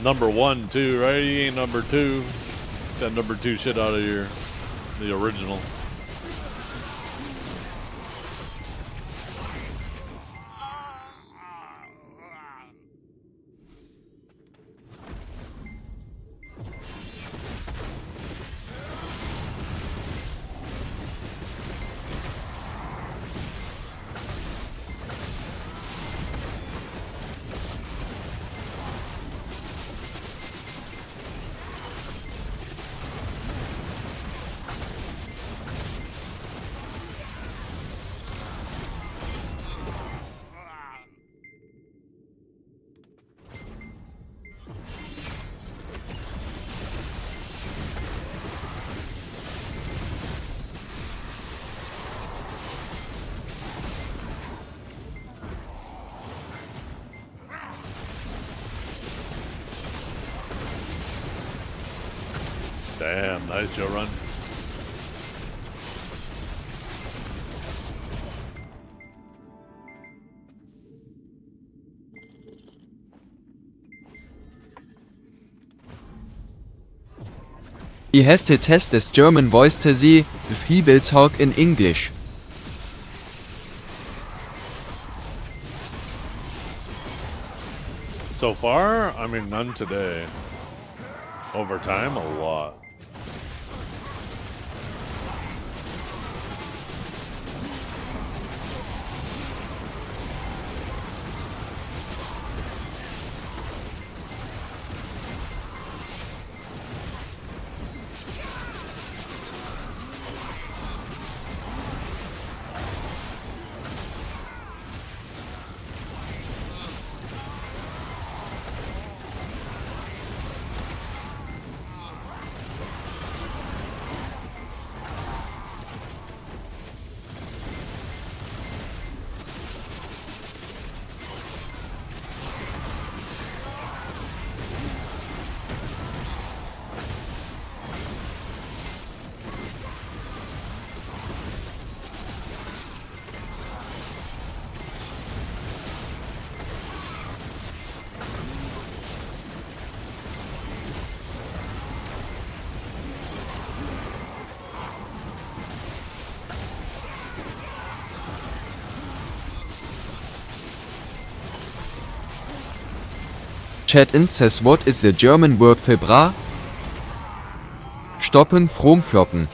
A: Number 1 too, right? He ain't number 2. That number 2 shit out of here. The original. Damn, nice Joe run.
L: You have to test his German voice to see if he will talk in English.
A: So far, I mean, none today. Over time, a lot.
L: Chat in says what is the German word für bra? Stoppen, Fromfloppen.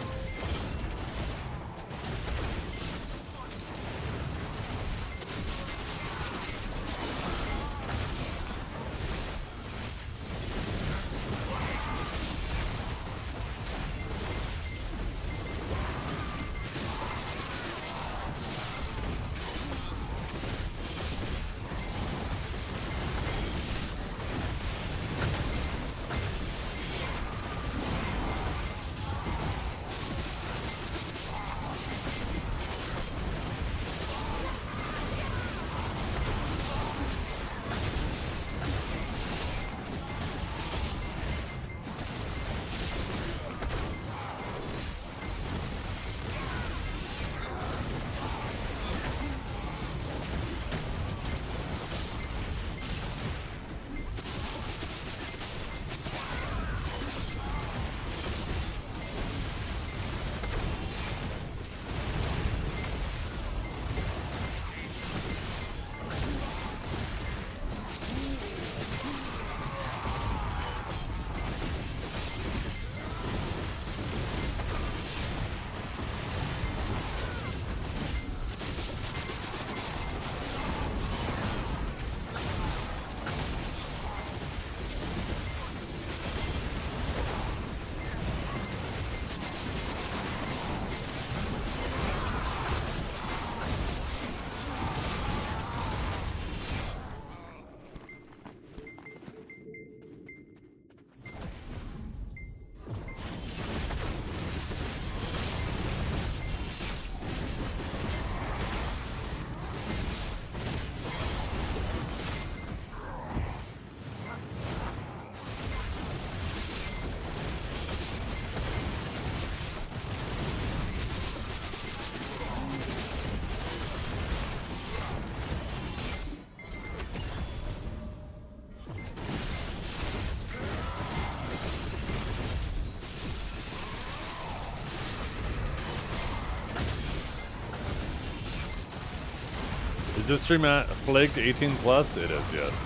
A: Is this stream at flagged 18 plus? It is, yes.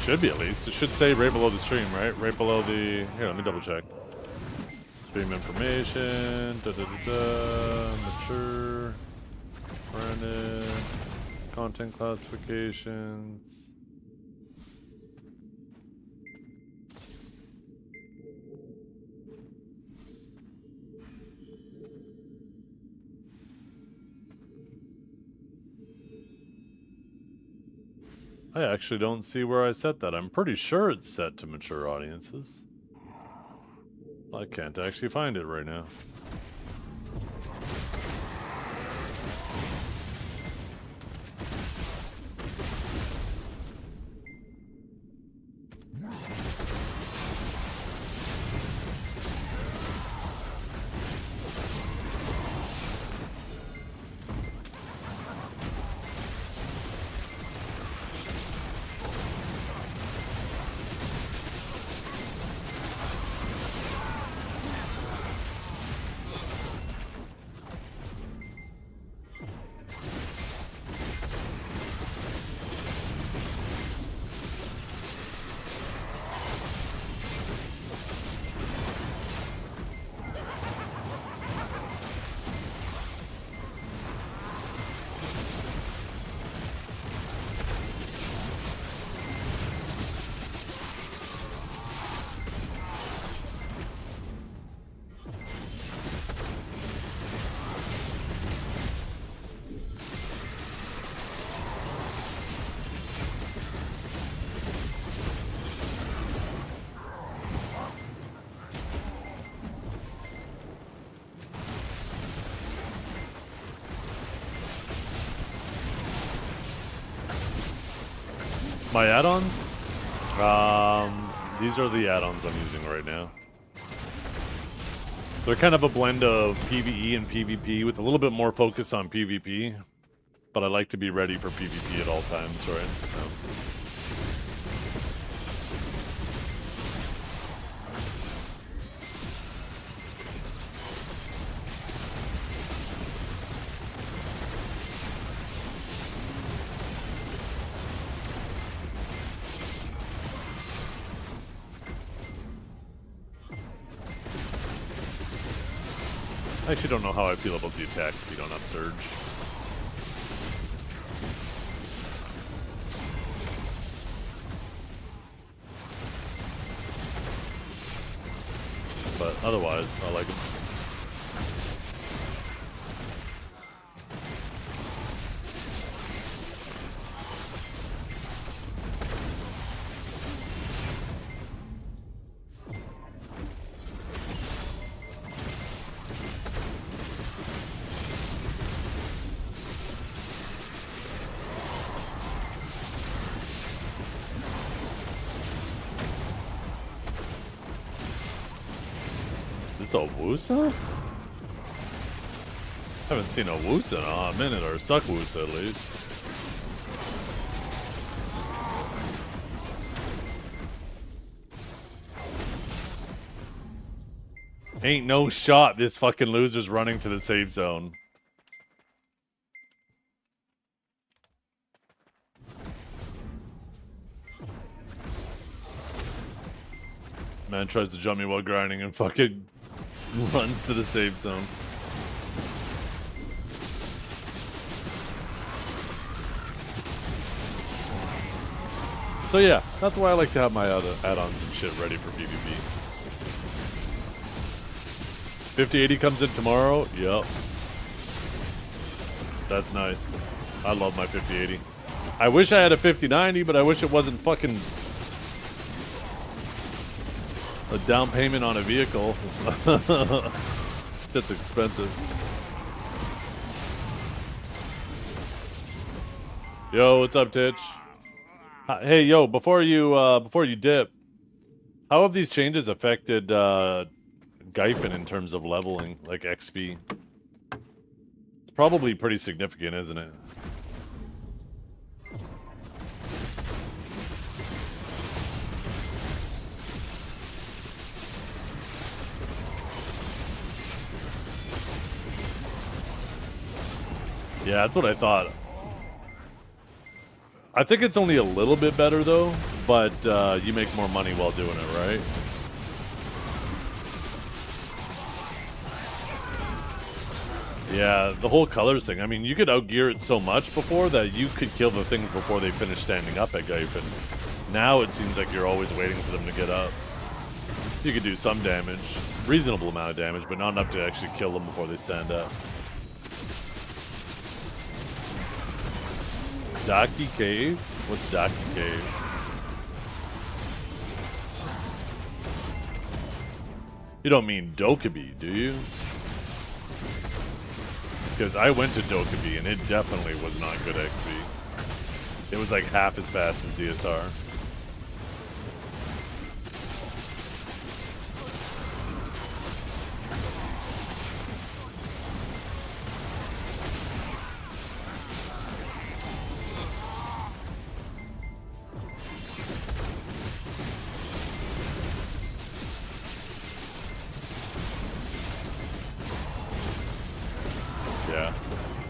A: Should be at least. It should say right below the stream, right? Right below the. Here, let me double check. Stream information. Mature. Branded. Content classifications. I actually don't see where I set that. I'm pretty sure it's set to mature audiences. I can't actually find it right now. My add-ons? These are the add-ons I'm using right now. They're kind of a blend of PvE and PvP with a little bit more focus on PvP, but I like to be ready for PvP at all times, right? So. I actually don't know how I feel about the attack speed on Upsurge. But otherwise, I like it. Is a Wusa? Haven't seen a Wusa in a minute, or Suck Wusa at least. Ain't no shot this fucking loser's running to the safe zone. Man tries to jump me while grinding and fucking runs to the safe zone. So yeah, that's why I like to have my other add-ons and shit ready for PvP. 5080 comes in tomorrow? Yep. That's nice. I love my 5080. I wish I had a 5090, but I wish it wasn't fucking a down payment on a vehicle. That's expensive. Yo, what's up, Titch? Hey, yo, before you dip, how have these changes affected Gyphon in terms of leveling, like XP? It's probably pretty significant, isn't it? Yeah, that's what I thought. I think it's only a little bit better though, but you make more money while doing it, right? Yeah, the whole colors thing. I mean, you could outgear it so much before that you could kill the things before they finish standing up at Gaifen. Now it seems like you're always waiting for them to get up. You could do some damage, reasonable amount of damage, but not enough to actually kill them before they stand up. Daki Cave? What's Daki Cave? You don't mean Dokkaebi, do you? Because I went to Dokkaebi and it definitely was not good XP. It was like half as fast as DSR.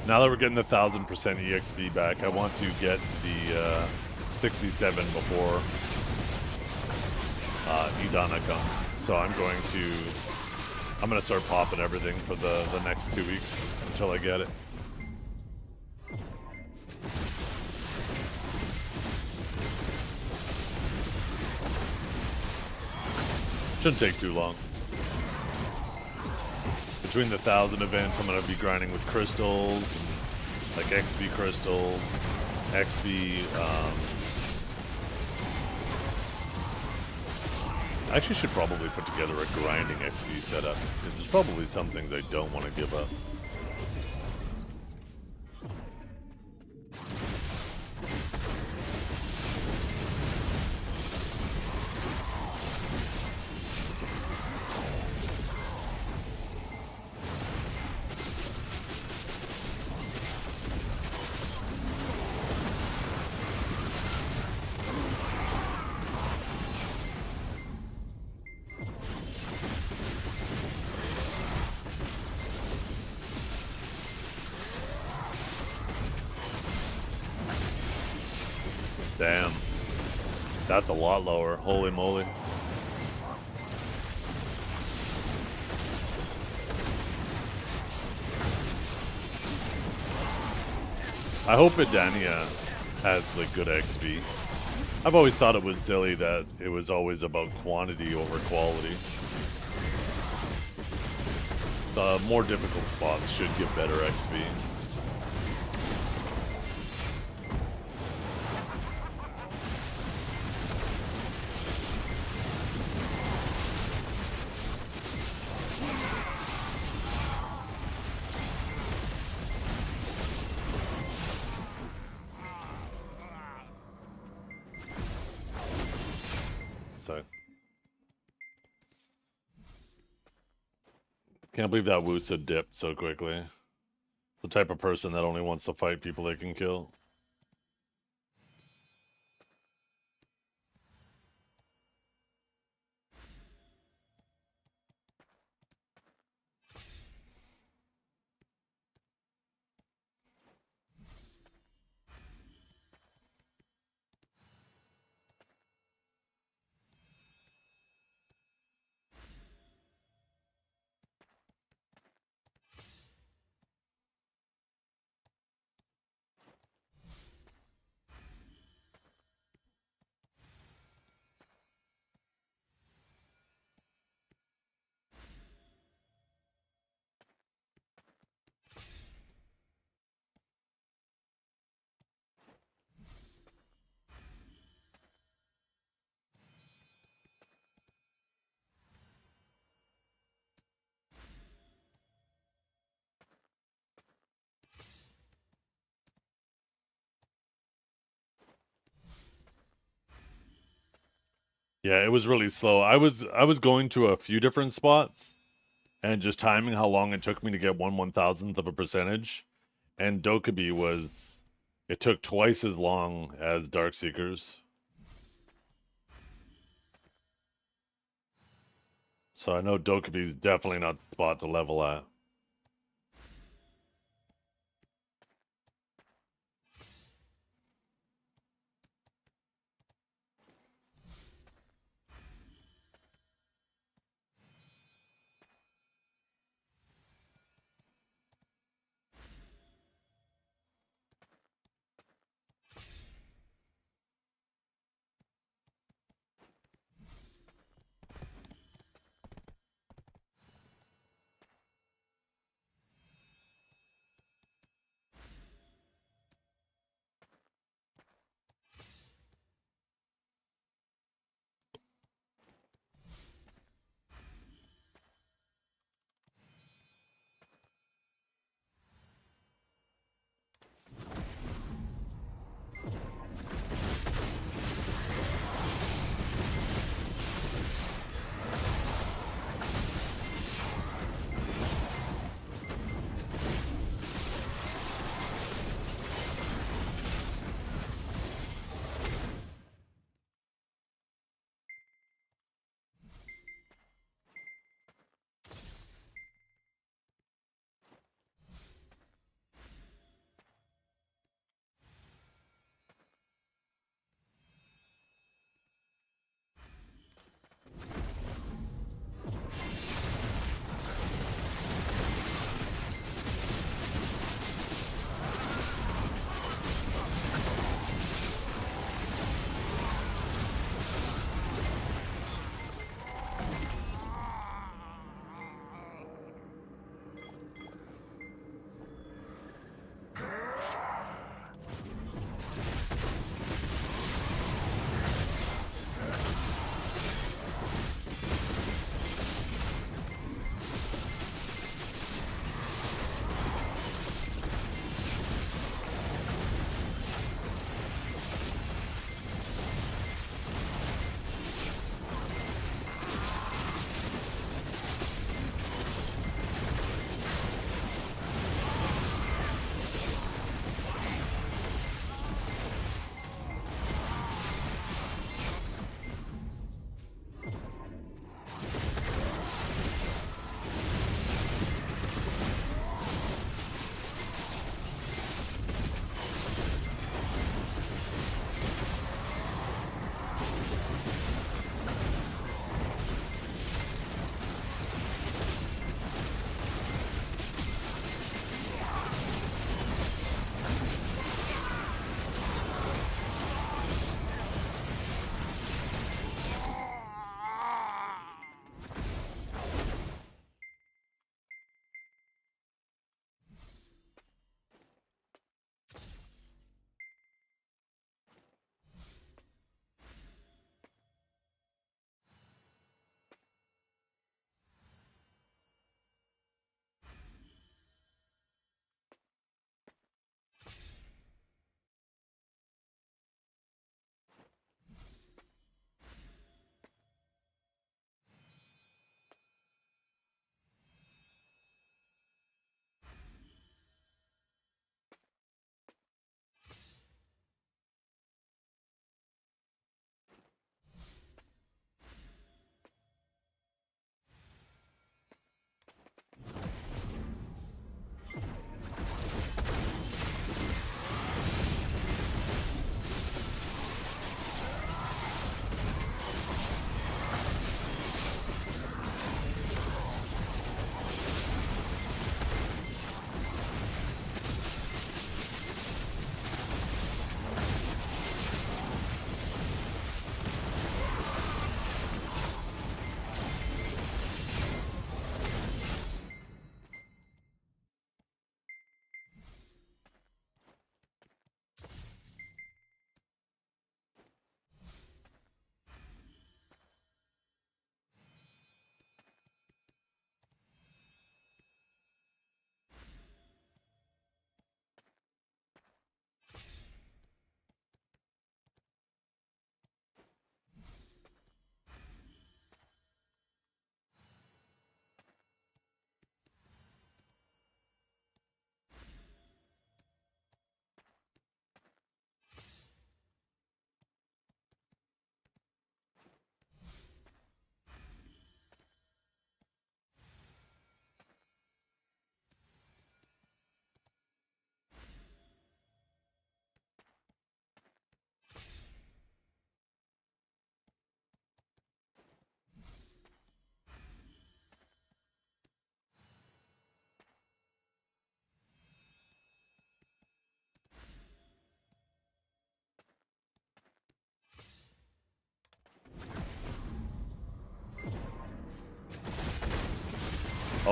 A: Now that we're getting the 1000% EXP back, I want to get the 67 before Idana comes. So I'm gonna start popping everything for the next 2 weeks until I get it. Shouldn't take too long. Between the 1000 event, I'm going to be grinding with crystals, and like XP crystals, XP, I actually should probably put together a grinding XP setup, because there's probably some things I don't want to give up. Damn. That's a lot lower. Holy moly. I hope Idania has like good XP. I've always thought it was silly that it was always about quantity over quality. The more difficult spots should give better XP. Can't believe that Wusa dipped so quickly. The type of person that only wants to fight people they can kill. Yeah, it was really slow. I was going to a few different spots and just timing how long it took me to get 1/1000th of a percentage. And Dokkaebi was, it took twice as long as Darkseekers. So I know Dokkaebi is definitely not the spot to level at.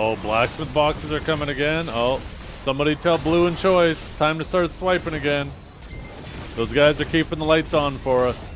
A: Oh, blacksmith boxes are coming again. Oh, somebody tell Blue and Choice. Time to start swiping again. Those guys are keeping the lights on for us.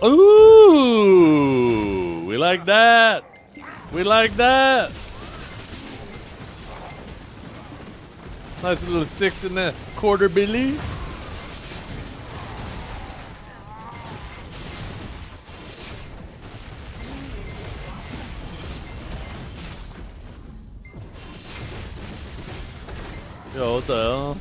A: Ooh, we like that. We like that. Nice little 6 1/4 Billy. Yo, what the hell?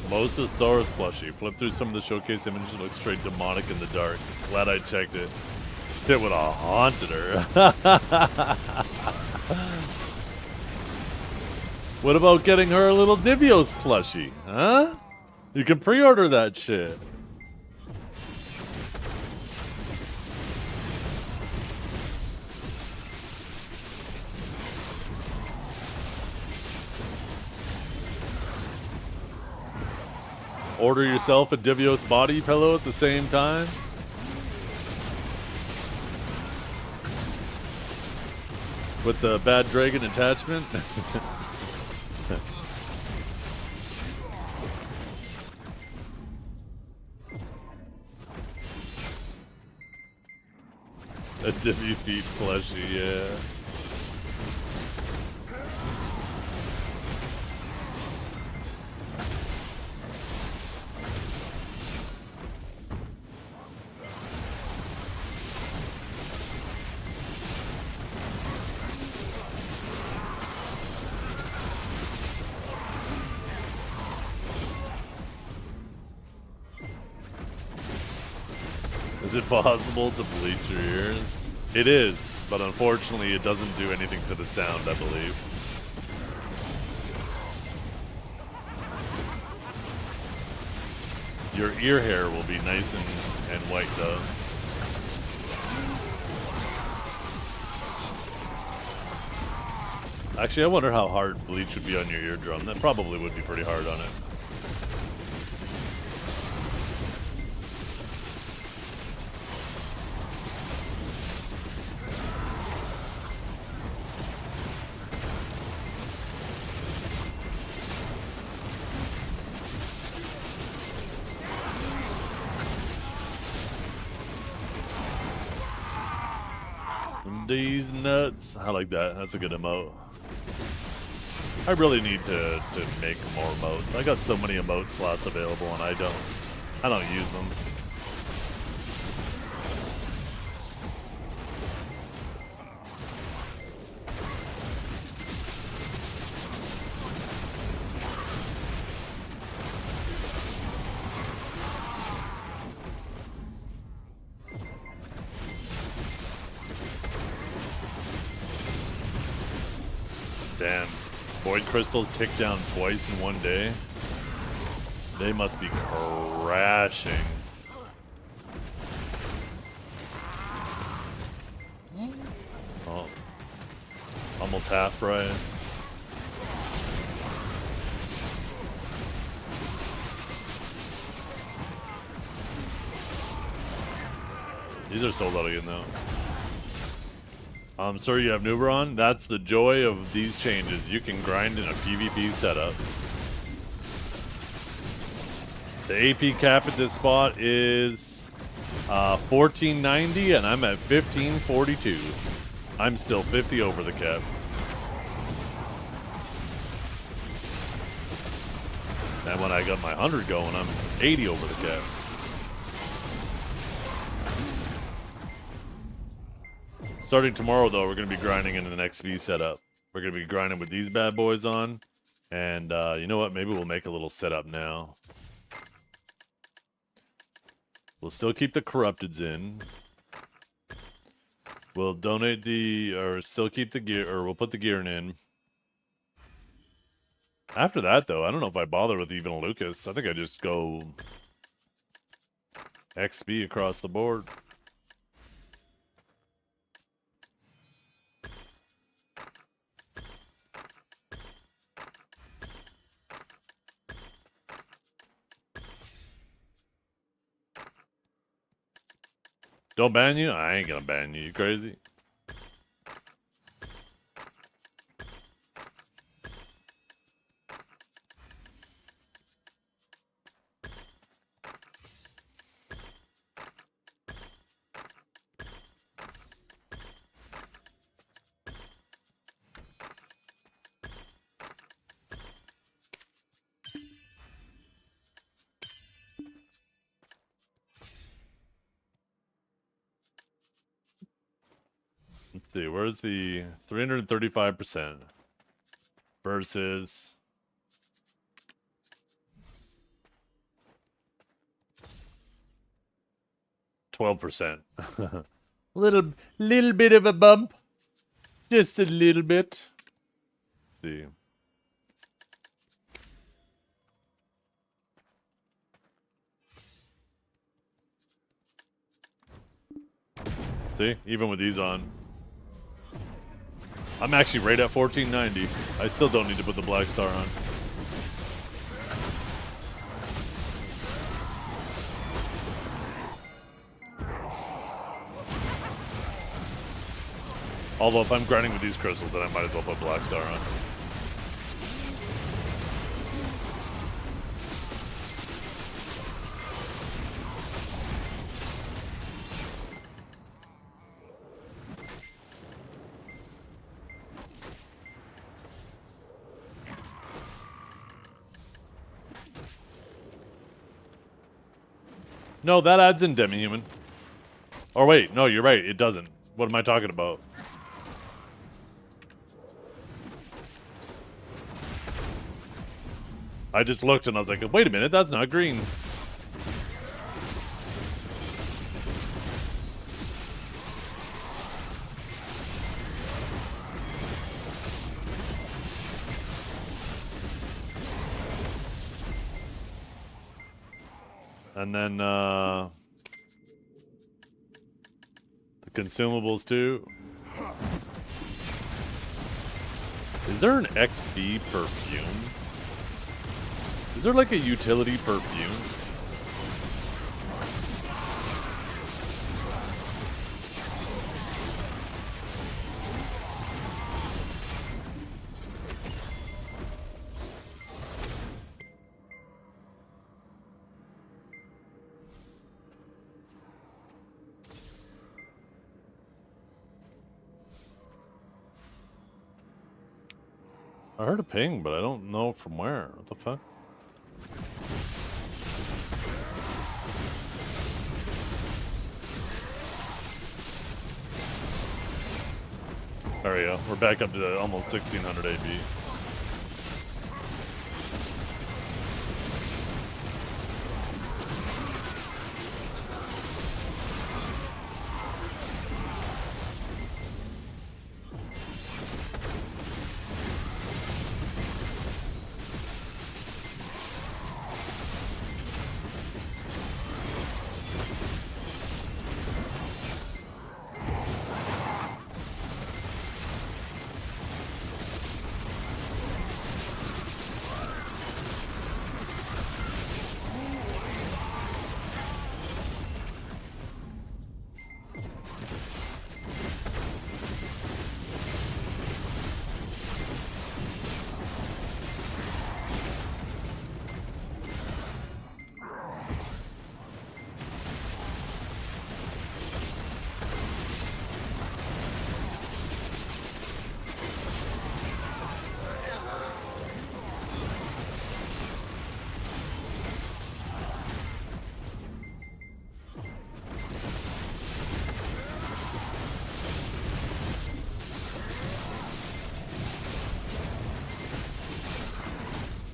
A: Mosasaurus plushie. Flip through some of the showcase images. It looks straight demonic in the dark. Glad I checked it. Shit would have haunted her. What about getting her a little Divios plushie? Huh? You can pre-order that shit. Order yourself a Divios body pillow at the same time. With the Bad Dragon attachment. A Divi feet plushie, yeah. Is it possible to bleach your ears? It is, but unfortunately it doesn't do anything to the sound, I believe. Your ear hair will be nice and white though. Actually, I wonder how hard bleach would be on your eardrum. That probably would be pretty hard on it. These nuts. I like that. That's a good emote. I really need to make more emotes. I got so many emote slots available and I don't use them. Damn. Void crystals tick down twice in one day. They must be crashing. Oh. Almost half price. These are sold out again though. Sir, you have Nuberon? That's the joy of these changes. You can grind in a PvP setup. The AP cap at this spot is 1490 and I'm at 1542. I'm still 50 over the cap. And when I got my 100 going, I'm 80 over the cap. Starting tomorrow, though, we're going to be grinding in an XP setup. We're going to be grinding with these bad boys on. And you know what? Maybe we'll make a little setup now. We'll still keep the corrupteds in. We'll donate still keep the gear, or we'll put the gear in. After that, though, I don't know if I bother with even a Lucas. I think I just go XP across the board. Don't ban you? I ain't gonna ban you. You crazy? Let's see, where's the 335% versus 12%. little bit of a bump. Just a little bit. Let's see. See, even with these on. I'm actually right at 1490. I still don't need to put the black star on. Although if I'm grinding with these crystals, then I might as well put black star on. No, that adds in demi-human. Or wait, no, you're right, it doesn't. What am I talking about? I just looked and I was like, wait a minute, that's not green. And then, the consumables too. Is there an XP perfume? Is there like a utility perfume? I heard a ping, but I don't know from where. What the fuck? There we go. We're back up to almost 1600 AB.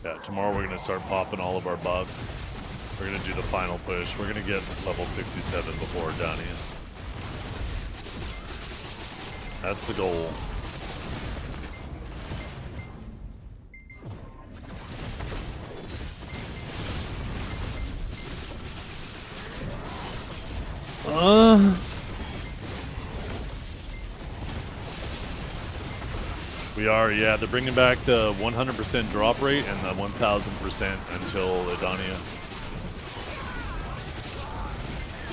A: Yeah, tomorrow we're going to start popping all of our buffs. We're going to do the final push. We're going to get level 67 before we're done here. That's the goal. We are, yeah. They're bringing back the 100% drop rate and the 1000% until Idania.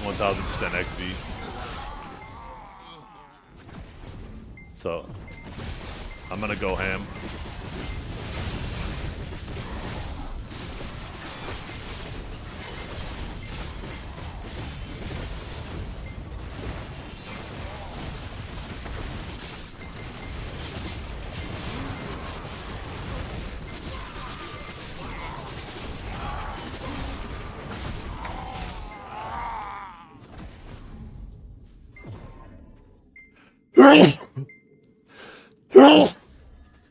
A: 1000% XP. So, I'm gonna go ham.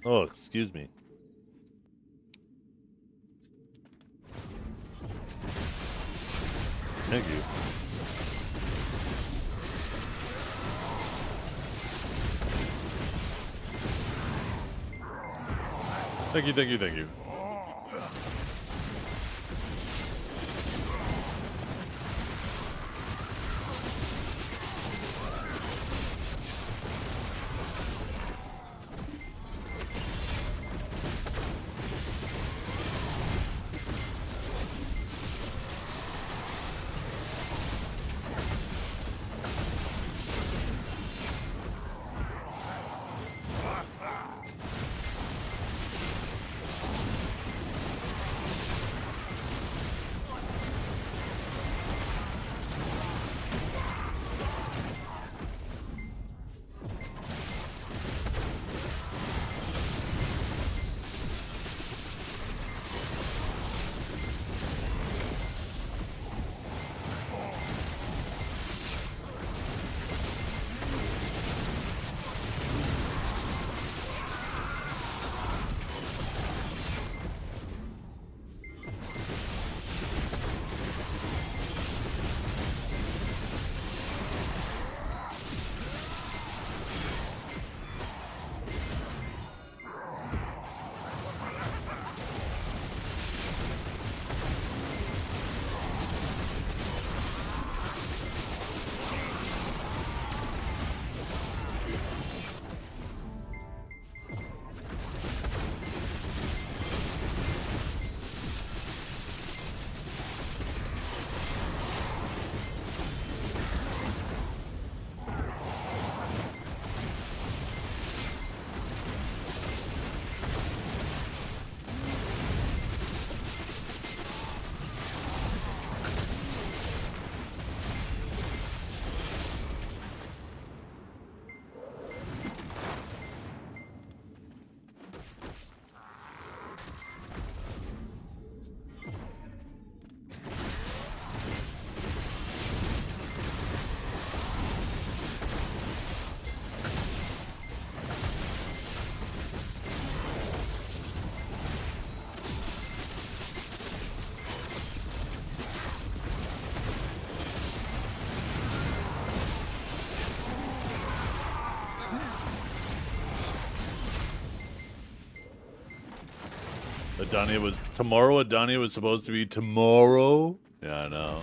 A: Oh, excuse me. Thank you. Thank you, thank you, thank you. Adania was tomorrow. Adania was supposed to be tomorrow. Yeah, I know.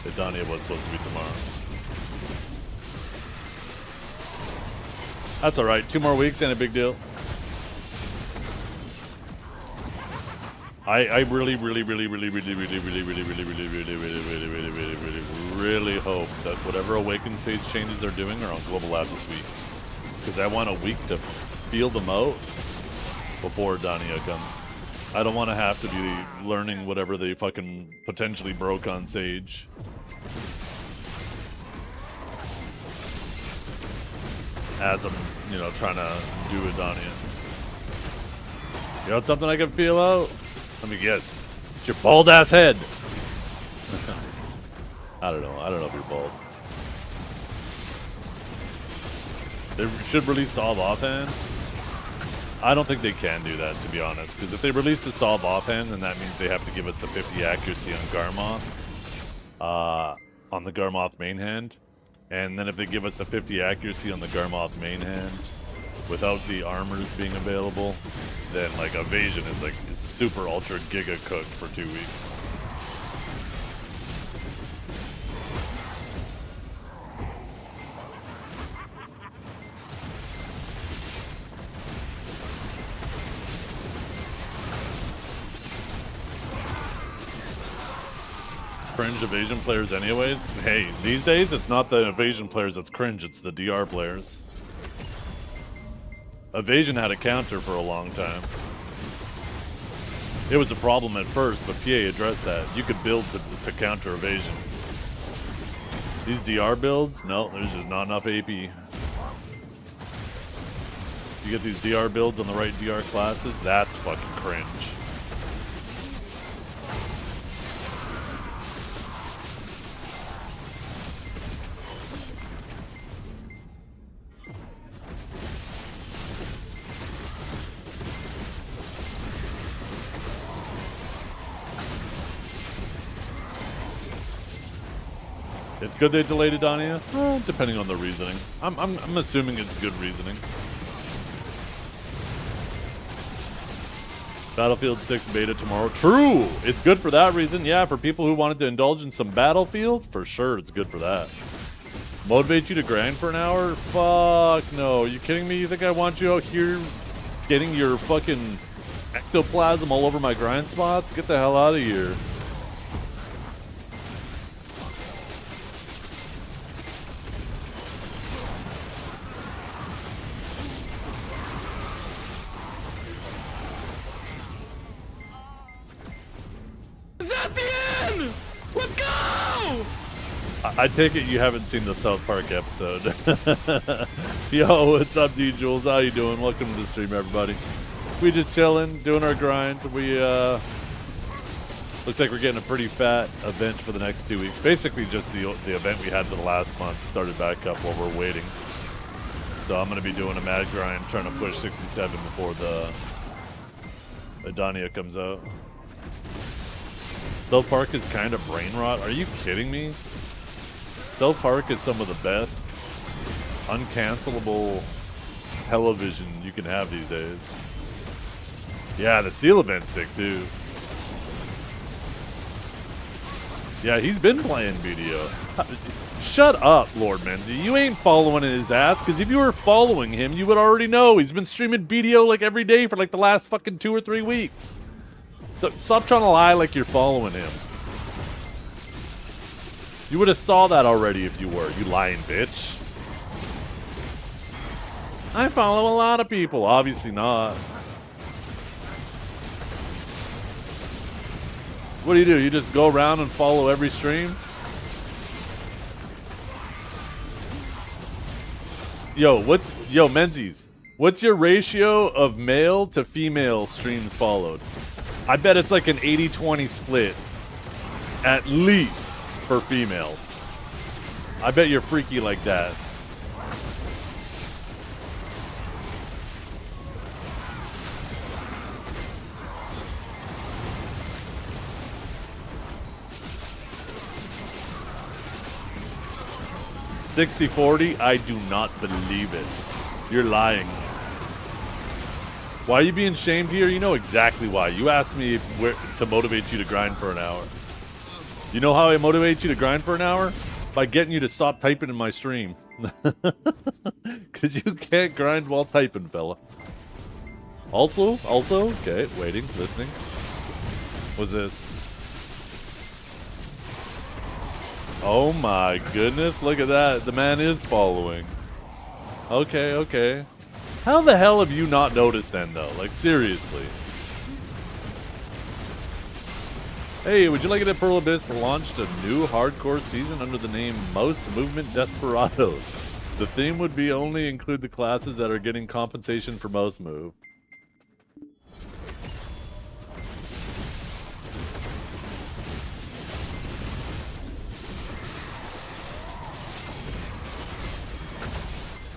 A: Adania was supposed to be tomorrow. That's all right. 2 more weeks ain't a big deal. I really hope that whatever Awakened Sage changes they're doing are on Global Lab this week. Because I want a week to feel them out before Dania comes. I don't want to have to be learning whatever they fucking potentially broke on Sage. As I'm, you know, trying to do Adania. You know something I can feel out? Let me guess. It's your bald ass head. I don't know. I don't know if you're bald. They should release Solve Offhand. I don't think they can do that, to be honest. Because if they release the Solve Offhand, then that means they have to give us the 50 accuracy on Garmoth. On the Garmoth main hand. And then if they give us the 50 accuracy on the Garmoth main hand, without the armors being available, then like Evasion is like super ultra giga cooked for 2 weeks. Cringe Evasion players anyways? Hey, these days it's not the Evasion players that's cringe, it's the DR players. Evasion had a counter for a long time. It was a problem at first, but PA addressed that. You could build to counter Evasion. These DR builds? No, there's just not enough AP. You get these DR builds on the right DR classes, that's fucking cringe. It's good they delayed Adania? Depending on the reasoning. I'm assuming it's good reasoning. Battlefield 6 beta tomorrow. True! It's good for that reason. Yeah, for people who wanted to indulge in some Battlefield, for sure it's good for that. Motivate you to grind for an hour? Fuck no. Are you kidding me? You think I want you out here getting your fucking ectoplasm all over my grind spots? Get the hell out of here. I take it you haven't seen the South Park episode. Yo, what's up, D Jules? How you doing? Welcome to the stream, everybody. We just chilling, doing our grind. We looks like we're getting a pretty fat event for the next 2 weeks. Basically, just the event we had for the last month started back up while we're waiting. So I'm gonna be doing a mad grind, trying to push 67 before the Adania comes out. South Park is kind of brain rot. Are you kidding me? South Park is some of the best uncancelable television you can have these days. Yeah, the Seal event's sick too. Yeah, he's been playing video. Shut up, Lord Menzie. You ain't following his ass, because if you were following him, you would already know. He's been streaming video like every day for like the last fucking 2 or 3 weeks. So stop trying to lie like you're following him. You would have saw that already if you were, you lying bitch. I follow a lot of people. Obviously not. What do? You just go around and follow every stream? Yo, Menzies, what's your ratio of male to female streams followed? I bet it's like an 80-20 split. At least. For female. I bet you're freaky like that. $60-40? I do not believe it. You're lying. Why are you being shamed here? You know exactly why. You asked me where to motivate you to grind for an hour. You know how I motivate you to grind for an hour? By getting you to stop typing in my stream. Because you can't grind while typing, fella. Also, okay, waiting, listening. What's this? Oh my goodness, look at that. The man is following. Okay, okay. How the hell have you not noticed then, though? Like, seriously. Hey, would you like it if Pearl Abyss launched a new hardcore season under the name Mouse Movement Desperados? The theme would be only include the classes that are getting compensation for mouse move.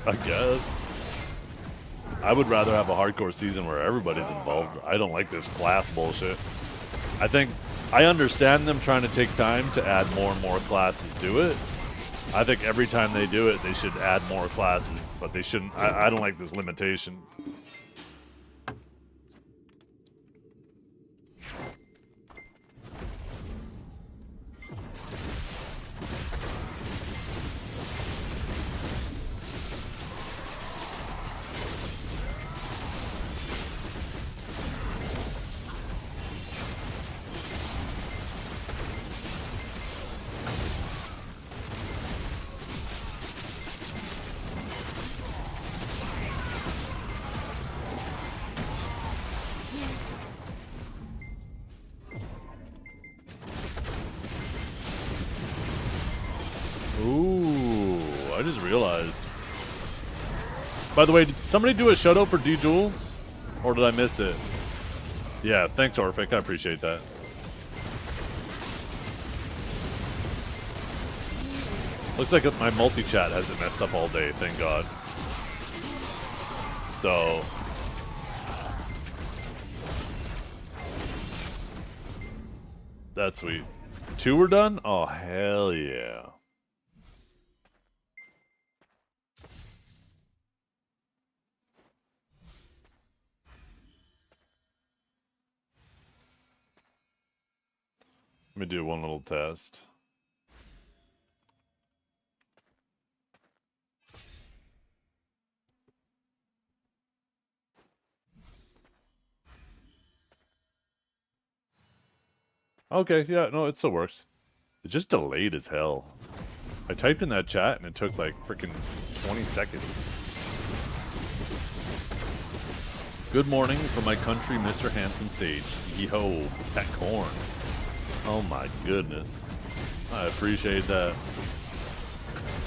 A: I guess. I would rather have a hardcore season where everybody's involved. I don't like this class bullshit. I think I understand them trying to take time to add more and more classes to it. I think every time they do it, they should add more classes, but they shouldn't. I don't like this limitation. Ooh, I just realized. By the way, did somebody do a shout-out for D Jules? Or did I miss it? Yeah, thanks, Orphic. I appreciate that. Looks like my multi-chat hasn't messed up all day, thank God. So... that's sweet. 2 were done? Oh, hell yeah. Let me do one little test. Okay, yeah, no, it still works. It just delayed as hell. I typed in that chat and it took like freaking 20 seconds. Good morning from my country, Mr. Hanson Sage. Yo, that corn. Oh my goodness. I appreciate that.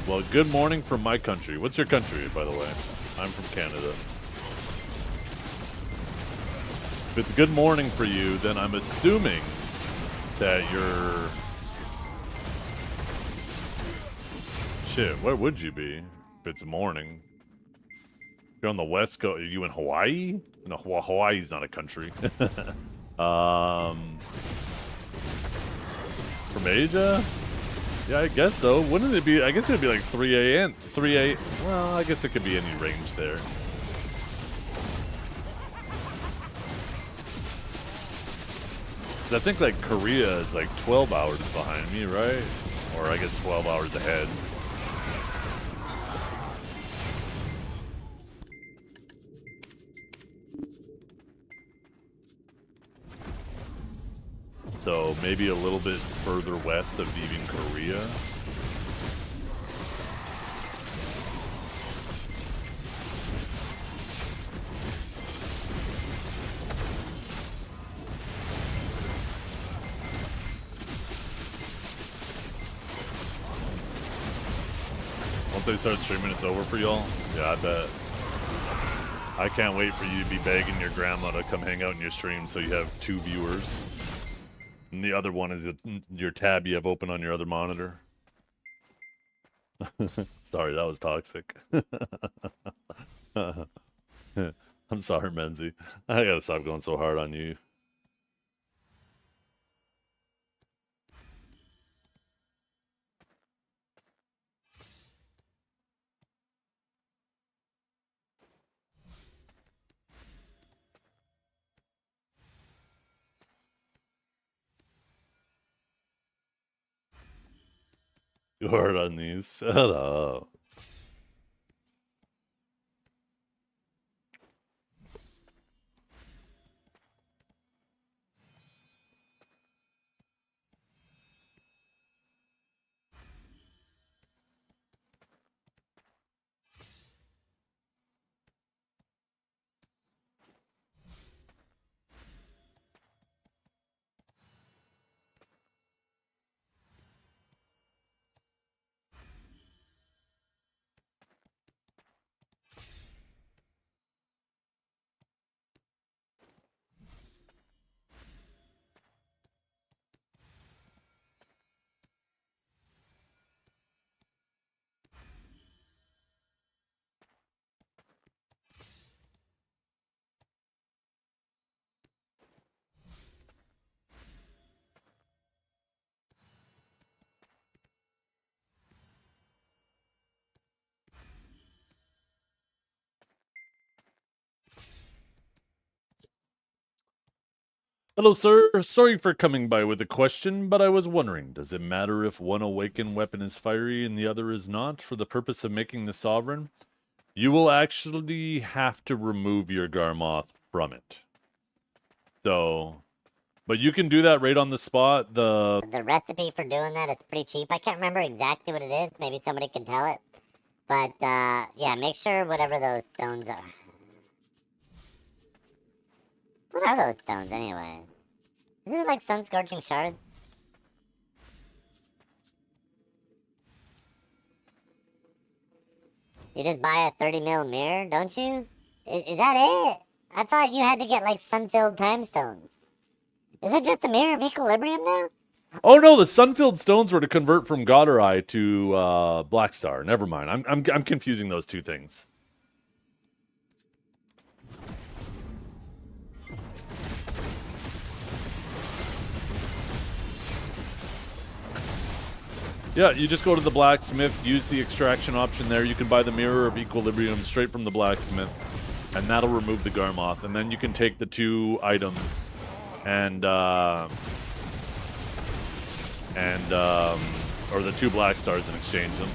A: Well, good morning from my country. What's your country, by the way? I'm from Canada. If it's good morning for you, then I'm assuming that you're... shit, where would you be if it's morning? If you're on the west coast, are you in Hawaii? No, Hawaii's not a country. From Asia? Yeah, I guess so. Wouldn't it be? I guess it would be like 3 a.m. 3 a.m. Well, I guess it could be any range there. I think like Korea is like 12 hours behind me, right? Or I guess 12 hours ahead. So maybe a little bit further west of even Korea. Once they start streaming, it's over for y'all? Yeah, I bet. I can't wait for you to be begging your grandma to come hang out in your stream so you have 2 viewers. And the other one is your tab you have open on your other monitor. Sorry, that was toxic. I'm sorry, Menzie. I gotta stop going so hard on you. You heard on these. Shut up. Hello, sir. Sorry for coming by with a question, but I was wondering, does it matter if one awakened weapon is fiery and the other is not, for the purpose of making the sovereign? You will actually have to remove your Garmoth from it. So, but you can do that right on the spot.
E: The recipe for doing that is pretty cheap. I can't remember exactly what it is. Maybe somebody can tell it. But, yeah, make sure whatever those stones are. What are those stones, anyway? Isn't it like sun-scorching shards? You just buy a 30 mil mirror, don't you? Is that it? I thought you had to get, like, sun-filled time stones. Is it just a mirror of equilibrium now?
A: Oh no, the sun-filled stones were to convert from Godder Eye to Black Star. Never mind. I'm confusing those two things. Yeah, you just go to the blacksmith, use the extraction option there. You can buy the Mirror of Equilibrium straight from the blacksmith, and that'll remove the Garmoth. And then you can take the two items and or the two Black Stars and exchange them.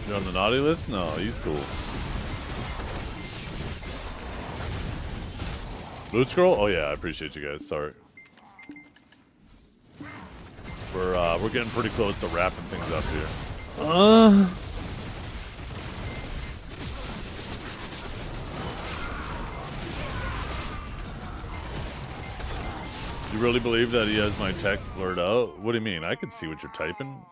A: You on the naughty list? No, he's cool. Loot scroll? Oh yeah, I appreciate you guys. Sorry. We're getting pretty close to wrapping things up here. You really believe that he has my text blurred out? What do you mean? I can see what you're typing.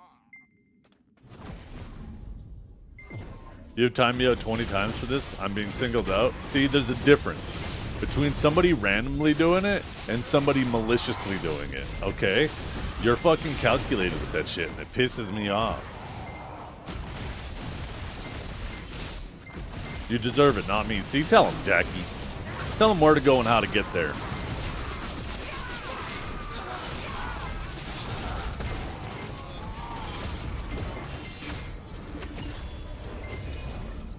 A: You've timed me out 20 times for this? I'm being singled out? See, there's a difference between somebody randomly doing it and somebody maliciously doing it, okay? You're fucking calculated with that shit, and it pisses me off. You deserve it, not me. See, tell him, Jackie. Tell him where to go and how to get there.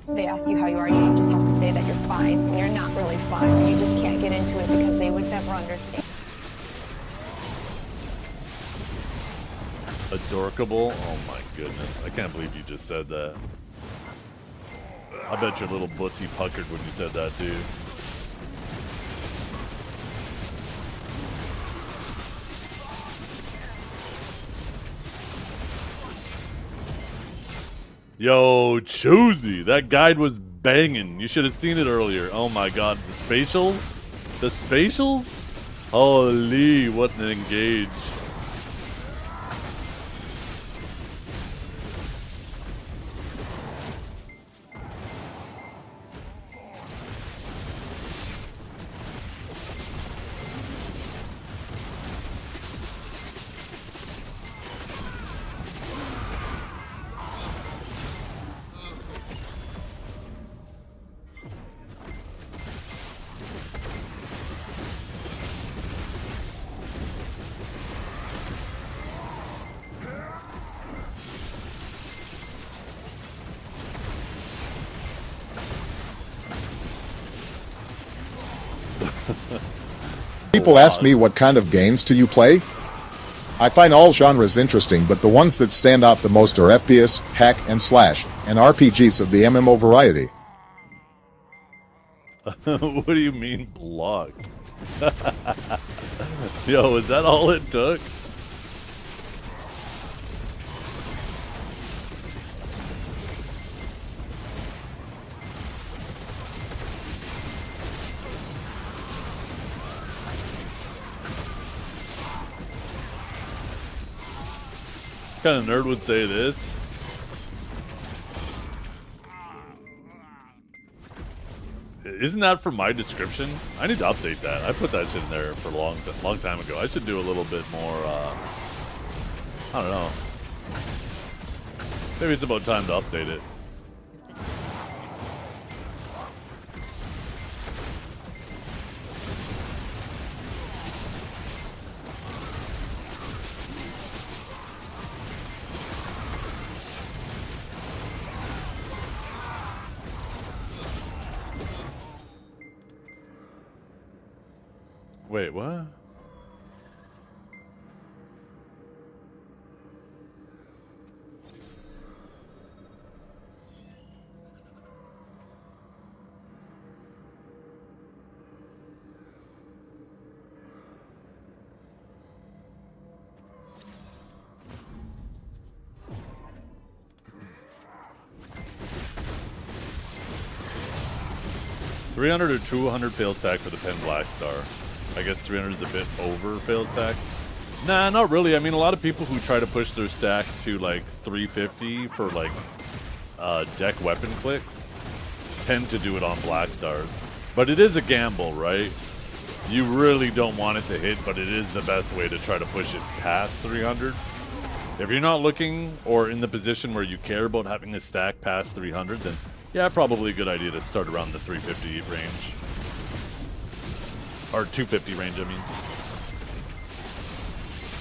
H: They ask you how you are, you just have to say that you're fine when you're not really fine. And you just can't get into it because they would never understand.
A: Adorkable? Oh my goodness. I can't believe you just said that. I bet your little pussy puckered when you said that, dude. Yo, Choosy, that guide was banging. You should have seen it earlier. Oh my god, the spatials? The spatials? Holy, what an engage.
J: People ask me what kind of games do you play? I find all genres interesting, but the ones that stand out the most are FPS, hack and slash, and RPGs of the MMO variety.
A: What do you mean blocked? Yo, is that all it took? What kind of nerd would say this? Isn't that from my description? I need to update that. I put that shit in there for a long time ago. I should do a little bit more, I don't know. Maybe it's about time to update it. Wait, what? $300 or $200 fail stack for the Pen Black Star. I guess 300 is a bit over fail stack. Nah, not really. I mean, a lot of people who try to push their stack to like 350 for like deck weapon clicks tend to do it on Black Stars. But it is a gamble, right? You really don't want it to hit, but it is the best way to try to push it past 300. If you're not looking or in the position where you care about having a stack past 300, then yeah, probably a good idea to start around the 350 range. Or 250 range, I mean.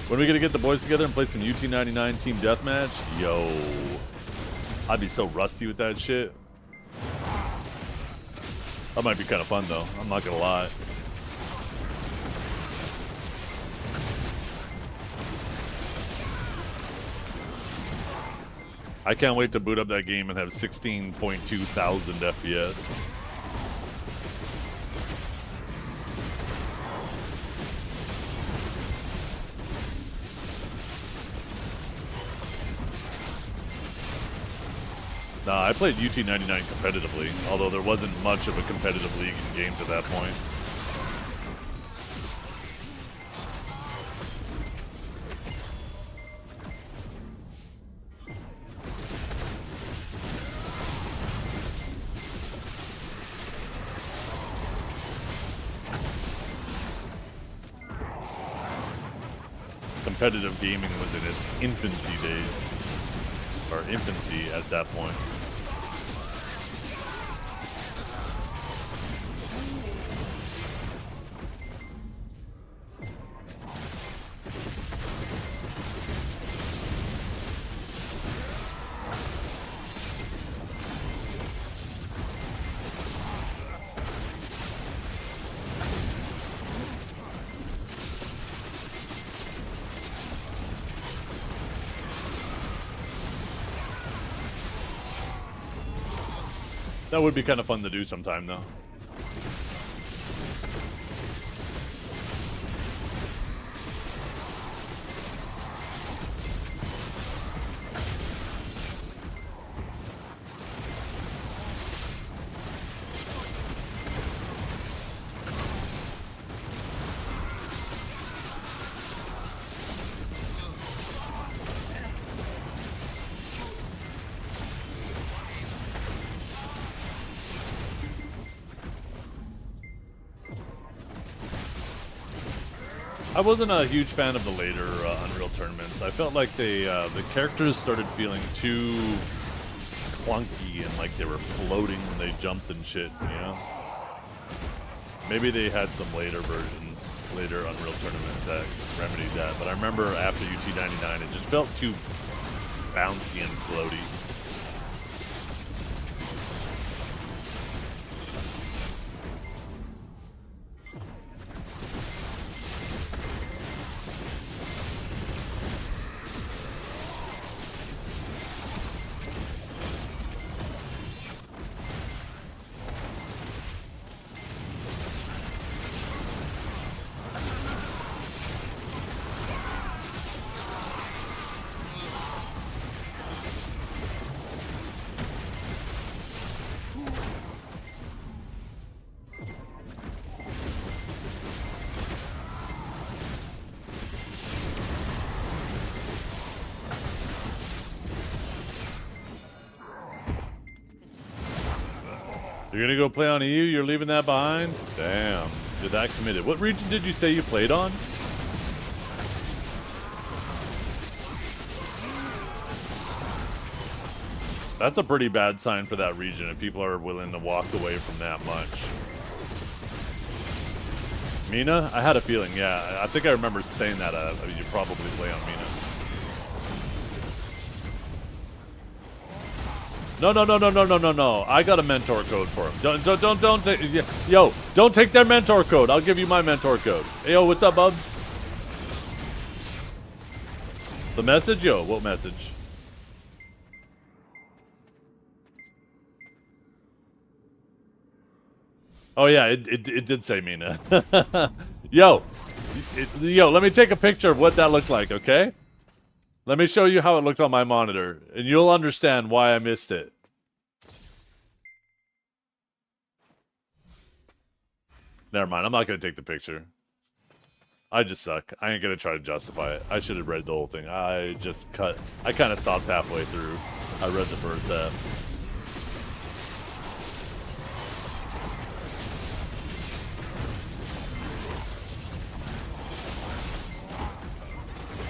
A: When are we gonna get the boys together and play some UT99 team deathmatch? Yo. I'd be so rusty with that shit. That might be kind of fun though, I'm not gonna lie. I can't wait to boot up that game and have 16.2 thousand FPS. Nah, I played UT99 competitively, although there wasn't much of a competitive league in games at that point. Competitive gaming was in its infancy days, or infancy at that point. That would be kind of fun to do sometime, though. I wasn't a huge fan of the later Unreal tournaments. I felt like the characters started feeling too clunky and like they were floating when they jumped and shit, you know? Maybe they had some later versions, later Unreal tournaments that remedied that, but I remember after UT99 it just felt too bouncy and floaty. You're gonna go play on EU? You're leaving that behind? Damn. You're that committed. What region did you say you played on? That's a pretty bad sign for that region if people are willing to walk away from that much. Mina? I had a feeling, yeah. I think I remember saying that. You probably play on Mina. No. I got a mentor code for him. Don't take, yo, don't take their mentor code. I'll give you my mentor code. Hey, yo, what's up, bubs? The message? Yo, what message? Oh, yeah, it did say Mina. Yo, let me take a picture of what that looked like, okay? Let me show you how it looked on my monitor, and you'll understand why I missed it. Never mind, I'm not going to take the picture. I just suck. I ain't going to try to justify it. I should have read the whole thing. I kind of stopped halfway through. I read the first half.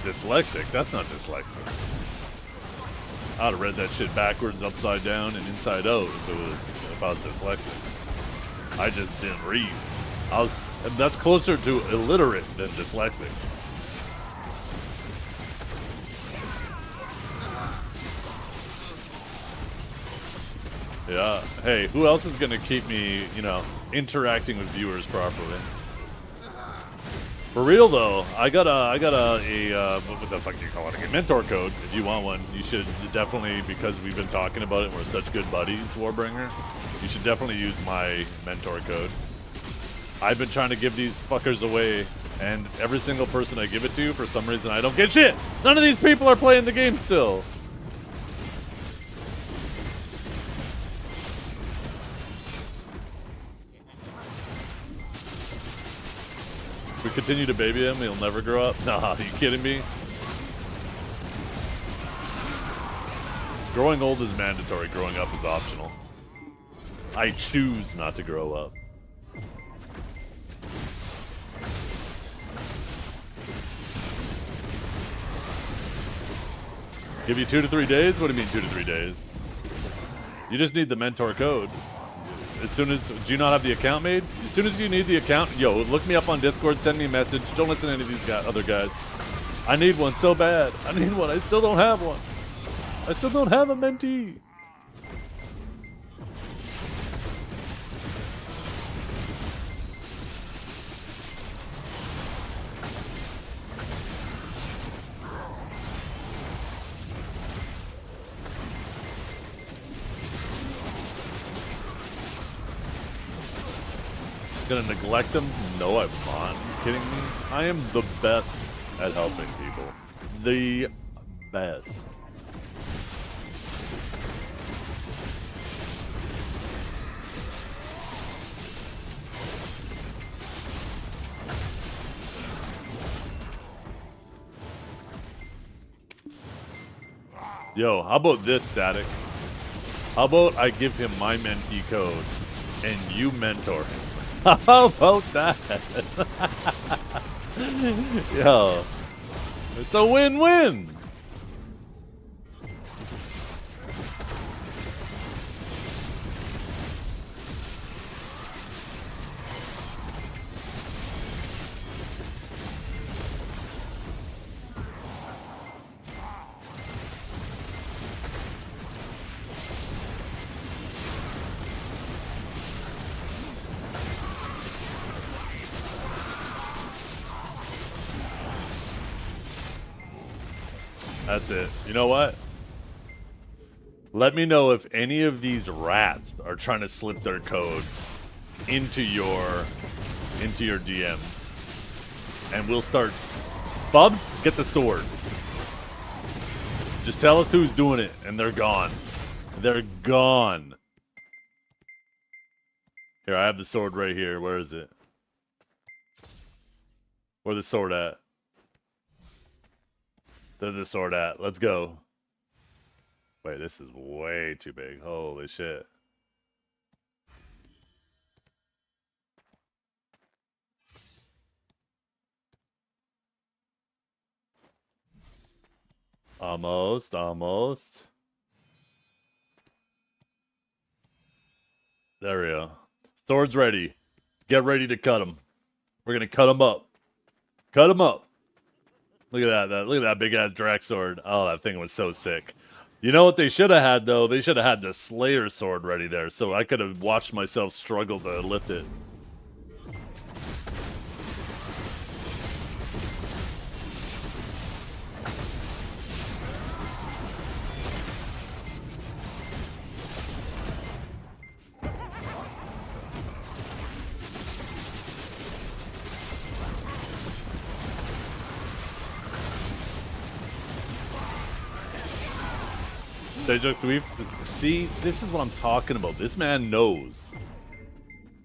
A: Dyslexic? That's not dyslexic. I'd have read that shit backwards, upside down, and inside out if it was about dyslexic. I just didn't read. That's closer to illiterate than dyslexic. Yeah. Hey, who else is gonna keep me, interacting with viewers properly? For real though, I got a what the fuck do you call it? A mentor code. If you want one, you should definitely, because we've been talking about it and we're such good buddies, Warbringer, you should definitely use my mentor code. I've been trying to give these fuckers away, and every single person I give it to, for some reason I don't get shit. None of these people are playing the game still. We continue to baby him, he'll never grow up? Nah, are you kidding me? Growing old is mandatory, growing up is optional. I choose not to grow up. Give you 2 to 3 days? What do you mean 2 to 3 days? You just need the mentor code. As soon as, do you not have the account made? As soon as you need the account, yo, look me up on Discord, send me a message. Don't listen to any of these other guys. I need one so bad. I need one. I still don't have one. I still don't have a mentee. Gonna neglect them? No, I'm not. Are you kidding me? I am the best at helping people. The best. Yo, how about this, Static? How about I give him my mentee code and you mentor him? How about that? Yo, it's a win-win. That's it. You know what? Let me know if any of these rats are trying to slip their code into your DMs. And we'll start. Bubs, get the sword. Just tell us who's doing it, and they're gone. They're gone. Here, I have the sword right here. Where is it? Where's the sword at? There's the sword at. Let's go. Wait, this is way too big. Holy shit. Almost, almost. There we go. Sword's ready. Get ready to cut him. We're gonna cut him up. Cut him up. Look at that. Look at that big ass Drax sword. Oh, that thing was so sick. You know what they should have had though? They should have had the Slayer sword ready there, so I could have watched myself struggle to lift it. See, this is what I'm talking about. This man knows.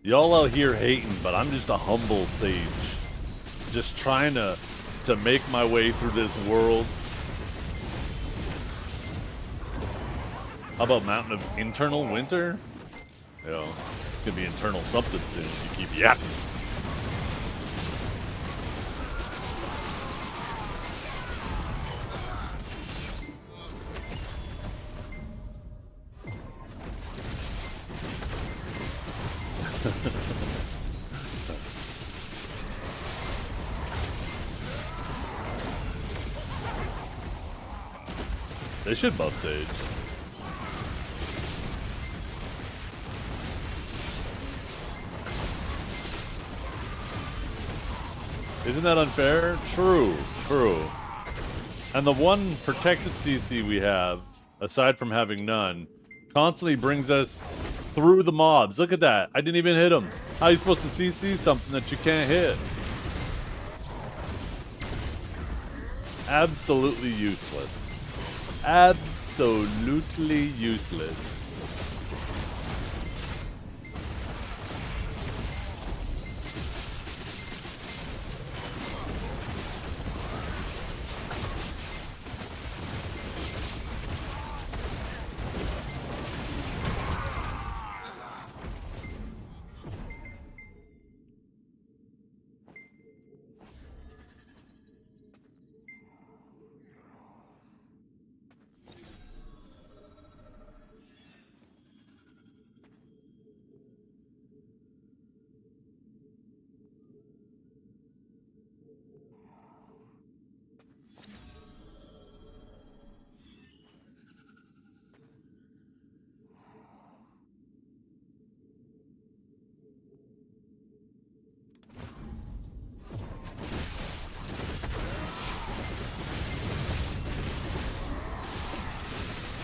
A: Y'all out here hating, but I'm just a humble sage. Just trying to make my way through this world. How about Mountain of Internal Winter? You know, it's gonna be internal something soon if you keep yapping. They should buff Sage. Isn't that unfair? True, true. And the one protected CC we have, aside from having none, constantly brings us through the mobs. Look at that. I didn't even hit him. How are you supposed to CC something that you can't hit? Absolutely useless. Absolutely useless.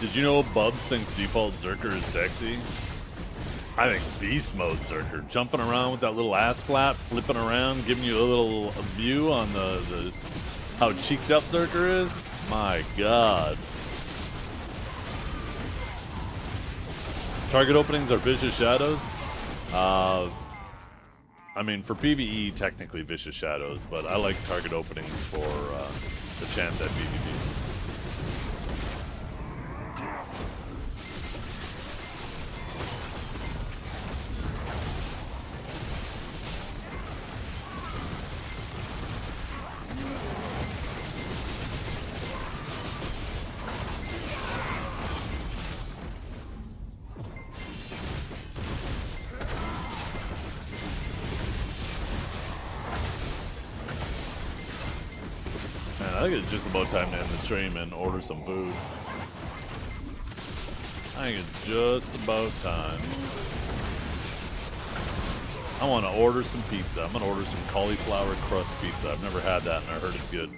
A: Did you know Bubs thinks default Zerker is sexy? I think beast mode Zerker, jumping around with that little ass flap, flipping around, giving you a little view on the how cheeked up Zerker is. My God. Target openings are Vicious Shadows. I mean, for PvE, technically Vicious Shadows, but I like target openings for the chance at PvP. think it's just about time to end the stream and order some food. I think it's just about time. I want to order some pizza. I'm going to order some cauliflower crust pizza. I've never had that, and I heard it's good.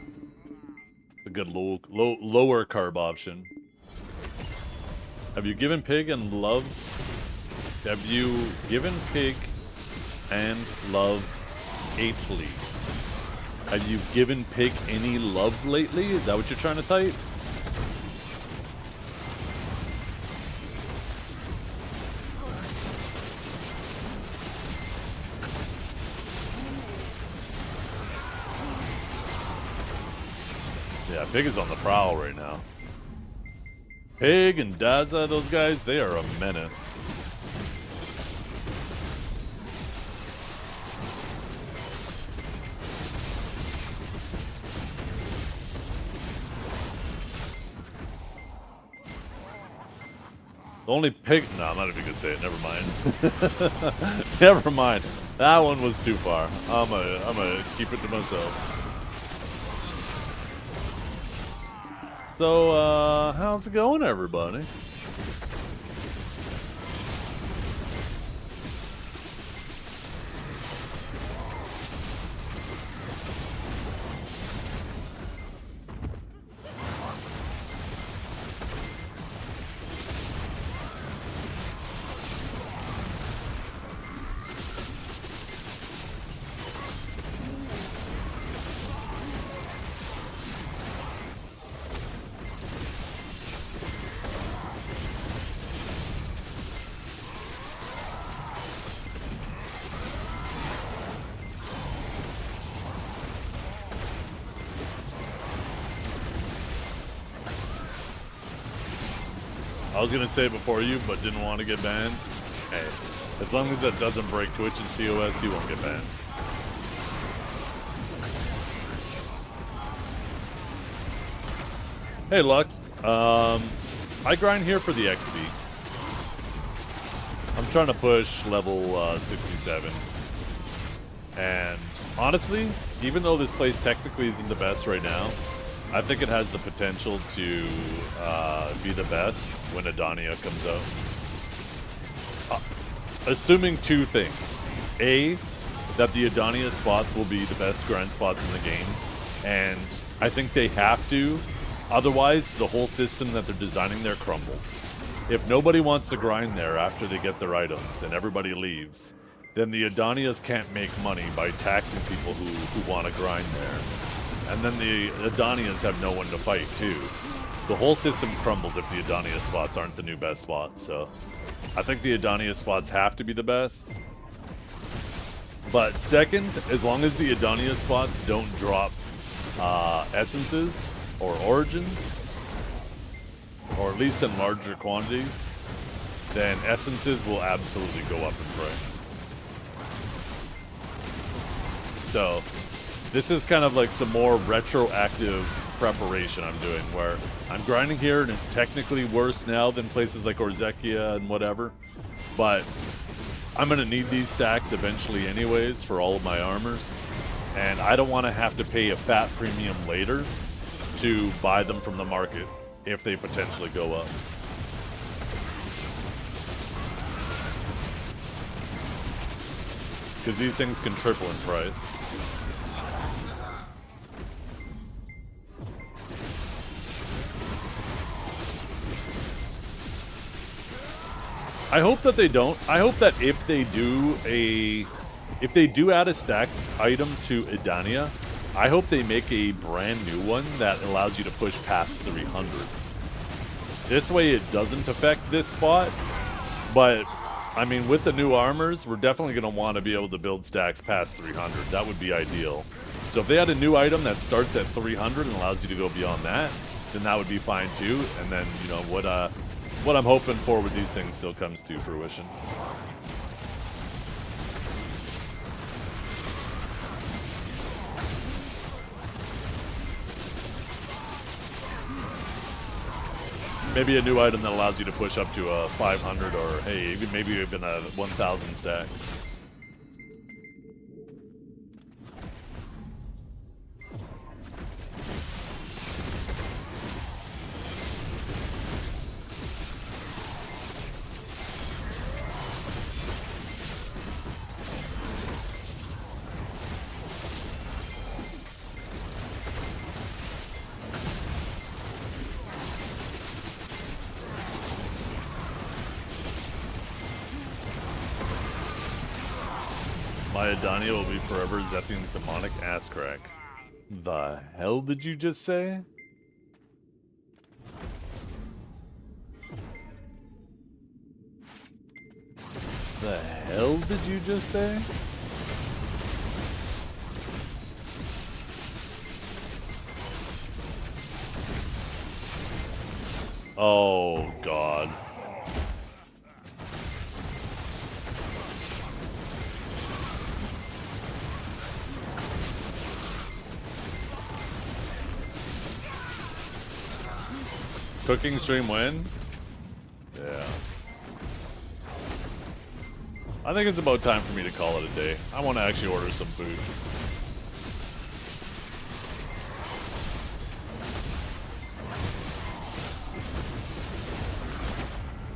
A: It's a good lower carb option. Have you given Pig and Love? Have you given Pig and Love Lately? Have you given Pig any love lately? Is that what you're trying to type? Yeah, Pig is on the prowl right now. Pig and Daza, those guys, they are a menace. The only Pig... No, I'm not even going to say it. Never mind. Never mind. That one was too far. I'm gonna keep it to myself. So, how's it going, everybody? I was gonna say it before you, but didn't want to get banned. Hey, as long as that doesn't break Twitch's TOS, you won't get banned. Hey, Lux. I grind here for the XP. I'm trying to push level 67. And honestly, even though this place technically isn't the best right now, I think it has the potential to be the best when Adania comes out. Assuming two things. A, that the Adania spots will be the best grind spots in the game. And I think they have to. Otherwise, the whole system that they're designing there crumbles. If nobody wants to grind there after they get their items and everybody leaves, then the Adanias can't make money by taxing people who want to grind there. And then the Adanias have no one to fight, too. The whole system crumbles if the Adania spots aren't the new best spots, so... I think the Adania spots have to be the best. But second, as long as the Adania spots don't drop essences or origins, or at least in larger quantities, then essences will absolutely go up in price. So... this is kind of like some more retroactive preparation I'm doing, where I'm grinding here and it's technically worse now than places like Orzekia and whatever, but I'm going to need these stacks eventually anyways for all of my armors, and I don't want to have to pay a fat premium later to buy them from the market if they potentially go up. Because these things can triple in price. I hope that they don't. I hope that if they do add a stacks item to Edania, I hope they make a brand new one that allows you to push past 300. This way it doesn't affect this spot, but I mean, with the new armors, we're definitely going to want to be able to build stacks past 300. That would be ideal. So if they had a new item that starts at 300 and allows you to go beyond that, then that would be fine too. And then, you know, what I'm hoping for with these things still comes to fruition. Maybe a new item that allows you to push up to a 500 or, hey, maybe even a 1,000 stack. My Adania will be forever zepping demonic ass crack. The hell did you just say? The hell did you just say? Oh, God. Cooking stream when? Yeah. I think it's about time for me to call it a day. I want to actually order some food.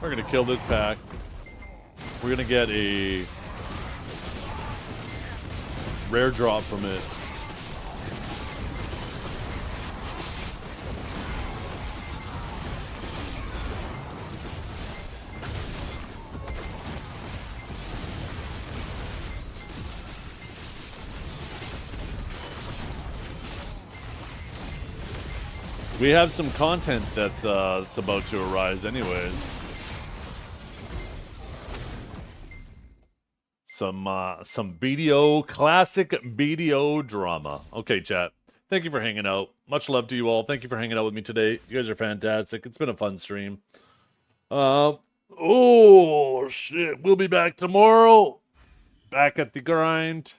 A: We're gonna kill this pack. We're gonna get a rare drop from it. We have some content that's about to arise anyways. Some BDO, classic BDO drama. Okay, chat. Thank you for hanging out. Much love to you all. Thank you for hanging out with me today. You guys are fantastic. It's been a fun stream. Oh, shit. We'll be back tomorrow. Back at the grind.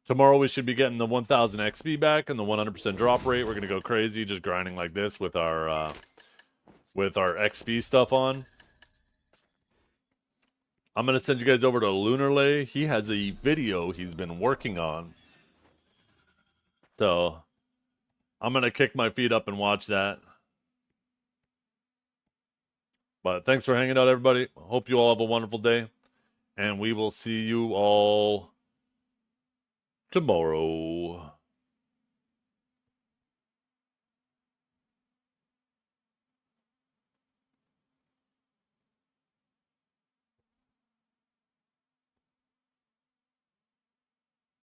A: Tomorrow we should be getting the 1000 XP back and the 100% drop rate. We're going to go crazy just grinding like this with our XP stuff on. I'm going to send you guys over to Lunarlay. He has a video he's been working on. So, I'm going to kick my feet up and watch that. But thanks for hanging out, everybody. Hope you all have a wonderful day. And we will see you all tomorrow.